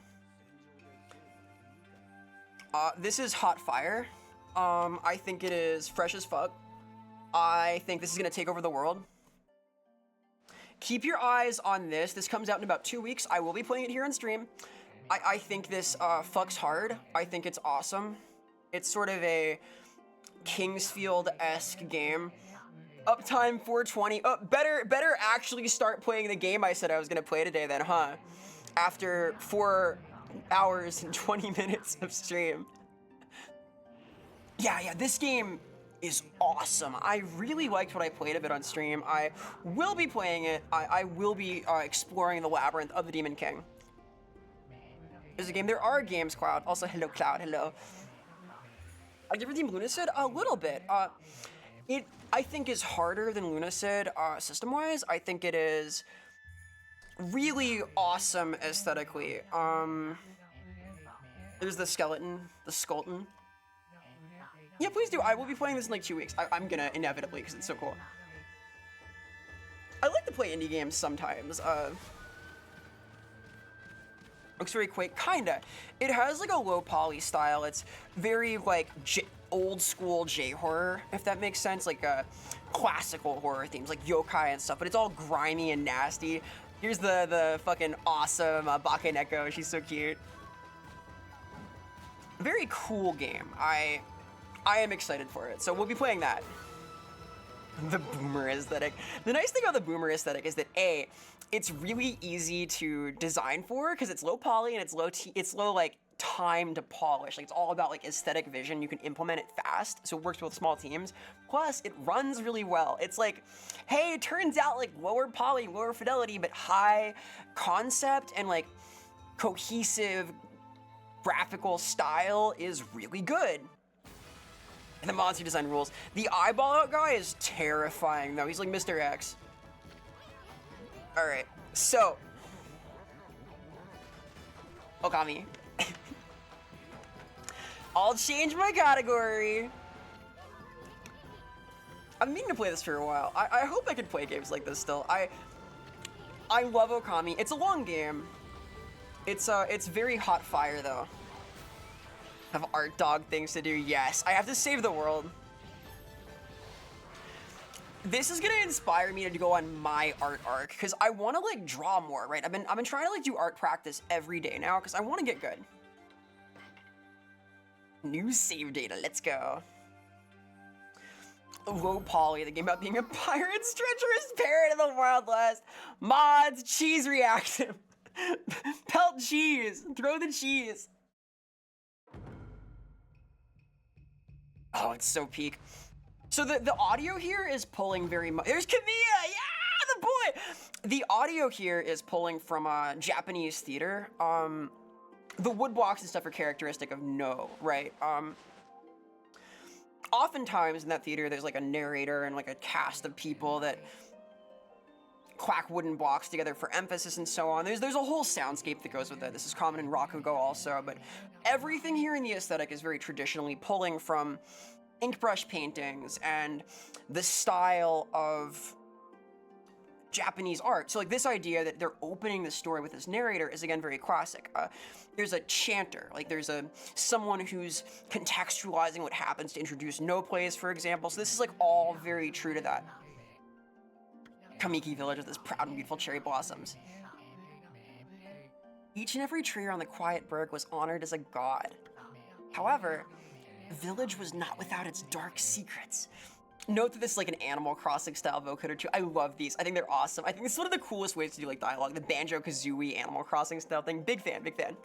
This is hot fire. I think it is fresh as fuck. I think this is gonna take over the world. Keep your eyes on this. This comes out in about 2 weeks. I will be playing it here on stream. I think this fucks hard. I think it's awesome. It's sort of a Kingsfield-esque game. Uptime 420. Oh, better actually start playing the game I said I was gonna play today then, huh? After 4 hours and 20 minutes of stream. Yeah, this game is awesome. I really liked what I played of it on stream. I will be playing it. I will be exploring the Labyrinth of the Demon King. There's a game. There are games, Cloud. Also, hello, Cloud. Hello. I did redeem Lunacid a little bit. It, I think, is harder than Lunacid system-wise. I think it is really awesome aesthetically. There's the skeleton, the Skulton. Yeah, please do. I will be playing this in like 2 weeks. I'm gonna inevitably because it's so cool. I like to play indie games sometimes. Looks very Quake, kinda. It has like a low poly style. It's very like old school J-horror, if that makes sense. Like classical horror themes, like yokai and stuff. But it's all grimy and nasty. Here's the fucking awesome Bakeneko. She's so cute. Very cool game. I am excited for it. So we'll be playing that. The boomer aesthetic. The nice thing about the boomer aesthetic is that A, it's really easy to design for because it's low poly and it's low like time to polish. Like it's all about like aesthetic vision. You can implement it fast, so it works with small teams. Plus, it runs really well. It's like, hey, it turns out like lower poly, lower fidelity, but high concept and like cohesive graphical style is really good. And the monster design rules. The eyeball out guy is terrifying though. He's like Mr. X. Alright, so Okami. I'll change my category. I'm meaning to play this for a while. I hope I can play games like this still. I love Okami. It's a long game. It's very hot fire though. Have art dog things to do. Yes, I have to save the world. This is gonna inspire me to go on my art arc because I want to like draw more, right? I've been trying to like do art practice every day now because I want to get good. New save data. Let's go. Low poly, the game about being a pirate's treacherous parent in the Wild West. Mods, cheese reactive. Pelt cheese. Throw the cheese. Oh, it's so peak. So the audio here is pulling very much. There's Kamiya! Yeah, the boy! The audio here is pulling from Japanese theater. The woodblocks and stuff are characteristic of No, right? Oftentimes in that theater, there's like a narrator and like a cast of people that quack wooden blocks together for emphasis and so on. There's a whole soundscape that goes with it. This is common in Rakugo also, but everything here in the aesthetic is very traditionally pulling from ink brush paintings and the style of Japanese art. So like this idea that they're opening the story with this narrator is again very classic. There's a chanter, like there's someone who's contextualizing what happens to introduce no plays, for example. So this is like all very true to that. Kamiki village with its proud and beautiful cherry blossoms. Each and every tree around the quiet burg was honored as a god. However, the village was not without its dark secrets. Note that this is like an Animal Crossing style vocoder too. I love these. I think they're awesome. I think this is one of the coolest ways to do like dialogue. The Banjo-Kazooie Animal Crossing style thing. Big fan, big fan.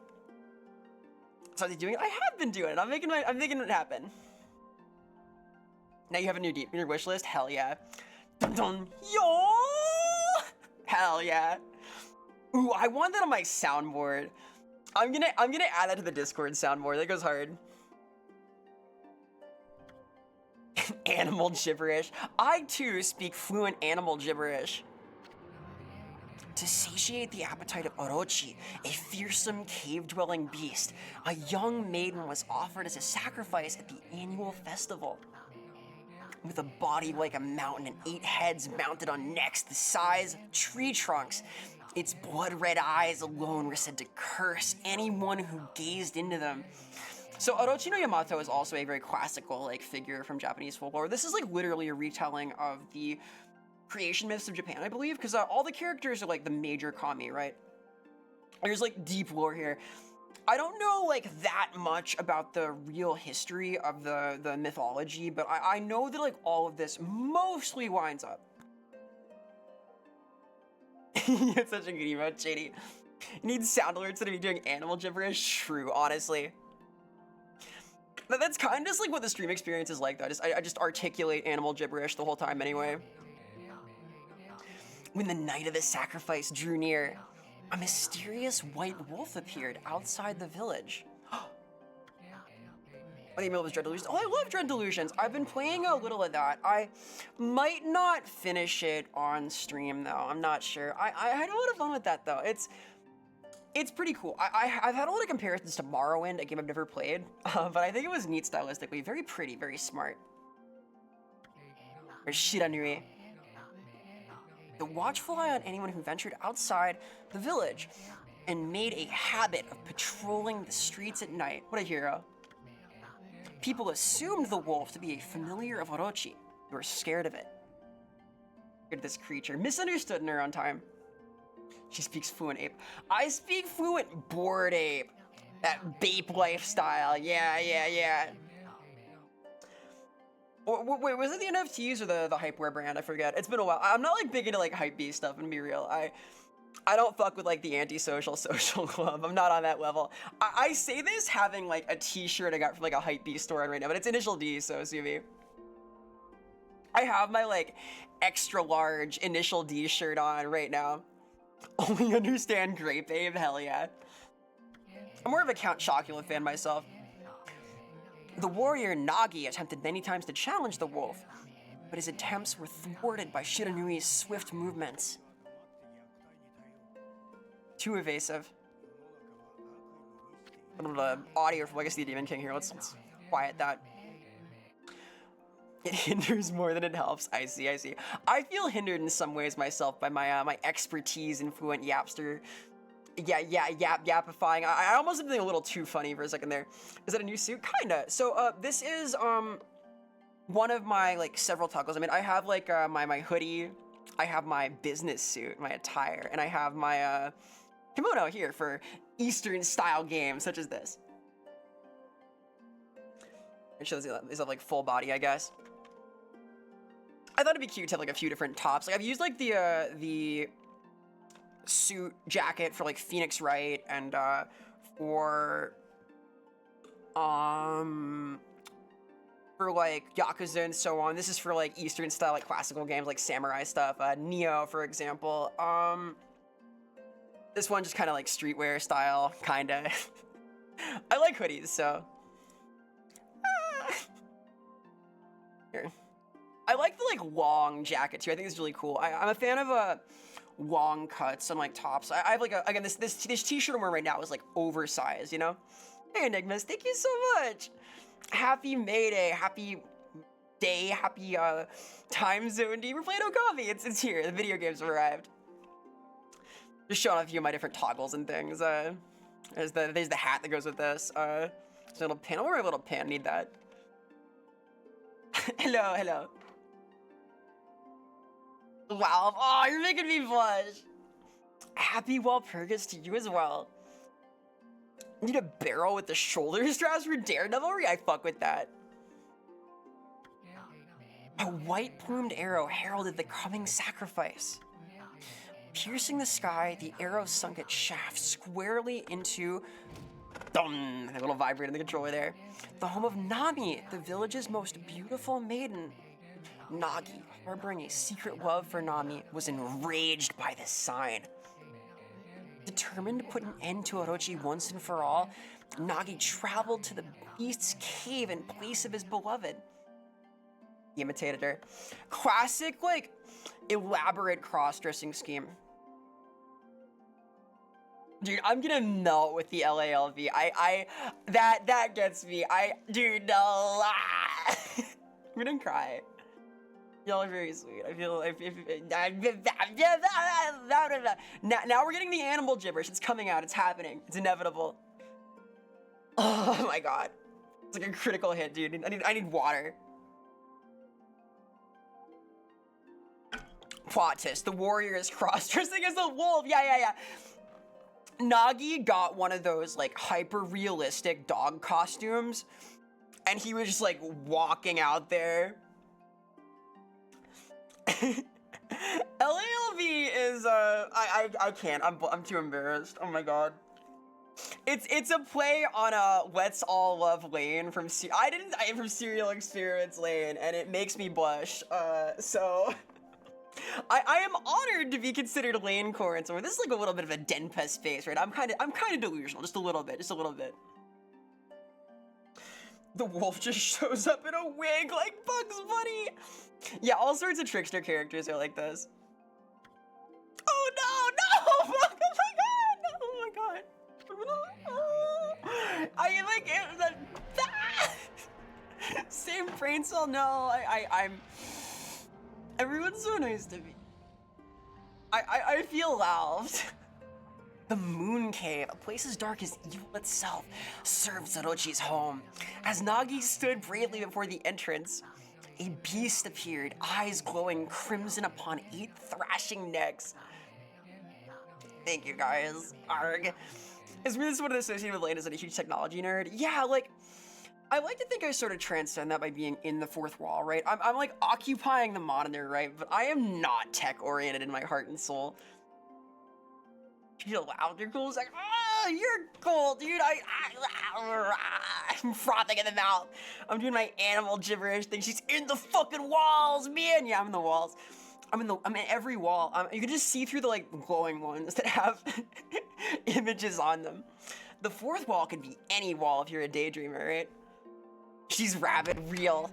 So is he doing it? I have been doing it. I'm making it happen. Now you have a new deep in your wish list? Hell yeah. Dun dun. Yo! Hell yeah. Ooh, I want that on my soundboard. I'm gonna add that to the Discord soundboard. That goes hard. Animal gibberish. I too speak fluent animal gibberish. To satiate the appetite of Orochi, a fearsome cave-dwelling beast, a young maiden was offered as a sacrifice at the annual festival. With a body like a mountain and 8 heads mounted on necks the size of tree trunks, its blood-red eyes alone were said to curse anyone who gazed into them. So Orochi no Yamato is also a very classical like figure from Japanese folklore. This is like literally a retelling of the creation myths of Japan, I believe, because all the characters are like the major kami, right? There's like deep lore here. I don't know like that much about the real history of the mythology, but I know that like all of this mostly winds up. It's such a good emote, Shady. You need sound alerts to be doing animal gibberish? True, honestly. But that's kind of just like what the stream experience is like though. I just articulate animal gibberish the whole time anyway. When the night of the sacrifice drew near, a mysterious white wolf appeared outside the village. Oh, the email was Dread Delusions. Oh, I love Dread Delusions. I've been playing a little of that. I might not finish it on stream though. I'm not sure. I had a lot of fun with that though. It's pretty cool. I've had a lot of comparisons to Morrowind, a game I've never played, but I think it was neat stylistically. Very pretty, very smart. Or Shiranui. The watchful eye on anyone who ventured outside the village and made a habit of patrolling the streets at night. What a hero. People assumed the wolf to be a familiar of Orochi. They were scared of it. Scared of this creature. Misunderstood in her own time. She speaks fluent ape. I speak fluent bored ape. That Bape lifestyle. Yeah. Wait, was it the NFTs or the hypeware brand? I forget. It's been a while. I'm not like big into like hypebeast stuff, and be real. I don't fuck with like the antisocial social club. I'm not on that level. I say this having like a t-shirt I got from like a hypebeast store right now, but it's initial D, so Sumi. I have my like extra large initial D shirt on right now. Only understand Grape Abe, hell yeah. I'm more of a Count Chocula fan myself. The warrior Nagi attempted many times to challenge the wolf, but his attempts were thwarted by Shiranui's swift movements. Too evasive. A little audio from Legacy of the Demon King here. Let's quiet that. It hinders more than it helps. I see. I feel hindered in some ways myself by my my expertise in fluent Yapster Yappifying. I almost did something a little too funny for a second there. Is that a new suit? Kinda. So, this is, one of my, like, several toggles. I mean, I have, like, my hoodie, I have my business suit, my attire, and I have my, kimono here for Eastern-style games, such as this. It shows these have, like, full body, I guess. I thought it'd be cute to have, like, a few different tops. Like, I've used, like, the suit jacket for, like, Phoenix Wright, and, for like Yakuza and so on. This is for like Eastern style, like classical games, like samurai stuff. Neo, for example. This one just kind of like streetwear style, kinda. I like hoodies, so. Here. I like the like long jacket too. I think it's really cool. I'm a fan of long cuts on like tops. I have like again this t-shirt I'm wearing right now is like oversized, you know. Hey Enigmas, thank you so much. Happy May Day, happy day, happy time zone. Do you ever play Okami? It's here. The video games have arrived. Just showing off a few of my different toggles and things. There's the hat that goes with this. There's a little pin. I'll wear a little pin. I need that. Hello. Wow. Oh, you're making me blush. Happy Walpurgis to you as well. Need a barrel with the shoulder straps for daredevilry? I fuck with that. A white-plumed arrow heralded the coming sacrifice. Piercing the sky, the arrow sunk its shaft squarely into... Dum! A little vibrator in the controller there. The home of Nami, the village's most beautiful maiden. Nagi, harboring a secret love for Nami, was enraged by this sign. Determined to put an end to Orochi once and for all, Nagi traveled to the beast's cave in place of his beloved. He imitated her. Classic, like, elaborate cross-dressing scheme. Dude, I'm gonna melt with the LALV. That gets me. Dude, no. I'm gonna cry. Y'all are very sweet. I feel now we're getting the animal gibberish. It's coming out. It's happening. It's inevitable. Oh my god. It's like a critical hit, dude. I need water. Plot twist. The warrior is cross-dressing as a wolf. Yeah. Nagi got one of those like hyper-realistic dog costumes, and he was just like walking out there. LALV is I can't. I'm too embarrassed. Oh my god. It's a play on Let's All Love Lane from from Serial Experiments Lane, and it makes me blush. So I am honored to be considered Lane core and so on. This is like a little bit of a Denpest face, right? I'm kind of delusional, just a little bit. The wolf just shows up in a wig like Bugs Bunny. Yeah, all sorts of trickster characters are like this. Oh no! Oh my god! I like it. Same brain cell. No, I'm. Everyone's so nice to me. I feel loved. The Moon Cave, a place as dark as evil itself, serves Orochi's home. As Nagi stood bravely before the entrance, a beast appeared, eyes glowing crimson upon 8 thrashing necks. Thank you guys. Arg. Is really someone associated with Lane as a huge technology nerd? Yeah, like, I like to think I sort of transcend that by being in the fourth wall, right? I'm like occupying the monitor, right? But I am not tech-oriented in my heart and soul. You're loud, you're cool. It's like, oh, you're cool, dude. I'm frothing in the mouth. I'm doing my animal gibberish thing. She's in the fucking walls, man. Yeah, I'm in the walls. I'm in every wall. You can just see through the like glowing ones that have images on them. The fourth wall could be any wall if you're a daydreamer, right? She's rabid, real.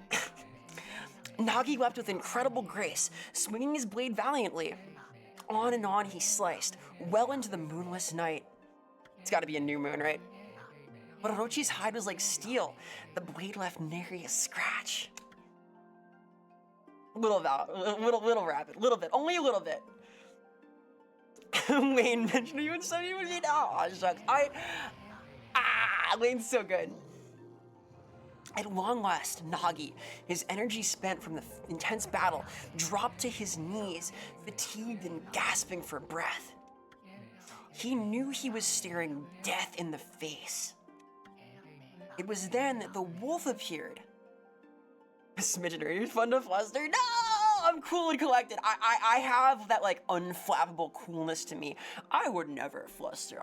Nagi leapt with incredible grace, swinging his blade valiantly. On and on he sliced, well into the moonless night. It's gotta be a new moon, right? But Orochi's hide was like steel. The blade left nary a scratch. Little rapid, little bit, only a little bit. Wayne mentioned you in 70 Oh, shucks. Lane's so good. At long last, Nagi, his energy spent from the intense battle, dropped to his knees, fatigued and gasping for breath. He knew he was staring death in the face. It was then that the wolf appeared. A smidgen, are you fun to fluster? No! I'm cool and collected. I have that, like, unflappable coolness to me. I would never fluster.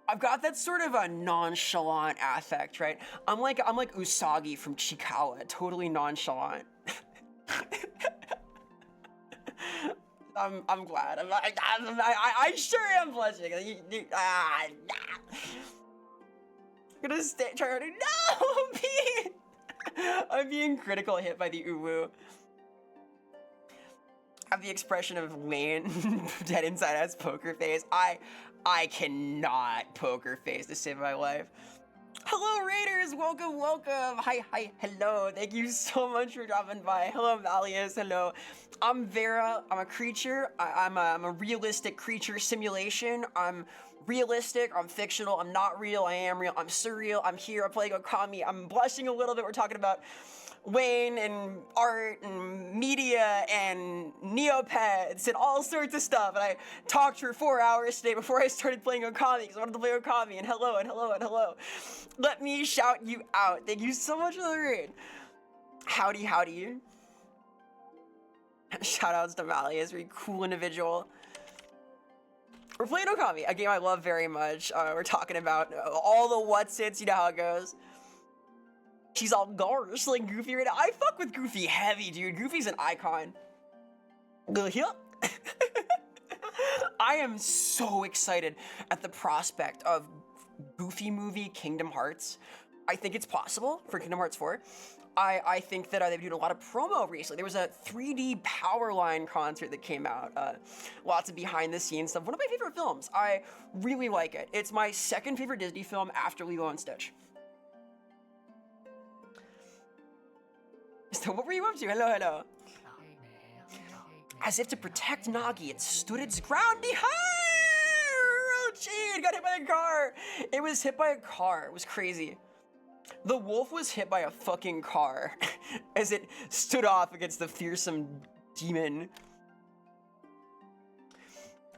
I've got that sort of a nonchalant affect, right? I'm like Usagi from Chikawa, totally nonchalant. I'm glad. I sure am blushing. Gonna try harder. No, I'm being critical hit by the uwu. I have the expression of Lane dead inside has poker face. I cannot poker face to save my life. Hello Raiders, welcome. Hi, hello. Thank you so much for dropping by. Hello Valius, hello. I'm Vera, I'm a creature. I'm a realistic creature simulation. I'm realistic, I'm fictional, I'm not real, I am real, I'm surreal, I'm here, I'm playing Okami, I'm blushing a little bit, we're talking about Wayne and art and media and Neopets and all sorts of stuff. And I talked for 4 hours today before I started playing Okami because I wanted to play Okami. And hello and hello and hello. Let me shout you out. Thank you so much for the raid. Howdy. Shout outs to Mali, is a very cool individual. We're playing Okami, a game I love very much. We're talking about all the what's-its, you know how it goes. She's all gosh like Goofy right now. I fuck with Goofy heavy, dude. Goofy's an icon. I am so excited at the prospect of Goofy movie Kingdom Hearts. I think it's possible for Kingdom Hearts 4. I think that they've been doing a lot of promo recently. There was a 3D Powerline concert that came out. Lots of behind the scenes stuff. One of my favorite films. I really like it. It's my second favorite Disney film after Lilo and Stitch. So what were you up to? Hello. As if to protect Nagi, it stood its ground behind Orochi. It got hit by a car. It was hit by a car. It was crazy. The wolf was hit by a fucking car as it stood off against the fearsome demon.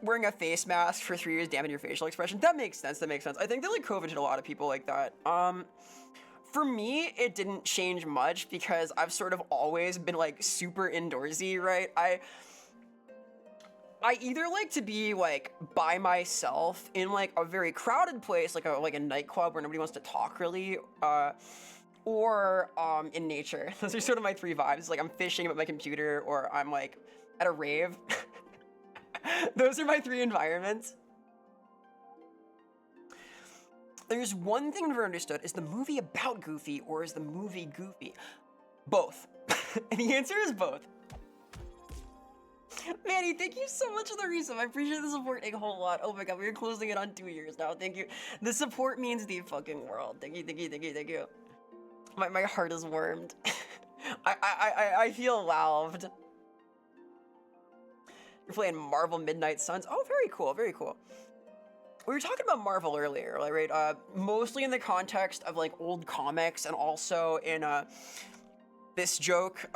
Wearing a face mask for 3 years damaging your facial expression. That makes sense. I think that like COVID hit a lot of people like that. For me, it didn't change much because I've sort of always been like super indoorsy, right? I either like to be like by myself in like a very crowded place, like a nightclub where nobody wants to talk really, or in nature. Those are sort of my 3 vibes. Like I'm fishing at my computer or I'm like at a rave. Those are my 3 environments. There's one thing I've never understood. Is the movie about Goofy or is the movie Goofy? Both. And the answer is both. Manny, thank you so much for the resub. I appreciate the support a whole lot. Oh my god, we're closing it on 2 years now. Thank you. The support means the fucking world. Thank you. My heart is warmed. I feel loved. You're playing Marvel Midnight Suns. Oh, very cool. We were talking about Marvel earlier, right? Mostly in the context of like old comics and also in this joke.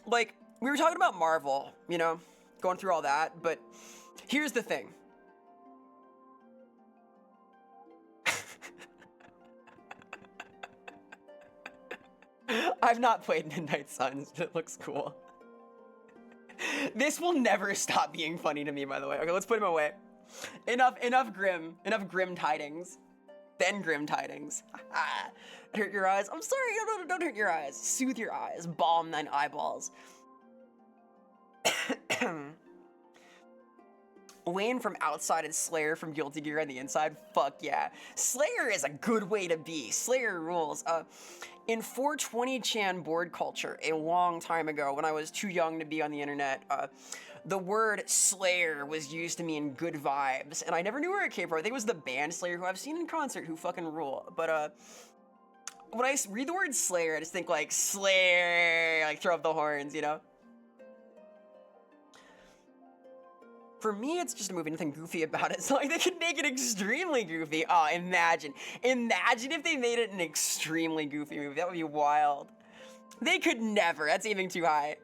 Like we were talking about Marvel, you know, going through all that, but here's the thing. I've not played Midnight Suns, but it looks cool. This will never stop being funny to me, by the way. Okay, let's put him away. Enough grim tidings. Then grim tidings. Hurt your eyes? I'm sorry, don't hurt your eyes. Soothe your eyes. Balm thine eyeballs. Wayne from outside and Slayer from Guilty Gear on the inside. Fuck yeah. Slayer is a good way to be. Slayer rules. In 420chan board culture, a long time ago, when I was too young to be on the internet, the word Slayer was used to mean good vibes, and I never knew where it came from. I think it was the band Slayer, who I've seen in concert, who fucking rule. But when I read the word Slayer, I just think like Slayer, like throw up the horns, you know? For me, it's just a movie, nothing goofy about it. It's not like they could make it extremely goofy. Oh, imagine. Imagine if they made it an extremely goofy movie. That would be wild. They could never. That's aiming too high.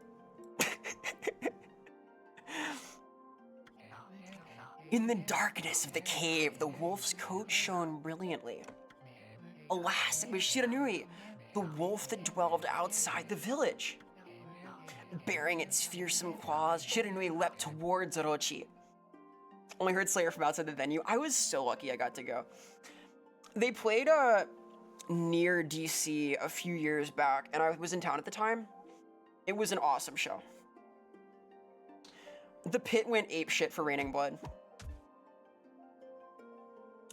In the darkness of the cave, the wolf's coat shone brilliantly. Alas, it was Shiranui, the wolf that dwelled outside the village. Bearing its fearsome claws, Shiranui leapt towards Orochi. Only heard Slayer from outside the venue. I was so lucky I got to go. They played near DC a few years back, and I was in town at the time. It was an awesome show. The pit went apeshit for Raining Blood.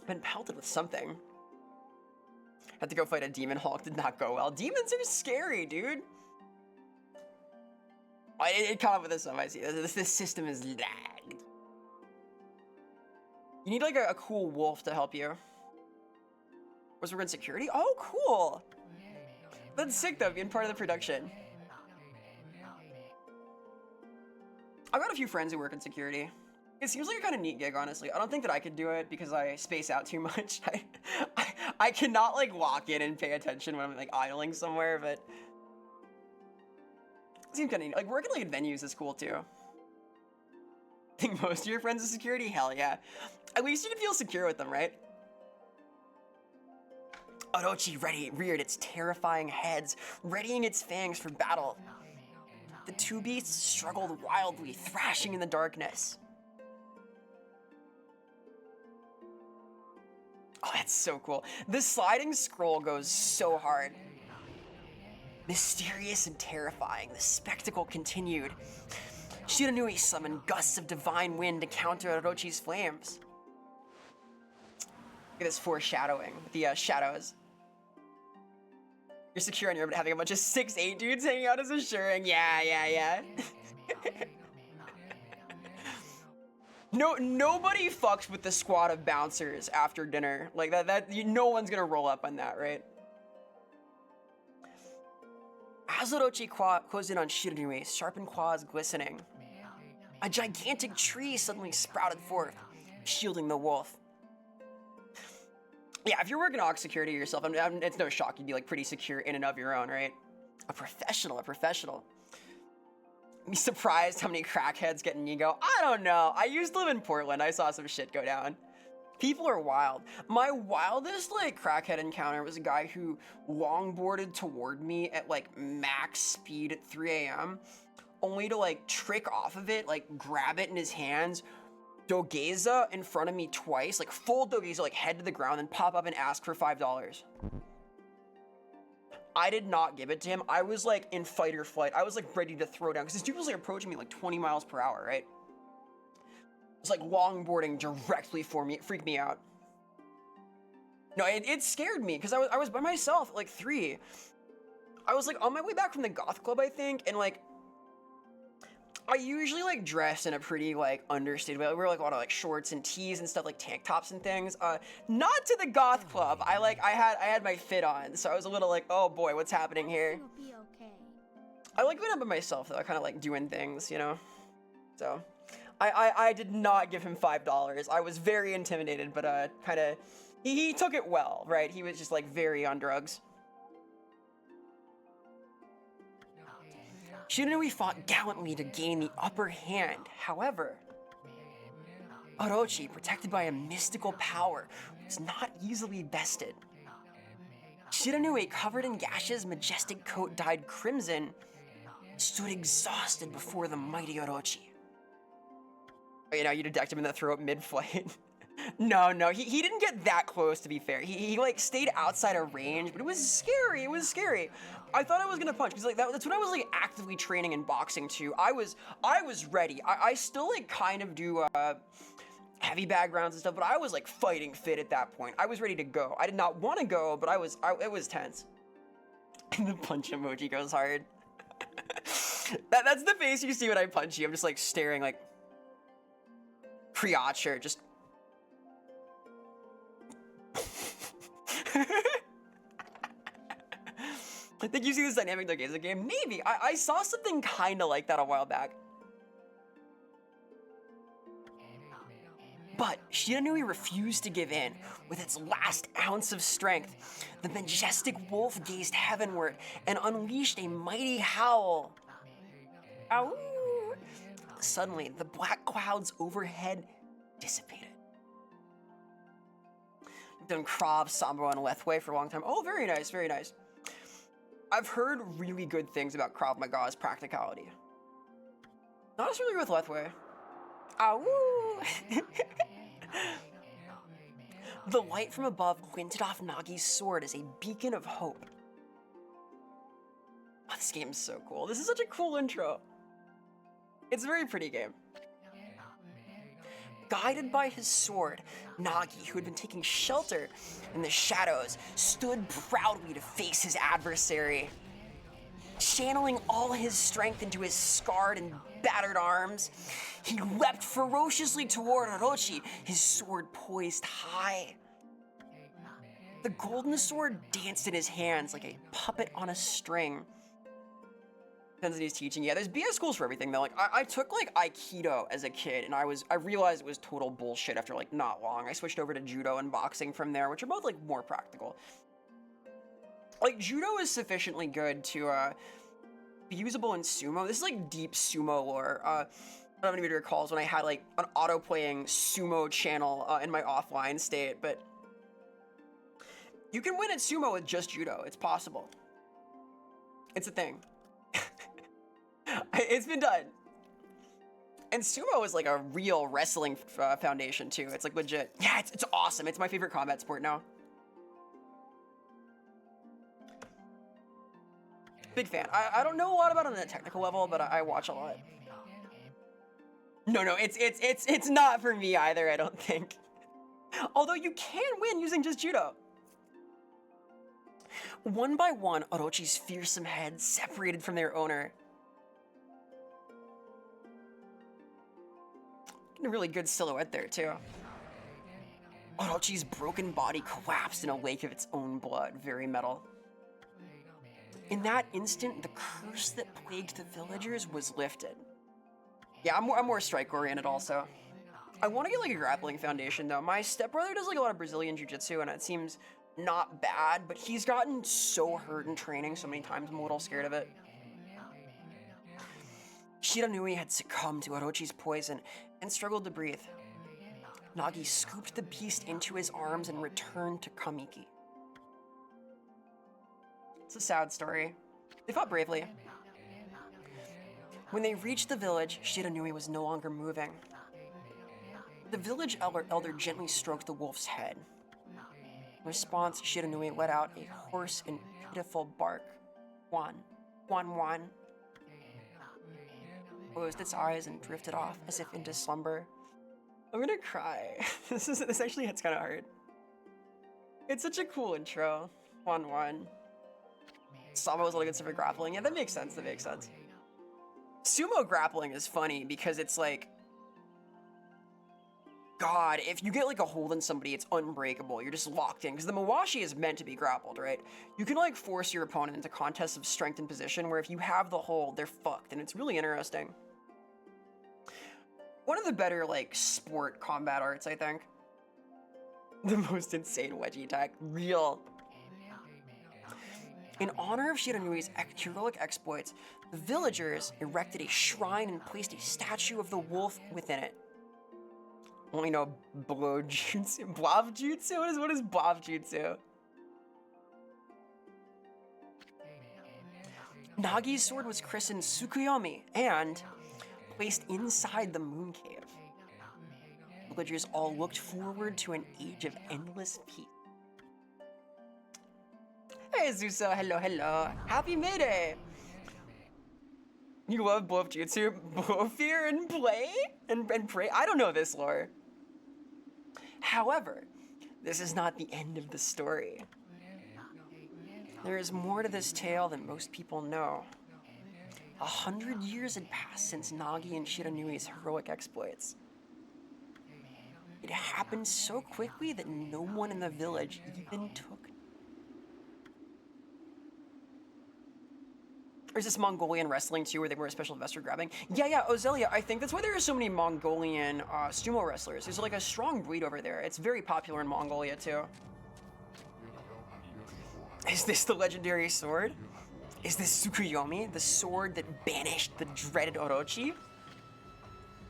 Been pelted with something. Had to go fight a demon. Hulk did not go well. Demons are scary, dude. It caught up with this stuff. I see. This system is lagged. You need like a cool wolf to help you. Was we in security? Oh, cool. That's sick though, being part of the production. I've got a few friends who work in security. It seems like a kind of neat gig, honestly. I don't think that I could do it because I space out too much. I cannot like walk in and pay attention when I'm like idling somewhere, but it seems kind of neat. Like working like at venues is cool too. I think most of your friends are security? Hell yeah. At least you can feel secure with them, right? Orochi reared its terrifying heads, readying its fangs for battle. The two beasts struggled wildly, thrashing in the darkness. Oh, that's so cool. The sliding scroll goes so hard. Mysterious and terrifying, the spectacle continued. Shiranui summoned gusts of divine wind to counter Orochi's flames. Look at this foreshadowing with the shadows. You're secure on your own, but having a bunch of 6'8" dudes hanging out is assuring. Yeah. Nobody fucks with the squad of bouncers after dinner. Like no one's gonna roll up on that, right? As Orochi closed in on Shiranui, sharpened claws glistening, a gigantic tree suddenly sprouted forth, shielding the wolf. Yeah, if you're working Ox security yourself, it's no shock you'd be like pretty secure in and of your own, right? A professional. Be surprised how many crackheads get an ego. I don't know. I used to live in Portland. I saw some shit go down. People are wild. My wildest like crackhead encounter was a guy who longboarded toward me at like max speed at 3 a.m. only to like trick off of it, like grab it in his hands, dogeza in front of me twice, like full dogeza, like head to the ground, and pop up and ask for $5. I did not give it to him. I was like in fight or flight. I was like ready to throw down because this dude was like approaching me like 20 miles per hour, right? It's like longboarding directly for me. It freaked me out. No, it scared me because I was by myself at like 3. I was like on my way back from the goth club, I think, and like I usually like dress in a pretty like understated way. We wear like a lot of like shorts and tees and stuff, like tank tops and things. Not to the goth club. I had my fit on, so I was a little like, oh boy, what's happening here? It'll be okay. I like being up by myself though. I kind of like doing things, you know. So, I did not give him $5. I was very intimidated, but kind of he took it well, right? He was just like very on drugs. Shiranui fought gallantly to gain the upper hand. However, Orochi, protected by a mystical power, was not easily bested. Shiranui, covered in gashes, majestic coat dyed crimson, stood exhausted before the mighty Orochi. Oh, you know, you detect him in the throat mid-flight. No, he didn't get that close, to be fair. He like stayed outside of range, but it was scary. I thought I was gonna punch because like that's when I was like actively training in boxing too. I was ready. I still like kind of do heavy bag rounds and stuff, but I was like fighting fit at that point. I was ready to go. I did not want to go, but it was tense. And the punch emoji goes hard. That's the face you see when I punch you. I'm just like staring like creature, just. I think you see this dynamic in the game. Maybe. I saw something kind of like that a while back. But Shiranui refused to give in. With its last ounce of strength, the majestic wolf gazed heavenward and unleashed a mighty howl. Ow! Suddenly, the black clouds overhead dissipated. I've done Krav, Sambo, and Lethwei for a long time. Oh, very nice, very nice. I've heard really good things about Krav Maga's practicality. Not as really with Lethwei. Ow! The light from above glinted off Nagi's sword as a beacon of hope. Oh, this game's so cool. This is such a cool intro. It's a very pretty game. Guided by his sword, Nagi, who had been taking shelter in the shadows, stood proudly to face his adversary. Channeling all his strength into his scarred and battered arms, he leapt ferociously toward Orochi, his sword poised high. The golden sword danced in his hands like a puppet on a string. Depends on he's teaching. Yeah, there's BS schools for everything though. Like I took like Aikido as a kid, and I realized it was total bullshit after like not long. I switched over to judo and boxing from there, which are both like more practical. Like judo is sufficiently good to be usable in sumo. This is like deep sumo lore. I don't know if anybody recalls when I had like an auto-playing sumo channel in my offline state, but you can win at sumo with just judo. It's possible. It's a thing. It's been done. And sumo is like a real wrestling foundation too. It's like legit. Yeah, it's awesome. It's my favorite combat sport now. Big fan. I don't know a lot about it on a technical level, but I watch a lot. No, it's not for me either, I don't think. Although you can win using just judo. One by one, Orochi's fearsome heads separated from their owner. Getting a really good silhouette there, too. Orochi's broken body collapsed in a lake of its own blood, very metal. In that instant, the curse that plagued the villagers was lifted. Yeah, I'm more strike-oriented also. I want to get like a grappling foundation though. My stepbrother does like a lot of Brazilian jiu-jitsu and it seems not bad, but he's gotten so hurt in training so many times, I'm a little scared of it. Shiranui had succumbed to Orochi's poison and struggled to breathe. Nagi scooped the beast into his arms and returned to Kamiki. It's a sad story. They fought bravely. When they reached the village, Shiranui was no longer moving. The village elder gently stroked the wolf's head. In response, Shiranui let out a hoarse and pitiful bark. Wan, wan, wan. Closed its eyes and drifted off as if into slumber. I'm gonna cry. This actually hits kind of hard. It's such a cool intro. Wan, wan. Sambo was really good stuff for grappling. Yeah, that makes sense. That makes sense. Sumo grappling is funny because it's like, God, if you get like a hold on somebody, it's unbreakable. You're just locked in because the Mawashi is meant to be grappled, right? You can like force your opponent into contests of strength and position where if you have the hold, they're fucked, and it's really interesting. One of the better like sport combat arts, I think. The most insane wedgie attack, real. In honor of Shiranui's heroic exploits, the villagers erected a shrine and placed a statue of the wolf within it. Only know blowjutsu. Blavjutsu? What is blavjutsu? Nagi's sword was christened Tsukuyomi and placed inside the moon cave. Villagers all looked forward to an age of endless peace. Hey Zusa, hello, hello. Happy Mayday! You love bluffjutsu? Fear and play? And pray? I don't know this lore. However, this is not the end of the story. There is more to this tale than most people know. 100 years had passed since Nagi and Shiranui's heroic exploits. It happened so quickly that no one in the village even took. There's this Mongolian wrestling too, where they wear a special vest for grabbing. Yeah, Ozelia, I think that's why there are so many Mongolian sumo wrestlers. There's like a strong breed over there. It's very popular in Mongolia too. Is this the legendary sword? Is this Tsukuyomi, the sword that banished the dreaded Orochi?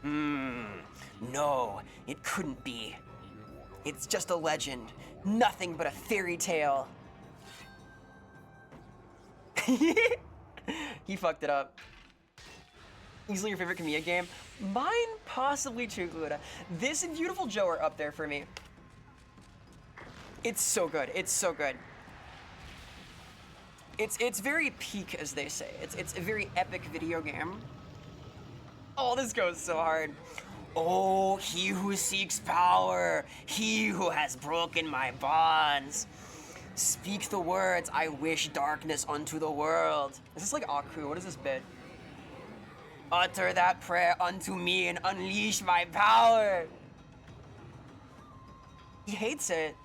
No, it couldn't be. It's just a legend, nothing but a fairy tale. He fucked it up. Easily your favorite Kamiya game? Mine, possibly Chugura. This and Beautiful Joe are up there for me. It's so good. It's so good. It's very peak, as they say. It's a very epic video game. Oh, this goes so hard. Oh, he who seeks power, he who has broken my bonds. Speak the words, I wish darkness unto the world. Is this like Aku? What is this bit? Utter that prayer unto me and unleash my power. He hates it.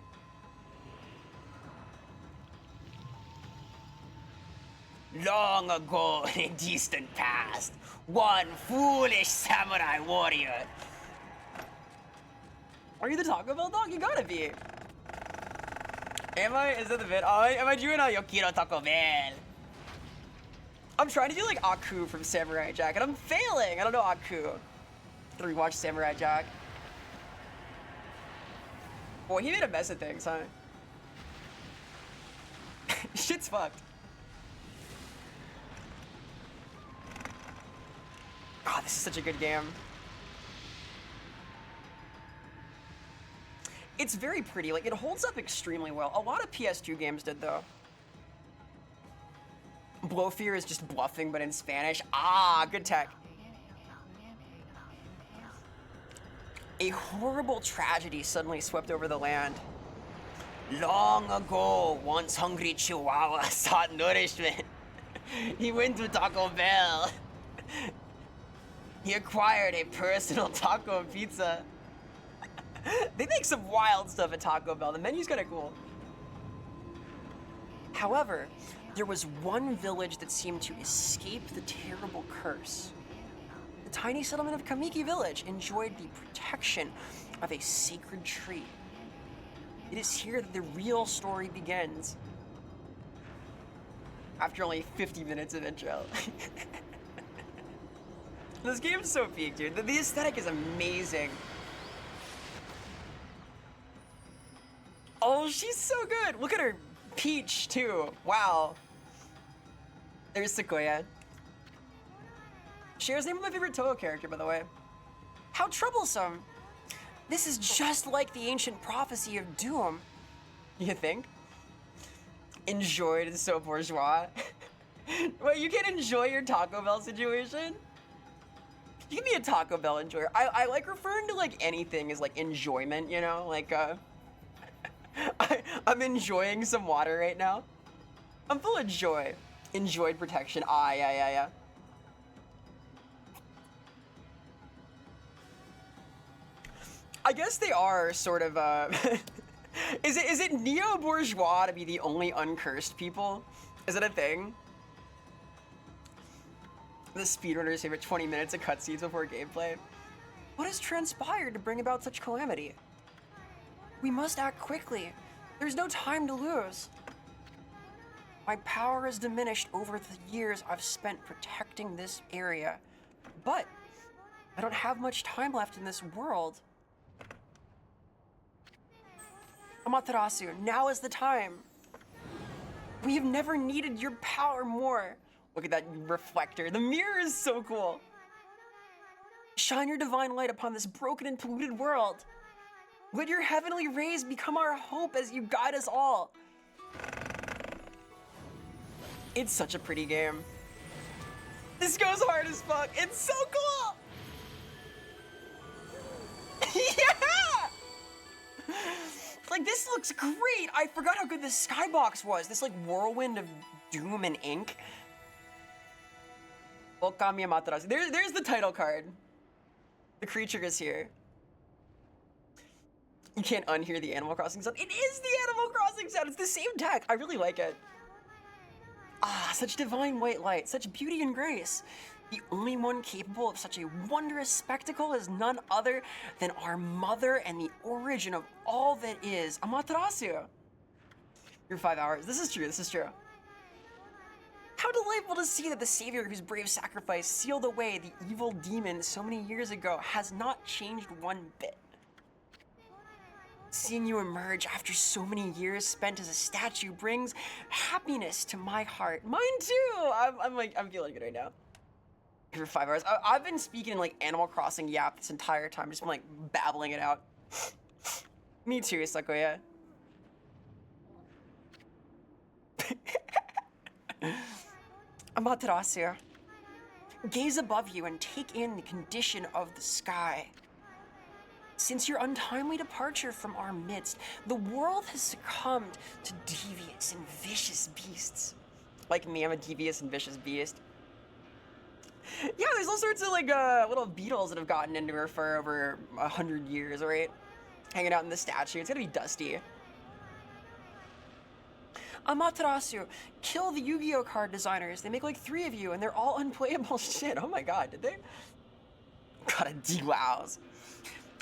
Long ago in a distant past, one foolish samurai warrior. Are you the Taco Bell dog? You gotta be. Am I? Is that the bit? Am I doing a Yokiro Taco Bell? I'm trying to do like Aku from Samurai Jack, and I'm failing. I don't know Aku. Gotta rewatch Samurai Jack. Boy, he made a mess of things, huh? Shit's fucked. Oh, this is such a good game. It's very pretty, like it holds up extremely well. A lot of PS2 games did though. Blowfear is just bluffing, but in Spanish. Ah, good tech. A horrible tragedy suddenly swept over the land. Long ago, once hungry Chihuahua sought nourishment. He went to Taco Bell. He acquired a personal taco and pizza. They make some wild stuff at Taco Bell. The menu's kind of cool. However, there was one village that seemed to escape the terrible curse. The tiny settlement of Kamiki Village enjoyed the protection of a sacred tree. It is here that the real story begins. After only 50 minutes of intro. This game's so peak, dude. The aesthetic is amazing. Oh, she's so good. Look at her. Peach, too. Wow. There's Sequoia. Shares name of my favorite Toho character, by the way. How troublesome. This is just like the ancient prophecy of doom. You think? Enjoyed is so bourgeois. Wait, you can't enjoy your Taco Bell situation? You can be a Taco Bell enjoyer. I like referring to like anything as like enjoyment, you know? Like, I'm enjoying some water right now. I'm full of joy. Enjoyed protection. Ah, yeah. I guess they are sort of, is it neo-bourgeois to be the only uncursed people? Is it a thing? The speedrunner's favorite 20 minutes of cutscenes before gameplay. What has transpired to bring about such calamity? We must act quickly. There's no time to lose. My power has diminished over the years I've spent protecting this area. But I don't have much time left in this world. Amaterasu, now is the time. We have never needed your power more. Look at that reflector. The mirror is so cool. Shine your divine light upon this broken and polluted world. Let your heavenly rays become our hope as you guide us all. It's such a pretty game. This goes hard as fuck. It's so cool. Yeah! Like, this looks great. I forgot how good this skybox was. This, like, whirlwind of doom and ink. Okami Amaterasu. There's the title card. The creature is here. You can't unhear the Animal Crossing sound. It is the Animal Crossing sound. It's the same tech. I really like it. Ah, such divine white light, such beauty and grace. The only one capable of such a wondrous spectacle is none other than our mother and the origin of all that is, Amaterasu. You're 5 hours. This is true, this is true. How delightful to see that the savior whose brave sacrifice sealed away the evil demon so many years ago has not changed one bit. Seeing you emerge after so many years spent as a statue brings happiness to my heart. Mine too! I'm feeling good right now. For 5 hours. I've been speaking in like Animal Crossing Yap this entire time, just been like babbling it out. Me too, Sakuya. Amaterasu, gaze above you and take in the condition of the sky. Since your untimely departure from our midst, the world has succumbed to devious and vicious beasts. Like me, I'm a devious and vicious beast. Yeah, there's all sorts of like little beetles that have gotten into her for over 100 years, right? Hanging out in the statue. It's gonna be dusty. Amaterasu, kill the Yu-Gi-Oh card designers. They make like 3 of you and they're all unplayable shit. Oh my god, did they? Gotta de-wows.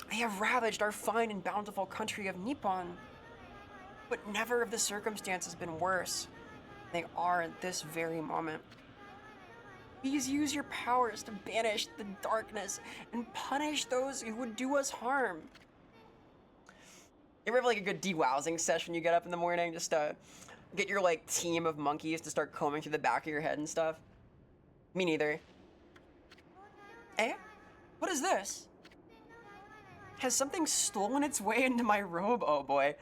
They have ravaged our fine and bountiful country of Nippon. But never have the circumstances been worse. They are at this very moment. Please use your powers to banish the darkness and punish those who would do us harm. You ever have like a good de-wowsing session you get up in the morning just to get your like team of monkeys to start combing through the back of your head and stuff? Me neither. Eh? What is this? Has something stolen its way into my robe? Oh boy.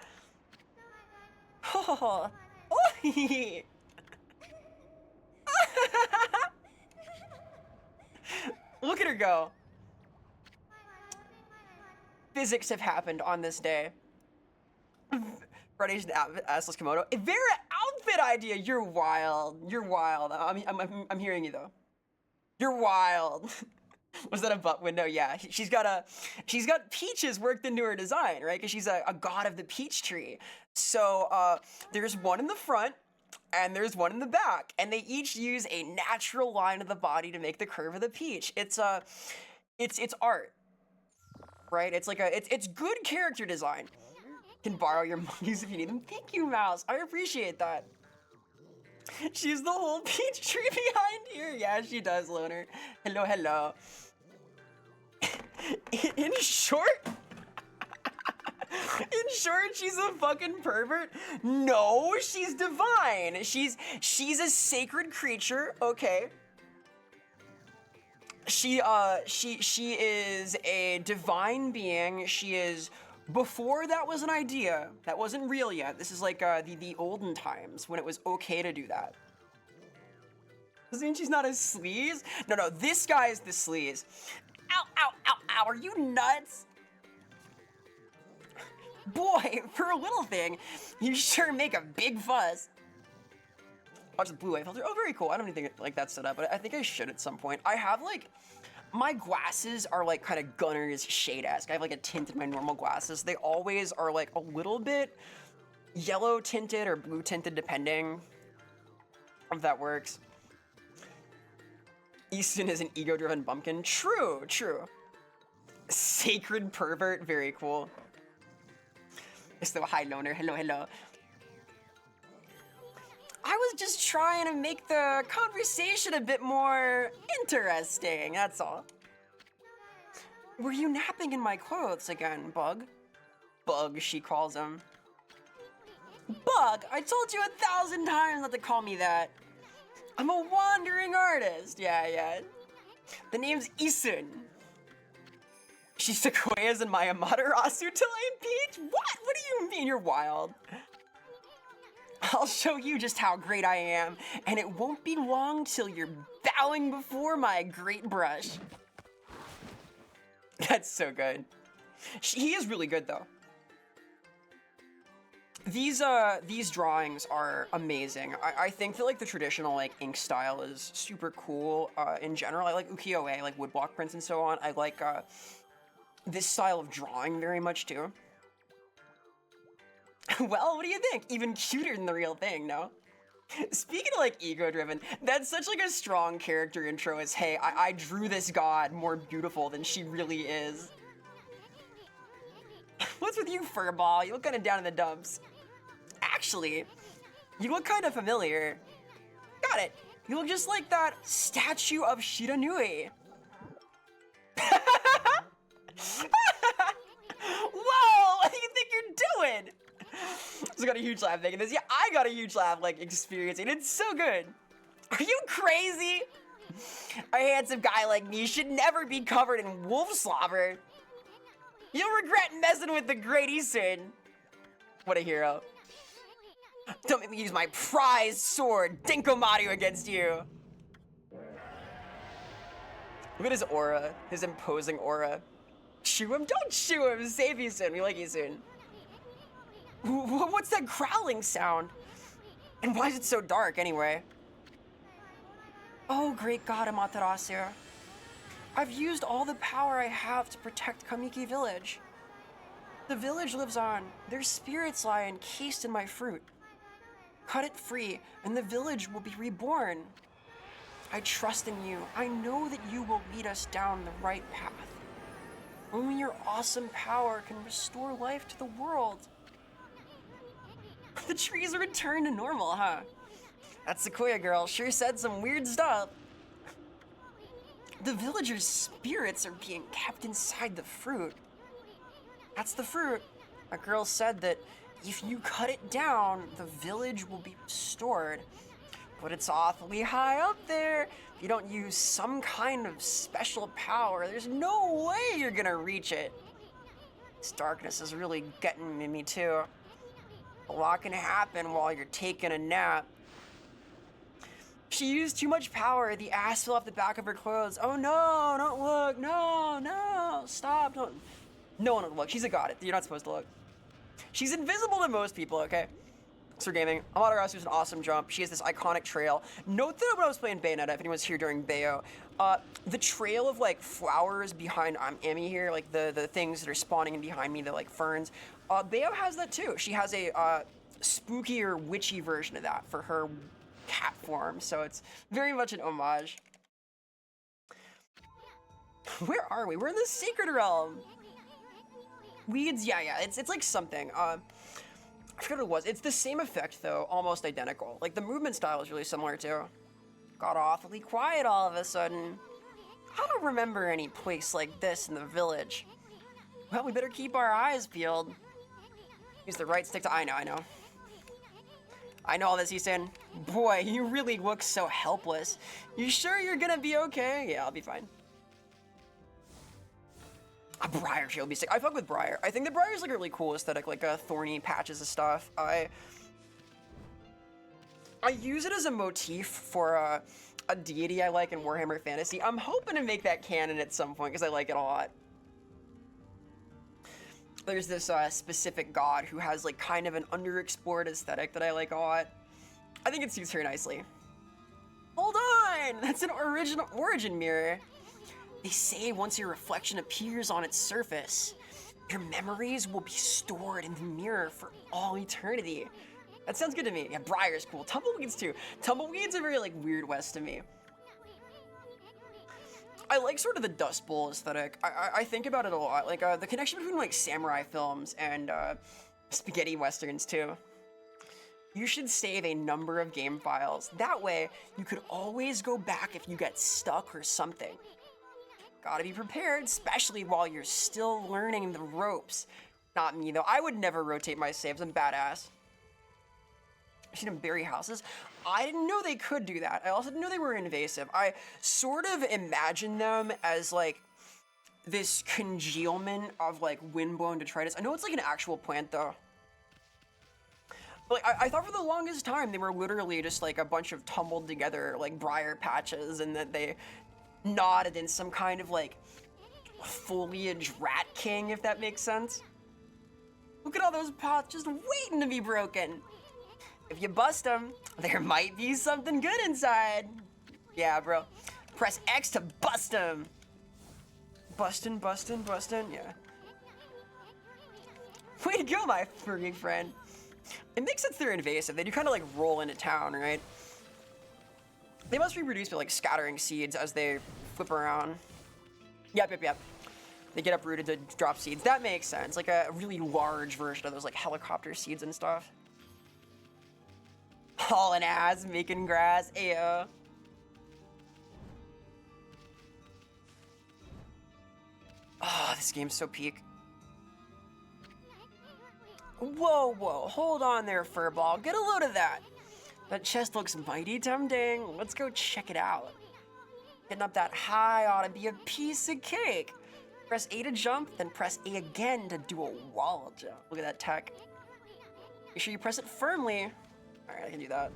Oh. Oh. Look at her go. Physics have happened on this day. Friday's assless Komodo. Vera outfit idea. You're wild. You're wild. I'm hearing you though. You're wild. Was that a butt window? Yeah. She's got peaches worked into her design, right? Because she's a god of the peach tree. So there's one in the front and there's one in the back, and they each use a natural line of the body to make the curve of the peach. It's art, right? It's like it's good character design. Can borrow your monkeys if you need them. Thank you, Mouse. I appreciate that. She's the whole peach tree behind here. Yeah, she does, Loner. Hello, hello. In short, she's a fucking pervert. No, she's divine. She's a sacred creature. Okay. She is a divine being. She is. Before that was an idea, that wasn't real yet. This is like the olden times when it was okay to do that. Does that mean she's not a sleaze? No, this guy is the sleaze. Ow, ow, ow, ow, are you nuts? Boy, for a little thing, you sure make a big fuss. Watch the blue light filter. Oh, very cool. I don't even think like that's set up, but I think I should at some point. I have like, my glasses are like kind of Gunner's shade-esque. I have like a tint in my normal glasses. They always are like a little bit yellow tinted or blue tinted depending if that works. Easton is an ego-driven bumpkin. True. Sacred pervert. Very cool. It's the hi Loner. Hello. I was just trying to make the conversation a bit more interesting, that's all. Were you napping in my clothes again, Bug? Bug, she calls him. Bug, I told you 1,000 times not to call me that. I'm a wandering artist. Yeah. The name's Isun. She sequoias in my Amaterasu till I'm peach? What? What do you mean you're wild? I'll show you just how great I am, and it won't be long till you're bowing before my great brush. That's so good. He is really good though. These drawings are amazing. I think that like the traditional like ink style is super cool. In general, I like ukiyo-e, like woodblock prints and so on. I like this style of drawing very much too. Well, what do you think? Even cuter than the real thing, no? Speaking of like ego-driven, that's such like a strong character intro as, hey, I drew this god more beautiful than she really is. What's with you, furball? You look kind of down in the dumps. Actually, you look kind of familiar. Got it. You look just like that statue of Shiranui. Whoa! What do you think you're doing? I got a huge laugh making this. Yeah, I got a huge laugh like experiencing it. It's so good. Are you crazy? A handsome guy like me should never be covered in wolf slobber. You'll regret messing with the great Eastern. What a hero. Don't make me use my prized sword, Dinkomaru, against you. Look at his aura, his imposing aura. Shoo him, don't shoo him, save you soon, we like you soon. What's that growling sound? And why is it so dark anyway? Oh, great god Amaterasu. I've used all the power I have to protect Kamiki village. The village lives on. Their spirits lie encased in my fruit. Cut it free, and the village will be reborn. I trust in you. I know that you will lead us down the right path. Only your awesome power can restore life to the world. The trees returned to normal, huh? That Sequoia girl sure said some weird stuff. The villagers' spirits are being kept inside the fruit. That's the fruit. A girl said that if you cut it down, the village will be restored. But it's awfully high up there. If you don't use some kind of special power, there's no way you're gonna reach it. This darkness is really getting to me too. A lot can happen while you're taking a nap. She used too much power. The ass fell off the back of her clothes. Oh no, don't look. No, no, stop. Don't. No one would look. She's a god. You're not supposed to look. She's invisible to most people, okay? Sir Gaming, Amaterasu is an awesome jump. She has this iconic trail. Note that when I was playing Bayonetta, if anyone's here during Bayo, the trail of like flowers behind Amy here, like the things that are spawning in behind me, the like ferns, Bayo has that too. She has a spookier, witchy version of that for her cat form, so it's very much an homage. Where are we? We're in the Secret Realm. Weeds, yeah, it's like something. I forget what it was. It's the same effect though, almost identical. Like the movement style is really similar too. Got awfully quiet all of a sudden. I don't remember any place like this in the village. Well, we better keep our eyes peeled. Use the right stick to, I know. I know all this, Ethan. Boy, you really look so helpless. You sure you're gonna be okay? Yeah, I'll be fine. A briar shield would be sick. I fuck with briar. I think the briar is like a really cool aesthetic, like thorny patches of stuff. I use it as a motif for a deity I like in Warhammer Fantasy. I'm hoping to make that canon at some point because I like it a lot. There's this specific god who has like kind of an underexplored aesthetic that I like a lot. I think it suits her nicely. Hold on! That's an original origin mirror. They say once your reflection appears on its surface, your memories will be stored in the mirror for all eternity. That sounds good to me. Yeah, briar's cool. Tumbleweeds too. Tumbleweeds are very like Weird West to me. I like sort of the Dust Bowl aesthetic. I think about it a lot. Like the connection between like samurai films and spaghetti westerns too. You should save a number of game files. That way, you could always go back if you get stuck or something. Gotta be prepared, especially while you're still learning the ropes. Not me though. I would never rotate my saves. I'm badass. I've seen them bury houses. I didn't know they could do that. I also didn't know they were invasive. I sort of imagine them as like this congealment of like windblown detritus. I know it's like an actual plant though. But, like I thought for the longest time they were literally just like a bunch of tumbled together like briar patches, and that they nodded in some kind of like foliage rat king, if that makes sense. Look at all those pots just waiting to be broken. If you bust them, there might be something good inside. Yeah, bro. Press X to bust them. Bustin', bustin', bustin', yeah. Way to go, my furry friend. It makes sense they're invasive. They do kind of like roll into town, right? They must reproduce by like scattering seeds as they flip around. Yep. They get uprooted to drop seeds. That makes sense. Like a really large version of those like helicopter seeds and stuff. Hauling ass, making grass, ayo. Oh, this game's so peak. Whoa, hold on there, Furball. Get a load of that. That chest looks mighty tempting. Let's go check it out. Getting up that high ought to be a piece of cake. Press A to jump, then press A again to do a wall jump. Look at that tech. Make sure you press it firmly. All right, I can do that.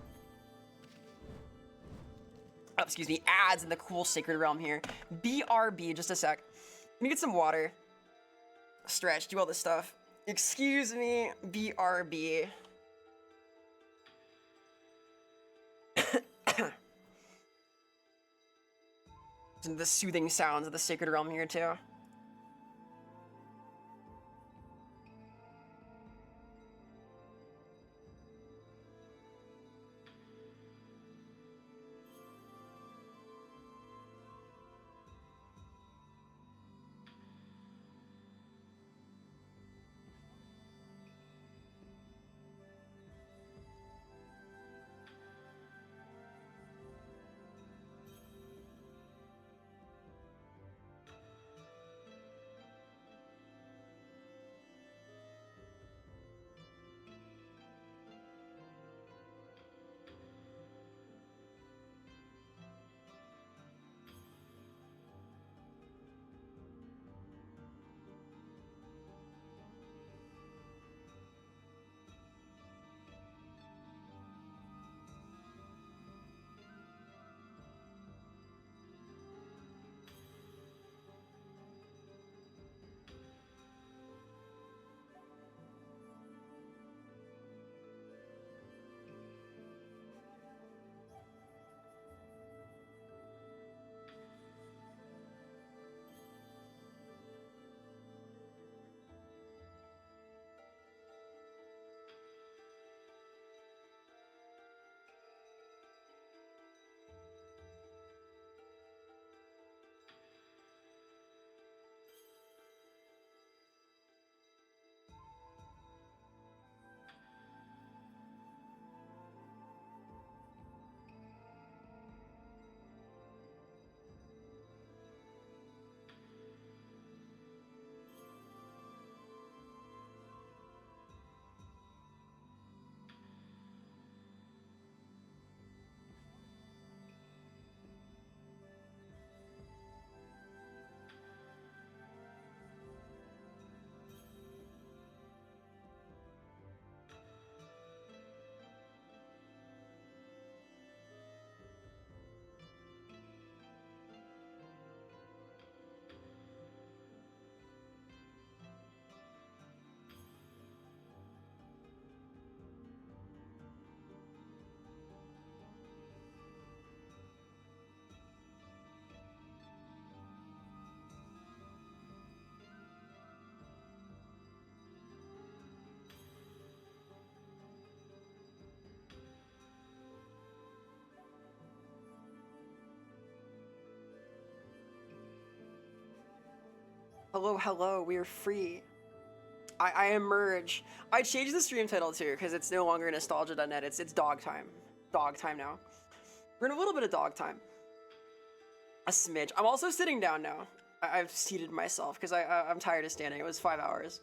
Oh, excuse me, ads in the cool sacred realm here. BRB, just a sec. Let me get some water. Stretch, do all this stuff. Excuse me, BRB. The soothing sounds of the sacred realm here too. Hello, we are free. I emerge. I changed the stream title too, because it's no longer nostalgia.net, it's dog time. Dog time now. We're in a little bit of dog time. A smidge. I'm also sitting down now. I've seated myself, because I'm tired of standing. It was 5 hours.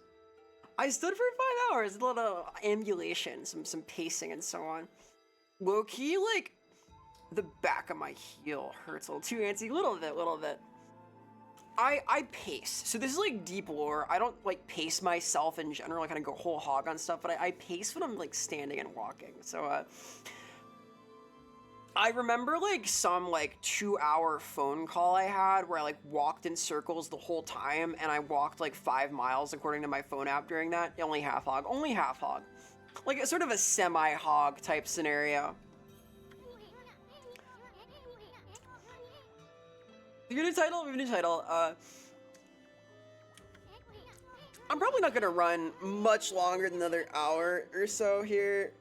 I stood for 5 hours, a little ambulation, some pacing and so on. Low-key, like, the back of my heel hurts a little too antsy, little bit. I pace. So this is like deep lore. I don't like pace myself in general. I kind of go whole hog on stuff, but I pace when I'm like standing and walking. So I remember like some like 2-hour phone call I had where I like walked in circles the whole time, and I walked like 5 miles according to my phone app during that. Only half hog. Like a sort of a semi-hog type scenario. We have a new title. I'm probably not gonna run much longer than another hour or so here.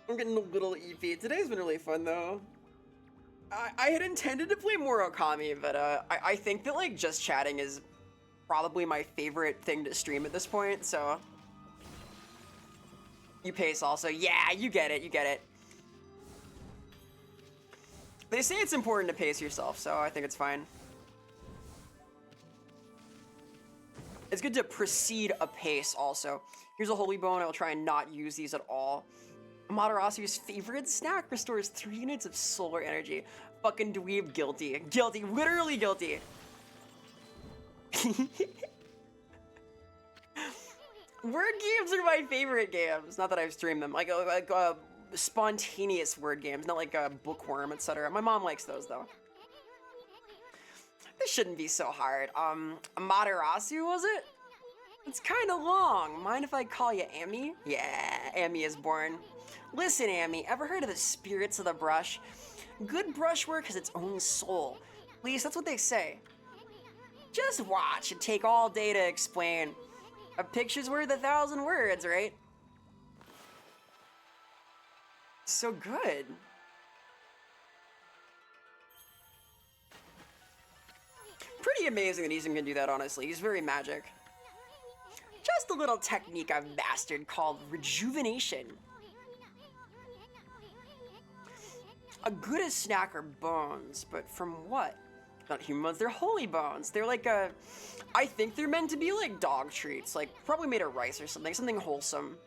I'm getting a little iffy. Today's been really fun though. I had intended to play more Okami, but I think that like just chatting is probably my favorite thing to stream at this point, so. You pace also. Yeah, you get it, you get it. They say it's important to pace yourself, so I think it's fine. It's good to proceed apace also. Here's a holy bone. I'll try and not use these at all. Amaterasu's favorite snack restores 3 units of solar energy. Fucking dweeb, guilty. Guilty, literally guilty. Word games are my favorite games. Not that I've streamed them. Like spontaneous word games, not like a bookworm, etc. My mom likes those though. This shouldn't be so hard. Amaterasu, was it? It's kind of long. Mind if I call you Amy? Yeah, Amy is born. Listen, Amy, ever heard of the spirits of the brush? Good brushwork has its own soul. At least that's what they say. Just watch. It'd take all day to explain. A picture's worth 1,000 words, right? So good. Pretty amazing that Ethan can do that, honestly. He's very magic. Just a little technique I've mastered called rejuvenation. A good as snack are bones, but from what? Not human bones, they're holy bones. They're like I think they're meant to be like dog treats, like probably made of rice or something wholesome.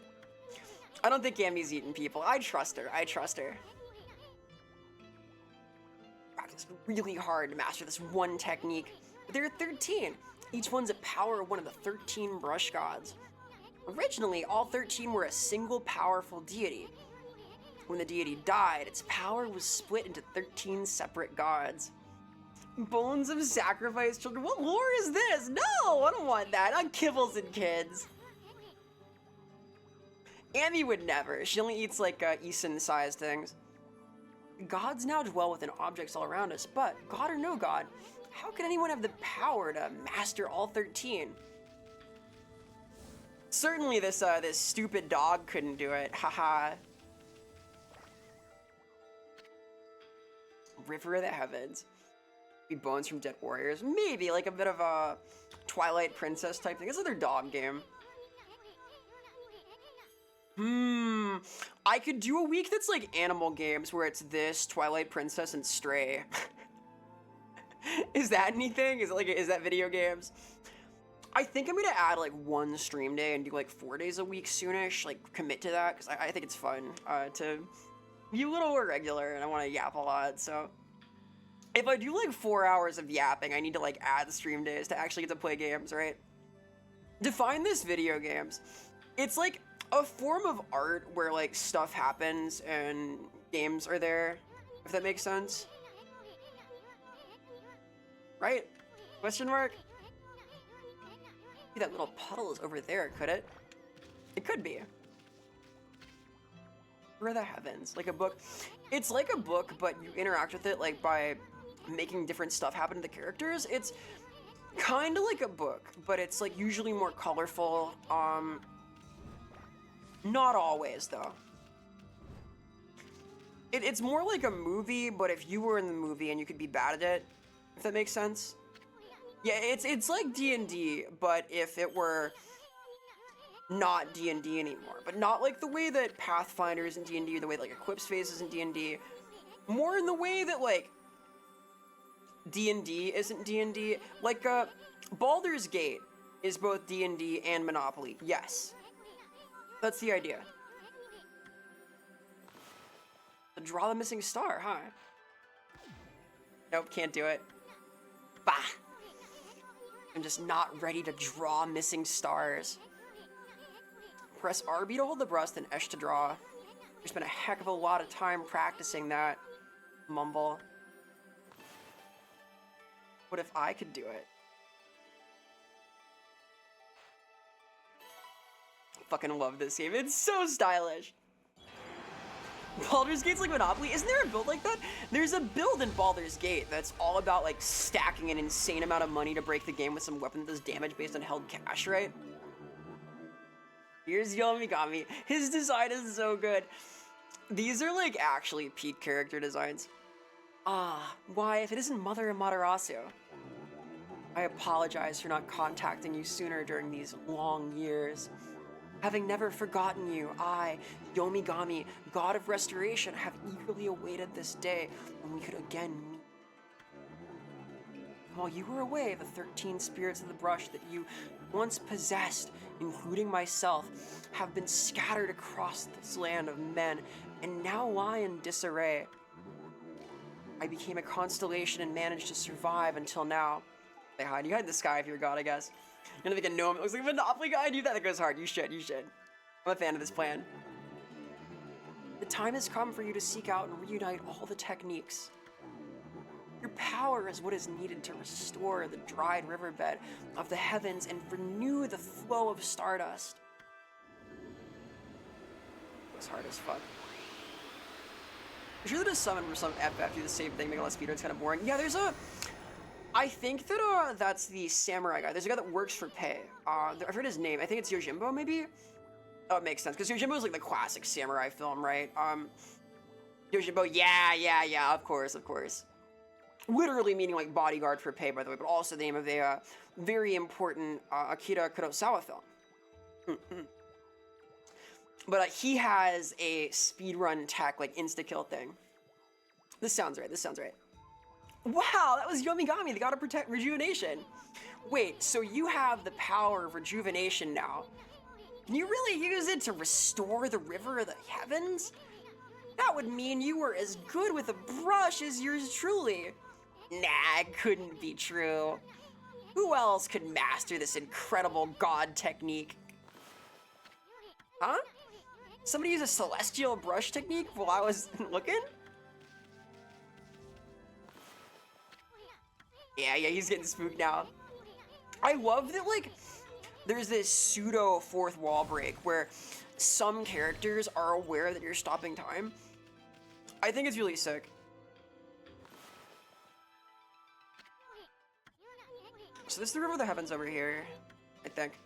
I don't think Amy's eating people. I trust her, I trust her. Practice really hard to master this one technique. But there are 13. Each one's a power of one of the 13 brush gods. Originally, all 13 were a single powerful deity. When the deity died, its power was split into 13 separate gods. Bones of sacrificed children. What lore is this? No, I don't want that. Not kibbles and kids. Amy would never. She only eats like Eason-sized things. Gods now dwell within objects all around us, but god or no god, how can anyone have the power to master all 13? Certainly this stupid dog couldn't do it. Haha. River of the Heavens. Be bones from dead warriors. Maybe like a bit of a Twilight Princess type thing. It's another dog game. I could do a week that's like animal games where it's this, Twilight Princess, and Stray. Is that anything? Is that video games? I think I'm gonna add like one stream day and do like 4 days a week soonish. Like commit to that because I think it's fun to be a little more regular and I want to yap a lot. So if I do like 4 hours of yapping, I need to like add stream days to actually get to play games, right? Define this video games. It's like a form of art where like stuff happens and games are there, if that makes sense. Right? Question mark? Maybe that little puddle is over there, could it? It could be. Where are the heavens? Like a book. It's like a book, but you interact with it like by making different stuff happen to the characters. It's kind of like a book, but it's like usually more colorful. Not always though. It's more like a movie, but if you were in the movie and you could be bad at it, if that makes sense. Yeah, it's like D&D, but if it were not D&D anymore, but not like the way that Pathfinder is in D&D, or the way that, like Eclipse Phase is in D&D, more in the way that like D&D isn't D&D. Like Baldur's Gate is both D&D and Monopoly. Yes, that's the idea. Draw the missing star, huh? Nope, can't do it. Bah! I'm just not ready to draw missing stars. Press RB to hold the brush, then Esh to draw. We spent a heck of a lot of time practicing that. Mumble. What if I could do it? Fucking love this game. It's so stylish. Baldur's Gate's like Monopoly. Isn't there a build like that? There's a build in Baldur's Gate that's all about like stacking an insane amount of money to break the game with some weapon that does damage based on held cash, right? Here's Yomigami. His design is so good. These are like actually peak character designs. Ah, why, if it isn't Mother Amaterasu. I apologize for not contacting you sooner during these long years. Having never forgotten you, I, Yomigami, God of Restoration, have eagerly awaited this day when we could again meet. While you were away, the 13 spirits of the brush that you once possessed, including myself, have been scattered across this land of men and now lie in disarray. I became a constellation and managed to survive until now. Say hi. You hide in the sky if you're a god, I guess. You're gonna make a gnome. It looks like a Monopoly guy. I do that goes hard. You should. I'm a fan of this plan. The time has come for you to seek out and reunite all the techniques. Your power is what is needed to restore the dried riverbed of the heavens and renew the flow of stardust. It's hard as fuck. I'm sure that a summon for some FF do the same thing, make a lot of speed, it's kind of boring. Yeah, there's a... I think that that's the samurai guy. There's a guy that works for pay. I've heard his name. I think it's Yojimbo, maybe? Oh, it makes sense, because Yojimbo is like the classic samurai film, right? Yojimbo, yeah, of course. Literally meaning like bodyguard for pay, by the way, but also the name of a very important Akira Kurosawa film. But he has a speedrun tech, like insta-kill thing. This sounds right. Wow, that was Yomigami, the god of rejuvenation. Wait, so you have the power of rejuvenation now. Can you really use it to restore the river of the heavens? That would mean you were as good with a brush as yours truly. Nah, it couldn't be true. Who else could master this incredible god technique? Huh? Somebody use a celestial brush technique while I was looking? Yeah, he's getting spooked now. I love that, like, there's this pseudo fourth wall break where some characters are aware that you're stopping time. I think it's really sick. So this is the River of the Heavens over here, I think.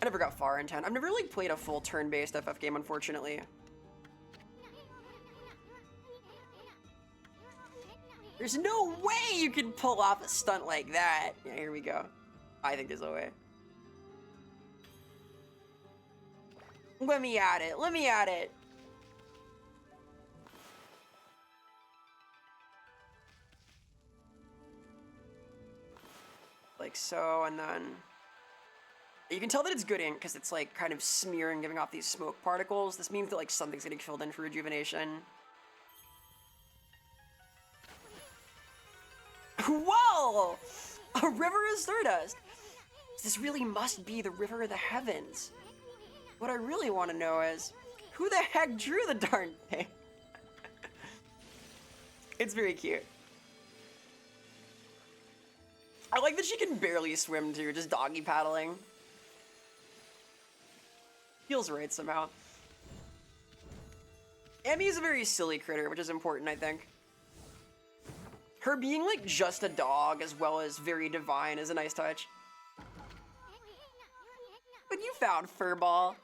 I never got far in 10. I've never, like, played a full turn-based FF game, unfortunately. There's no way you can pull off a stunt like that. Yeah, here we go. I think there's a way. Let me at it. Like so, and then... You can tell that it's good ink because it's like kind of smearing, giving off these smoke particles. This means that like something's getting filled in for rejuvenation. Whoa! A river of stardust! This really must be the river of the heavens. What I really want to know is, who the heck drew the darn thing? It's very cute. I like that she can barely swim too, just doggy paddling. Feels right somehow. Emmy is a very silly critter, which is important, I think. Her being like just a dog as well as very divine is a nice touch. But you found Furball.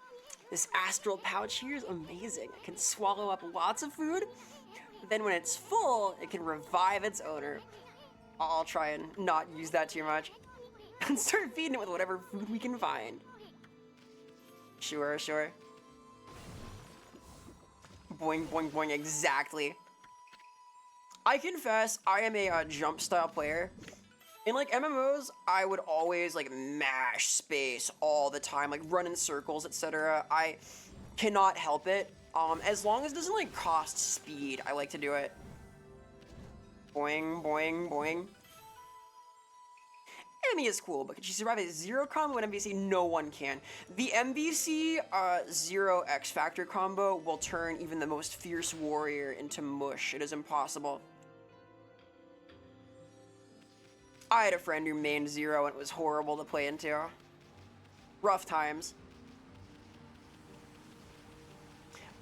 This astral pouch here is amazing. It can swallow up lots of food. Then when it's full, it can revive its owner. I'll try and not use that too much. And start feeding it with whatever food we can find. Sure. Boing, boing, boing, exactly. I confess, I am a jump style player. In like MMOs, I would always like mash space all the time, like run in circles, etc. I cannot help it. As long as it doesn't like cost speed, I like to do it. Boing, boing, boing. Emmy is cool, but can she survive a zero combo in MVC? No one can. The MVC zero X Factor combo will turn even the most fierce warrior into mush. It is impossible. I had a friend who mained zero and it was horrible to play into. Rough times.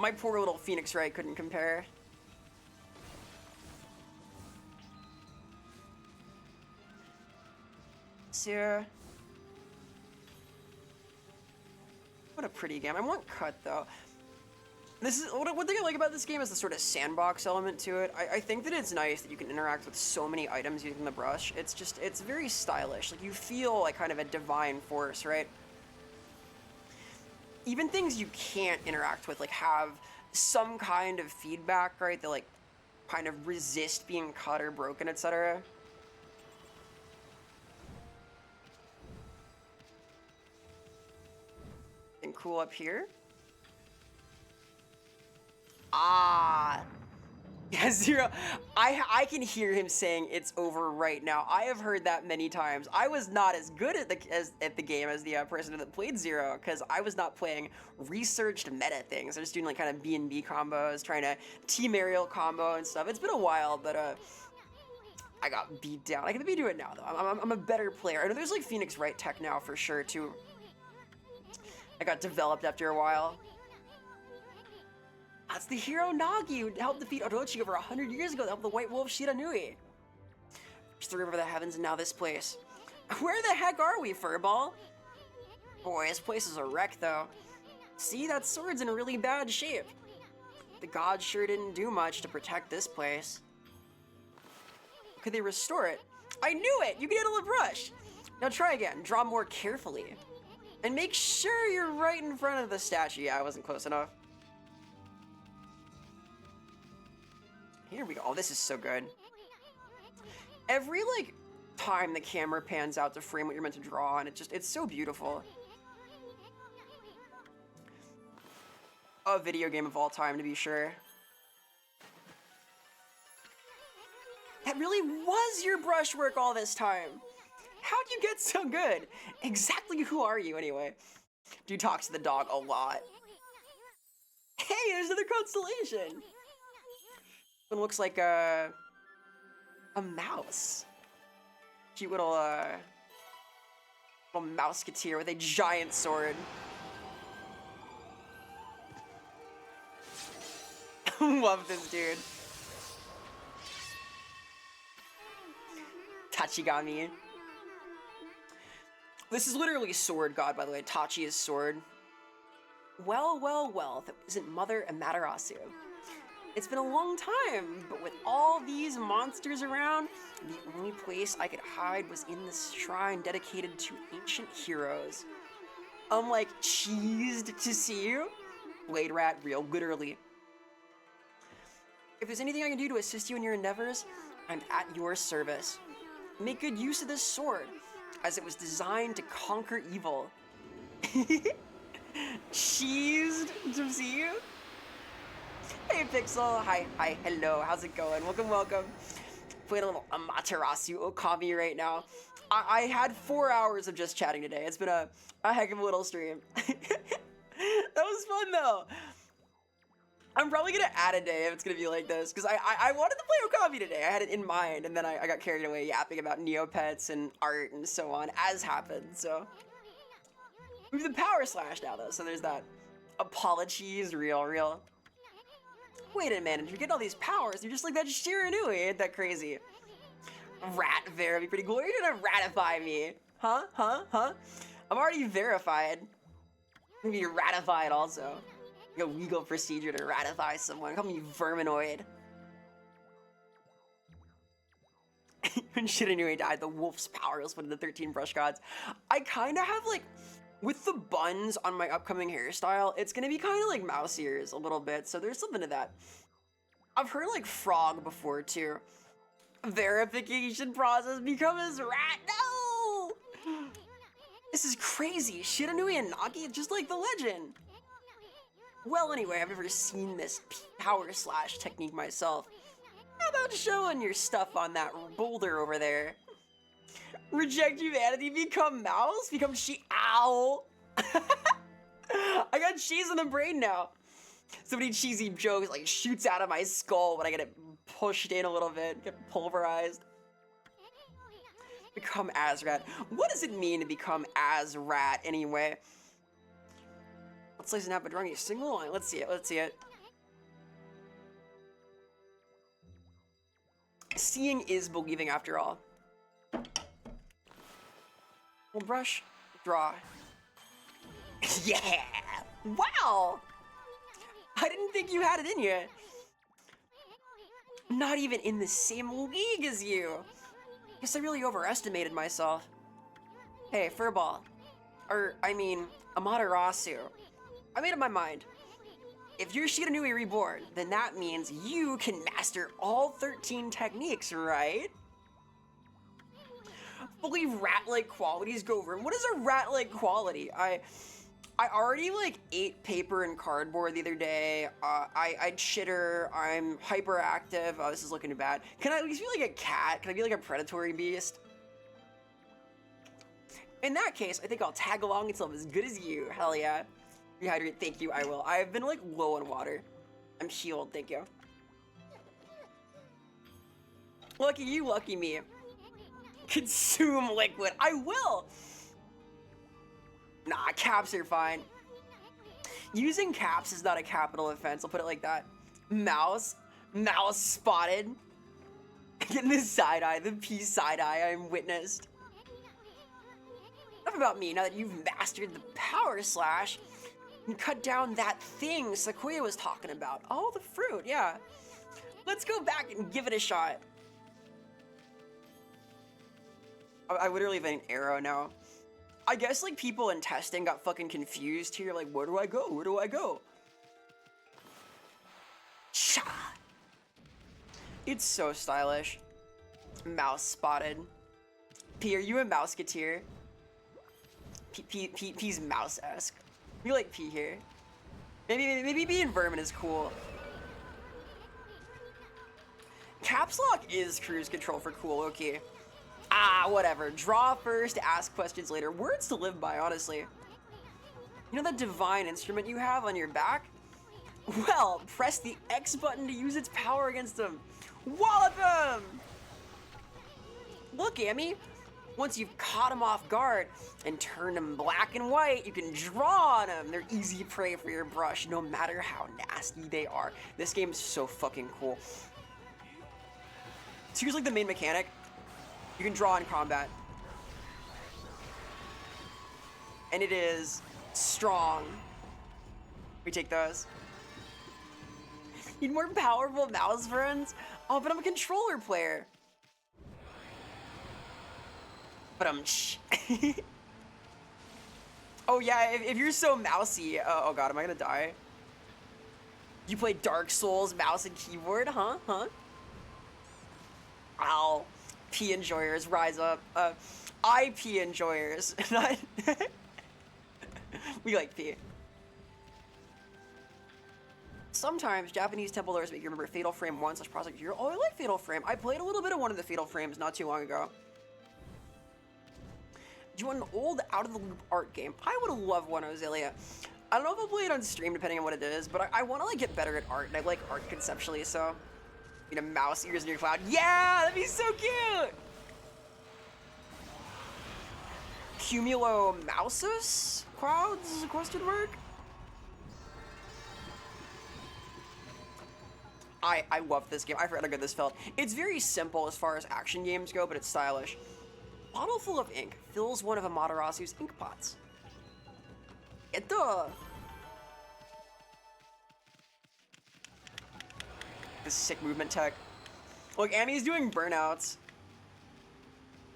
My poor little Phoenix Wright couldn't compare. So, what a pretty game. I want cut though. This is one thing I like about this game is the sort of sandbox element to it. I think that it's nice that you can interact with so many items using the brush. It's very stylish. Like you feel like kind of a divine force, right? Even things you can't interact with like have some kind of feedback, right? That like kind of resist being cut or broken, etc. And cool up here. Ah, yeah, Zero. I can hear him saying it's over right now. I have heard that many times. I was not as good at the game as the person that played Zero because I was not playing researched meta things. I was doing like kind of B&B combos, trying to Team Aerial combo and stuff. It's been a while, but I got beat down. I can be doing it now though. I'm a better player. I know there's like Phoenix Wright tech now for sure too. I got developed after a while. That's the hero Nagi who helped defeat Orochi over 100 years ago to help the White Wolf Shiranui. Just the river of the heavens and now this place. Where the heck are we, Furball? Boy, this place is a wreck though. See, that sword's in really bad shape. The gods sure didn't do much to protect this place. Could they restore it? I knew it! You can handle a brush! Now try again, draw more carefully. And make sure you're right in front of the statue. Yeah, I wasn't close enough. Here we go. Oh, this is so good. Every, like, time the camera pans out to frame what you're meant to draw, and it's so beautiful. A video game of all time, to be sure. That really was your brushwork all this time. How'd you get so good? Exactly who are you, anyway? Do you talk to the dog a lot? Hey, there's another constellation! One looks like a mouse. Cute little mouseketeer with a giant sword. Love this dude. Tachigami. This is literally Sword God, by the way. Tachi is sword. Well, well, well, if it isn't Mother Amaterasu. It's been a long time, but with all these monsters around, the only place I could hide was in this shrine dedicated to ancient heroes. I'm like cheesed to see you. Blade Rat, real, literally. If there's anything I can do to assist you in your endeavors, I'm at your service. Make good use of this sword, as it was designed to conquer evil. Cheesed to see you. Hey Pixel, hi, hello, how's it going? Welcome. Playing a little Amaterasu Okami right now. I had 4 hours of just chatting today. It's been a heck of a little stream. That was fun though. I'm probably gonna add a day if it's gonna be like this, because I wanted to play Okami today. I had it in mind, and then I got carried away yapping about Neopets and art and so on, as happened, so. We have the power slash now though, so there's that. Apologies, real. Wait a minute, you're getting all these powers, you're just like that Shiranui, ain't that crazy? Rat Vera be pretty cool. You're gonna ratify me. Huh? I'm already verified. I'm gonna be ratified also. Like a legal procedure to ratify someone. Call me Verminoid. When Shiranui died, the wolf's power was one of the 13 brush gods. I kind of have like, with the buns on my upcoming hairstyle, it's gonna be kind of like mouse ears a little bit, so there's something to that. I've heard like frog before too. Verification process, become his rat, no! This is crazy, Shiranui and Nagi, just like the legend. Well anyway, I've never seen this power slash technique myself. How about showing your stuff on that boulder over there? Reject humanity, become mouse, become ow! I got cheese in the brain now. So many cheesy jokes like shoots out of my skull when I get it pushed in a little bit, get pulverized. Become Azrat. What does it mean to become Azrat anyway? Let's listen up a drungy single line. Let's see it. Seeing is believing after all. Well, brush, draw. Yeah! Wow! I didn't think you had it in you. Not even in the same league as you. Guess I really overestimated myself. Hey, Furball. Or, I mean, Amaterasu. I made up my mind. If you're Shiranui Reborn, then that means you can master all 13 techniques, right? Fully rat-like qualities go over. What is a rat-like quality? I already like ate paper and cardboard the other day. I chitter. I'm hyperactive. Oh, this is looking bad. Can I at least be like a cat? Can I be like a predatory beast? In that case, I think I'll tag along until I'm as good as you. Hell yeah. Rehydrate, thank you, I will. I've been like low on water. I'm healed, thank you. Lucky you, lucky me. Consume liquid, I will! Nah, caps are fine. Using caps is not a capital offense, I'll put it like that. Mouse spotted. Getting the side eye, the P side eye I'm witnessed. Enough about me, now that you've mastered the power slash, and cut down that thing Sakuya was talking about. Oh, the fruit, yeah. Let's go back and give it a shot. I literally have an arrow now. I guess like people in testing got fucking confused here, like where do I go? Where do I go? Cha! It's so stylish. Mouse spotted. P, are you a mouseketeer? P's mouse-esque. We like P here. Maybe being vermin is cool. Caps lock is cruise control for cool, okay. Ah, whatever. Draw first, ask questions later. Words to live by, honestly. You know that divine instrument you have on your back? Well, press the X button to use its power against them. Wallop them! Look, Amy. Once you've caught them off guard and turned them black and white, you can draw on them. They're easy prey for your brush, no matter how nasty they are. This game is so fucking cool. So here's like the main mechanic. You can draw in combat. And it is strong. We take those. Need more powerful mouse friends? Oh, but I'm a controller player. But oh yeah, if you're so mousy, oh god, am I gonna die? You play Dark Souls, mouse and keyboard, huh? Ow. P enjoyers, rise up. IP enjoyers, not. We like P. Sometimes Japanese temple lores make you remember Fatal Frame 1 / Project Hero. Oh, I like Fatal Frame. I played a little bit of one of the Fatal Frames not too long ago. Do you want an old out-of-the-loop art game? I would love one, Ozelia. I don't know if I'll play it on stream depending on what it is, but I want to like get better at art, and I like art conceptually, so. You know, mouse ears in your cloud. Yeah, that'd be so cute! Cumulo mouses? Clouds? Question mark? I love this game. I forgot how good this felt. It's very simple as far as action games go, but it's stylish. Bottle full of ink fills one of Amaterasu's ink pots. Duh. This sick movement tech. Look, Amy's doing burnouts.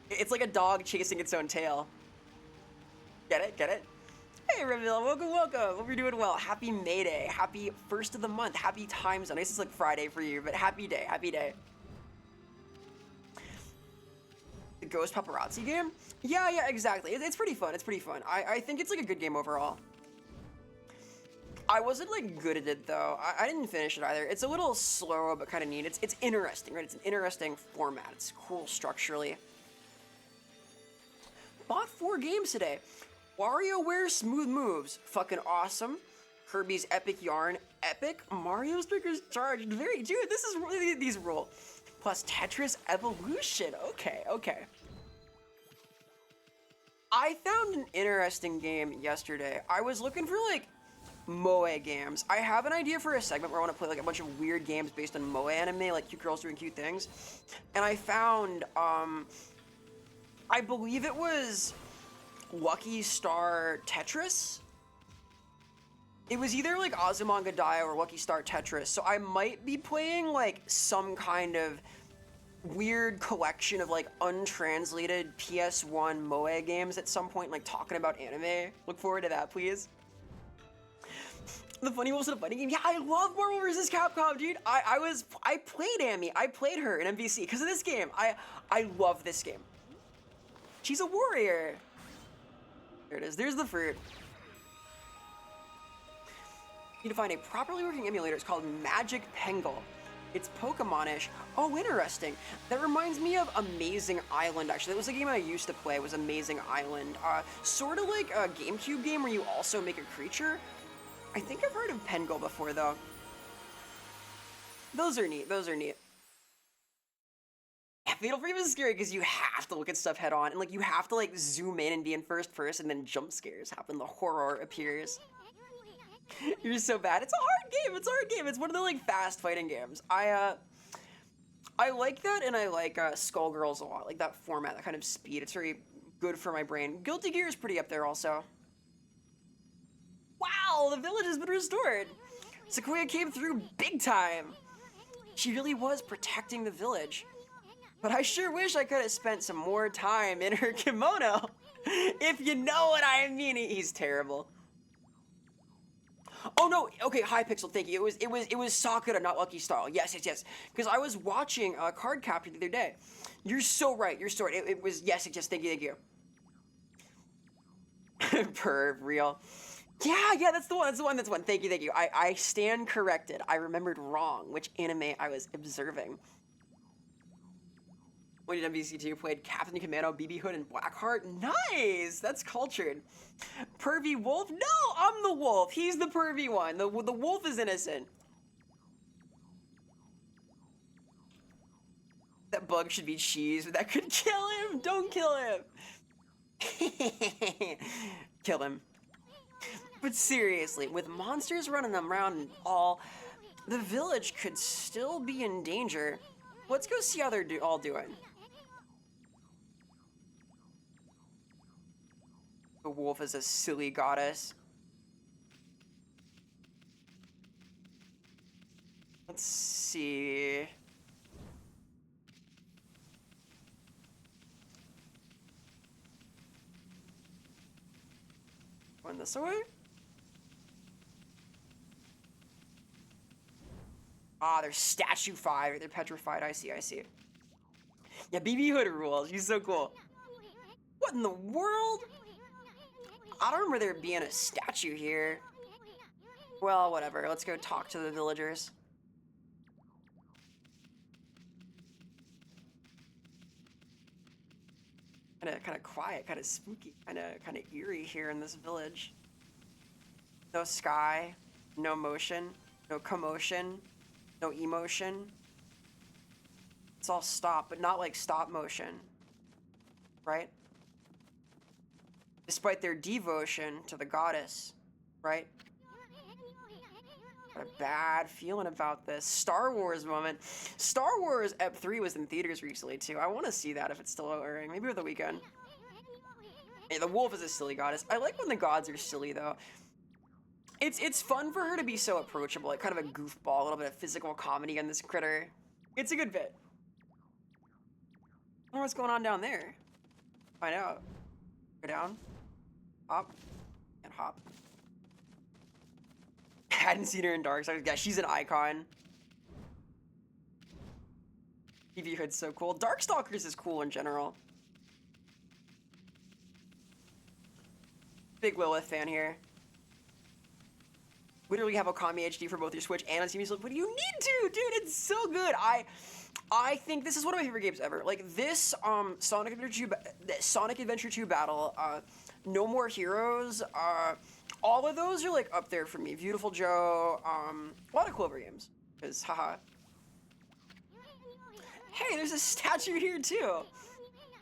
It's like a dog chasing its own tail. Get it? Get it? Hey, Reveal, welcome. Hope you're doing well. Happy May Day. Happy first of the month. Happy time zone. I guess it's like Friday for you, but happy day. Happy day. The Ghost Paparazzi game? Yeah, exactly. It's pretty fun. It's pretty fun. I think it's like a good game overall. I wasn't like good at it though. I didn't finish it either. It's a little slow, but kind of neat. It's interesting, right? It's an interesting format. It's cool structurally. Bought 4 games today. WarioWare Smooth Moves, fucking awesome. Kirby's Epic Yarn, epic. Mario Stickers Charged, very, dude, this is really, these rule. Plus Tetris Evolution, okay. I found an interesting game yesterday. I was looking for like Moe games. I have an idea for a segment where I want to play like a bunch of weird games based on Moe anime, like cute girls doing cute things. And I found, I believe it was Lucky Star Tetris. It was either like Azumanga Daioh or Lucky Star Tetris. So I might be playing like some kind of weird collection of like untranslated PS1 Moe games at some point, like talking about anime. Look forward to that, please. The Funny Wolves in a Fighting Game. Yeah, I love Marvel vs. Capcom, dude. I played Amy. I played her in MVC because of this game. I love this game. She's a warrior. There it is. There's the fruit. You need to find a properly working emulator. It's called Magic Penguin. It's Pokemon-ish. Oh, interesting. That reminds me of Amazing Island, actually. That was a game I used to play, was Amazing Island. Sort of like a GameCube game where you also make a creature. I think I've heard of Penguin before, though. Those are neat. Those are neat. Yeah, Fatal Frame is scary because you have to look at stuff head on, and like you have to like zoom in and be in first person, and then jump scares happen. The horror appears. You're so bad. It's a hard game. It's a hard game. It's one of the like fast fighting games. I like that, and I like Skullgirls a lot. Like that format, that kind of speed. It's very good for my brain. Guilty Gear is pretty up there also. Wow, the village has been restored. Sequoia came through big time. She really was protecting the village. But I sure wish I could have spent some more time in her kimono. If you know what I mean. He's terrible. Oh no, okay, Hypixel, thank you. It was Sakura, not Lucky Star. Yes. Because I was watching Card Captor the other day. You're so right, you're so right. It was, yes, thank you. Perv, real. Yeah, that's the one. Thank you. I stand corrected. I remembered wrong which anime I was observing. When did MVC2 played Captain Commando, BB Hood, and Blackheart? Nice! That's cultured. Pervy wolf? No, I'm the wolf. He's the pervy one. The wolf is innocent. That bug should be cheese, but that could kill him. Don't kill him. Kill him. But seriously, with monsters running around and all, the village could still be in danger. Let's go see how they're all doing. The wolf is a silly goddess. Let's see. Going this way? Ah, they're statue 5. They're petrified. I see. Yeah, BB Hood rules. He's so cool. What in the world? I don't remember there being a statue here. Well, whatever. Let's go talk to the villagers. Kind of quiet, kind of spooky, kind of eerie here in this village. No sky, no motion, no commotion, no emotion. It's all stop, but not like stop motion, right? Despite their devotion to the goddess, right? Got a bad feeling about this. Star Wars moment. Star Wars Ep 3 was in theaters recently too. I want to see that if it's still airing. Maybe over the weekend. Hey, the wolf is a silly goddess. I like when the gods are silly though. It's fun for her to be so approachable, like kind of a goofball, a little bit of physical comedy on this critter. It's a good bit. I wonder what's going on down there. Find out. Go down. Hop. And hop. Hadn't seen her in Darkstalkers. Yeah, she's an icon. TV Hood's so cool. Darkstalkers is cool in general. Big Lilith fan here. Literally have Okami HD for both your Switch and on TV. But you need to, dude. It's so good. I think this is one of my favorite games ever. Like this, Sonic Adventure 2 battle, No More Heroes, all of those are like up there for me. Beautiful Joe, a lot of Clover games. Cause haha. Hey, there's a statue here too.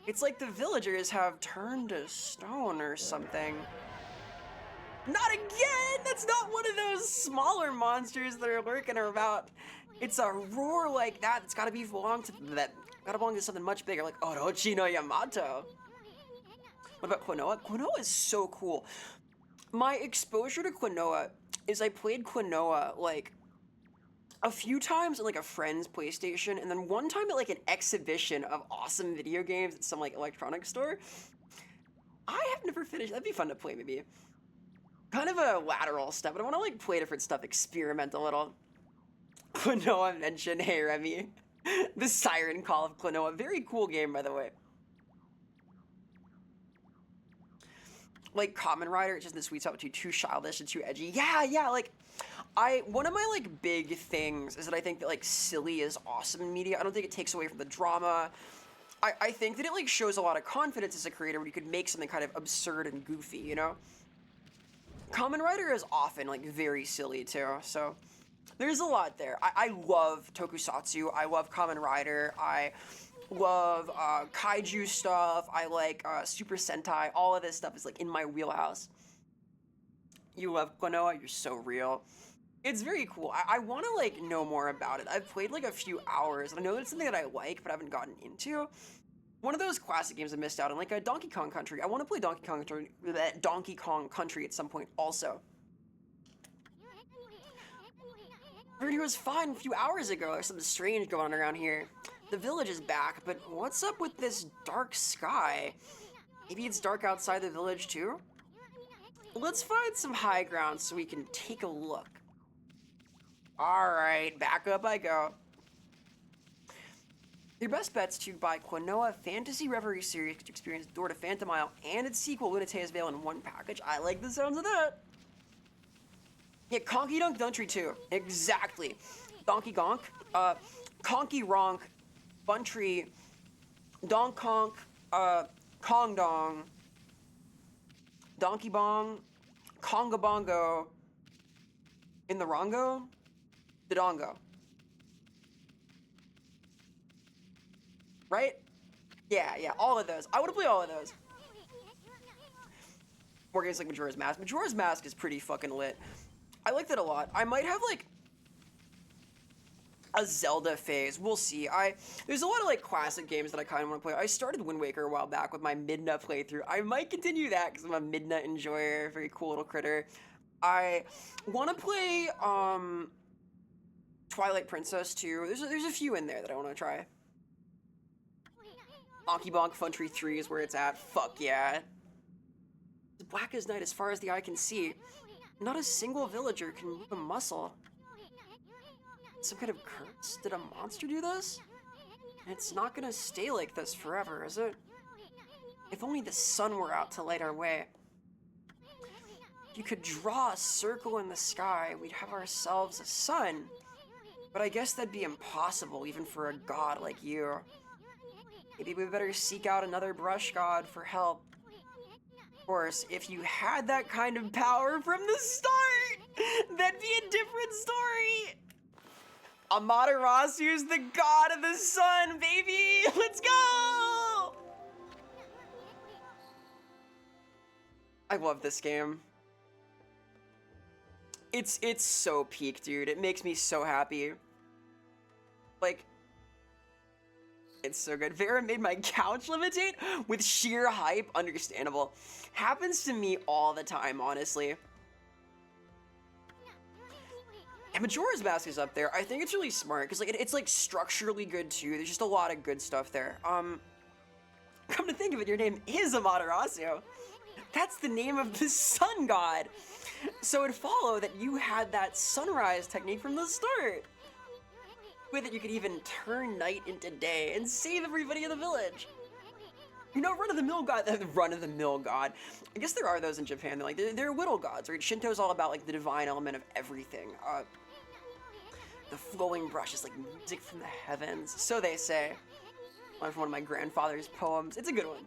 It's like the villagers have turned to stone or something. Not again! That's not one of those smaller monsters that are lurking about. It's a roar like that that's gotta belong to something much bigger, like Orochi no Yamato. What about Quinoa? Quinoa is so cool. My exposure to Quinoa is I played Quinoa like a few times on like a friend's PlayStation, and then one time at like an exhibition of awesome video games at some like electronics store. I have never finished. That'd be fun to play, maybe. Kind of a lateral step, but I want to like play different stuff, experiment a little. Quinoa mentioned, hey Remy, the siren call of Quinoa. Very cool game, by the way. Like Kamen Rider, it's just in the sweet spot between too childish and too edgy. Yeah, like one of my like big things is that I think that like silly is awesome in media. I don't think it takes away from the drama. I think that it like shows a lot of confidence as a creator when you could make something kind of absurd and goofy, you know? Kamen Rider is often like very silly too, so there's a lot there. I love tokusatsu, I love Kamen Rider, I love kaiju stuff, I like Super Sentai, all of this stuff is like in my wheelhouse. You love Quinoa, you're so real. It's very cool. I want to like know more about it. I've played like a few hours, and I know it's something that I like, but I haven't gotten into. One of those classic games I missed out on, like a Donkey Kong Country. I want to play Donkey Kong Country at some point also. Everything was fine a few hours ago. There's something strange going on around here. The village is back, but what's up with this dark sky? Maybe it's dark outside the village too? Let's find some high ground so we can take a look. Alright, back up I go. Your best bet's to buy Quinoa Fantasy Reverie Series to experience Door to Phantom Isle and its sequel, Lunatea's Veil, in one package. I like the sounds of that. Yeah, Conky Dunk Country 2. Exactly. Donkey Gonk, Conky Ronk, Buntry, Donk Conk, Kong Dong, Donkey Bong, Conga Bongo, in the Rongo, the Dongo. Right? Yeah, all of those. I want to play all of those. More games like Majora's Mask. Majora's Mask is pretty fucking lit. I like that a lot. I might have like a Zelda phase. We'll see. There's a lot of like classic games that I kind of want to play. I started Wind Waker a while back with my Midna playthrough. I might continue that because I'm a Midna enjoyer. Very cool little critter. I want to play Twilight Princess too. There's a few in there that I want to try. Bonky Bonk Funtry 3 is where it's at. Fuck yeah. It's black as night as far as the eye can see. Not a single villager can move a muscle. Some kind of curse? Did a monster do this? It's not gonna stay like this forever, is it? If only the sun were out to light our way. If you could draw a circle in the sky, we'd have ourselves a sun. But I guess that'd be impossible even for a god like you. Maybe we better seek out another brush god for help. Of course, if you had that kind of power from the start, that'd be a different story. Amaterasu is the god of the sun, baby! Let's go! I love this game. It's so peak, dude. It makes me so happy. Like, it's so good. Vera made my couch levitate with sheer hype. Understandable. Happens to me all the time, honestly. And Majora's Mask is up there. I think it's really smart because like it's like structurally good too. There's just a lot of good stuff there. Come to think of it, your name is Amaterasu. That's the name of the sun god. So it'd follow that you had that sunrise technique from the start. With it, you could even turn night into day and save everybody in the village. You know, run-of-the-mill god. I guess there are those in Japan. They're little gods, right? Shinto's all about like the divine element of everything. The flowing brush is like music from the heavens, so they say. From one of my grandfather's poems. It's a good one.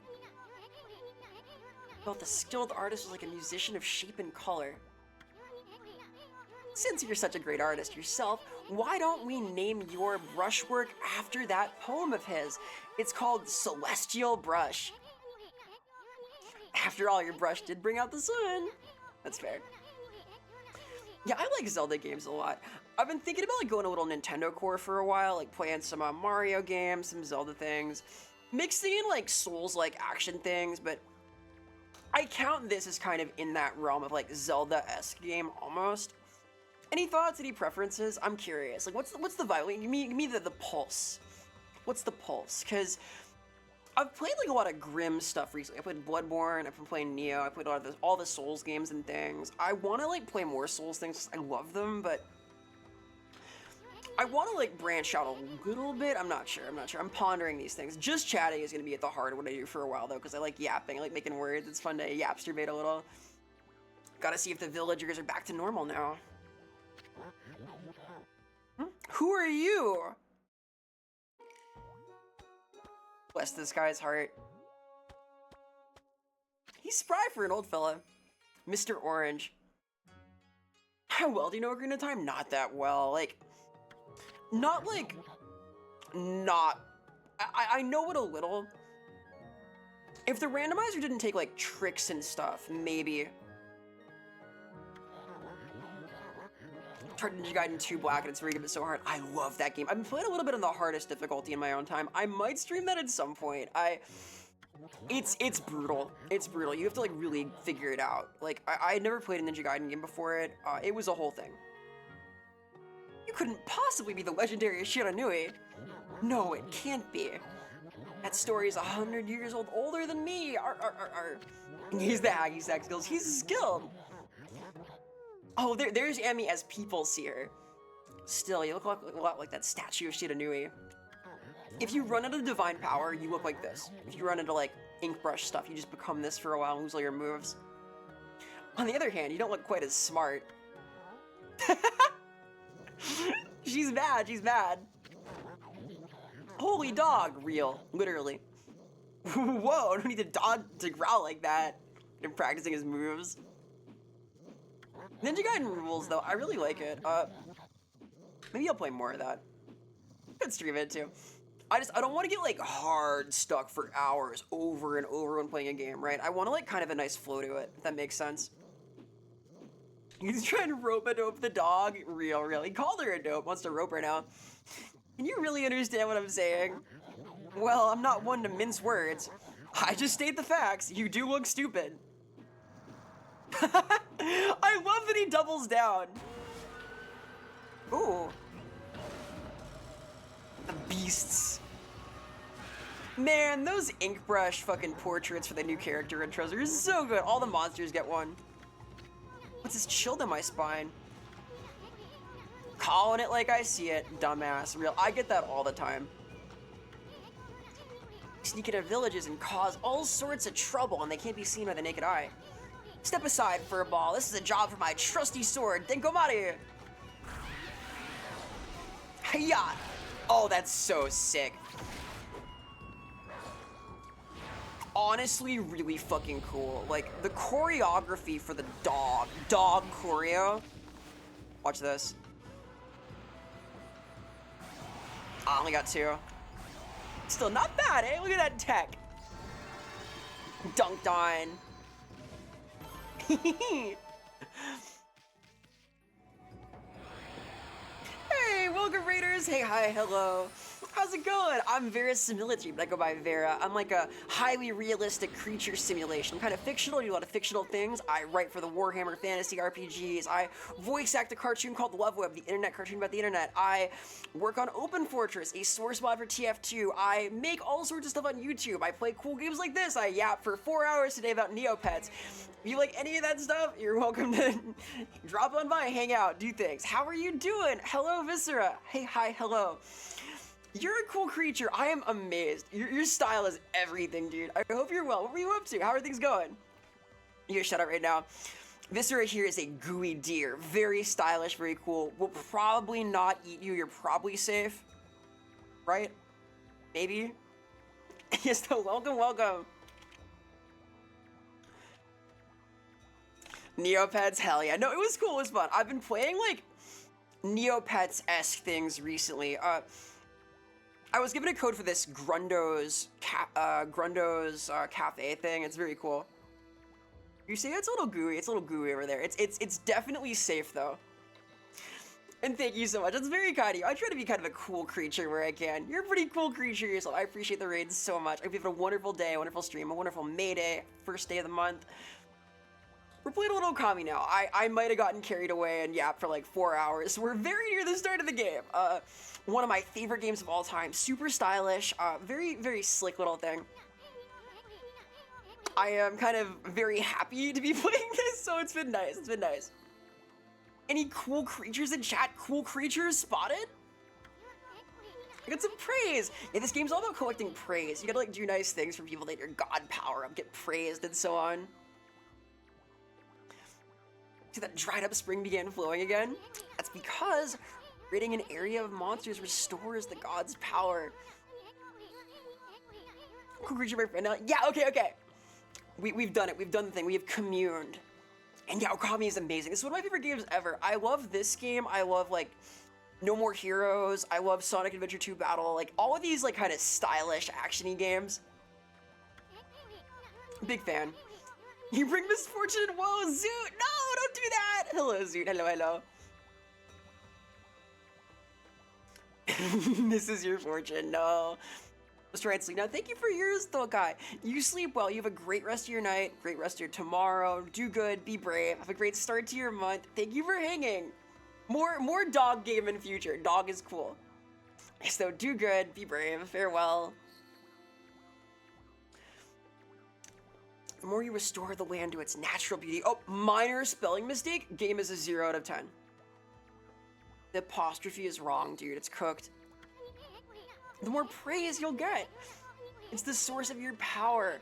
Felt the skilled artist was like a musician of shape and color. Since you're such a great artist yourself, why don't we name your brushwork after that poem of his? It's called Celestial Brush. After all, your brush did bring out the sun. That's fair. Yeah, I like Zelda games a lot. I've been thinking about like going a little Nintendo core for a while, like playing some Mario games, some Zelda things, mixing in like Souls-like action things, but I count this as kind of in that realm of like Zelda-esque game almost. Any thoughts? Any preferences? I'm curious. Like, what's the vibe? Like, give me the pulse. What's the pulse? Because I've played like a lot of grim stuff recently. I played Bloodborne. I've been playing Neo. I played a lot of all the Souls games and things. I want to like play more Souls things. I love them, but I want to like branch out a little bit. I'm not sure. I'm pondering these things. Just chatting is going to be at the heart of what I do for a while though, because I like yapping. I like making words. It's fun to yapsturbate a little. Gotta see if the villagers are back to normal now. Who are you? Bless this guy's heart. He's spry for an old fella. Mr. Orange. How well do you know Ocarina of Time? Not that well. Like, not like, not. I know it a little. If the randomizer didn't take like tricks and stuff, maybe. Tried Ninja Gaiden 2 Black and it's very good but so hard. I love that game. I've been playing a little bit on the hardest difficulty in my own time. I might stream that at some point. It's brutal. It's brutal. You have to like really figure it out. Like I had never played a Ninja Gaiden game before it. It was a whole thing. You couldn't possibly be the legendary Shiranui. No, it can't be. That story is 100 years old, older than me. He's the hacky sack skills. He's skilled. Oh, there's Amy as people seer. Still, you look a lot like that statue of Shiranui. If you run into divine power, you look like this. If you run into like ink brush stuff, you just become this for a while and lose all your moves. On the other hand, you don't look quite as smart. She's mad, she's mad. Holy dog, real, literally. Whoa, don't need a dog to growl like that. And practicing his moves. Ninja Gaiden rules though, I really like it. Maybe I'll play more of that. Could stream it too. I don't want to get like hard stuck for hours over and over when playing a game, right? I want to like kind of a nice flow to it, if that makes sense. He's trying to rope a dope the dog. Real. He called her a dope, wants to rope her now. Can you really understand what I'm saying? Well, I'm not one to mince words. I just state the facts. You do look stupid. I love that he doubles down. Ooh. The beasts. Man, those ink brush fucking portraits for the new character intros are so good. All the monsters get one. What's this chilled in my spine? Calling it like I see it, dumbass. Real, I get that all the time. Sneak into villages and cause all sorts of trouble and they can't be seen by the naked eye. Step aside for a ball. This is a job for my trusty sword, Denkomari. Hiya! Oh, that's so sick. Honestly, really fucking cool. Like, the choreography for the dog choreo. Watch this. I only got 2. Still not bad, eh? Look at that tech. Dunked on. Hey, welcome Raiders. Hey, hi, hello. How's it going? I'm Vera Similitude, but I go by Vera. I'm like a highly realistic creature simulation. I'm kind of fictional, I do a lot of fictional things. I write for the Warhammer Fantasy RPGs. I voice act a cartoon called Love Web, the internet cartoon about the internet. I work on Open Fortress, a source mod for TF2. I make all sorts of stuff on YouTube. I play cool games like this. I yap for 4 hours today about Neopets. If you like any of that stuff, you're welcome to drop on by, hang out, do things. How are you doing? Hello, Viscera. Hey, hi, hello. You're a cool creature. I am amazed. Your style is everything, dude. I hope you're well. What were you up to? How are things going? You get a shout out right now. This right here is a gooey deer. Very stylish, very cool. Will probably not eat you. You're probably safe. Right? Maybe? Yes, so welcome. Neopets, hell yeah. No, it was cool. It was fun. I've been playing, like, Neopets-esque things recently. I was given a code for this Grundo's Cafe thing. It's very cool. You say it's a little gooey. It's a little gooey over there. It's definitely safe though. And thank you so much. That's very kind of you. I try to be kind of a cool creature where I can. You're a pretty cool creature yourself. I appreciate the raid so much. I hope you have a wonderful day, a wonderful stream, a wonderful May Day, first day of the month. We're playing a little Okami now. I might have gotten carried away and yapped for like 4 hours. We're very near the start of the game. One of my favorite games of all time. Super stylish. Very, very slick little thing. I am kind of very happy to be playing this, so it's been nice. It's been nice. Any cool creatures in chat? Cool creatures spotted? I got some praise. Yeah, this game's all about collecting praise. You gotta like do nice things for people that your god power up, get praised and so on. See that dried up spring began flowing again? That's because ridding an area of monsters restores the god's power. Cool creature, my friend. Now, yeah, okay. We've done it. We've done the thing. We have communed. And yeah, Okami is amazing. This is one of my favorite games ever. I love this game. I love like No More Heroes. I love Sonic Adventure 2 Battle. Like all of these like kind of stylish action-y games. Big fan. You bring misfortune and woe, Zoot! No, don't do that! Hello, Zoot. Hello. This is your fortune. No. Let's try and sleep. Now, thank you for yours, Tokai. You sleep well. You have a great rest of your night, great rest of your tomorrow. Do good, be brave. Have a great start to your month. Thank you for hanging. More dog game in future. Dog is cool. So do good, be brave, farewell. The more you restore the land to its natural beauty. Oh, minor spelling mistake. Game is a 0 out of 10. The apostrophe is wrong, dude. It's cooked. The more praise you'll get. It's the source of your power.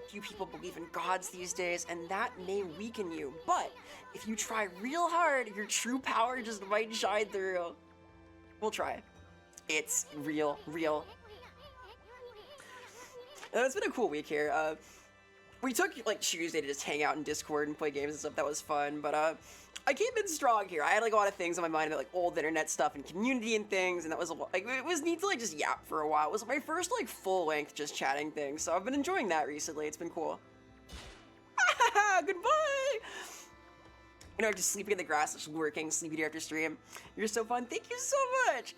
Few people believe in gods these days, and that may weaken you. But if you try real hard, your true power just might shine through. We'll try. It's real. It's been a cool week here. We took like Tuesday to just hang out in Discord and play games and stuff. That was fun, but I came in strong here. I had like a lot of things on my mind about like old internet stuff and community and things, and that was like it was neat to like just yap for a while. It was my first like full length just chatting thing, so I've been enjoying that recently. It's been cool. Goodbye. You know, just sleeping in the grass, just working, sleeping after stream. You're so fun. Thank you so much.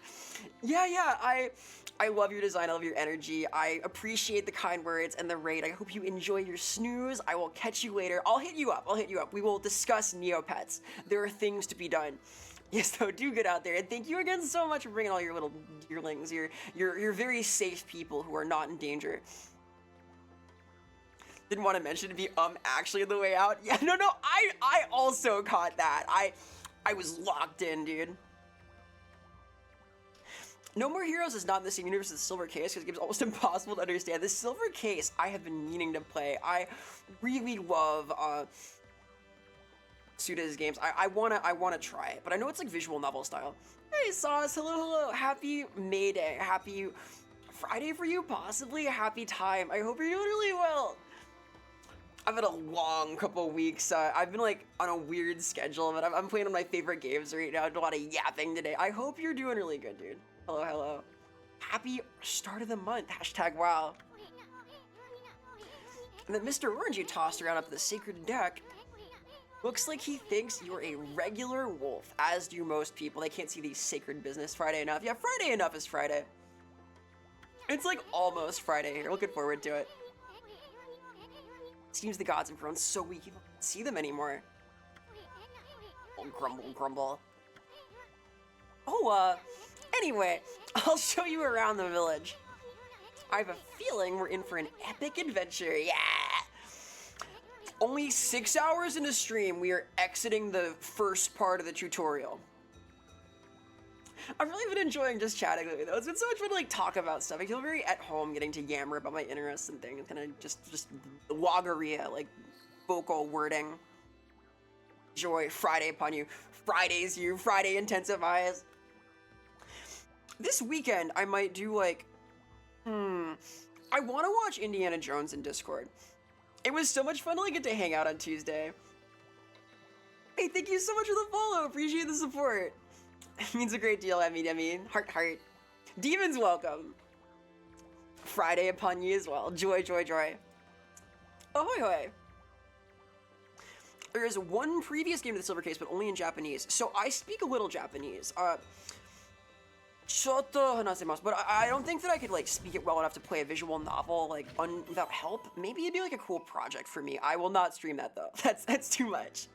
Yeah. I love your design. I love your energy. I appreciate the kind words and the raid. I hope you enjoy your snooze. I will catch you later. I'll hit you up. We will discuss Neopets. There are things to be done. Yes, though, do good out there. And thank you again so much for bringing all your little yearlings. You're very safe people who are not in danger. Didn't want to mention to be actually on the way out. Yeah, no, I also caught that. I was locked in, dude. No More Heroes is not in the same universe as Silver Case because the game's almost impossible to understand. The Silver Case I have been meaning to play. I really love Suda's games. I wanna try it, but I know it's like visual novel style. Hey Sauce, hello. Happy May Day. Happy Friday for you, possibly. A happy time. I hope you're doing really well. I've had a long couple weeks. I've been like on a weird schedule, but I'm playing one of my favorite games right now. I did a lot of yapping today. I hope you're doing really good, dude. Hello. Happy start of the month. # wow. And then Mr. Orange you tossed around up the sacred deck. Looks like he thinks you're a regular wolf, as do most people. They can't see the sacred business Friday enough. Yeah, Friday enough is Friday. It's like almost Friday here. Looking forward to it. Seems the gods have grown so weak you don't see them anymore. Oh, grumble. Oh, anyway, I'll show you around the village. I have a feeling we're in for an epic adventure, yeah! Only 6 hours into stream, we are exiting the first part of the tutorial. I've really been enjoying just chatting with you though. It's been so much fun to like talk about stuff. I feel very at home getting to yammer about my interests and things. Kind of just logorrhea, like vocal wording. Joy, Friday upon you. Friday's you, Friday intensifies. This weekend, I might do like, I want to watch Indiana Jones in Discord. It was so much fun to like get to hang out on Tuesday. Hey, thank you so much for the follow. Appreciate the support. It means a great deal, Emmy. Heart. Demons welcome. Friday upon you as well. Joy. Ahoy hoy. There is one previous game to the Silver Case, but only in Japanese. So I speak a little Japanese. Chotto hanasemasu, but I don't think that I could like speak it well enough to play a visual novel like without help. Maybe it'd be like a cool project for me. I will not stream that though. That's too much.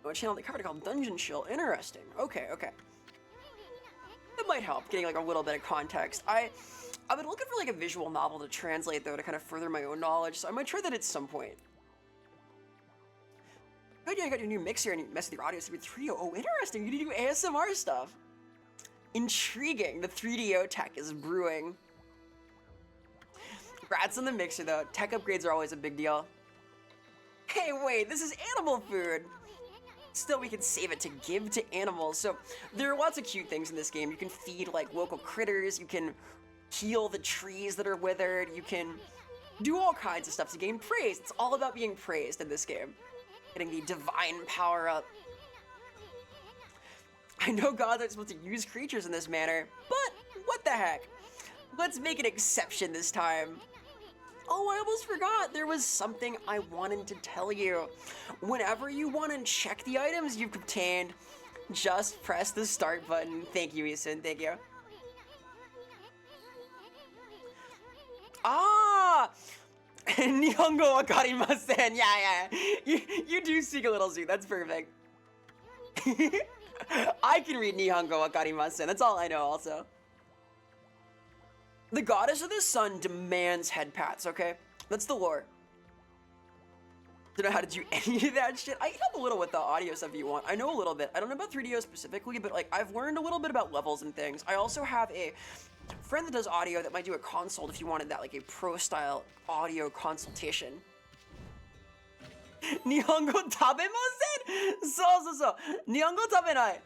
Oh, a channel that covered called Dungeon Chill. Interesting. Okay. It might help getting like a little bit of context. I've been looking for like a visual novel to translate though to kind of further my own knowledge, so I might try that at some point. Good idea, I got your new mixer and you mess with your audio so with 3DO. Oh, interesting. You do ASMR stuff. Intriguing. The 3DO tech is brewing. Congrats on the mixer though. Tech upgrades are always a big deal. Hey, wait, this is animal food. Still, we can save it to give to animals. So there are lots of cute things in this game. You can feed like local critters. You can heal the trees that are withered. You can do all kinds of stuff to gain praise. It's all about being praised in this game. Getting the divine power up. I know gods aren't supposed to use creatures in this manner, but what the heck? Let's make an exception this time. Oh, I almost forgot. There was something I wanted to tell you. Whenever you want to check the items you've obtained, just press the start button. Thank you, Isun. Thank you. Ah! Nihongo wakarimasen. Yeah. You do speak a little Zoo. That's perfect. I can read Nihongo wakarimasen. That's all I know also. The goddess of the sun demands head pats, okay? That's the lore. Don't know how to do any of that shit. I can help a little with the audio stuff if you want. I know a little bit. I don't know about 3DO specifically, but like I've learned a little bit about levels and things. I also have a friend that does audio that might do a consult if you wanted that, like a pro-style audio consultation. Nihongo tabemasen? So. Nihongo tabenai.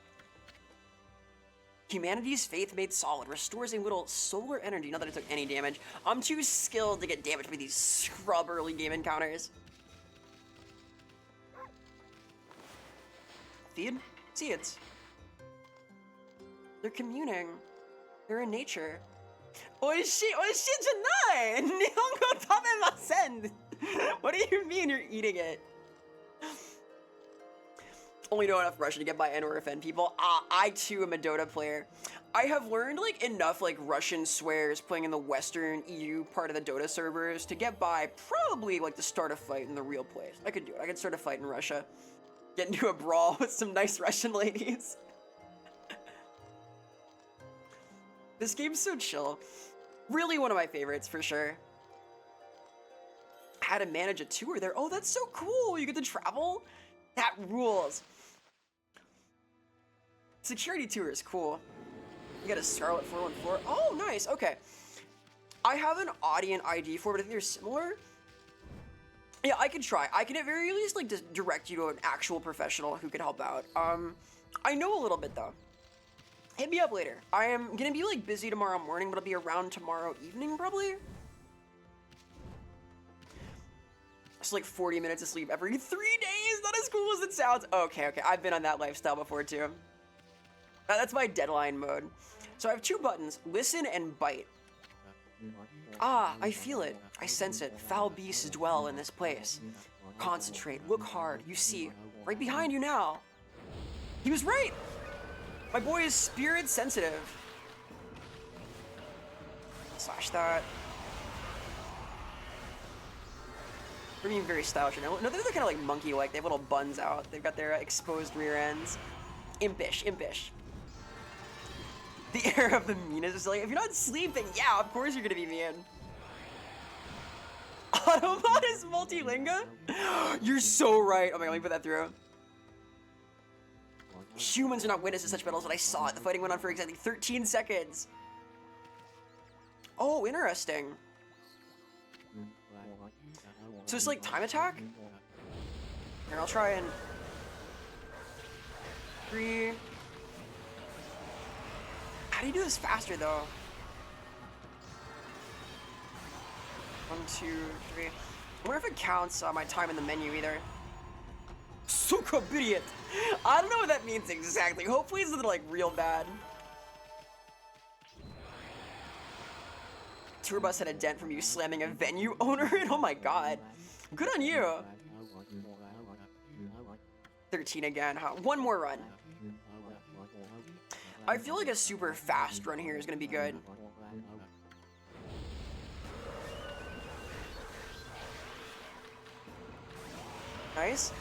Humanity's faith made solid restores a little solar energy. Not that I took any damage. I'm too skilled to get damaged by these scrub early game encounters. Feed? See it. They're communing. They're in nature. Oishi janai! Nihongo tabemasen! What do you mean you're eating it? Only know enough Russian to get by and or offend people. I too am a Dota player. I have learned like enough like Russian swears playing in the Western EU part of the Dota servers to get by probably like to start a fight in the real place. I could do it. I could start a fight in Russia. Get into a brawl with some nice Russian ladies. This game's so chill. Really one of my favorites for sure. How to manage a tour there. Oh, that's so cool. You get to travel? That rules. Security tour is cool. You got a Scarlet 414. Oh, nice. Okay. I have an Audience ID for, but I think they're similar. Yeah, I could try. I can at very least like just direct you to an actual professional who could help out. I know a little bit though. Hit me up later. I am gonna be like busy tomorrow morning, but I'll be around tomorrow evening probably. It's like 40 minutes of sleep every 3 days. Not as cool as it sounds. Okay. I've been on that lifestyle before too. That's my deadline mode. So I have two buttons, listen and bite. Ah, I feel it. I sense it. Foul beasts dwell in this place. Concentrate, look hard. You see, right behind you now. He was right. My boy is spirit sensitive. Slash that. They're being very stylish. No, they're kind of like monkey-like. They have little buns out. They've got their exposed rear ends. Impish. The air of the meanest is like, if you're not sleeping, yeah, of course you're gonna be mean. Autobot is multilingual? You're so right. Oh my god, let me put that through. Humans are not witness to such battles, but I saw it. The fighting went on for exactly 13 seconds. Oh, interesting. So it's like time attack? Here, I'll try and... 3... How do you do this faster, though? 1, 2, 3... I wonder if it counts my time in the menu, either. Suka idiot! I don't know what that means exactly. Hopefully it's not, like, real bad. Tour bus had a dent from you slamming a venue owner in. Oh my god. Good on you. 13 again, huh? One more run. I feel like a super fast run here is gonna be good. Nice.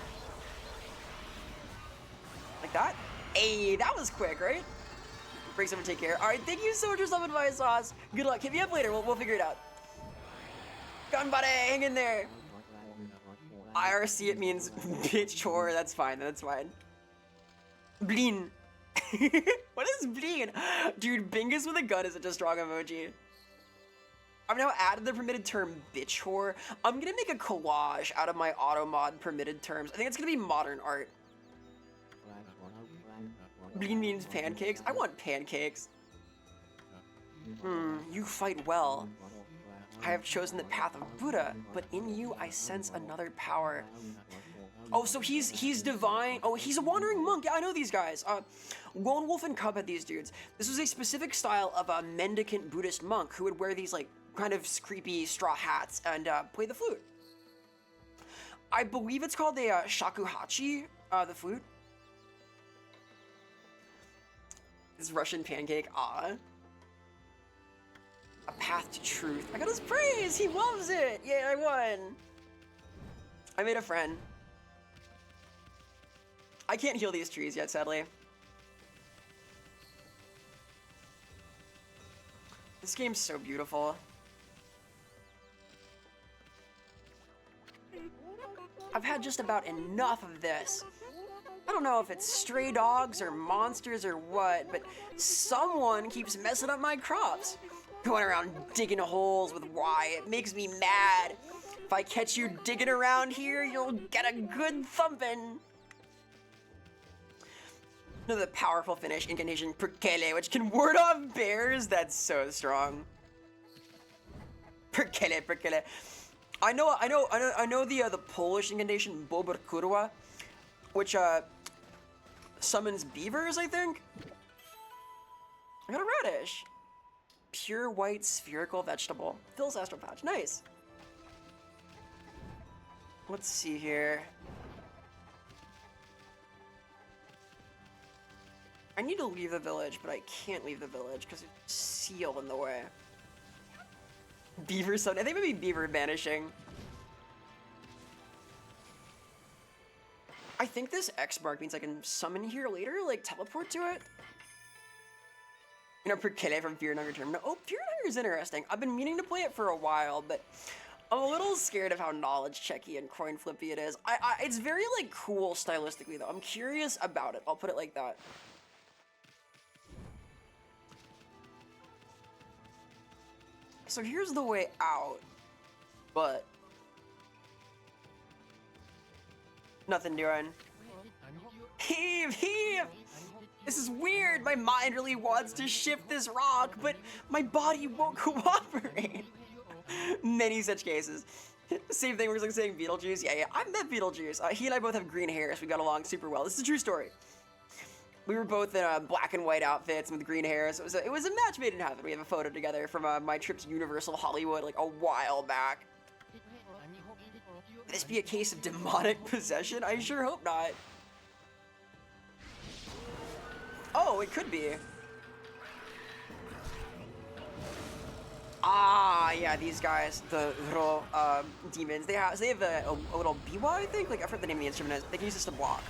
Like that? Hey, that was quick, right? Break someone, take care. All right, thank you so much for stopping by, Sauce. Good luck. Hit me up later. We'll figure it out. Gun buddy, hang in there. IRC, it means bitch chore. That's fine. That's fine. Bleen. What is bleen? Dude, Bingus with a gun is such a strong emoji. I've now added the permitted term bitch whore. I'm gonna make a collage out of my auto mod permitted terms. I think it's gonna be modern art. Bleen means pancakes. I want pancakes. You fight well. I have chosen the path of Buddha, but in you I sense another power. Oh, so he's divine. Oh, he's a wandering monk. Yeah, I know these guys. Lone Wolf and Cub had these dudes. This was a specific style of a mendicant Buddhist monk who would wear these like kind of creepy straw hats and play the flute. I believe it's called the shakuhachi, the flute. This Russian pancake, A path to truth. I got his praise. He loves it. Yay, I won. I made a friend. I can't heal these trees yet, sadly. This game's so beautiful. I've had just about enough of this. I don't know if it's stray dogs or monsters or what, but someone keeps messing up my crops. Going around digging holes with Y, it makes me mad. If I catch you digging around here, you'll get a good thumping. Another powerful Finnish incantation, perkele, which can ward off bears. That's so strong. Perkele, perkele. I know the Polish incantation, boberkurwa, which summons beavers, I think. I got a radish. Pure white spherical vegetable. Phil's Astral Pouch. Nice. Let's see here. I need to leave the village, but I can't leave the village because there's a seal in the way. Beaver sun. I think maybe beaver banishing. I think this X mark means I can summon here later, like teleport to it. You know, Perkele from Fear and Hunger Term. No, oh, Fear and Hunger is interesting. I've been meaning to play it for a while, but I'm a little scared of how knowledge checky and coin flippy it is. It's very like cool stylistically though. I'm curious about it. I'll put it like that. So here's the way out, but nothing doing. Heave, heave! This is weird. My mind really wants to shift this rock, but my body won't cooperate. Many such cases. Same thing, we're like saying Beetlejuice. Yeah, I met Beetlejuice. He and I both have green hair, so we got along super well. This is a true story. We were both in black and white outfits with green hair, so it was a match made in heaven. We have a photo together from my trip to Universal Hollywood like a while back. Could this be a case of demonic possession? I sure hope not. Oh, it could be. Ah, yeah, these guys, the demons, they have a little biwa, I think? Like, I forget the name of the instrument is. They can use this to block.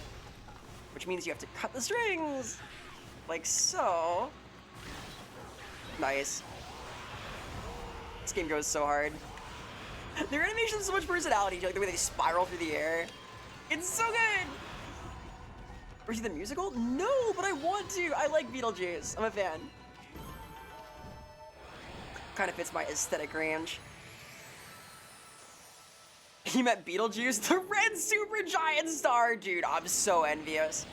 Which means you have to cut the strings. Like so. Nice. This game goes so hard. Their animations have so much personality, like the way they spiral through the air. It's so good! Is he the musical? No, but I want to. I like Beetlejuice. I'm a fan. Kind of fits my aesthetic range. He met Beetlejuice, the red super giant star. Dude, I'm so envious.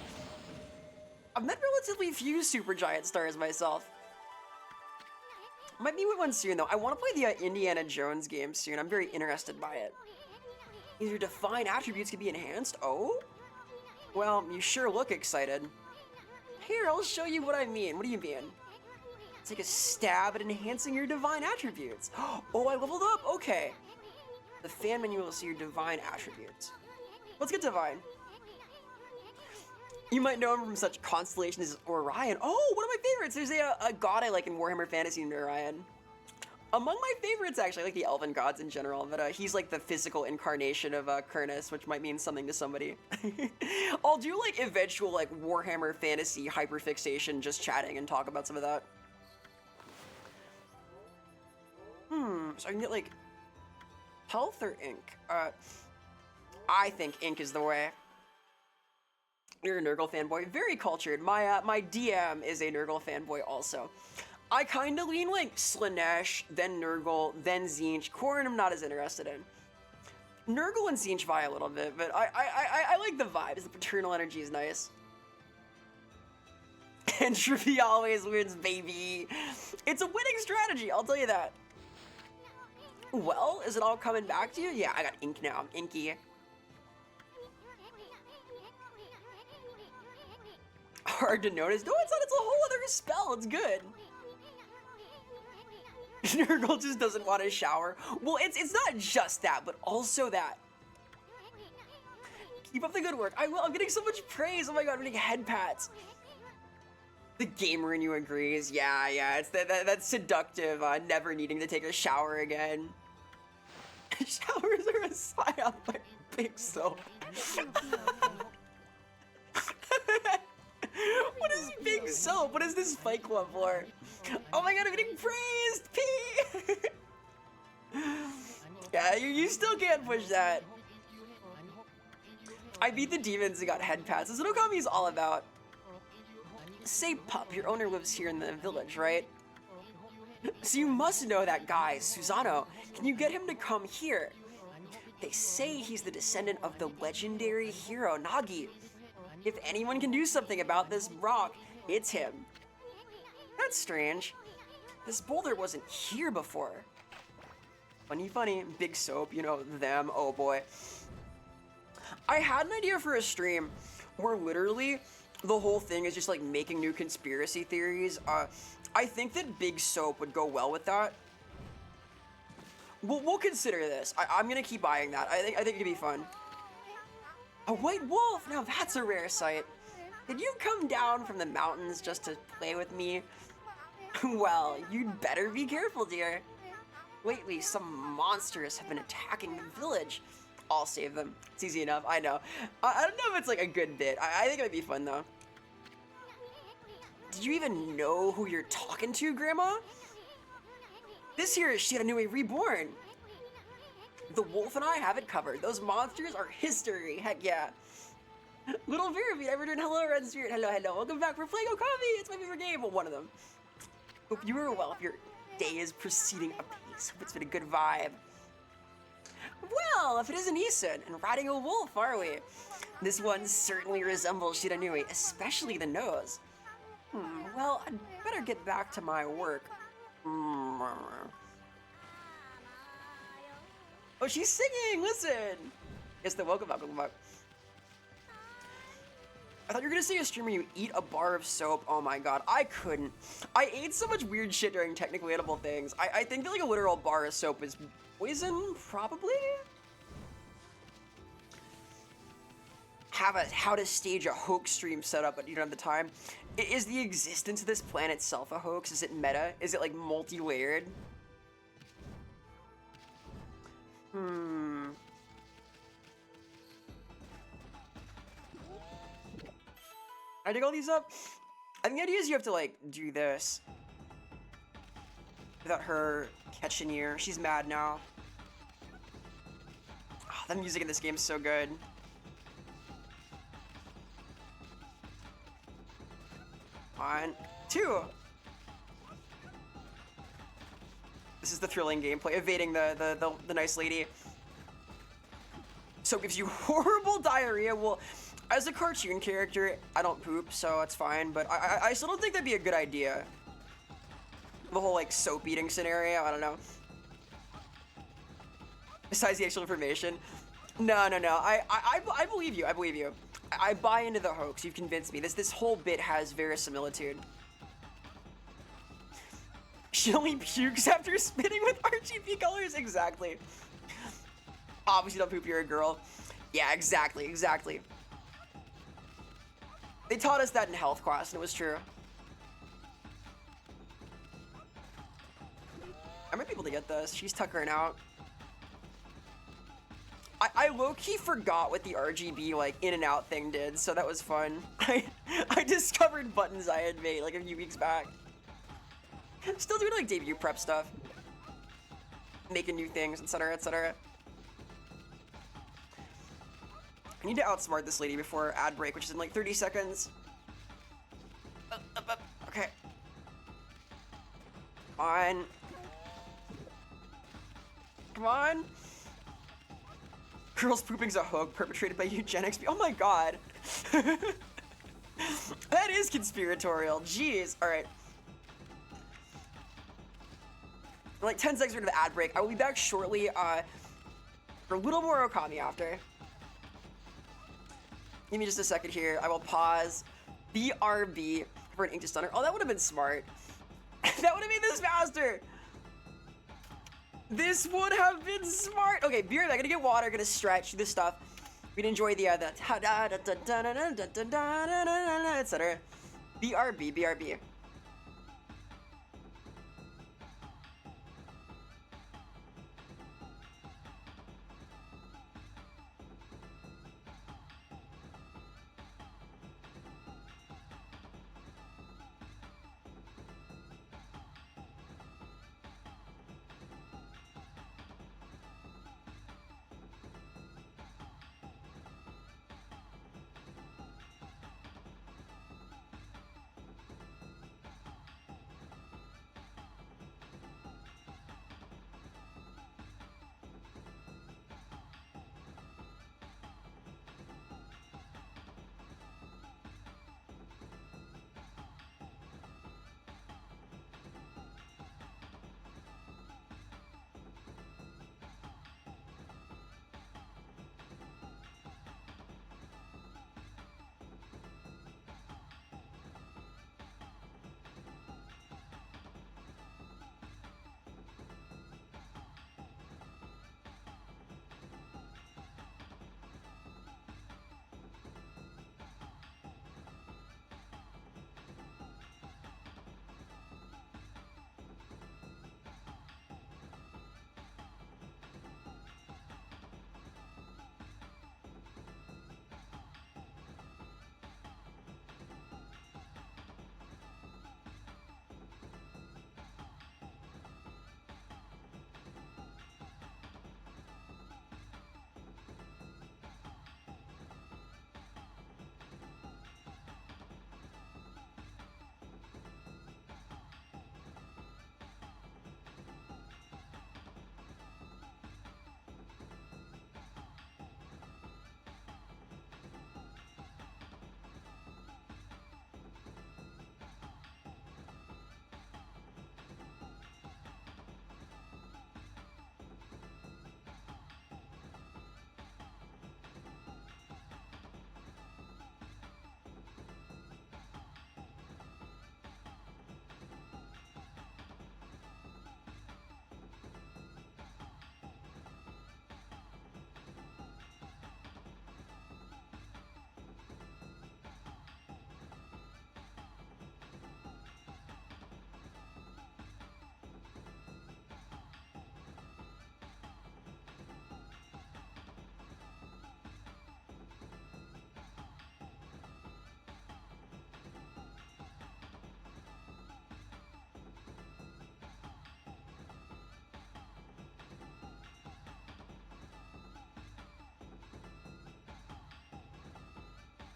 I've met relatively few super giant stars myself. Might be with one soon though. I want to play the Indiana Jones game soon. I'm very interested by it. Your divine attributes can be enhanced? Oh? Well, you sure look excited. Here, I'll show you what I mean. What do you mean? Take a stab at enhancing your divine attributes. Oh, I leveled up? Okay. The fan menu will see your divine attributes. Let's get divine. You might know him from such constellations as Orion. Oh, one of my favorites. There's a god I like in Warhammer Fantasy named Orion. Among my favorites, actually, I like the elven gods in general, but he's like the physical incarnation of Kurnus, which might mean something to somebody. I'll do like eventual like Warhammer Fantasy hyperfixation, just chatting and talk about some of that. So I can get like health or ink? I think ink is the way. You're a Nurgle fanboy. Very cultured. My DM is a Nurgle fanboy also. I kind of lean like Slanesh, then Nurgle, then Tzeentch. Khorne I'm not as interested in. Nurgle and Tzeentch vie a little bit, but I like the vibes. The paternal energy is nice. Entropy always wins, baby. It's a winning strategy, I'll tell you that. Well, is it all coming back to you? Yeah, I got ink now. I'm inky. Hard to notice. No, it's not. It's a whole other spell. It's good. Nurgle just doesn't want to shower. Well, it's not just that, but also that. Keep up the good work. I will. I'm getting so much praise. Oh my god, I'm getting head pats. The gamer in you agrees. Yeah. It's that's seductive. Never needing to take a shower again. Showers are a psyop by Big Soap. What is Big Soap? What is this Fight Club for? Oh my god, I'm getting praised! P! Yeah, you still can't push that. I beat the demons and got head pats. That's what Okami is all about. Say, pup, your owner lives here in the village, right? So you must know that guy, Susano. Can you get him to come here? They say he's the descendant of the legendary hero, Nagi. If anyone can do something about this rock, it's him. That's strange. This boulder wasn't here before. Funny, Big Soap, you know, them, oh boy. I had an idea for a stream where literally the whole thing is just like making new conspiracy theories. I think that Big Soap would go well with that. We'll consider this. I'm gonna keep buying that. I think it'd be fun. A white wolf! Now that's a rare sight. Did you come down from the mountains just to play with me? Well, you'd better be careful, dear. Lately, some monsters have been attacking the village. I'll save them. It's easy enough, I know. I don't know if it's like a good bit. I think it might be fun though. Did you even know who you're talking to, Grandma? This here is Shiranui Reborn. The wolf and I have it covered. Those monsters are history. Heck yeah. Little Vera, if you ever doing hello, Red Spirit. Hello. Welcome back for playing Okami. It's my favorite game. Well, one of them. Hope you are well. If your day is proceeding apace. Hope it's been a good vibe. Well, if it isn't Isun and riding a wolf, are we? This one certainly resembles Shiranui, especially the nose. Well, I'd better get back to my work. Oh, she's singing! Listen! It's the welcome back. I thought you were gonna see a stream where you eat a bar of soap. Oh my god, I couldn't. I ate so much weird shit during technically edible things. I think that like a literal bar of soap is poison, probably? Have a how to stage a hoax stream set up, but you don't have the time. Is the existence of this planet itself a hoax? Is it meta? Is it like multi-layered? I dig all these up. I think the idea is you have to like do this without her catching you. She's mad now. Oh, the music in this game is so good. One, two. This is the thrilling gameplay, evading the nice lady. So it gives you horrible diarrhea. Well, as a cartoon character, I don't poop, so it's fine, but I still don't think that'd be a good idea. The whole, like, soap eating scenario, I don't know. Besides the actual information. No. I believe you, I buy into the hoax, you've convinced me. This whole bit has verisimilitude. She only pukes after spitting with RGB colors, exactly. Obviously don't poop, you're a girl. Yeah, exactly, exactly. They taught us that in health class, and it was true. I might be able to get this. She's tuckering out. I low-key forgot what the RGB, like, in and out thing did, so that was fun. I discovered buttons I had made, like, a few weeks back. Still doing, like, debut prep stuff. Making new things, etc., etc. I need to outsmart this lady before ad break, which is in, like, 30 seconds. Up. Okay. Come on. Come on. Girls pooping's a hoax perpetrated by eugenics. Oh my god. That is conspiratorial. Jeez. Alright. Like 10 seconds into the ad break. I will be back shortly for a little more Okami after. Give me just a second here. I will pause. BrB for an ink to stunner. Oh, that would have been smart. That would have made this faster. This would have been smart. Okay, be right back. Gonna get water, gonna stretch, do this stuff. We'd enjoy the etc. BrB.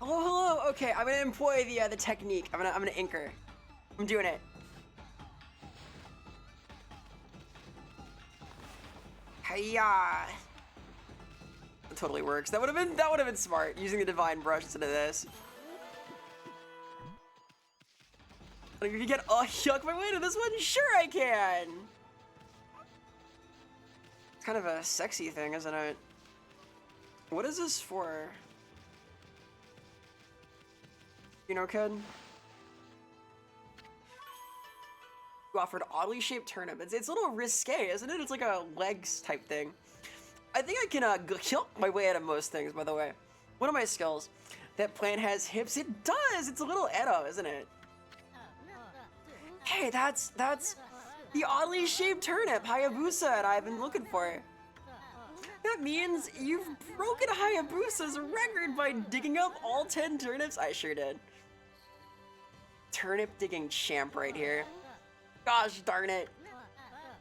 Oh, hello. Okay, I'm gonna employ the technique. I'm gonna anchor. I'm doing it. Hiya. That totally works. That would have been smart using the divine brush instead of this. Like, you can get yuck my way to this one. Sure, I can. It's kind of a sexy thing, isn't it? What is this for? You know, kid? You offered oddly shaped turnips. It's a little risque, isn't it? It's like a legs type thing. I think I can kill my way out of most things, by the way. One of my skills. That plant has hips. It does! It's a little Edo, isn't it? Hey, that's the oddly shaped turnip Hayabusa that I've been looking for. That means you've broken Hayabusa's record by digging up all 10 turnips? I sure did. Turnip digging champ right here. Gosh darn it.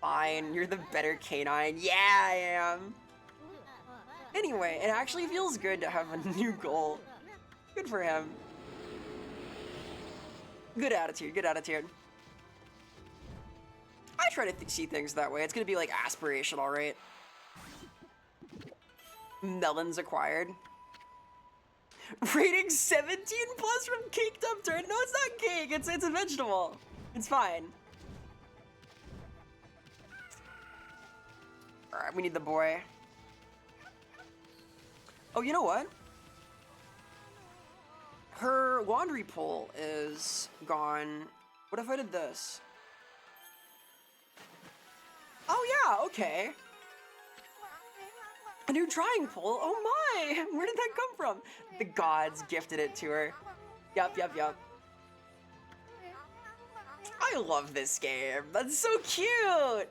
Fine, you're the better canine. Yeah, I am. Anyway, it actually feels good to have a new goal. Good for him. Good attitude, good attitude. I try to see things that way. It's gonna be like aspirational, right? Melons acquired. Rating 17 plus from caked up turnip. No, it's not cake. It's a vegetable. It's fine. All right, we need the boy. Oh, you know what? Her laundry pole is gone. What if I did this? Oh yeah, okay. A new drying pole? Oh my! Where did that come from? The gods gifted it to her. Yup. I love this game. That's so cute!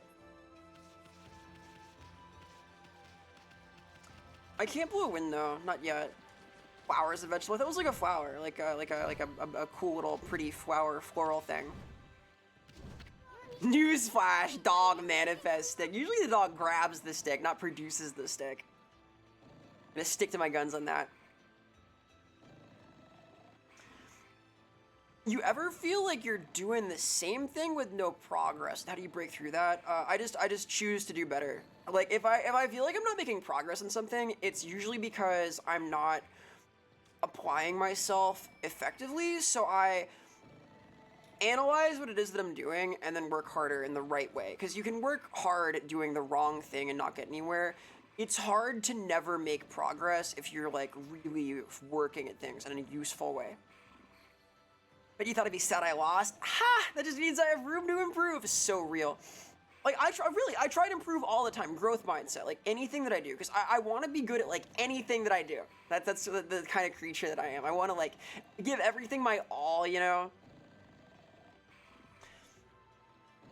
I can't blow a wind though, not yet. Flower is a vegetable. I thought it was like a flower, like a cool little pretty flower floral thing. Newsflash, dog manifest stick. Usually the dog grabs the stick, not produces the stick. I'm gonna stick to my guns on that. You ever feel like you're doing the same thing with no progress? How do you break through that? I just choose to do better. Like if I feel like I'm not making progress in something, it's usually because I'm not applying myself effectively. So I analyze what it is that I'm doing and then work harder in the right way. Because you can work hard at doing the wrong thing and not get anywhere. It's hard to never make progress if you're like really working at things in a useful way. But you thought I'd be sad I lost? Ha! That just means I have room to improve. It's so real. Like I try to improve all the time. Growth mindset, like anything that I do, because I want to be good at like anything that I do. That's the kind of creature that I am. I want to like give everything my all, you know.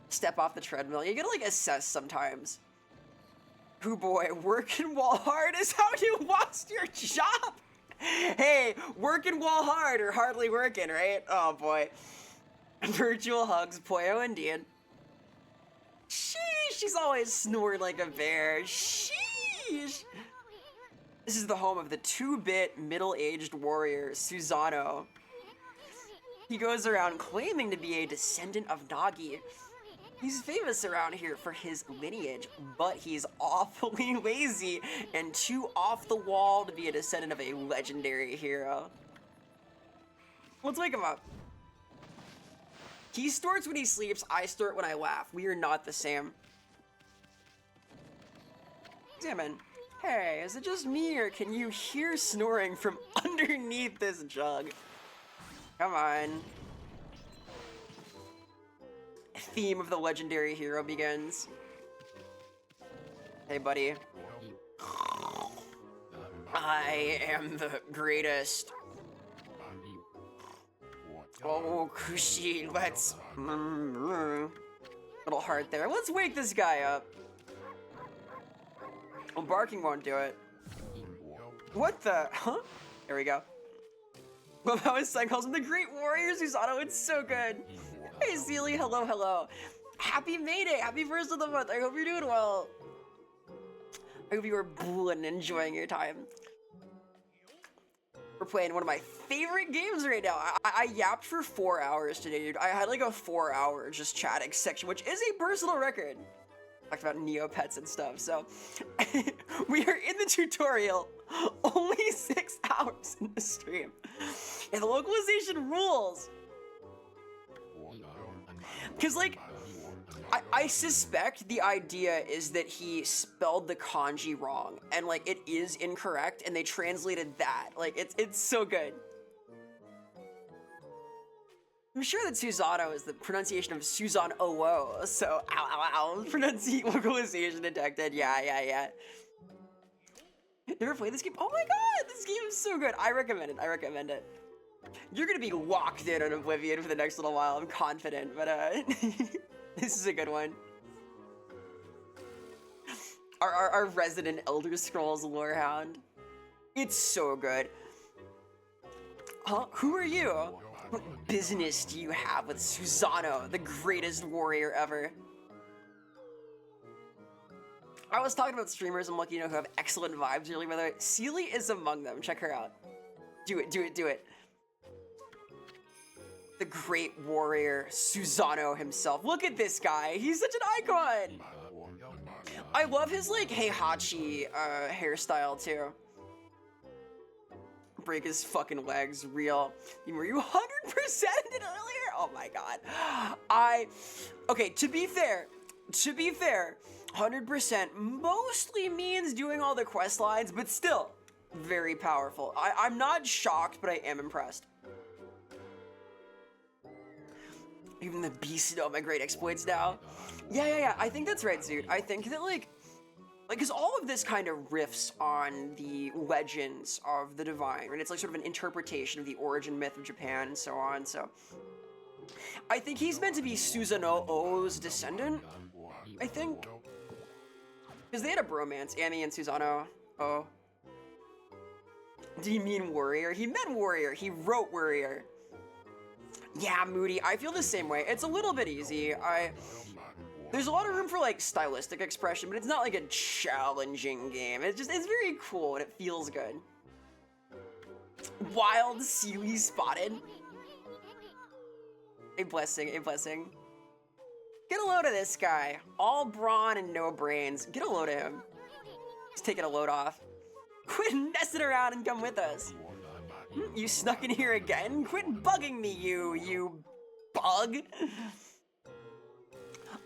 Step off the treadmill. You gotta like assess sometimes. Hoo boy, working while hard is how you lost your job. Hey, working while hard or hardly working, right? Oh boy. Virtual hugs, Poyo indeed. Sheesh, she's always snoring like a bear. Sheesh. This is the home of the 2-bit middle-aged warrior, Susano. He goes around claiming to be a descendant of Nagi. He's famous around here for his lineage, but he's awfully lazy and too off the wall to be a descendant of a legendary hero. Let's wake him up. He snorts when he sleeps, I snort when I laugh. We are not the same. Examine. Hey, is it just me or can you hear snoring from underneath this jug? Come on. Theme of the legendary hero begins. Hey, buddy. I am the greatest. Oh, Kushi, let's... Little heart there. Let's wake this guy up. Oh, barking won't do it. What the... Huh? There we go. Love how his son calls him the Great Warrior Susanoo. It's so good. Hey, Zeely. Hello, hello. Happy May Day. Happy first of the month. I hope you're doing well. I hope you are blue and enjoying your time. We're playing one of my favorite games right now. I yapped for 4 hours today, dude. I had like a 4-hour just chatting section, which is a personal record. Talked about Neopets and stuff, so we are in the tutorial. Only 6 hours in the stream. And the localization rules. Because like, I suspect the idea is that he spelled the kanji wrong, and like it is incorrect, and they translated that. Like it's so good. I'm sure that Susanoo is the pronunciation of Susan-oo, so ow, localization detected. Yeah. Never played this game? Oh my god, this game is so good. I recommend it. I recommend it. You're gonna be locked in on Oblivion for the next little while. I'm confident, but this is a good one. Our resident Elder Scrolls lorehound. It's so good. Huh? Who are you? What business do you have with Susano, the greatest warrior ever? I was talking about streamers I'm lucky to know who have excellent vibes really, by the way. Seely is among them. Check her out. Do it, do it, do it. The great warrior, Susano himself. Look at this guy. He's such an icon. I love his, like, Heihachi hairstyle, too. Break his fucking legs, real. Were you 100% it earlier? Oh my god. Okay, to be fair, 100% mostly means doing all the quest lines, but still, very powerful. I'm not shocked, but I am impressed. Even the beasts know my great exploits now. Yeah, I think that's right, Zoot. I think that, like, because all of this kind of riffs on the legends of the divine, right? It's like sort of an interpretation of the origin myth of Japan and so on, so. I think he's meant to be Susanoo's descendant, I think. Because they had a bromance, Amy and Susano. Oh. Do you mean warrior? He meant warrior. He wrote warrior. Yeah, Moody, I feel the same way. It's a little bit easy. There's a lot of room for, like, stylistic expression, but it's not like a challenging game. It's very cool and it feels good. Wild Sealy spotted. A blessing, a blessing. Get a load of this guy. All brawn and no brains. Get a load of him. He's taking a load off. Quit messing around and come with us. You snuck in here again? Quit bugging me, you bug.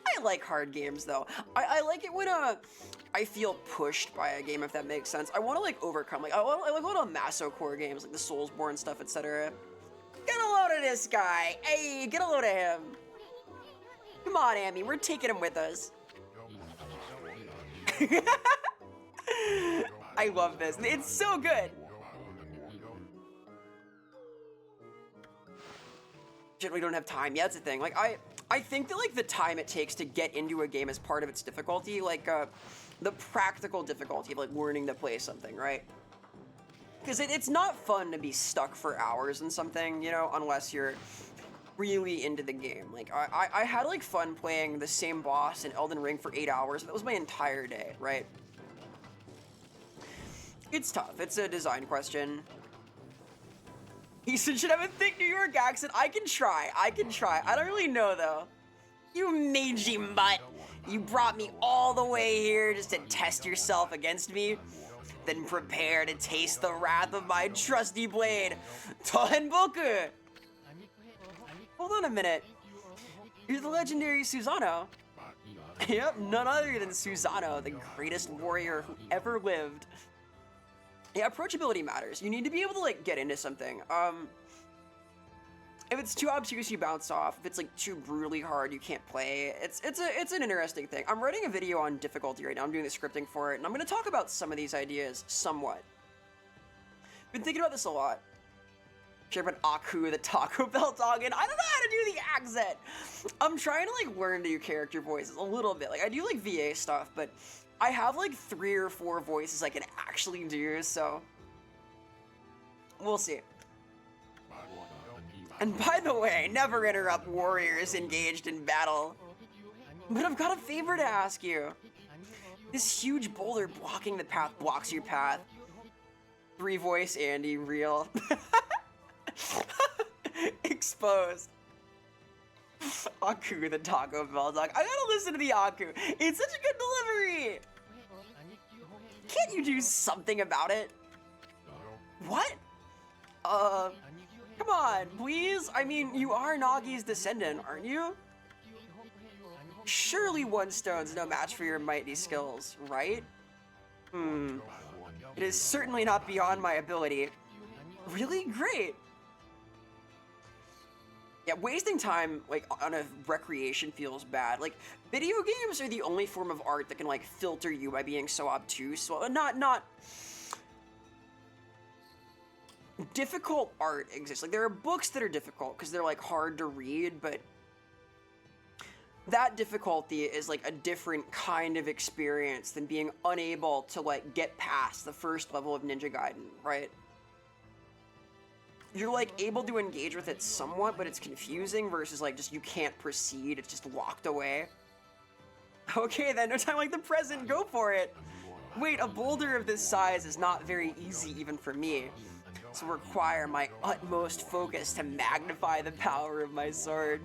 I like hard games, though. I like it when I feel pushed by a game, if that makes sense. I want to, like, overcome. Like, I like a lot of Masocore games, like the Soulsborne stuff, etc. Get a load of this guy. Hey, get a load of him. Come on, Amy, we're taking him with us. I love this. It's so good. We don't have time. Yeah, that's the thing. Like, I think that, like, the time it takes to get into a game is part of its difficulty, like, the practical difficulty of, like, learning to play something, right? Because it's not fun to be stuck for hours in something, you know, unless you're really into the game. Like, I had, like, fun playing the same boss in Elden Ring for 8 hours. That was my entire day, right? It's tough. It's a design question. Easton should have a thick New York accent. I can try. I don't really know, though. You mangy mutt. You brought me all the way here just to test yourself against me? Then prepare to taste the wrath of my trusty blade. Tohenboku! Hold on a minute. You're the legendary Susano. Yep, none other than Susano, the greatest warrior who ever lived. Yeah, approachability matters. You need to be able to, like, get into something. If it's too obtuse, you bounce off. If it's, like, too brutally hard, you can't play. It's an interesting thing. I'm writing a video on difficulty right now. I'm doing the scripting for it, and I'm going to talk about some of these ideas somewhat. Been thinking about this a lot. Sure about Aku, the Taco Bell dog, and I don't know how to do the accent. I'm trying to, like, learn to do character voices a little bit. Like, I do, like, VA stuff, but I have, like, 3 or 4 voices I can actually do, so we'll see. And by the way, never interrupt warriors engaged in battle. But I've got a favor to ask you. This huge boulder blocking the path blocks your path. 3 voice Andy, real. Exposed. Aku, the Taco Bell dog. I gotta listen to the Aku. It's such a good delivery. Can't you do something about it? What? Come on, please? I mean, you are Nagi's descendant, aren't you? Surely 1 stone's no match for your mighty skills, right? It is certainly not beyond my ability. Really? Great. Yeah, wasting time, like, on a recreation feels bad. Like, video games are the only form of art that can, like, filter you by being so obtuse. Well, not difficult art exists. Like, there are books that are difficult because they're, like, hard to read, but that difficulty is, like, a different kind of experience than being unable to, like, get past the first level of Ninja Gaiden, right? You're, like, able to engage with it somewhat, but it's confusing versus, like, just you can't proceed. It's just locked away. Okay, then, no time like the present. Go for it. Wait, a boulder of this size is not very easy even for me. So require my utmost focus to magnify the power of my sword.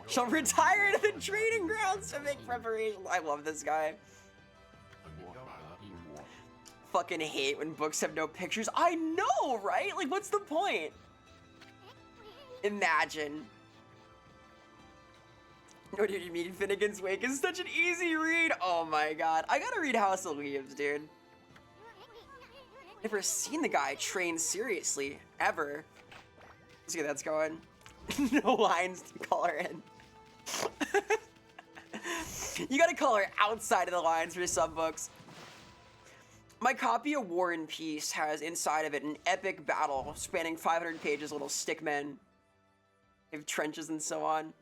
Shall retire to the training grounds to make preparations. I love this guy. Fucking hate when books have no pictures. I know, right? Like, what's the point? Imagine. What do you mean? Finnegan's Wake is such an easy read. Oh my god. I gotta read House of Leaves, dude. Never seen the guy train seriously, ever. Let's see how that's going. No lines to color in. You gotta color outside of the lines for some books. My copy of War and Peace has inside of it an epic battle spanning 500 pages, little stickmen. They have trenches and so on.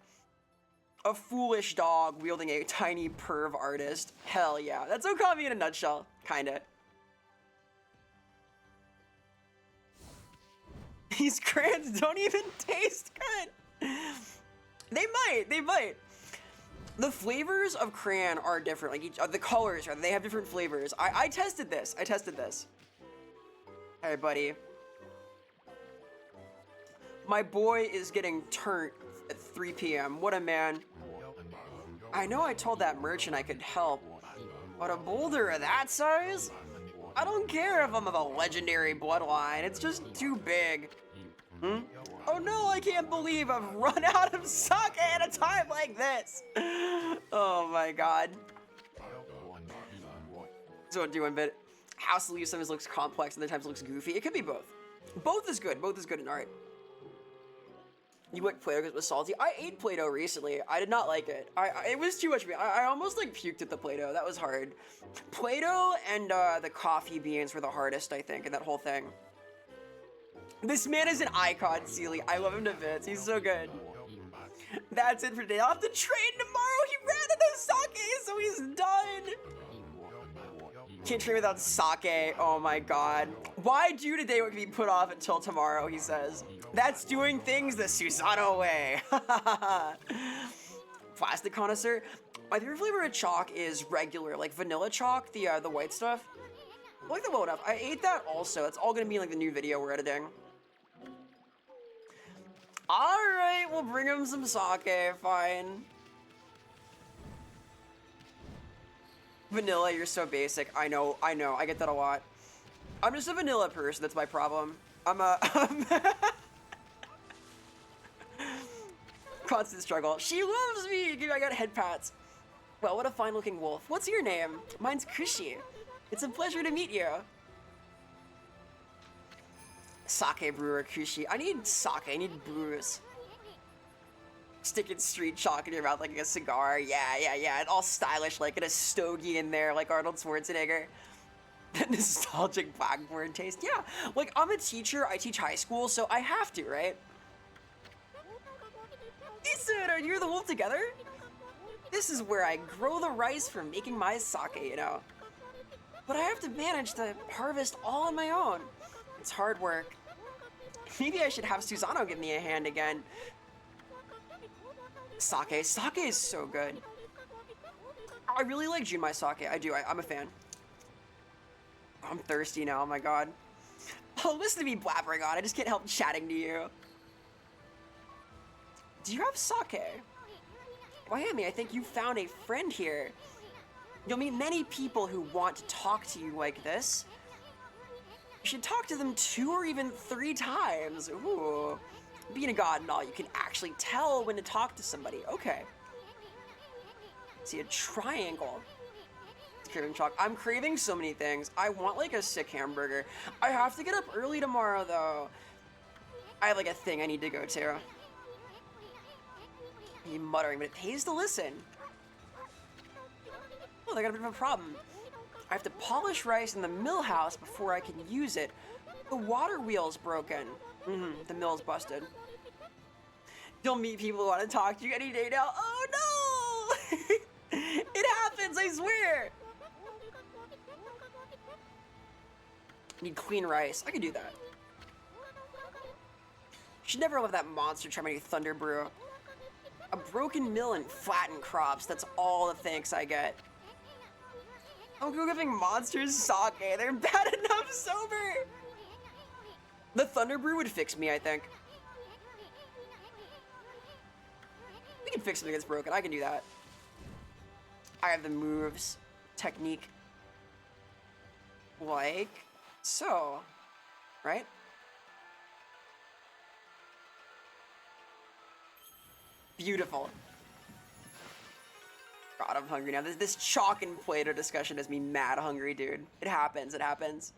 A foolish dog wielding a tiny perv artist. Hell yeah. That's Okami in a nutshell. Kinda. These crayons don't even taste good. They might. The flavors of crayon are different. Like the colors, they have different flavors. I tested this. Hey, buddy. My boy is getting turnt at 3 p.m. What a man. I know I told that merchant I could help, but a boulder of that size? I don't care if I'm of a legendary bloodline. It's just too big. Oh no, I can't believe I've run out of sake at a time like this. Oh my god. So I'm doing, but House of Leaves sometimes looks complex and other times looks goofy. It could be both. Both is good in art. You like Play-Doh because it was salty? I ate Play-Doh recently. I did not like it. It was too much for me. I almost like puked at the Play-Doh. That was hard. Play-Doh and the coffee beans were the hardest, I think, in that whole thing. This man is an icon, Sealy. I love him to bits. He's so good. That's it for today. I'll have to train tomorrow. He ran out of sake, so he's done. Can't train without sake. Oh my god. Why do today what can be put off until tomorrow, he says. That's doing things the Susano way. Plastic connoisseur. My favorite flavor of chalk is regular, like vanilla chalk, the white stuff. I like that well enough. I ate that also. It's all gonna be in like the new video we're editing. Alright, we'll bring him some sake, fine. Vanilla, you're so basic. I know, I get that a lot. I'm just a vanilla person, that's my problem. I'm a... Constant struggle. She loves me! I got head pats. Well, what a fine looking wolf. What's your name? Mine's Kushi. It's a pleasure to meet you. Sake brewer Kushi. I need sake, I need booze. Sticking street chalk in your mouth like a cigar. Yeah. And all stylish, like in a stogie in there, like Arnold Schwarzenegger. That nostalgic blackboard taste. Yeah, like I'm a teacher, I teach high school, so I have to, right? Isun, are you and the wolf together? This is where I grow the rice for making my sake, you know. But I have to manage the harvest all on my own. It's hard work. Maybe I should have Susano give me a hand again. Sake is so good. I really like Junmai sake, I do, I'm a fan. I'm thirsty now, oh my god. Oh, listen to me blabbering on, I just can't help chatting to you. Do you have sake? Wyoming, I think you found a friend here. You'll meet many people who want to talk to you like this. You should talk to them 2 or even 3 times. Ooh. Being a god and all, you can actually tell when to talk to somebody. Okay. See, a triangle. It's craving chalk. I'm craving so many things. I want like a sick hamburger. I have to get up early tomorrow though. I have like a thing I need to go to. I'm muttering, but it pays to listen. Oh, I got a bit of a problem. I have to polish rice in the mill house before I can use it. The water wheel's broken. The mill's busted. You'll meet people who want to talk to you any day now. Oh no! It happens, I swear! Need clean rice. I can do that. Should never let that monster try my thunder brew. A broken mill and flattened crops. That's all the thanks I get. I'm giving monsters sake. They're bad enough sober. The thunder brew would fix me, I think. We can fix something that's broken. I can do that. I have the moves, technique. Like so, right? Beautiful. God, I'm hungry now. This chalk and Play-Doh discussion has me mad hungry, dude. It happens, it happens.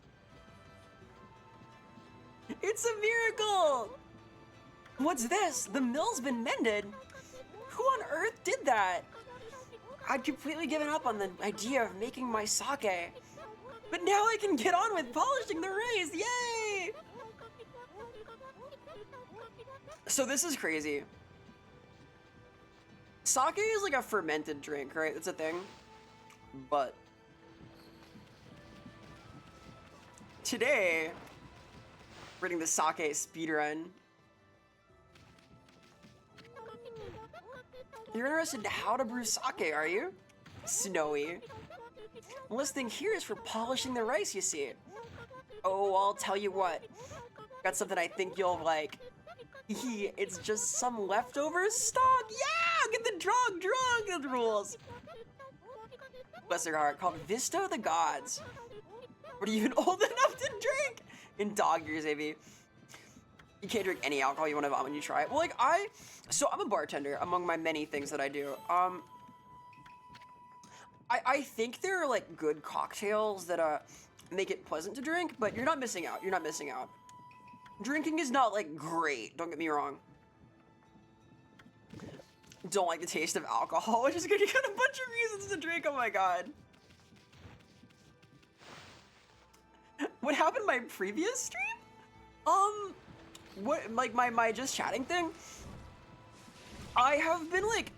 It's a miracle! What's this? The mill's been mended? Who on earth did that? I'd completely given up on the idea of making my sake. But now I can get on with polishing the rice, yay! So this is crazy. Sake is like a fermented drink, right? That's a thing. But today, we're doing the sake speedrun. You're interested in how to brew sake, are you? Snowy. Well, this thing here is for polishing the rice, you see. Oh, I'll tell you what. Got something I think you'll like. It's just some leftover stock. Yeah! Get the drunk rules. Bless her heart. Called Vista of the Gods. What are you even old enough to drink? In dog years, maybe. You can't drink any alcohol. You want to vomit when you try it. Well, like so I'm a bartender among my many things that I do. I think there are like good cocktails that make it pleasant to drink, but you're not missing out. You're not missing out. Drinking is not like great, don't get me wrong. Don't like the taste of alcohol, which is gonna get a bunch of reasons to drink, oh my god. What happened in my previous stream? What, like my just chatting thing? I have been like,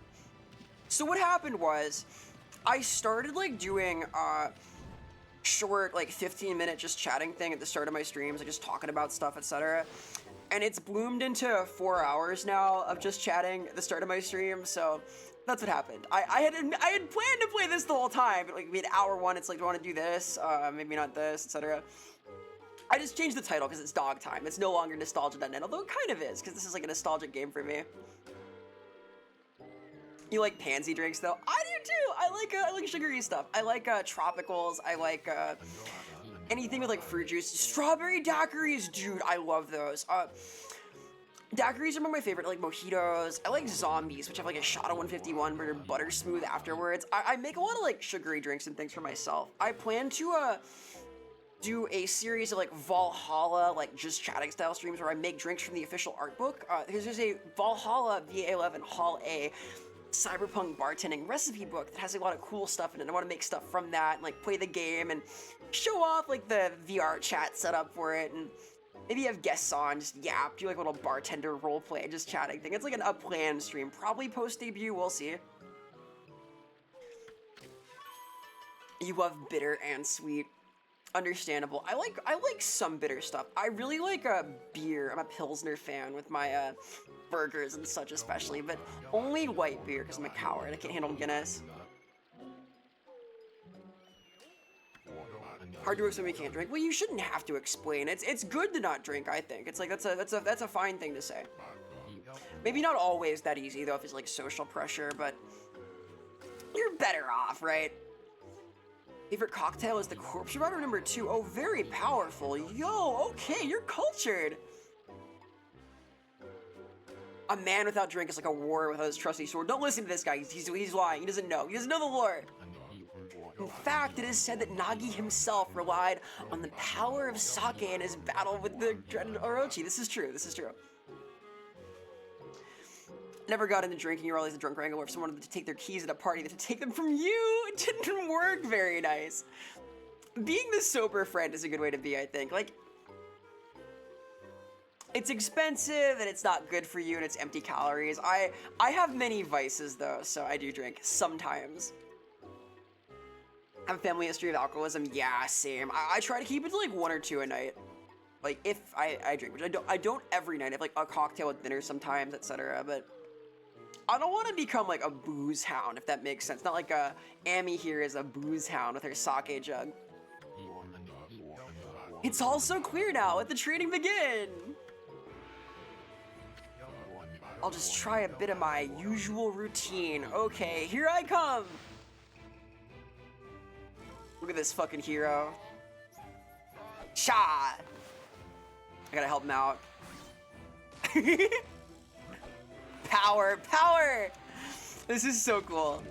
so what happened was, I started like doing short like 15-minute just chatting thing at the start of my streams, like just talking about stuff, etc. And it's bloomed into 4 hours now of just chatting at the start of my stream, so that's what happened. I had planned to play this the whole time, but like we had hour one, it's like, do I want to do this? Maybe not this, etc. I just changed the title because it's dog time. It's no longer nostalgia.net, although it kind of is, because this is like a nostalgic game for me. You like pansy drinks though? I do too. I like sugary stuff. I like tropicals. I like anything with like fruit juice. Strawberry daiquiris, dude. I love those. Daiquiris are one of my favorite. I like mojitos. I like zombies, which have like a shot of 151, but they're butter smooth afterwards. I make a lot of like sugary drinks and things for myself. I plan to do a series of like Valhalla, like just chatting style streams where I make drinks from the official art book. There's a Valhalla VA11 Hall A cyberpunk bartending recipe book that has a lot of cool stuff in it. I want to make stuff from that and like play the game and show off like the VR chat setup for it, and maybe have guests on, just yap, do like a little bartender role play, just chatting thing. It's like an unplanned stream, probably post debut, we'll see. You love bitter and sweet. Understandable. I like some bitter stuff. I really like beer. I'm a Pilsner fan with my burgers and such especially, but only white beer because I'm a coward. I can't handle Guinness. Hard to explain we can't drink. Well, you shouldn't have to explain. It's good to not drink, I think. It's like that's a fine thing to say. Maybe not always that easy though if it's like social pressure, but you're better off, right? Favorite cocktail is the Corpse Rider #2. Oh, very powerful. Yo, okay, you're cultured. A man without drink is like a warrior without his trusty sword. Don't listen to this guy. He's lying. He doesn't know. He doesn't know the lore. In fact, it is said that Nagi himself relied on the power of sake in his battle with the dreaded Orochi. This is true. This is true. Never got into drinking. You're always a drunk wrangler. If someone wanted to take their keys at a party, they had to take them from you. It didn't work very nice. Being the sober friend is a good way to be, I think. Like, It's expensive and it's not good for you and it's empty calories. I have many vices though, so I do drink sometimes. Have a family history of alcoholism? Yeah, same. I try to keep it to like 1 or 2 a night. Like if I drink, which I don't every night. I have like a cocktail with dinner sometimes, etc. But I don't want to become like a booze hound, if that makes sense. Not like Amy here is a booze hound with her sake jug. It's all so clear now. Let the training begin. I'll just try a bit of my usual routine. Okay, here I come. Look at this fucking hero. Shot. I gotta help him out. Power, power! This is so cool.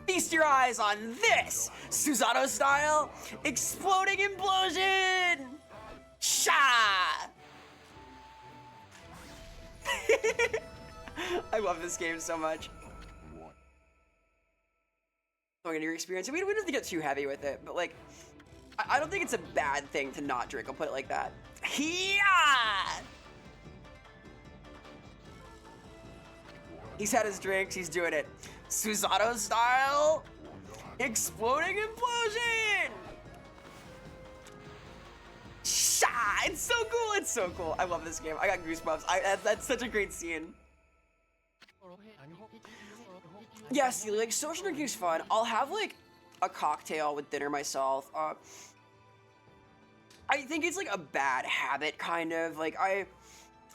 Feast your eyes on this! Susanoo style, exploding implosion! Shot! I love this game so much. Going into your experience, we don't have to get too heavy with it, but like, I don't think it's a bad thing to not drink, I'll put it like that. Yeah! He's had his drinks, he's doing it. Susanoo style, exploding implosion! Shah! It's so cool, it's so cool. I love this game, I got goosebumps. That's such a great scene. Yeah, see, like social drinking is fun. I'll have like a cocktail with dinner myself. I think it's like a bad habit, kind of. Like I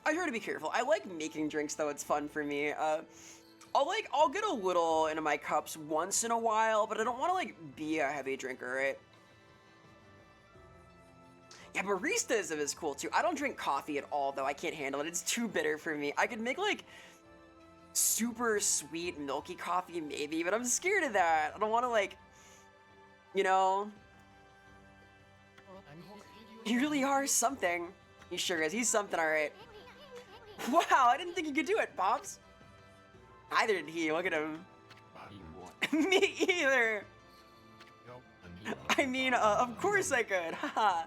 try to be careful. I like making drinks though; it's fun for me. I'll get a little into my cups once in a while, but I don't want to like be a heavy drinker, right? Yeah, baristas is cool too. I don't drink coffee at all though. I can't handle it. It's too bitter for me. I could make like super sweet milky coffee maybe, but I'm scared of that. I don't want to like, you know. You really are something. He sure is. He's something, all right. Wow, I didn't think he could do it, Pops. Neither did he. Look at him. Me either. I mean, of course I could. Haha.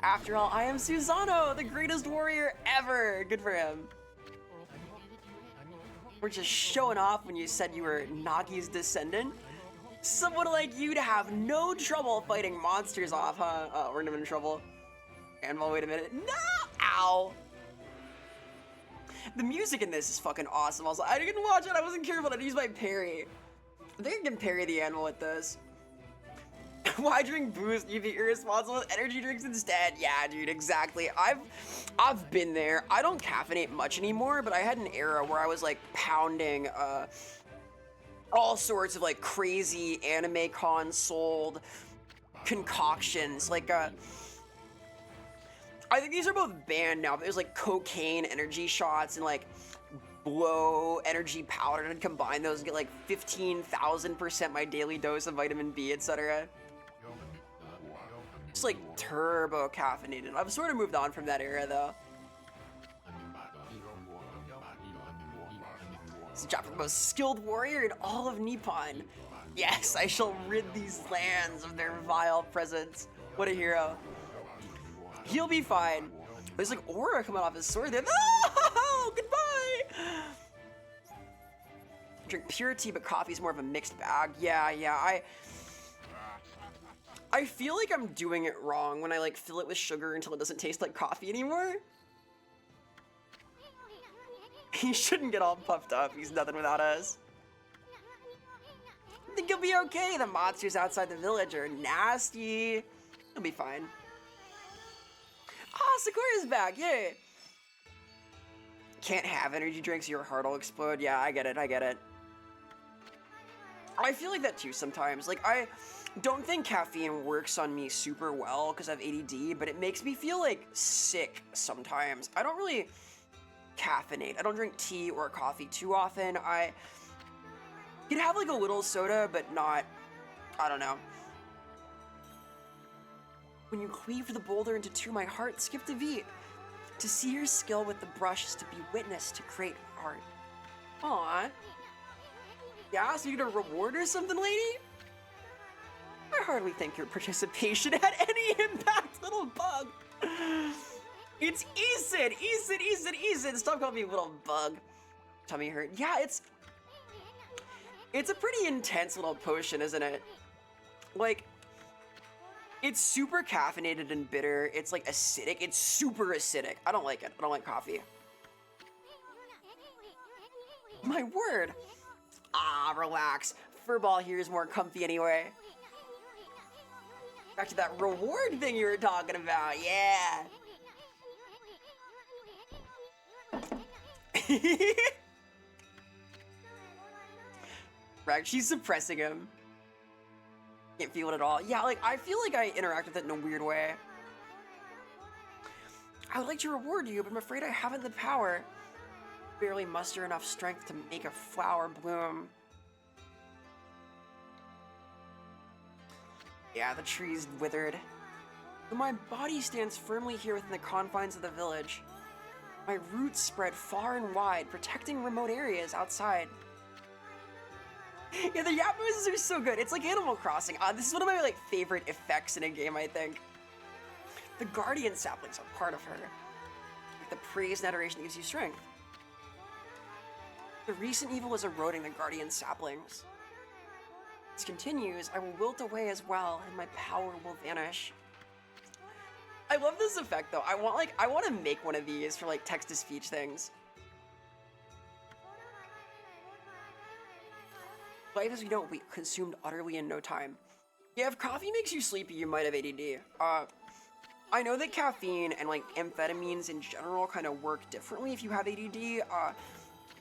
After all, I am Susanoo, the greatest warrior ever. Good for him. We're just showing off when you said you were Nagi's descendant. Someone like you to have no trouble fighting monsters off, huh? Oh, we're in trouble. And well, wait a minute. No! Ow! The music in this is fucking awesome. Also, I didn't watch it. I wasn't careful. I use my parry. I think I can parry the animal with this. Why drink booze? You'd be irresponsible with energy drinks instead. Yeah, dude, exactly. I've been there. I don't caffeinate much anymore, but I had an era where I was like pounding all sorts of like crazy anime consoled concoctions. Like I think these are both banned now, but there's like cocaine energy shots and like blow energy powder, and combine those and get like 15,000% my daily dose of vitamin B, etc. It's like turbo caffeinated. I've sort of moved on from that era though. It's a job for the most skilled warrior in all of Nippon. Yes, I shall rid these lands of their vile presence. What a hero. He'll be fine. There's like aura coming off his sword there. Oh, goodbye! Drink pure tea, but coffee's more of a mixed bag. Yeah, I feel like I'm doing it wrong when I like fill it with sugar until it doesn't taste like coffee anymore. He shouldn't get all puffed up. He's nothing without us. I think he'll be okay. The monsters outside the village are nasty. He'll be fine. Ah, Sakura's back. Yay. Can't have energy drinks, your heart will explode. Yeah, I get it. I feel like that too sometimes. Like, I don't think caffeine works on me super well because I have ADD, but it makes me feel like sick sometimes. I don't really caffeinate. I don't drink tea or coffee too often. I could have like a little soda, but not, I don't know. When you cleave the boulder into two, my heart skipped a beat. To see your skill with the brush is to be witness to great art. Aw. Yeah, so you get a reward or something, lady? I hardly think your participation had any impact, little bug. It's Ethan, stop calling me little bug. Tummy hurt. Yeah, it's a pretty intense little potion, isn't it? Like, it's super caffeinated and bitter. It's like acidic. It's super acidic. I don't like it. I don't like coffee. My word. Ah, relax. Furball here is more comfy anyway. Back to that reward thing you were talking about. Yeah. Right, she's suppressing him. Can't feel it at all. Yeah, like, I feel like I interact with it in a weird way. I would like to reward you, but I'm afraid I haven't the power. Barely muster enough strength to make a flower bloom. Yeah, the tree's withered. But my body stands firmly here within the confines of the village. My roots spread far and wide, protecting remote areas outside. Yeah, the Yap noises are so good. It's like Animal Crossing. This is one of my like favorite effects in a game, I think. The guardian saplings are part of her. The praise and adoration gives you strength. The recent evil is eroding the guardian saplings. This continues, I will wilt away as well, and my power will vanish. I love this effect though. I want to make one of these for like text-to-speech things. Life as we know, we consumed utterly in no time. Yeah, if coffee makes you sleepy, you might have ADD. I know that caffeine and like amphetamines in general kind of work differently if you have ADD.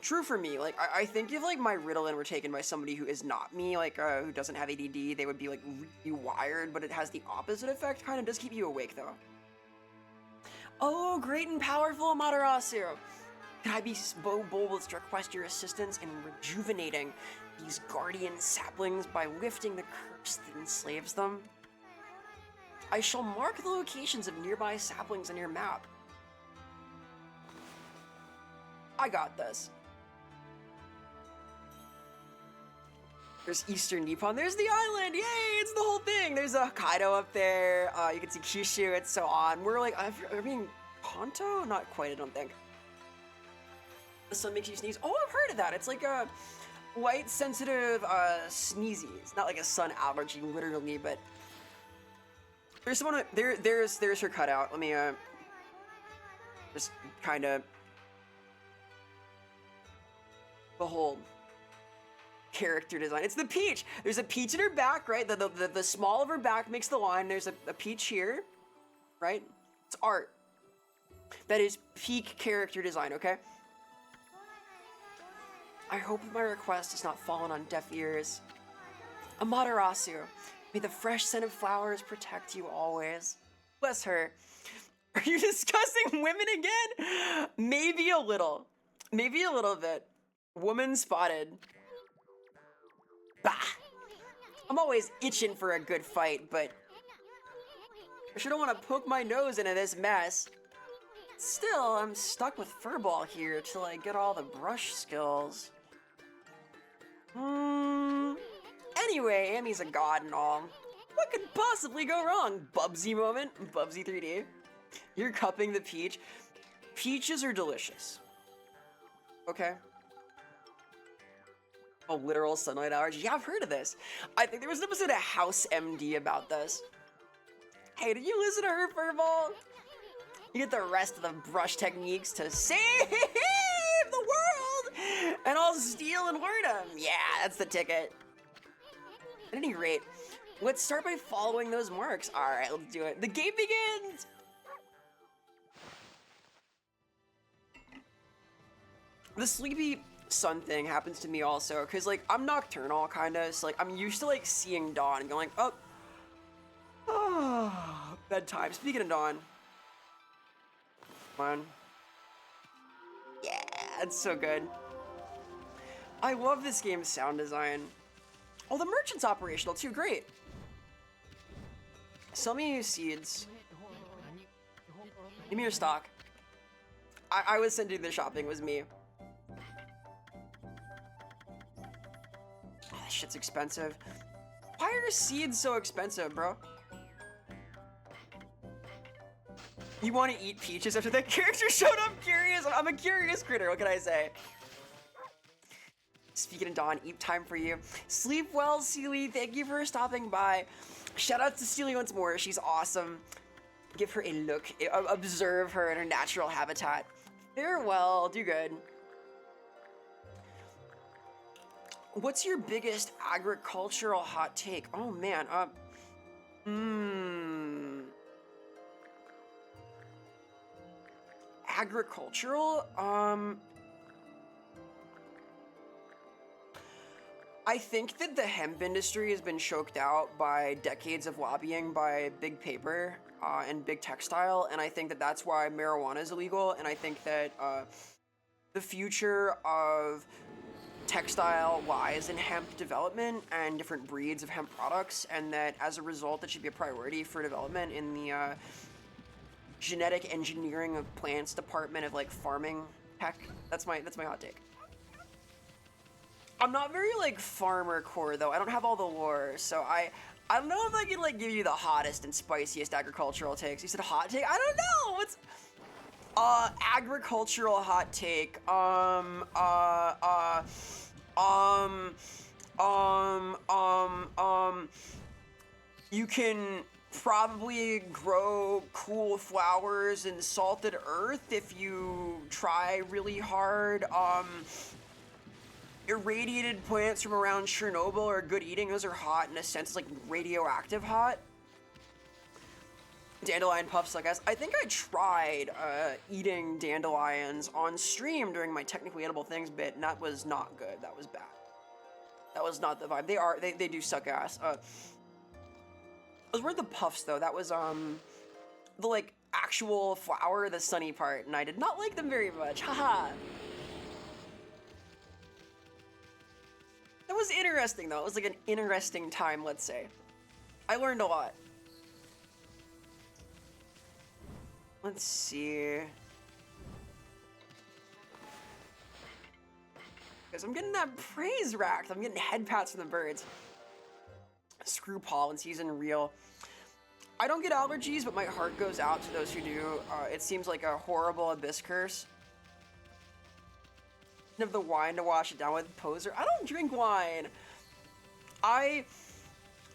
True for me. Like I think if like my Ritalin were taken by somebody who is not me, like who doesn't have ADD, they would be like rewired, but it has the opposite effect. Kind of does keep you awake though. Oh, great and powerful Amaterasu! Could I be so bold to request your assistance in rejuvenating these guardian saplings by lifting the curse that enslaves them? I shall mark the locations of nearby saplings on your map. I got this. There's Eastern Nippon. There's the island. Yay! It's the whole thing. There's a Hokkaido up there. You can see Kyushu and so on. We're like, are we being Kanto? Not quite, I don't think. The sun makes you sneeze. Oh, I've heard of that. It's like a light sensitive sneezy. It's not like a sun allergy, literally, but there's someone there's her cutout. Let me just kind of behold. Character design. It's the peach. There's a peach in her back, right? The small of her back makes the line. There's a peach here, right? It's art. That is peak character design, okay? I hope my request has not fallen on deaf ears. Amaterasu, may the fresh scent of flowers protect you always. Bless her. Are you discussing women again? Maybe a little. Maybe a little bit. Woman spotted. Bah! I'm always itching for a good fight, but I sure don't want to poke my nose into this mess. Still, I'm stuck with Furball here till I get all the brush skills. Anyway, Amy's a god and all. What could possibly go wrong? Bubsy moment. Bubsy 3D. You're cupping the peach. Peaches are delicious. Okay. A literal sunlight allergy. Yeah, I've heard of this. I think there was an episode of House MD about this. Hey, did you listen to her, Furball? You get the rest of the brush techniques to save the world, and I'll steal and learn them. Yeah, that's the ticket. At any rate, let's start by following those marks. All right, let's do it. The game begins. The sleepy sun thing happens to me also, because like I'm nocturnal kind of, so like I'm used to like seeing dawn and going, oh, bedtime. Speaking of dawn, come on. Yeah, it's so good. I love this game's sound design. Oh, the merchant's operational too, great. Sell me seeds. Give me your stock. I was sent to do the shopping, it was me. Oh, this shit's expensive. Why are seeds so expensive, bro? You want to eat peaches after that character showed up? Curious. I'm a curious critter. What can I say? Speaking of Dawn, eat time for you. Sleep well, Seely. Thank you for stopping by. Shout out to Seely once more. She's awesome. Give her a look. Observe her in her natural habitat. Farewell. Do good. What's your biggest agricultural hot take? Oh man. Agricultural? I think that the hemp industry has been choked out by decades of lobbying by big paper and big textile, and I think that that's why marijuana is illegal, and I think that the future of textile lies in hemp development and different breeds of hemp products, and that as a result, it should be a priority for development in the genetic engineering of plants department of like farming tech. That's my hot take. I'm not very like farmer core though. I don't have all the lore, so I don't know if I can like give you the hottest and spiciest agricultural takes. You said hot take? I don't know. What's agricultural hot take? You can probably grow cool flowers in salted earth if you try really hard. Irradiated plants from around Chernobyl are good eating. Those are hot in a sense, like radioactive hot. Dandelion puffs, I guess. I think I tried eating dandelions on stream during my technically edible things bit, and that was not good. That was bad. That was not the vibe. They do suck ass. Those were the puffs though. That was the like actual flower, the sunny part, and I did not like them very much. Haha. That was interesting though. It was like an interesting time, let's say. I learned a lot. Let's see. Because I'm getting that praise racked. I'm getting head pats from the birds. Screw pollen season real. I don't get allergies, but my heart goes out to those who do. It seems like a horrible abyss curse. Of the wine to wash it down with. Poser. I don't drink wine. I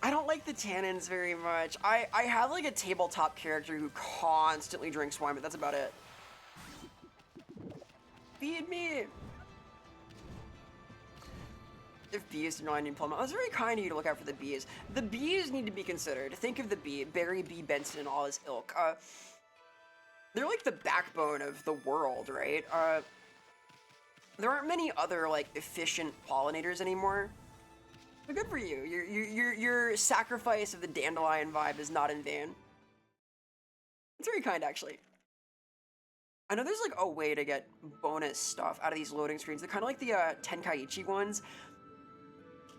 don't like the tannins very much. I have like a tabletop character who constantly drinks wine, but that's about it. Feed me. If bees do not need plum, that's very kind of you to look out for the bees. The bees need to be considered. Think of the bee, Barry B. Benson and all his ilk. They're like the backbone of the world, right? There aren't many other like efficient pollinators anymore. But good for you. Your sacrifice of the dandelion vibe is not in vain. It's very kind, actually. I know there's like a way to get bonus stuff out of these loading screens. They're kind of like the Tenkaichi ones.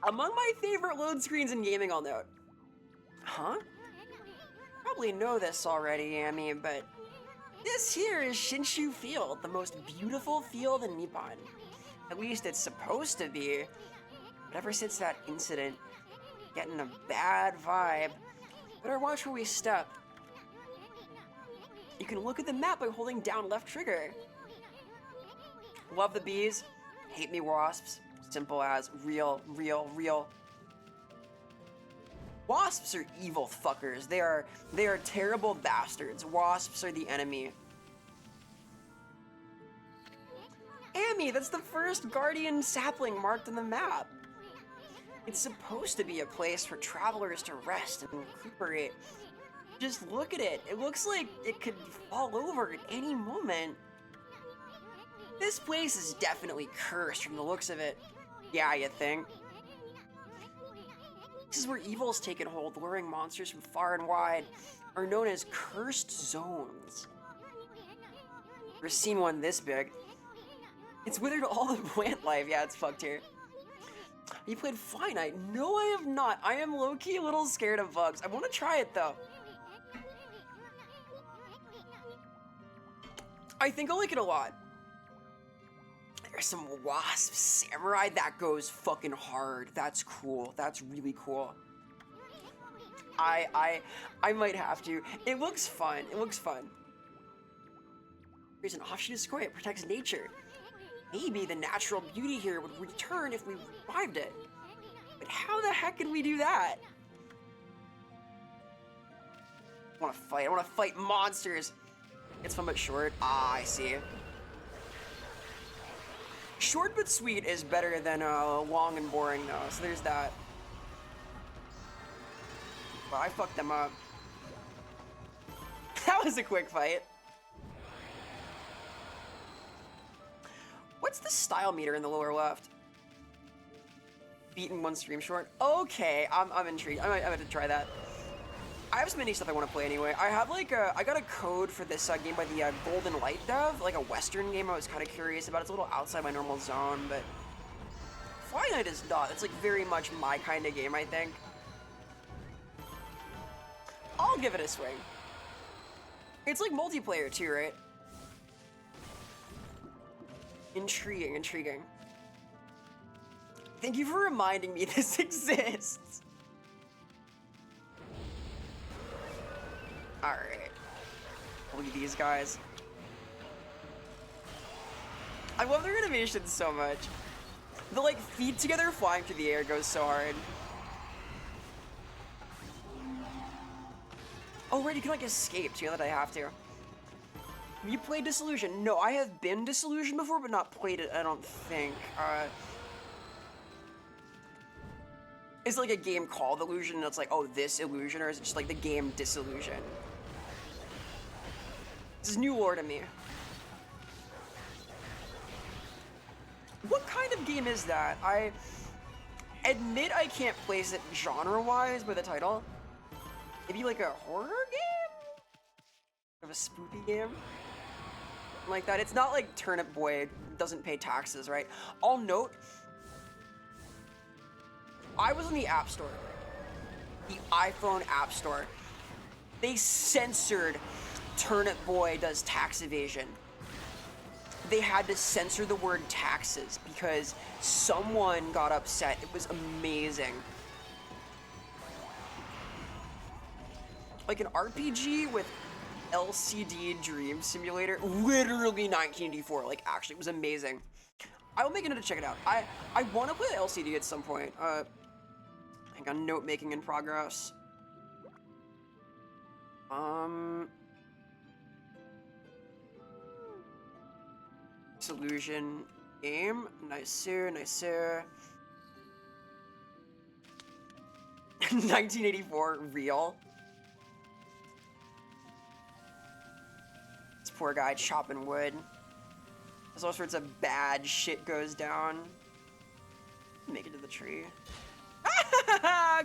Among my favorite load screens in gaming, I'll note. Huh? Probably know this already, Amy, but this here is Shinshu Field, the most beautiful field in Nippon. At least it's supposed to be. But ever since that incident, getting a bad vibe. Better watch where we step. You can look at the map by holding down left trigger. Love the bees, hate me wasps. Simple as real. Wasps are evil fuckers. They are terrible bastards. Wasps are the enemy. Amy, that's the first guardian sapling marked on the map. It's supposed to be a place for travelers to rest and recuperate. Just look at it. It looks like it could fall over at any moment. This place is definitely cursed from the looks of it. Yeah, you think? This is where evil's taken hold, luring monsters from far and wide, are known as cursed zones. Never seen one this big. It's withered all the plant life. Yeah, it's fucked here. You played Fly Night? No, I have not. I am low-key a little scared of bugs. I want to try it, though. I think I'll like it a lot. There's some wasp samurai. That goes fucking hard. That's cool. That's really cool. I might have to. It looks fun. It looks fun. There's an offshoot of Sequoia. It protects nature. Maybe the natural beauty here would return if we revived it. But how the heck can we do that? I want to fight. I want to fight monsters. It's fun but short. Ah, I see. Short but sweet is better than long and boring though, so there's that. Well, I fucked them up. That was a quick fight. What's the style meter in the lower left? Beaten one stream short. Okay, I'm intrigued. I might have to try that. I have some indie stuff I want to play anyway. I have like I got a code for this game by the Golden Light dev, like a Western game I was kind of curious about. It's a little outside my normal zone, but Fly Night is not. It's like very much my kind of game, I think. I'll give it a swing. It's like multiplayer too, right? Intriguing, intriguing. Thank you for reminding me this exists. Alright. Look at these guys. I love their animations so much. The like feet together flying through the air goes so hard. Oh right, you can like escape too, that I have to. Have you played Disillusion? No, I have been Disillusion before, but not played it, I don't think. Is it like a game called Illusion and it's like, oh, this illusion, or is it just like the game Disillusion? This is new lore to me. What kind of game is that? I admit I can't place it genre-wise by the title. Maybe like a horror game? Of a spooky game? Like that. It's not like Turnip Boy doesn't pay taxes, right? I'll note, I was in the App Store, the iPhone App Store. They censored Turnip Boy does tax evasion. They had to censor the word taxes because someone got upset. It was amazing. Like an RPG with LCD Dream Simulator, literally 1984. Like actually, it was amazing. I will make a note to check it out. I want to play the LCD at some point. Hang on, note making in progress. Solution game, nice sir, nice sir. 1984 real. This poor guy chopping wood. As all sorts of bad shit goes down. Make it to the tree.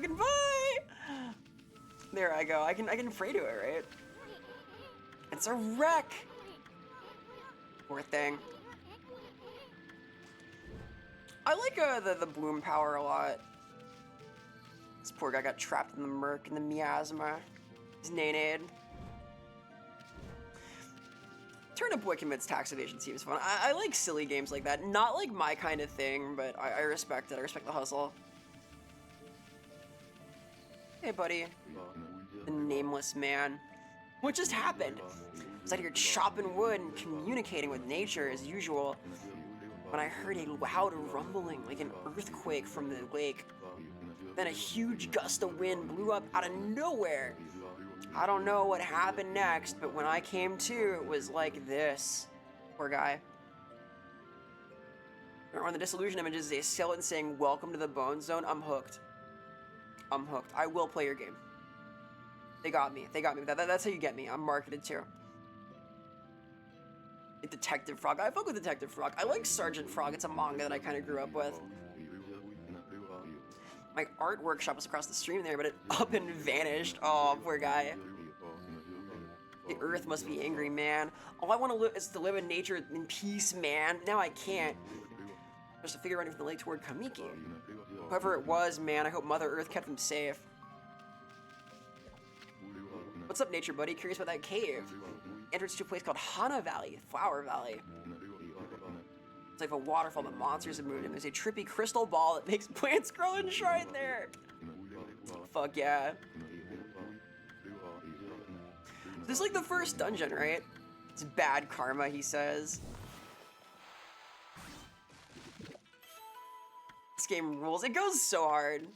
Goodbye. There I go. I can pray to it, right? It's a wreck. Poor thing. I like the bloom power a lot. This poor guy got trapped in the murk and the miasma. His nanade. Turnip Boy commits tax evasion seems fun. I like silly games like that. Not like my kind of thing, but I respect it. I respect the hustle. Hey, buddy. The nameless man. What just happened? I was out here chopping wood and communicating with nature as usual when I heard a loud rumbling like an earthquake from the lake. Then a huge gust of wind blew up out of nowhere. I don't know what happened next, but when I came to, it was like this. Poor guy. On the Disillusion images is a skeleton saying, "Welcome to the Bone Zone." I'm hooked. I'm hooked. I will play your game. They got me. They got me. That's how you get me. I'm marketed too. Detective Frog. I fuck with Detective Frog. I like Sergeant Frog. It's a manga that I kind of grew up with. My art workshop was across the stream there, but it up and vanished. Oh, poor guy. The earth must be angry, man. All I want to live is to live in nature in peace, man. Now I can't. Just a figure running from the lake toward Kamiki. Whoever it was, man, I hope Mother Earth kept him safe. What's up, nature buddy? Curious about that cave? Entrance to a place called Hana Valley, Flower Valley. It's like a waterfall that monsters have moved in. There's a trippy crystal ball that makes plants grow and shrine there. Fuck yeah. This is like the first dungeon, right? It's bad karma, he says. This game rules. It goes so hard.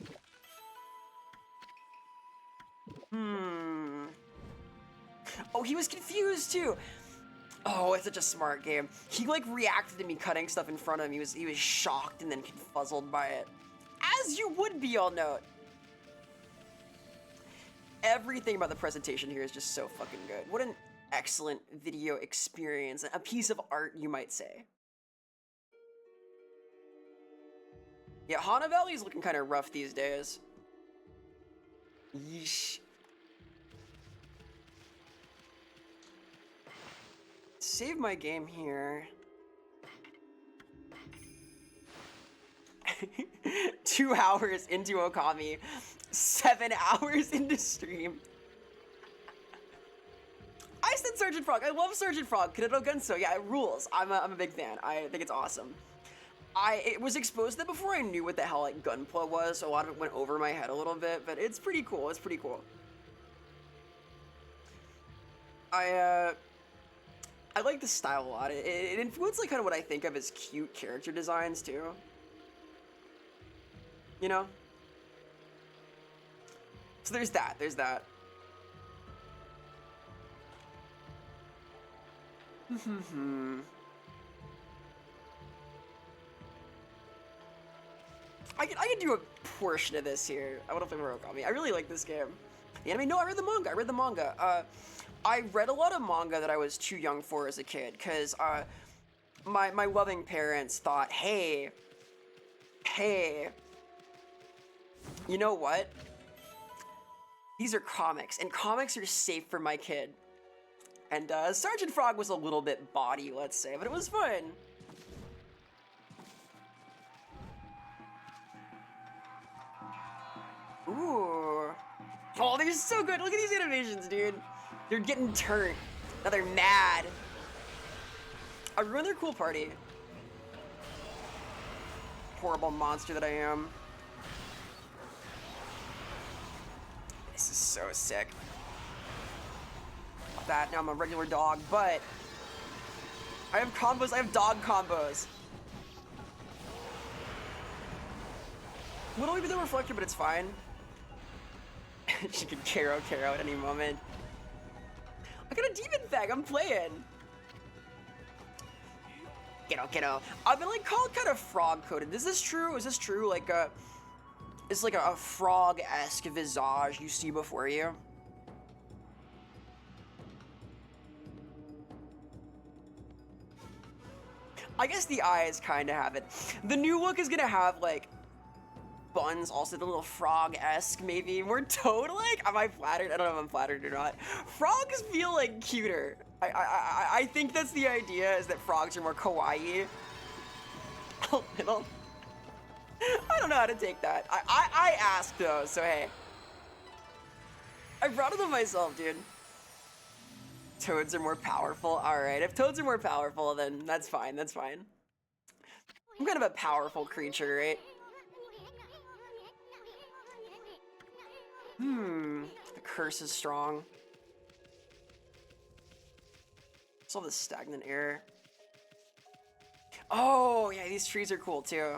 Oh, he was confused too. Oh, it's such a smart game. He like reacted to me cutting stuff in front of him. He was shocked and then confuzzled by it. As you would be, I'll note. Everything about the presentation here is just so fucking good. What an excellent video experience. A piece of art, you might say. Yeah, Hana Valley's looking kind of rough these days. Yeesh. Save my game here. 2 hours into Okami, 7 hours into stream. I said Sergeant Frog. I love Sergeant Frog. Kaneto Gunso. Yeah, it rules. I'm a big fan. I think it's awesome. It was exposed to that before I knew what the hell like Gunpla was, so a lot of it went over my head a little bit, but it's pretty cool. It's pretty cool. I like the style a lot. It influenced like kind of what I think of as cute character designs too. You know? So there's that. There's that. I could do a portion of this here. I want to play more Okami. I really like this game. The anime? No, I read the manga. I read a lot of manga that I was too young for as a kid, because my loving parents thought, hey, you know what? These are comics, and comics are safe for my kid. And Sergeant Frog was a little bit bawdy, let's say, but it was fun. Ooh. Oh, they're so good. Look at these animations, dude. They're getting turned. Now they're mad. I ruined their cool party. Horrible monster that I am. This is so sick. That now I'm a regular dog, but I have combos. I have dog combos. Little bit the reflector, but it's fine. She could Karo at any moment. I got a demon thing. I'm playing. Kiddo. I've been like called kind of frog coded. Is this true? Is this true? Like it's like a frog-esque visage you see before you. I guess the eyes kind of have it. The new look is gonna have like buns, also the little frog-esque maybe. More toad like? Am I flattered? I don't know if I'm flattered or not. Frogs feel like cuter. I think that's the idea, is that frogs are more kawaii. A little. I don't know how to take that. I asked though, so hey. I brought it on myself, dude. Toads are more powerful. Alright, if toads are more powerful, then that's fine, that's fine. I'm kind of a powerful creature, right? The curse is strong. It's all this stagnant air. Oh, yeah, these trees are cool too.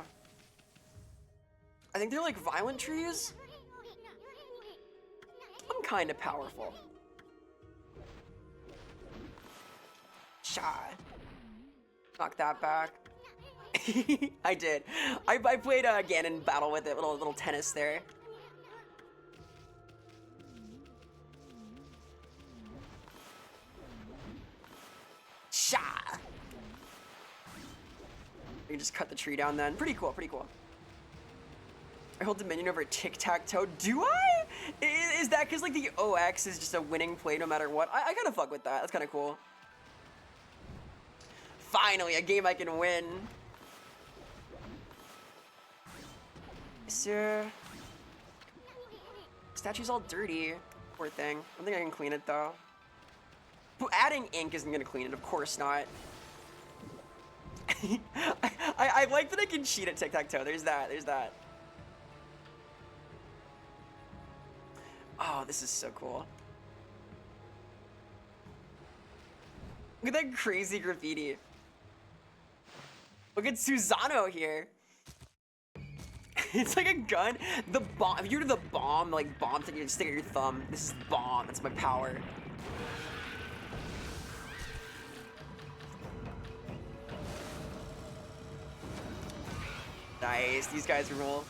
I think they're like violent trees. I'm kind of powerful. Shy. Knock that back. I did. I played Ganon battle with it, little tennis there. Sha. You can just cut the tree down then. Pretty cool, pretty cool. I hold Dominion over tic-tac-toe. Do I? Is that because like the OX is just a winning play no matter what? I kind of fuck with that. That's kind of cool. Finally, a game I can win. Sir. Statue's all dirty. Poor thing. I don't think I can clean it though. But adding ink isn't gonna clean it, of course not. I like that I can cheat at tic-tac-toe. There's that. Oh, this is so cool. Look at that crazy graffiti. Look at Susano here. It's like a gun. The bomb. If you were to the bomb, like bomb thing, you can stick at your thumb. This is bomb. That's my power. Nice. These guys rule.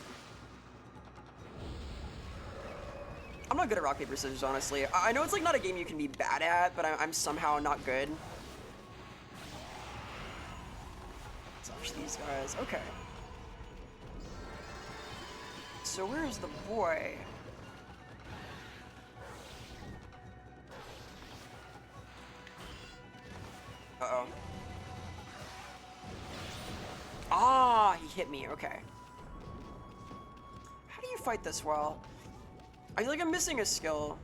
I'm not good at rock, paper, scissors, honestly. I know it's like not a game you can be bad at, but I'm somehow not good. Let's watch these guys. Okay. So where's the boy? Uh-oh. Ah, he hit me. Okay. How do you fight this well? I feel like I'm missing a skill.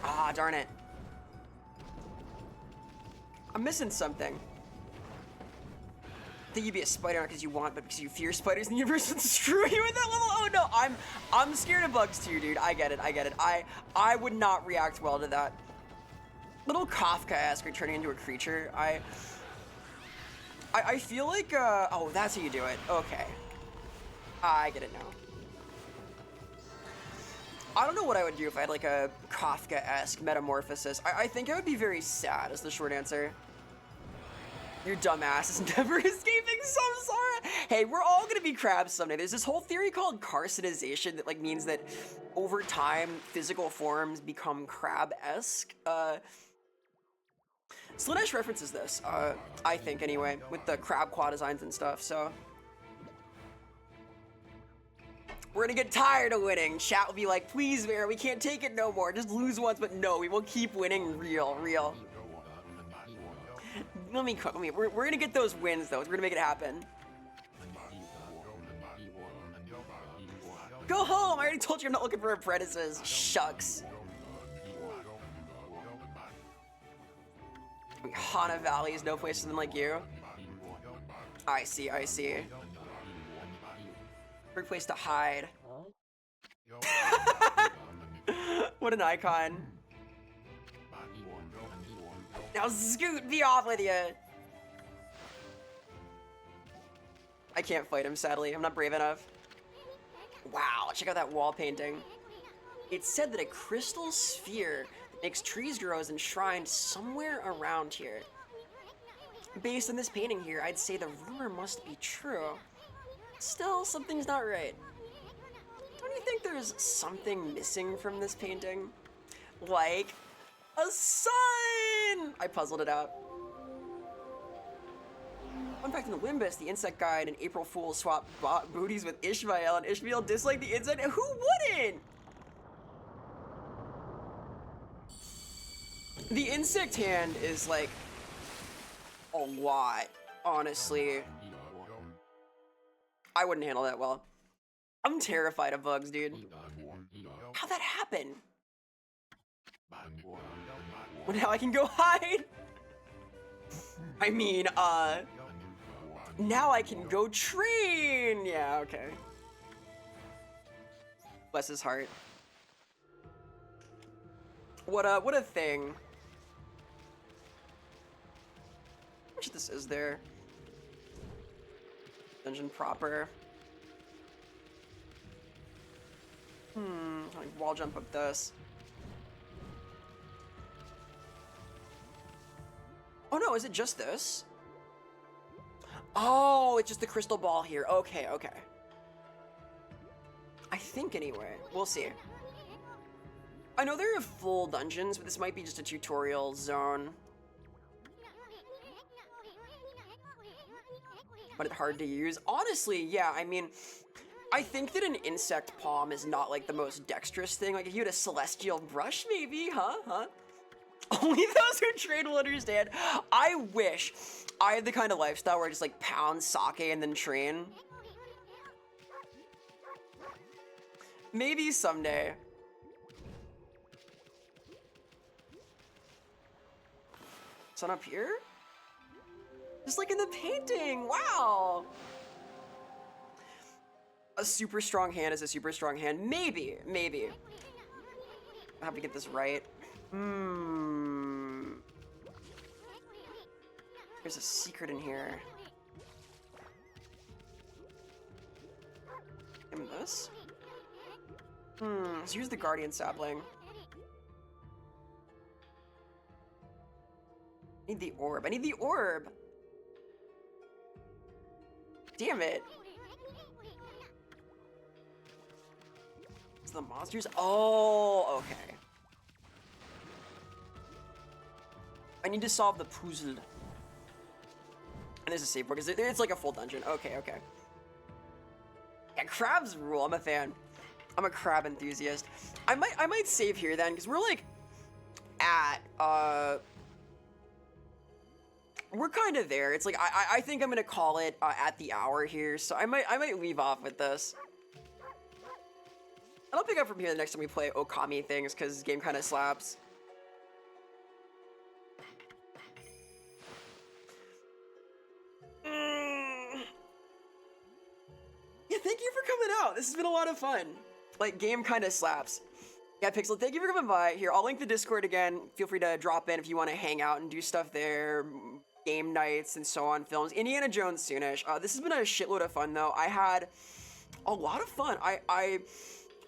Ah, darn it. I'm missing something. I think you'd be a spider not because you want, but because you fear spiders in the universe would screw you at that level. Oh no, I'm scared of bugs too, dude. I get it. I would not react well to that. Little Kafka-esque turning into a creature. I feel like oh, that's how you do it. Okay. I get it now. I don't know what I would do if I had like a Kafka-esque metamorphosis. I think I would be very sad is the short answer. Your dumbass is never escaping samsara. Hey, we're all gonna be crabs someday. There's this whole theory called carcinization that like means that over time physical forms become crab-esque. Slanesh references this, I think anyway, with the crab claw designs and stuff, so. We're gonna get tired of winning. Chat will be like, please, Vera, we can't take it no more. Just lose once, but no, we will keep winning real. We're gonna get those wins, though. We're gonna make it happen. Go home! I already told you I'm not looking for apprentices. Shucks. Hana Valley is no place for them like you. I see. Perfect place to hide. What an icon. Now Scoot, be off with you. I can't fight him, sadly. I'm not brave enough. Wow, check out that wall painting. It's said that a crystal sphere that makes trees grow is enshrined somewhere around here. Based on this painting here, I'd say the rumor must be true. Still, something's not right. Don't you think there's something missing from this painting? Like a sign! I puzzled it out. Fun fact in the Limbus, the insect guide and April Fool swapped booties with Ishmael, and Ishmael disliked the insect. Who wouldn't? The insect hand is like a lot, honestly. I wouldn't handle that well. I'm terrified of bugs, dude. How'd that happen? Well, now I can go hide. I mean, now I can go train. Yeah, okay. Bless his heart. What a thing. How much of this is there? Dungeon proper. Like wall jump up this. Oh no, is it just this? Oh, it's just the crystal ball here. Okay. I think anyway. We'll see. I know there are full dungeons, but this might be just a tutorial zone. But it's hard to use. Honestly, yeah, I mean, I think that an insect palm is not like the most dexterous thing. Like if you had a celestial brush, maybe, huh? Only those who train will understand. I wish I had the kind of lifestyle where I just like pound sake and then train. Maybe someday. Sun up here? Just like in the painting, wow. a super strong hand is a super strong hand. Maybe. I have to get this right. There's a secret in here. Give me this. So here's the guardian sapling. I need the orb. I need the orb. Damn it. It's the monsters. Oh, okay. I need to solve the puzzle. And there's a save book. It's like a full dungeon. Okay. Yeah, crabs rule. I'm a fan. I'm a crab enthusiast. I might save here then, because we're like at we're kind of there. It's like I think I'm gonna call it at the hour here, so I might leave off with this. And I'll pick up from here the next time we play Okami things, because this game kind of slaps. Yeah, thank you for coming out. This has been a lot of fun. Like, game kind of slaps. Yeah, Pixel, thank you for coming by. Here, I'll link the Discord again. Feel free to drop in if you want to hang out and do stuff there. Game nights and so on, films. Indiana Jones soonish. This has been a shitload of fun, though. I had a lot of fun. I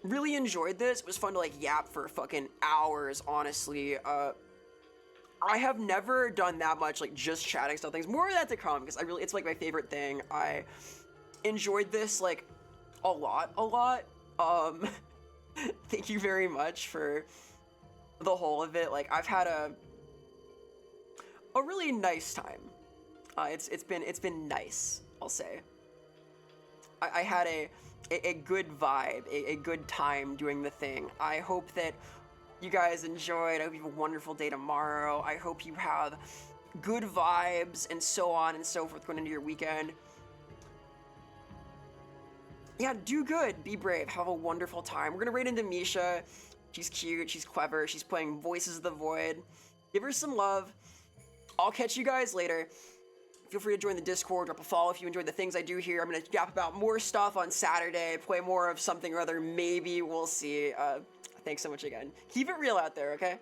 really enjoyed this. It was fun to, like, yap for fucking hours, honestly. I have never done that much, like, just chatting stuff things. More of that to come, because it's, like, my favorite thing. I enjoyed this, like, a lot. Thank you very much for the whole of it. Like, I've had a really nice time. It's been nice, I'll say. I had a good vibe, a good time doing the thing. I hope that you guys enjoyed. I hope you have a wonderful day tomorrow. I hope you have good vibes and so on and so forth going into your weekend. Yeah, do good, be brave, have a wonderful time. We're gonna raid into Misha. She's cute, she's clever, she's playing Voices of the Void. Give her some love. I'll catch you guys later. Feel free to join the Discord, drop a follow if you enjoyed the things I do here. I'm gonna yap about more stuff on Saturday, play more of something or other, maybe, we'll see. Thanks so much again. Keep it real out there, okay?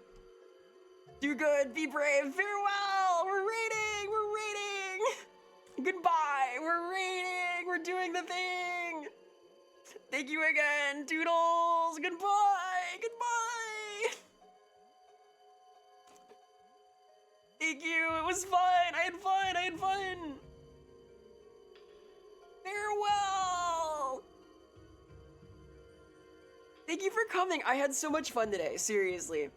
Do good, be brave, farewell! We're raiding! Goodbye, we're raiding! We're doing the thing! Thank you again, Doodles! Goodbye! Thank you, it was fun! I had fun! Farewell! Thank you for coming, I had so much fun today, seriously.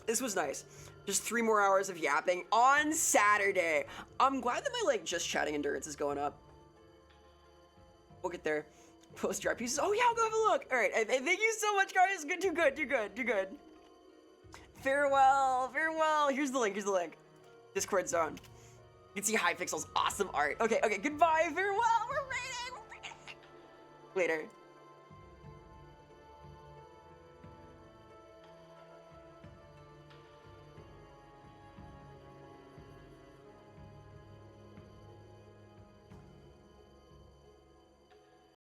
This was nice. Just 3 more hours of yapping on Saturday. I'm glad that my, like, just chatting endurance is going up. We'll get there. Post dry pieces. Oh yeah, I'll go have a look. All right, thank you so much, guys. Do good. Farewell. Here's the link. Discord zone. You can see Hypixel's awesome art. Okay, goodbye, farewell. We're raiding. Later.